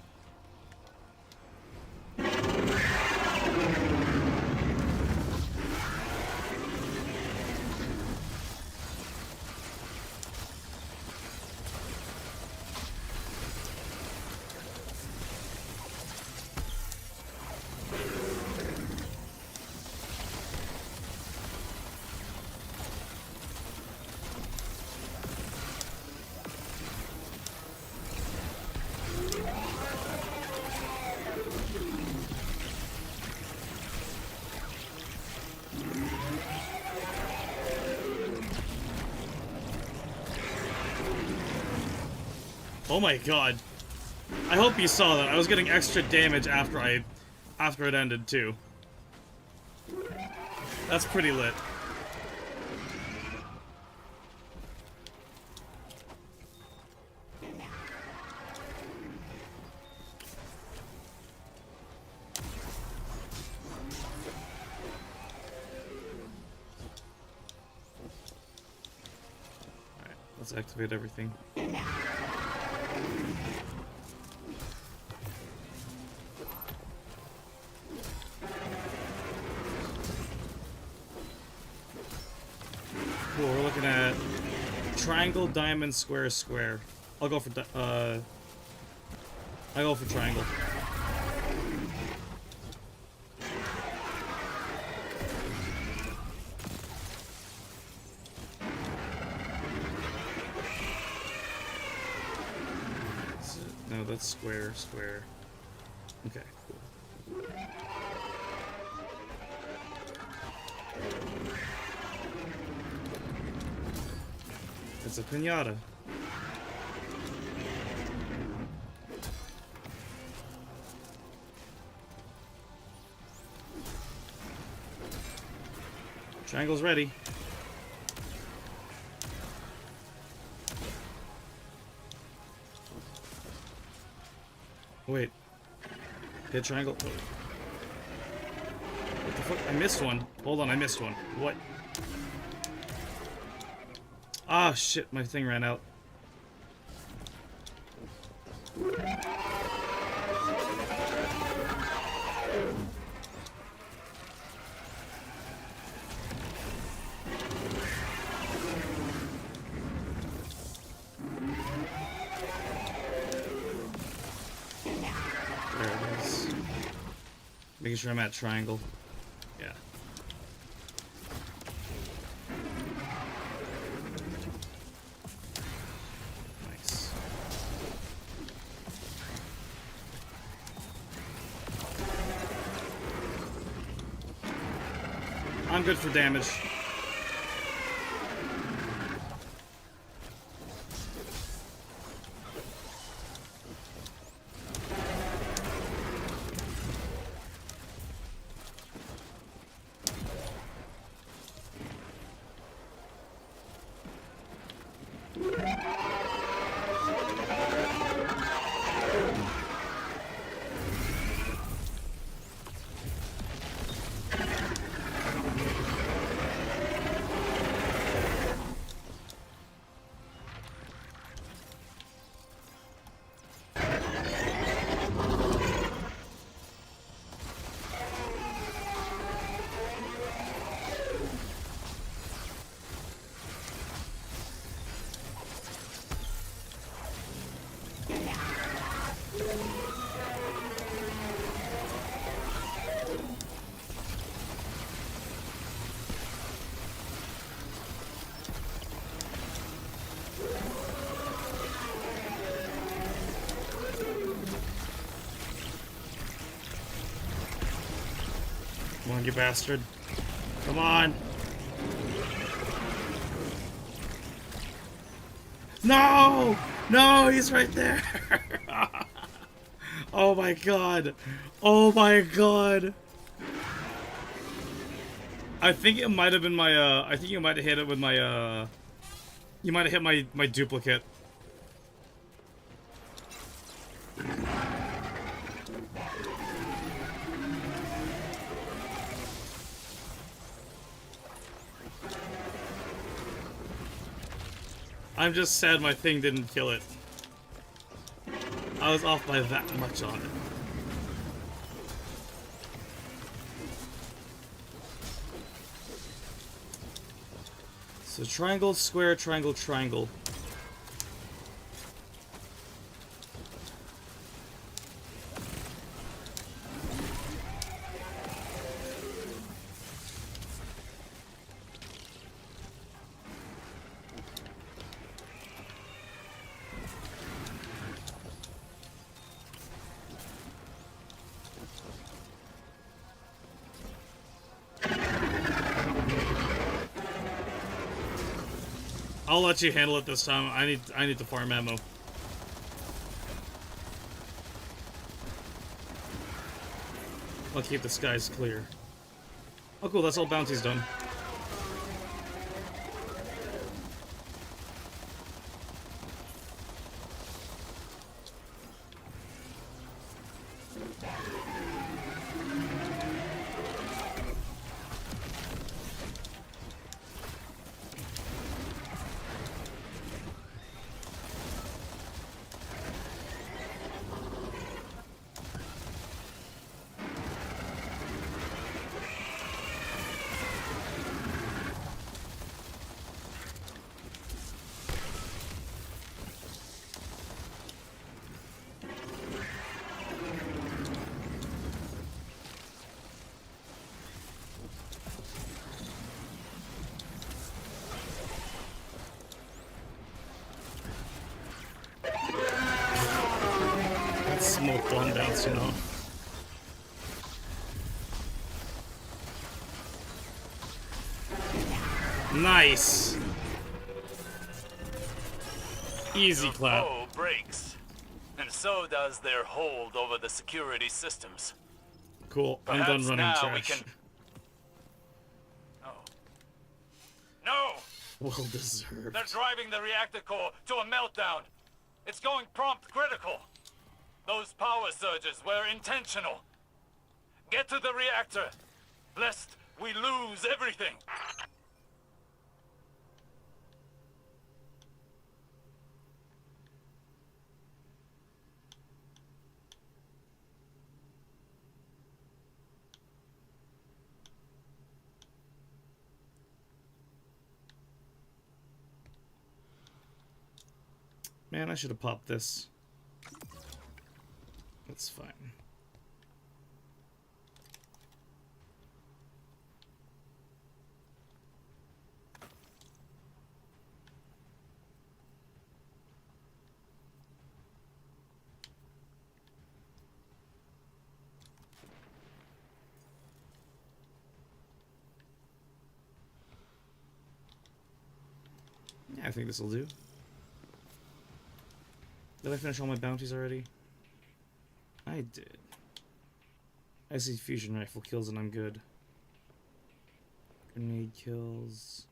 Oh my god. I hope you saw that. I was getting extra damage after it ended too. That's pretty lit. Alright, let's activate everything. Cool, we're looking at triangle, diamond, square, square. I'll go for I go for triangle. No, that's square, square. Okay, cool. It's a piñata. Triangle's ready. Wait. Hit triangle. What the fuck? I missed one. Hold on, I missed one. What? Ah, shit, my thing ran out. There it is. Making sure I'm at triangle. Yeah. Nice. I'm good for damage. Come on, you bastard. Come on. No! No, he's right there. Oh my god. Oh my god. I think it might have been my, I think you might have hit it with my, you might have hit my duplicate. I'm just sad my thing didn't kill it. I was off by that much on it. So triangle, square, triangle, triangle. I'll let you handle it this time. I need to farm ammo. I'll keep the skies clear. Oh cool, that's all bounties done. Smoke on bounce, you know. Nice. Easy clap. Your foe breaks, and so does their hold over the security systems. Cool. I'm Perhaps done running now trash. we can. No. No. Well deserved. They're driving the reactor core to a meltdown. It's going prompt critical. Those power surges were intentional. Get to the reactor, lest we lose everything. Man, I should have popped this. That's fine. Yeah, I think this will do. Did I finish all my bounties already? I did. I see fusion rifle kills and I'm good. Grenade kills.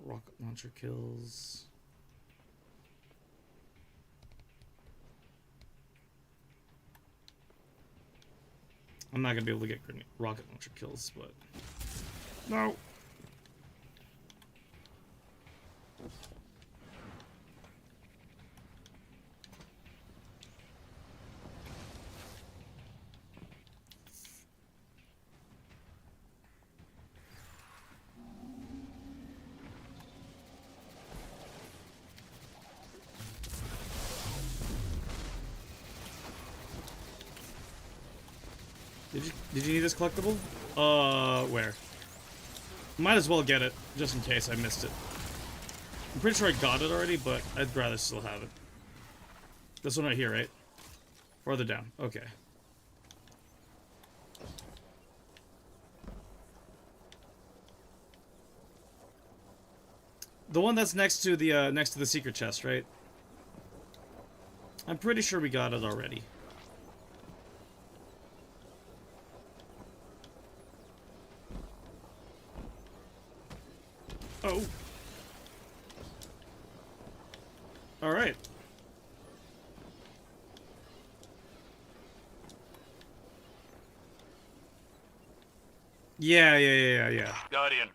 Rocket launcher kills. I'm not gonna be able to get rocket launcher kills, but... No! Did you need this collectible? Where? Might as well get it, just in case I missed it. I'm pretty sure I got it already, but I'd rather still have it. This one right here, right? Farther down. Okay. The one that's next to the secret chest, right? I'm pretty sure we got it already. Oh. All right. Yeah. Guardian,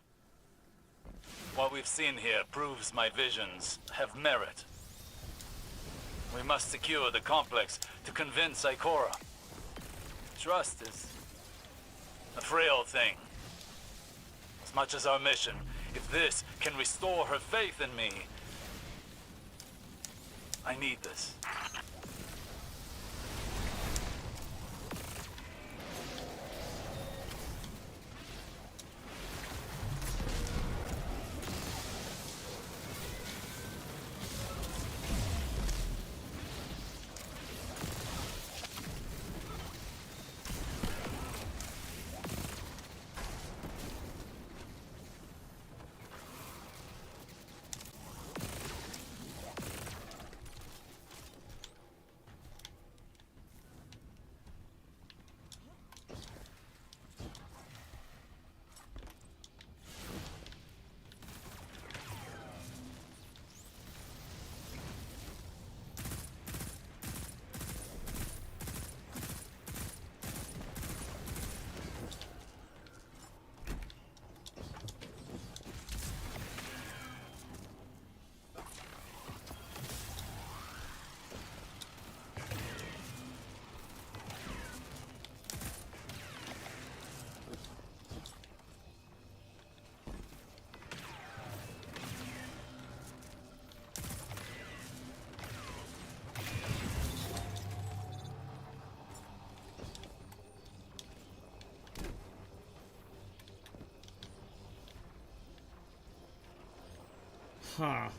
what we've seen here proves my visions have merit. We must secure the complex to convince Ikora. Trust is a frail thing. As much as our mission, if this can restore her faith in me, I need this. Huh.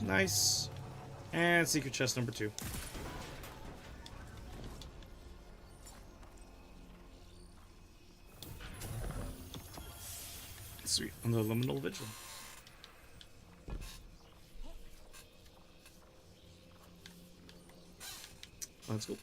Nice. And secret chest number 2. Sweet. On the liminal vigil. Let's go.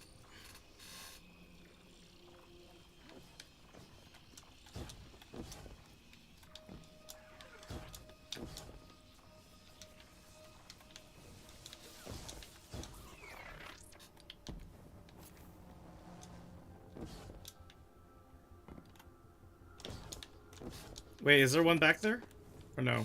Wait, is there one back there? Or no?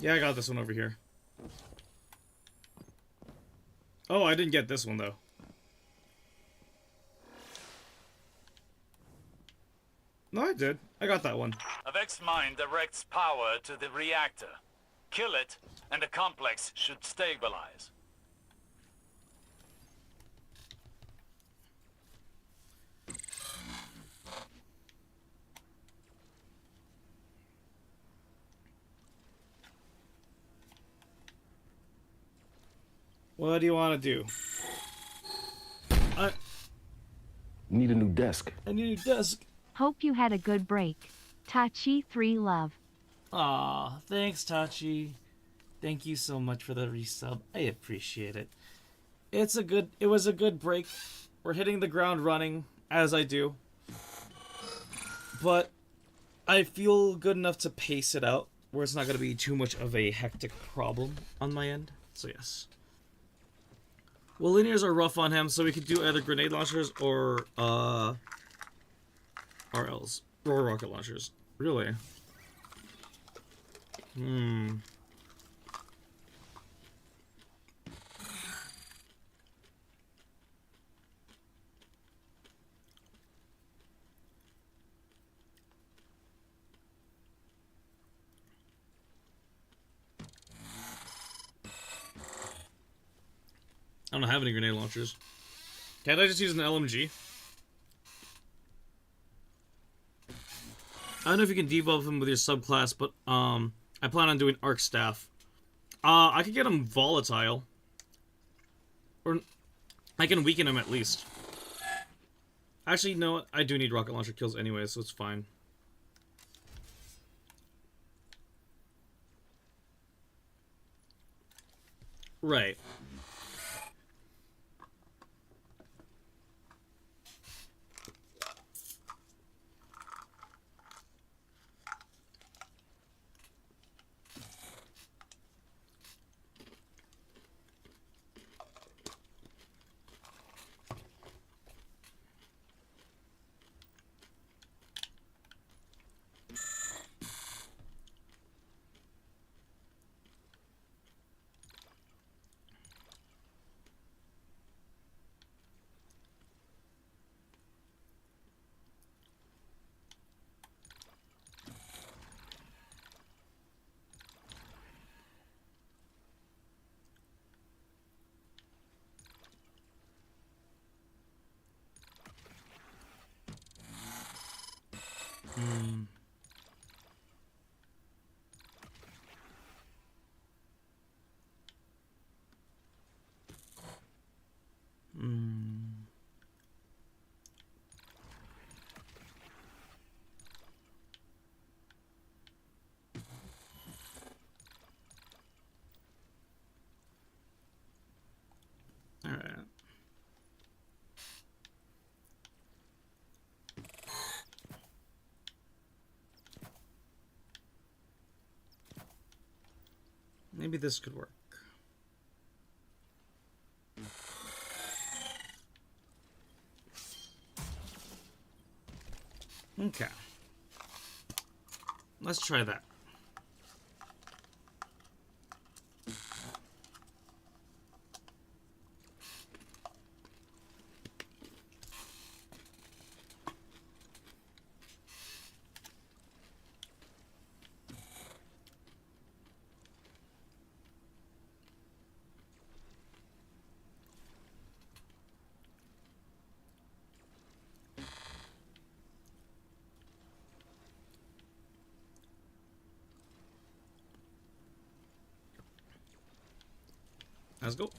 Yeah, I got this one over here. Oh, I didn't get this one, though. No, I did. I got that one. A Vex mine directs power to the reactor. Kill it, and the complex should stabilize. What do you want to do? Need a new desk. I need a new desk. Hope you had a good break. Tachi 3 love. Aw, thanks, Tachi. Thank you so much for the resub. I appreciate it. It was a good break. We're hitting the ground running, as I do. But I feel good enough to pace it out, where it's not going to be too much of a hectic problem on my end. So yes. Well, linears are rough on him, so we could do either grenade launchers or RLs. Or rocket launchers. Really? I don't have any grenade launchers. Can't I just use an LMG? I don't know if you can debuff him with your subclass, but I plan on doing Arc Staff. I could get him volatile. Or I can weaken him at least. Actually, no, I do need rocket launcher kills anyway, so it's fine. Right. Maybe this could work. Okay. Let's try that. Let's go.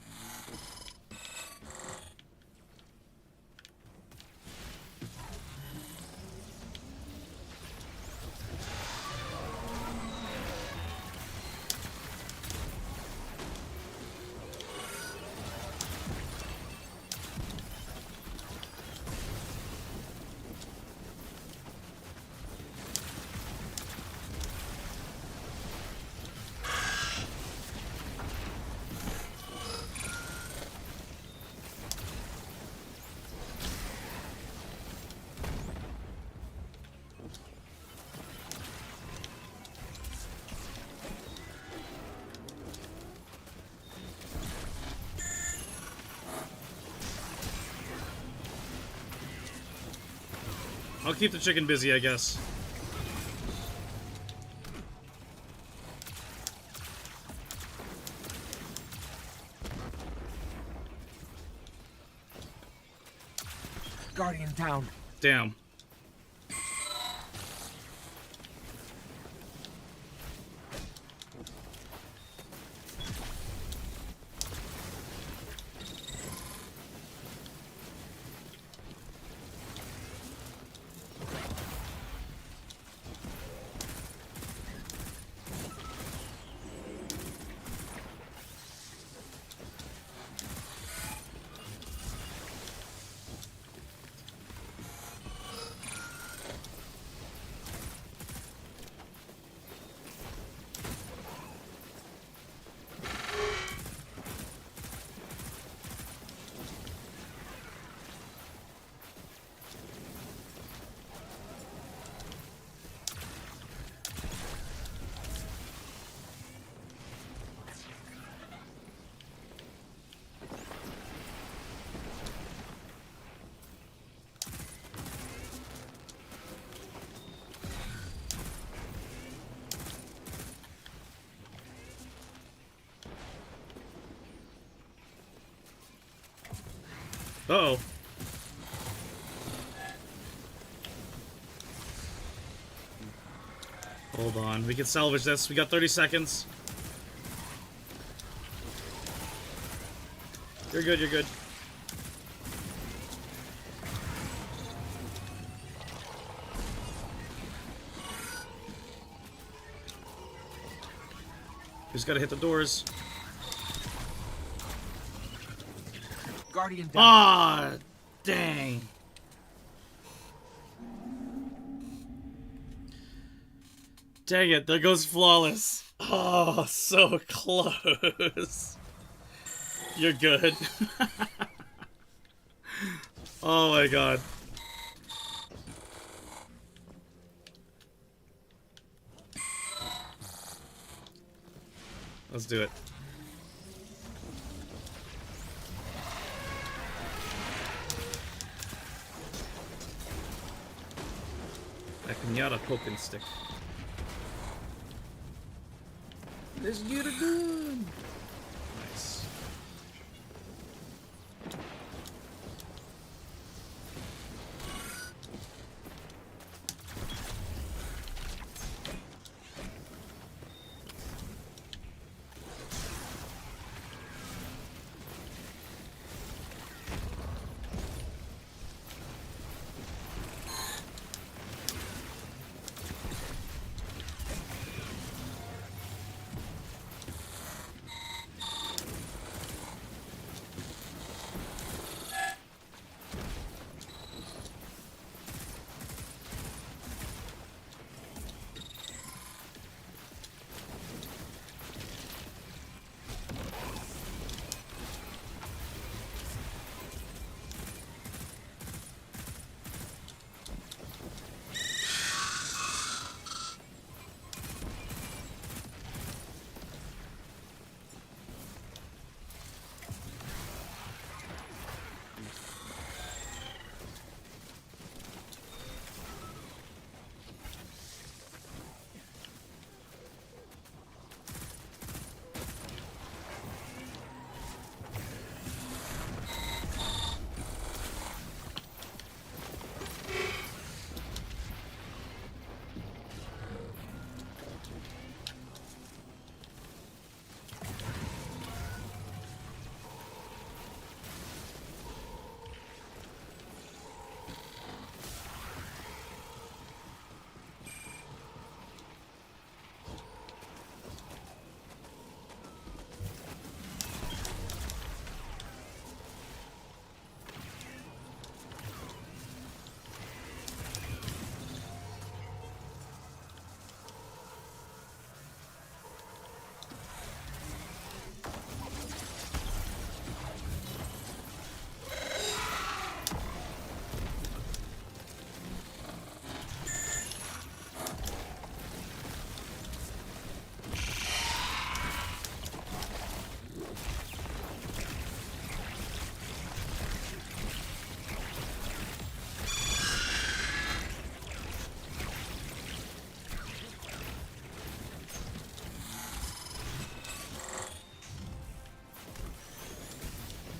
I'll keep the chicken busy, I guess. Guardian down. Damn. Uh-oh. Hold on. We can salvage this. We got 30 seconds. You're good, you're good. Just gotta hit the doors. Guardian down. Ah, dang. Dang it, there goes Flawless. Oh, so close. You're good. Oh my god. Let's do it. A pinata poking stick. Let's get it done. Nice.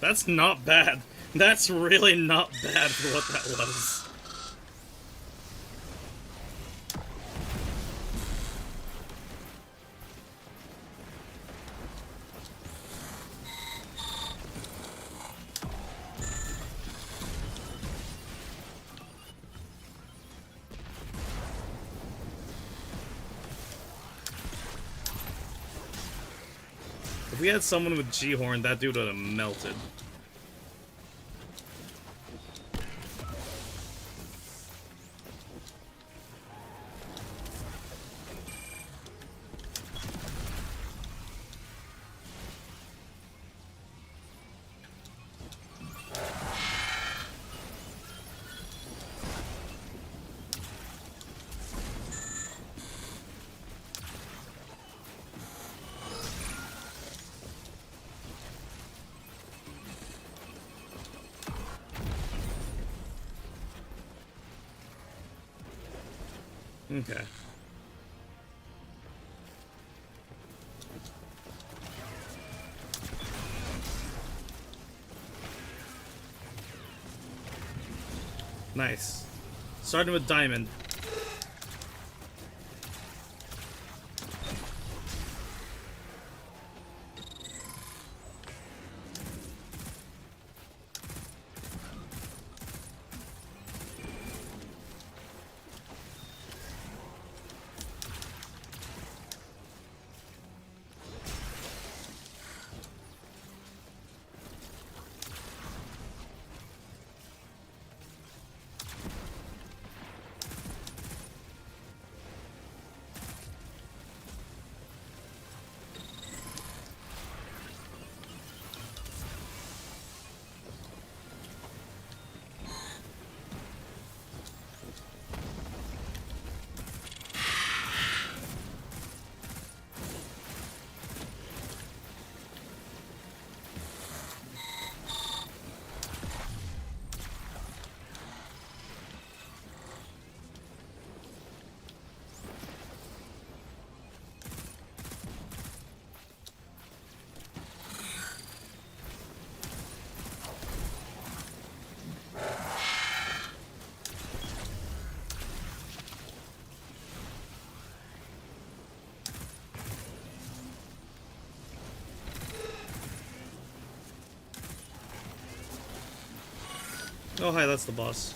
That's not bad. That's really not bad for what that was. If we had someone with G-Horn, that dude would have melted. Okay. Nice. Starting with diamond. Oh, hi, that's the boss.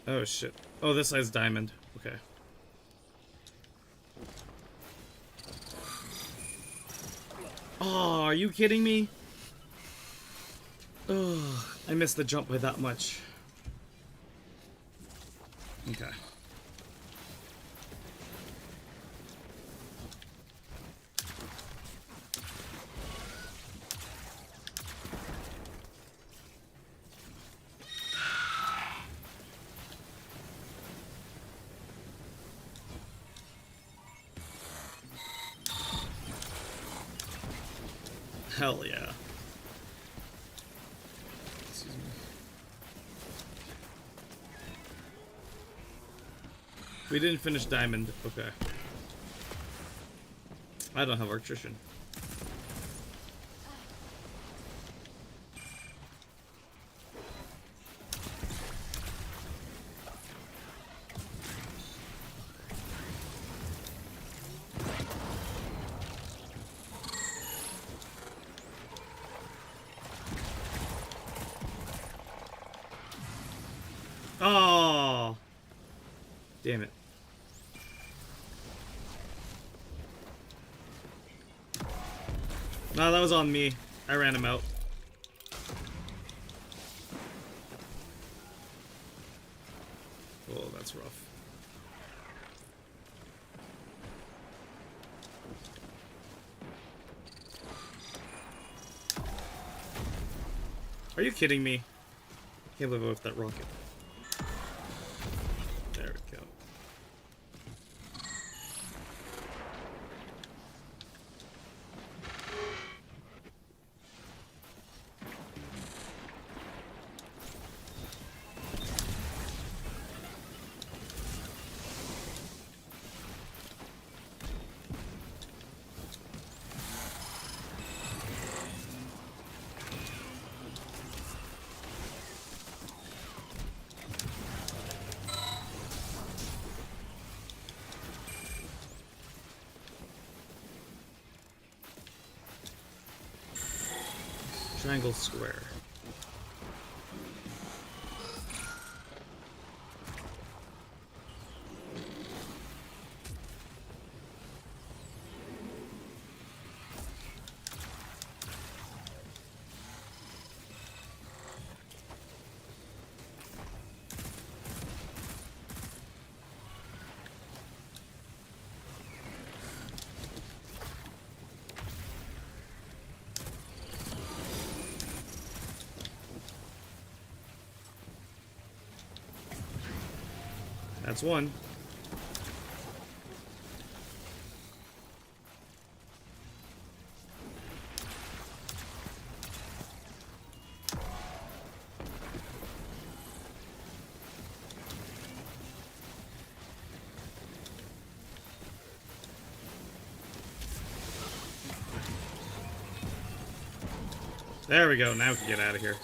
Oh shit. Oh, this side's diamond. Okay. Oh, are you kidding me? Oh, I missed the jump by that much. Okay. Hell yeah. Excuse me. We didn't finish diamond. Okay. I don't have arctrician. Oh, damn it. No, that was on me. I ran him out. Oh, that's rough. Are you kidding me? Can't live with that rocket. There we go. Triangle square. That's one. There we go. Now we can get out of here.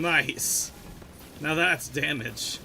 Nice. Now that's damage.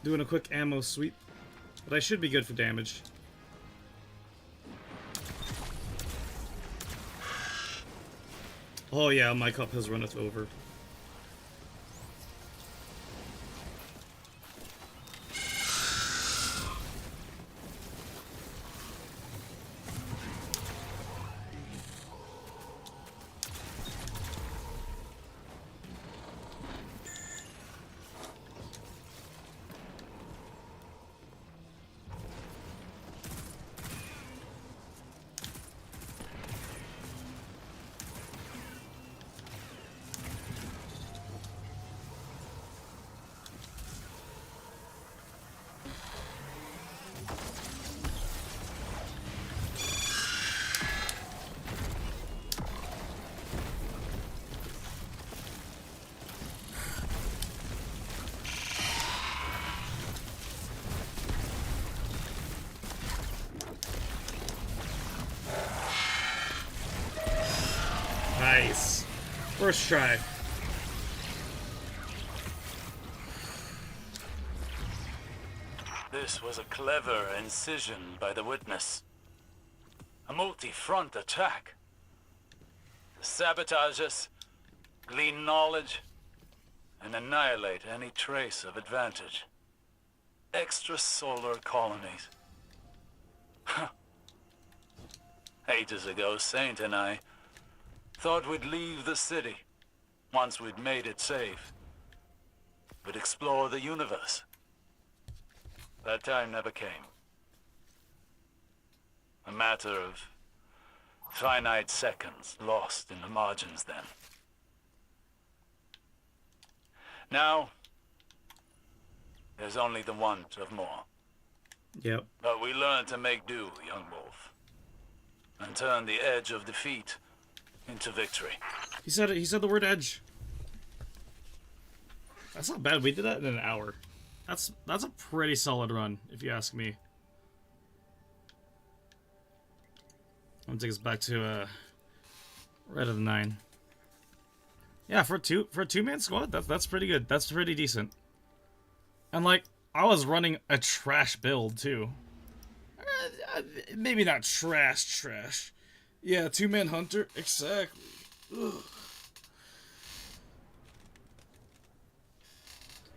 Doing a quick ammo sweep, but I should be good for damage. Oh yeah, my cup has runneth over. Nice. First try. This was a clever incision by the witness. A multi-front attack. Sabotage us, glean knowledge, and annihilate any trace of advantage. Extrasolar colonies. Ages ago, Saint and I thought we'd leave the city once we'd made it safe. We'd explore the universe. That time never came. A matter of finite seconds lost in the margins then. Now, there's only the want of more. Yep. But we learned to make do, young Wolf, and turn the edge of defeat into victory. He said it. He said the word edge. That's not bad. We did that in an hour. That's a pretty solid run, if you ask me. I'm gonna take us back to Red of the 9. Yeah, for a two-man squad, that's pretty good. That's pretty decent. And like, I was running a trash build too. Maybe not trash. Yeah, two-man hunter, exactly. Ugh.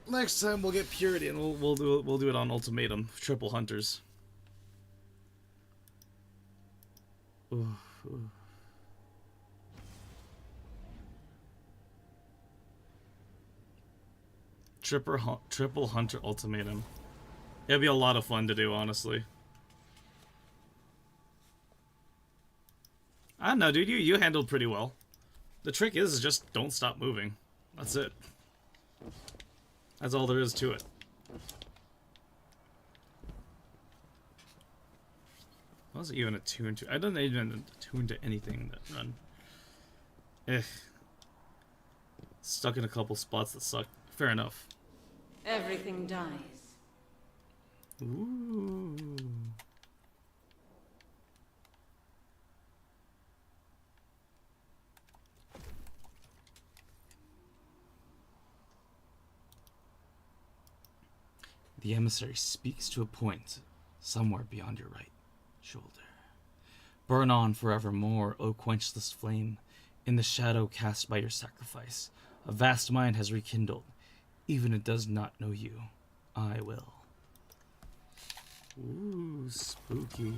Next time we'll get purity and we'll do it on ultimatum, triple hunters. Ooh. Triple hunter ultimatum. It'd be a lot of fun to do, honestly. I don't know, dude. You handled pretty well. The trick is just don't stop moving. That's it. That's all there is to it. I wasn't even attuned to. I don't even attune to anything that run. Stuck in a couple spots that suck. Fair enough. Everything dies. Ooh. The emissary speaks to a point somewhere beyond your right shoulder. Burn on forevermore, O quenchless flame, in the shadow cast by your sacrifice. A vast mind has rekindled, even it does not know you. I will. Ooh, spooky.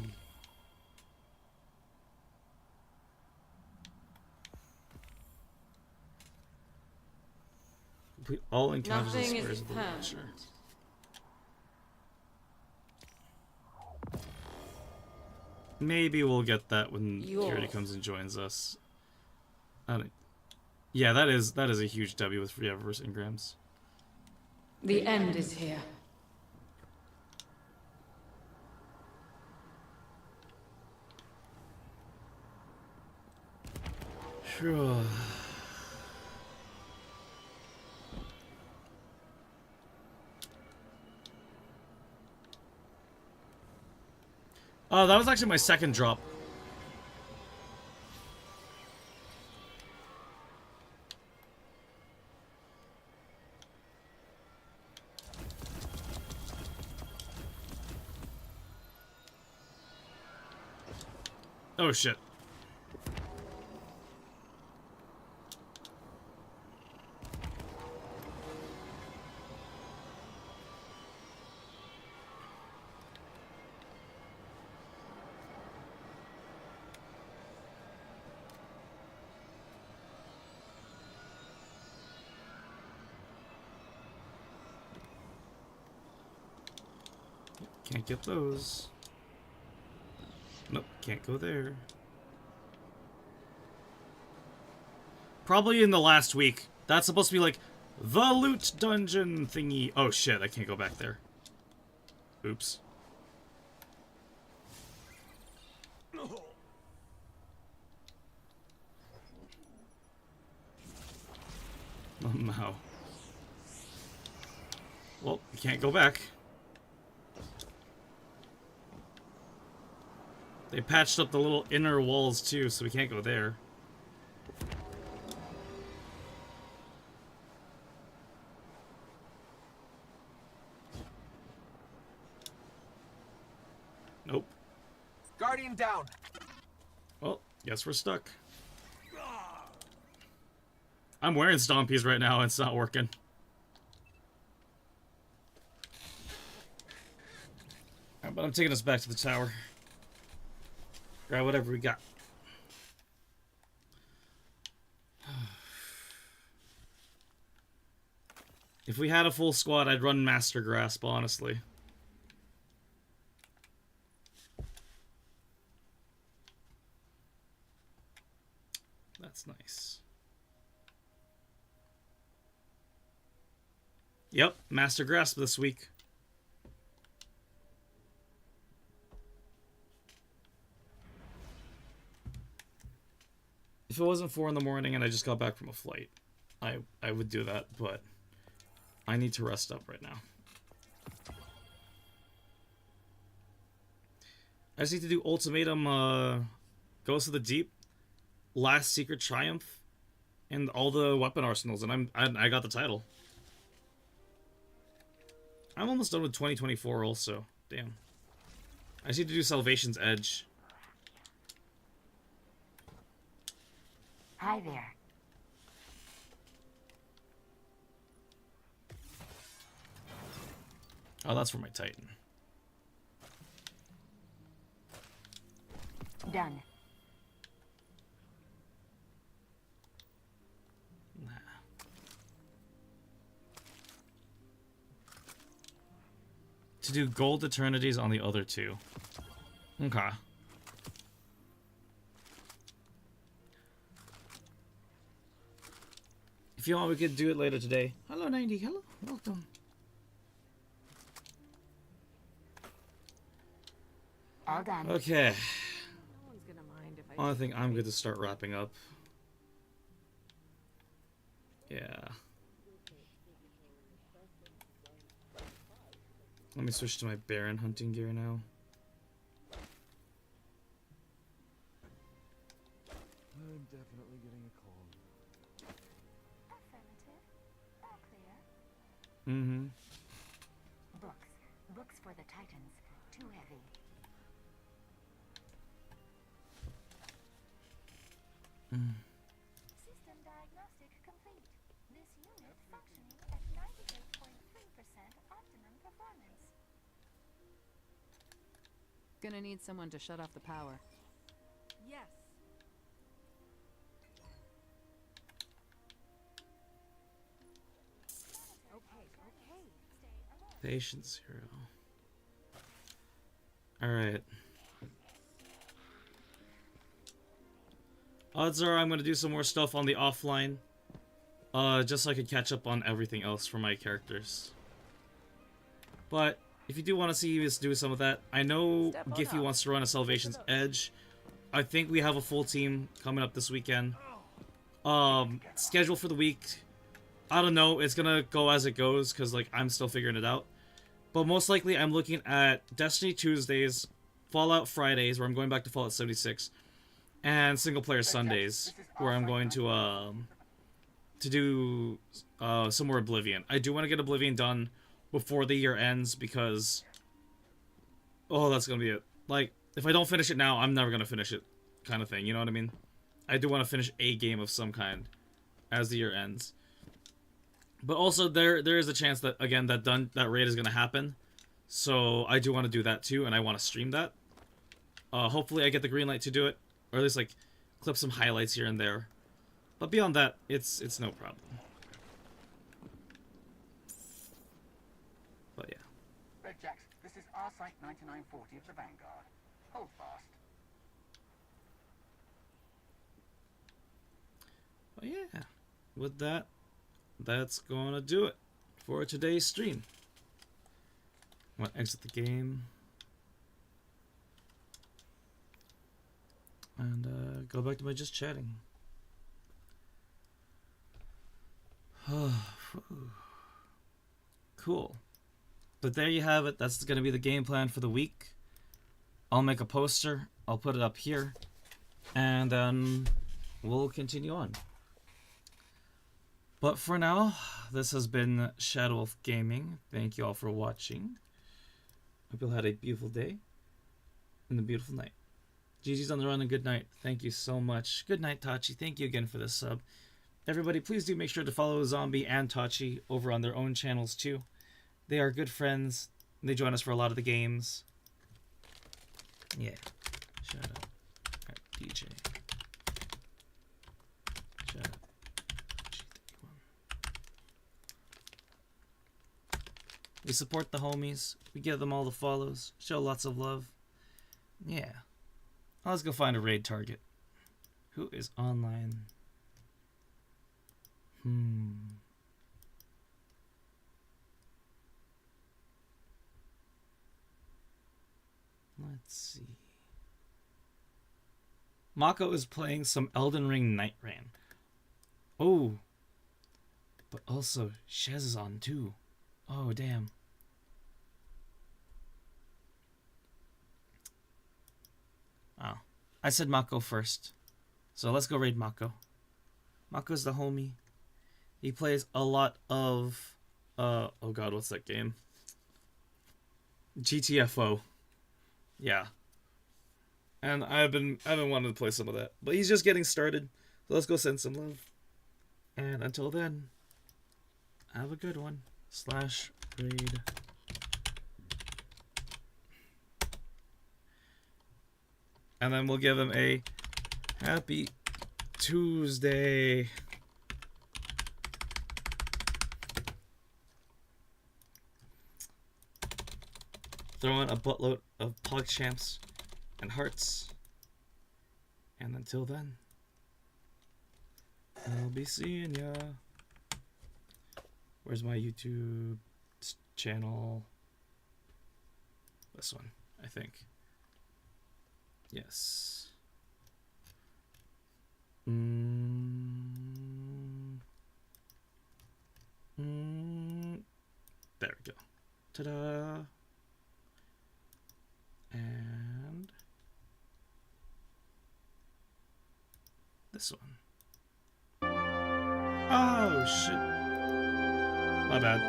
Complete all encounters and Nothing squares is of the permanent. Watcher. Maybe we'll get that when Purity comes and joins us. I don't. Yeah, that is a huge W with free reverse engrams. The end is here. Sure. Oh, that was actually my second drop. Oh shit. Can't get those. Nope, can't go there. Probably in the last week. That's supposed to be like the loot dungeon thingy. Oh shit, I can't go back there. Oops. Oh no. Well, we can't go back. They patched up the little inner walls too, so we can't go there. Guardian down. Well, guess we're stuck. I'm wearing Stompies right now, and it's not working. But I'm taking us back to the tower. Grab whatever we got. If we had a full squad, I'd run Master Grasp, honestly. That's nice. Yep, Master Grasp this week. If it wasn't 4 in the morning and I just got back from a flight, I would do that, but I need to rest up right now. I just need to do Ultimatum, Ghost of the Deep, Last Secret Triumph, and all the weapon arsenals, and I got the title. I'm almost done with 2024 also. Damn. I just need to do Salvation's Edge. Hi there. Oh, that's for my Titan. Done. To do Gold Eternities on the other two. Okay. If you want, we could do it later today. Hello, 90. Hello. Welcome. All done. Okay. No one's gonna mind if I think I'm good to start wrapping up. Yeah. Let me switch to my Baron hunting gear now. I'm definitely getting a call. Affirmative. All clear. Mm-hmm. Books. Books for the Titans. Too heavy. System diagnostic complete. This unit functioning at 98.3% optimum performance. Gonna need someone to shut off the power. Yes. Okay. Patient 0. Alright. Odds are I'm going to do some more stuff on the offline. Just so I can catch up on everything else for my characters. But if you do want to see us do some of that, I know Giffy wants to run a Salvation's Edge. I think we have a full team coming up this weekend. Schedule for the week, I don't know. It's gonna go as it goes because like I'm still figuring it out. But most likely I'm looking at Destiny Tuesdays, Fallout Fridays, where I'm going back to Fallout 76, and single player Sundays, where I'm going to do some more Oblivion. I do want to get Oblivion done before the year ends because that's gonna be it. Like if I don't finish it now, I'm never gonna finish it, kind of thing. You know what I mean? I do want to finish a game of some kind as the year ends. But also there is a chance that again that raid is gonna happen, so I do want to do that too, and I want to stream that. Hopefully I get the green light to do it, or at least like clip some highlights here and there. But beyond that, it's no problem. But yeah. Red Jacks, this is our site 9940 of the Vanguard. Hold fast. But yeah, with that, that's gonna do it for today's stream. I'm gonna exit the game and go back to my just chatting. Cool. But there you have it. That's gonna be the game plan for the week. I'll make a poster. I'll put it up here, and then we'll continue on. But for now, this has been Shadow Wolf Gaming. Thank you all for watching. Hope you all had a beautiful day and a beautiful night. GG's on the run and good night. Thank you so much. Good night, Tachi. Thank you again for this sub. Everybody, please do make sure to follow Zombie and Tachi over on their own channels too. They are good friends. They join us for a lot of the games. Yeah. Shout out. Alright, DJ. Shout out. We support the homies. We give them all the follows. Show lots of love. Yeah. Let's go find a raid target. Who is online? Let's see. Mako is playing some Elden Ring Night Rain. Oh. But also, Shez is on too. Oh, damn. Oh. I said Mako first. So let's go raid Mako. Mako's the homie. He plays a lot of... oh god, what's that game? GTFO. Yeah. And I've been wanting to play some of that. But he's just getting started. So let's go send some love. And until then, have a good one. /raid. And then we'll give him a happy Tuesday. Throw in a buttload of PogChamps and hearts. And until then, I'll be seeing ya. Where's my YouTube channel? This one, I think. Yes. There we go. Ta-da! And this one. Oh shit. My bad.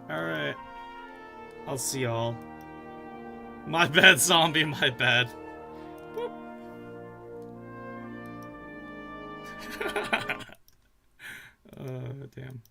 Alright. I'll see y'all. My bad, zombie, my bad. Damn.